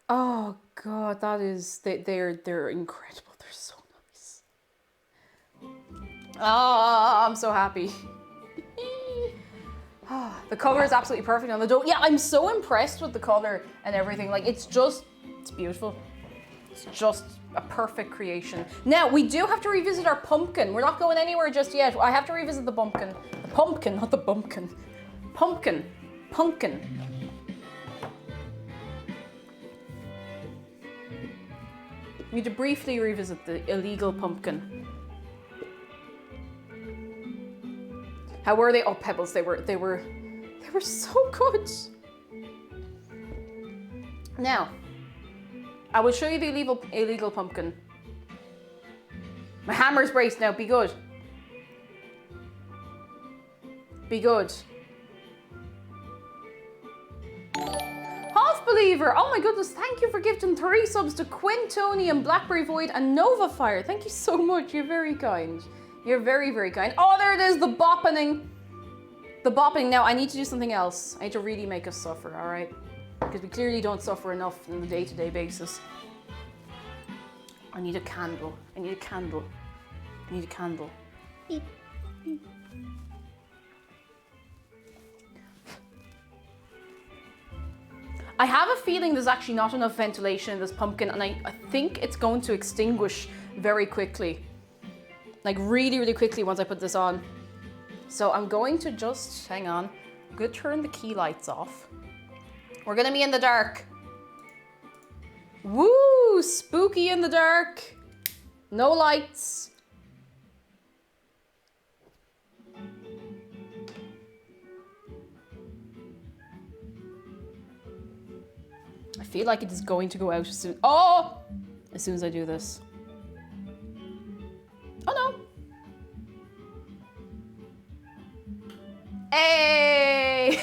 Oh god, that is they're incredible. They're so nice. Oh, I'm so happy. The color is absolutely perfect on the dough. Yeah, I'm so impressed with the color and everything. Like it's beautiful. It's just a perfect creation. Now, we do have to revisit our pumpkin. We're not going anywhere just yet. I have to revisit the pumpkin. The pumpkin, not the bumpkin. Pumpkin. We need to briefly revisit the illegal pumpkin. How were they? Oh, Pebbles, they were so good. Now, I will show you the illegal pumpkin. My hammer's braced now, be good. Be good. Believer. Oh my goodness, thank you for gifting 3 subs to Quintoni and Blackberry Void and Nova Fire. Thank you so much. You're very kind. You're very, very kind. Oh, there it is, the bopping. The bopping. Now, I need to do something else. I need to really make us suffer, all right? Because we clearly don't suffer enough on a day-to-day basis. I need a candle. I need a candle. I need a candle. Beep. Beep. I have a feeling there's actually not enough ventilation in this pumpkin, and I think it's going to extinguish very quickly. Like really, really quickly once I put this on. So I'm going to just, hang on, I'm going to turn the key lights off. We're going to be in the dark. Woo! Spooky in the dark. No lights. I feel like it is going to go out as soon. Oh! As soon as I do this. Oh no! Hey!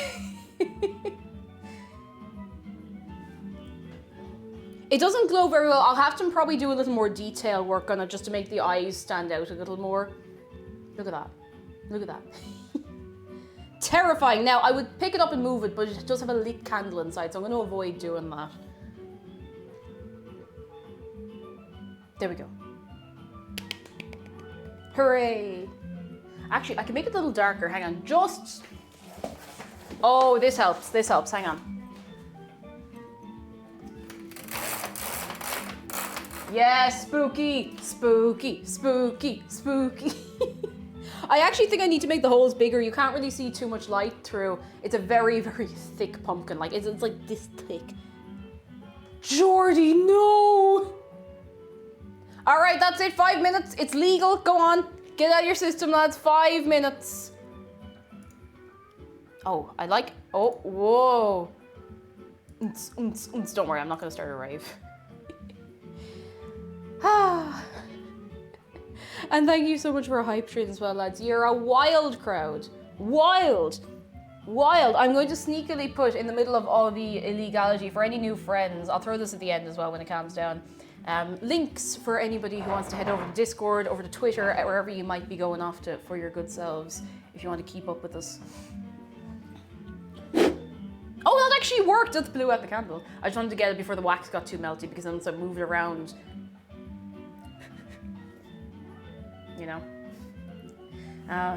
It doesn't glow very well. I'll have to probably do a little more detail work on it just to make the eyes stand out a little more. Look at that. Look at that. Terrifying. Now, I would pick it up and move it, but it does have a lit candle inside, so I'm going to avoid doing that. There we go. Hooray. Actually, I can make it a little darker. Hang on. Just... Oh, this helps. This helps. Hang on. Yes, spooky, spooky, spooky, spooky. I actually think I need to make the holes bigger. You can't really see too much light through. It's a very, very thick pumpkin. Like, it's like this thick. Jordy, no! All right, that's it. 5 minutes. It's legal. Go on. Get out of your system, lads. 5 minutes. Oh, I like... Oh, whoa. Don't worry, I'm not going to start a rave. And thank you so much for a hype train as well, lads. You're a wild crowd. Wild. Wild. I'm going to sneakily put in the middle of all the illegality for any new friends. I'll throw this at the end as well when it calms down. Links for anybody who wants to head over to Discord, over to Twitter, wherever you might be going off to for your good selves, if you want to keep up with us. Oh, that actually worked. That blew out the candle. I just wanted to get it before the wax got too melty, because then once I moved it around, you know.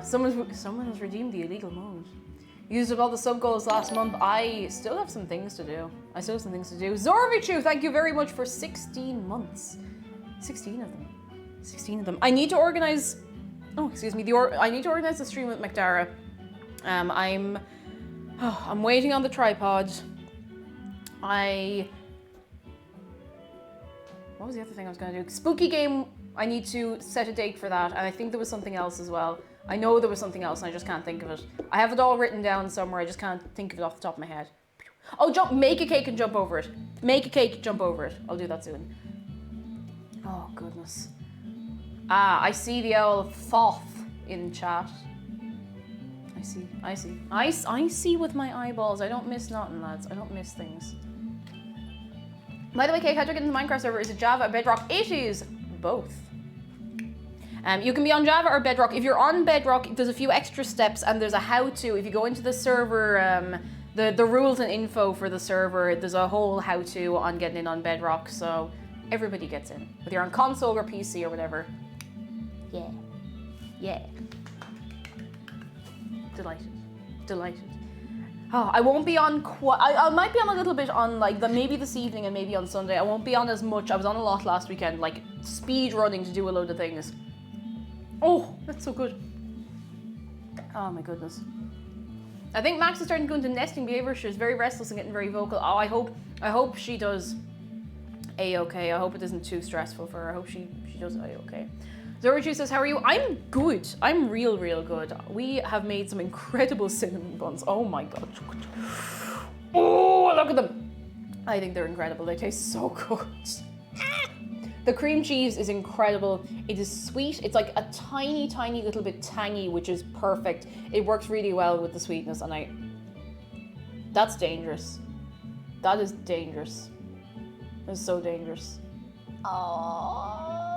Someone has redeemed the illegal mode. Used up all the sub goals last month. I still have some things to do. Zorvichu, thank you very much for 16 months. 16 of them. 16 of them. I need to organize. Oh, excuse me. I need to organize the stream with McDara. I'm waiting on the tripod. What was the other thing I was going to do? Spooky game. I need to set a date for that, and I think there was something else as well. I know there was something else, and I just can't think of it. I have it all written down somewhere. I just can't think of it off the top of my head. Oh, make a cake and jump over it. Make a cake, jump over it. I'll do that soon. Oh, goodness. I see the owl Thoth in chat. I see with my eyeballs. I don't miss nothing, lads. I don't miss things. By the way, Cake, how do I get into the Minecraft server? Is it Java or Bedrock? It is both. You can be on Java or Bedrock. If you're on Bedrock, there's a few extra steps, and there's a how-to. If you go into the server, the rules and info for the server, there's a whole how-to on getting in on Bedrock, so everybody gets in. Whether you're on console or PC or whatever. Yeah. Yeah. Delighted. Oh, I won't be on I might be on a little bit on like maybe this evening and maybe on Sunday. I won't be on as much. I was on a lot last weekend, like speed running to do a load of things. Oh, that's so good. Oh my goodness. I think Max is starting to go into nesting behavior. She's very restless and getting very vocal. Oh, I hope she does A-okay. I hope it isn't too stressful for her. I hope she does A-okay. Zorichu says, how are you? I'm good. I'm real good. We have made some incredible cinnamon buns. Oh my god. Oh, look at them. I think they're incredible. They taste so good. The cream cheese is incredible. It is sweet. It's like a tiny little bit tangy, which is perfect. It works really well with the sweetness, and that's dangerous. That is dangerous. That's so dangerous. Oh.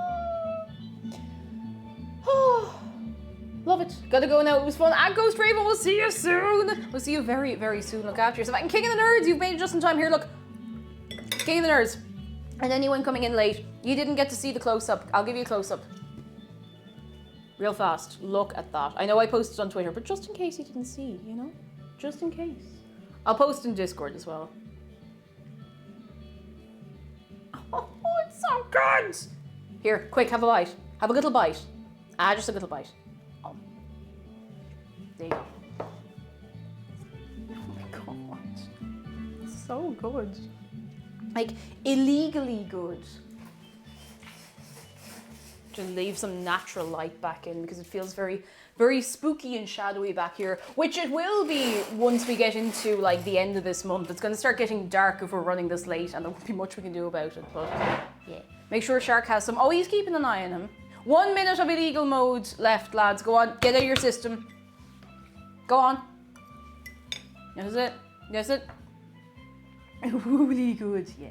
Love it. Gotta go now. It was fun. And Ghost Raven, we'll see you soon. We'll see you very, very soon. Look after yourself. And King of the Nerds, you've made it just in time. Here, look. King of the Nerds. And anyone coming in late, you didn't get to see the close-up. I'll give you a close-up. Real fast. Look at that. I know I posted on Twitter, but just in case you didn't see, you know? Just in case. I'll post in Discord as well. Oh, it's so good! Here, quick, have a bite. Have a little bite. Just a little bite. Oh. There you go. Oh my god. It's so good. Like, illegally good. Just leave some natural light back in because it feels very, very spooky and shadowy back here, which it will be once we get into like the end of this month. It's going to start getting dark if we're running this late and there won't be much we can do about it, but yeah. Make sure Shark has some. Oh, he's keeping an eye on him. 1 minute of illegal mode left, lads. Go on, get out of your system. Go on. That's it. That's it. Really good, yeah.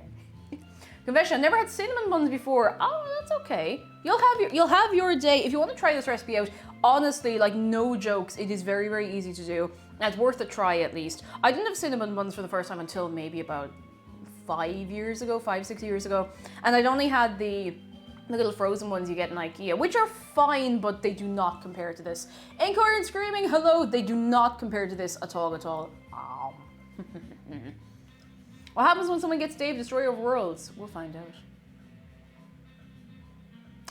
Confession, I've never had cinnamon buns before. Oh, that's okay. You'll have your day. If you want to try this recipe out, honestly, like no jokes, it is very, very easy to do. And it's worth a try at least. I didn't have cinnamon buns for the first time until maybe about 5, 6 years ago. And I'd only had the little frozen ones you get in IKEA, which are fine, but they do not compare to this. Encore and Screaming, hello, they do not compare to this at all, at all. What happens when someone gets Dave, Destroyer of Worlds? We'll find out.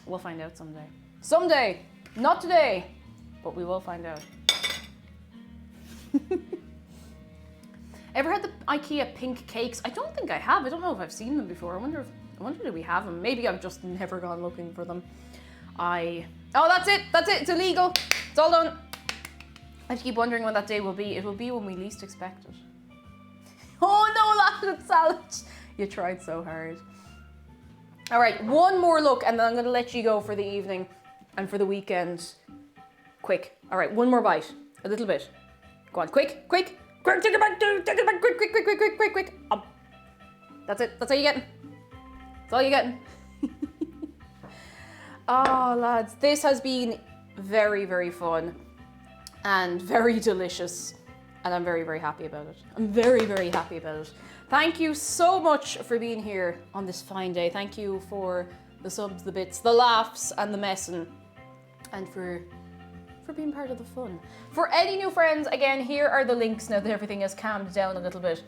We'll find out someday. Someday! Not today, but we will find out. Ever had the IKEA pink cakes? I don't think I have. I don't know if I've seen them before. I wonder if we have them. Maybe I've just never gone looking for them. Oh, that's it. That's it. It's illegal. It's all done. I have to keep wondering when that day will be. It will be when we least expect it. Oh no, lashed salad. You tried so hard. All right, one more look and then I'm gonna let you go for the evening and for the weekend. Quick. All right, one more bite. A little bit. Go on, quick. Take it back, quick. That's it. That's all you're getting. That's all you're getting. Oh, lads, this has been very, very fun and very delicious. And I'm very, very happy about it. I'm very, very happy about it. Thank you so much for being here on this fine day. Thank you for the subs, the bits, the laughs, and the messing. And for being part of the fun. For any new friends, again, here are the links now that everything has calmed down a little bit.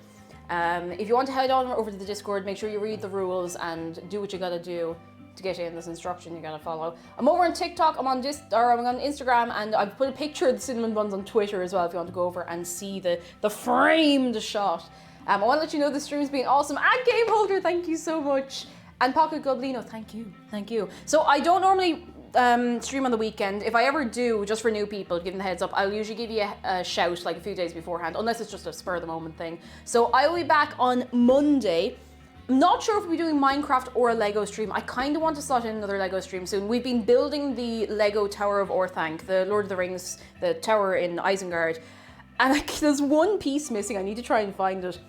If you want to head on over to the Discord, make sure you read the rules and do what you gotta do to get in this instruction you gotta follow. I'm over on TikTok, I'm on Instagram, and I've put a picture of the cinnamon buns on Twitter as well if you want to go over and see the framed shot. I want to let you know the stream's been awesome. And Game Holder, thank you so much. And Pocket Goblino, thank you. So I don't normally stream on the weekend. If I ever do, just for new people, giving the heads up, I'll usually give you a shout like a few days beforehand, unless it's just a spur of the moment thing. So I'll be back on Monday. I'm not sure if we'll be doing Minecraft or a Lego stream. I kind of want to slot in another Lego stream soon. We've been building the Lego Tower of Orthanc, the Lord of the Rings, the tower in Isengard. And there's one piece missing. I need to try and find it.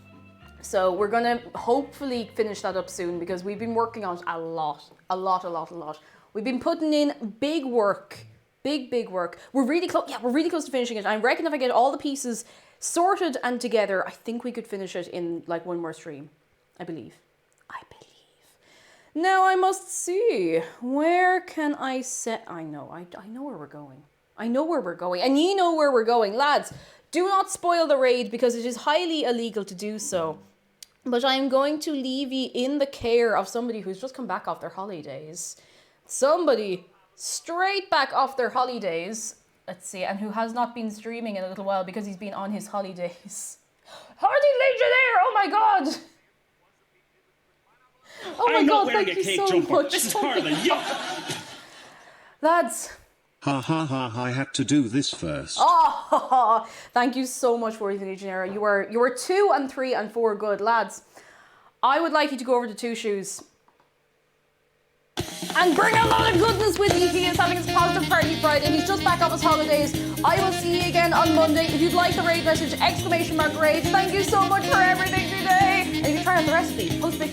So we're going to hopefully finish that up soon because we've been working on it a lot. We've been putting in big work. Big work. We're really close. Yeah, we're really close to finishing it. I reckon if I get all the pieces sorted and together, I think we could finish it in like one more stream. I believe. Now I must see. Where can I set? I know where we're going. And ye know where we're going. Lads, do not spoil the raid because it is highly illegal to do so. But I'm going to leave you in the care of somebody who's just come back off their holidays. Somebody straight back off their holidays. Let's see, and who has not been streaming in a little while because he's been on his holidays. Hardy Legionnaire! Oh my god! Oh my god, thank you so much. This is part of the yuck. Lads. Ha, I had to do this first. Oh, thank you so much for Hardy Legionnaire. You were 2 and 3 and 4 good. Lads, I would like you to go over to Two Shoes and bring a lot of goodness with you. He is having his positive party Friday. He's just back off his holidays. I will see you again on Monday. If you'd like the raid message, !raid. Thank you so much for everything today. And if you try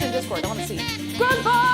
in Discord. I want to see. Goodbye!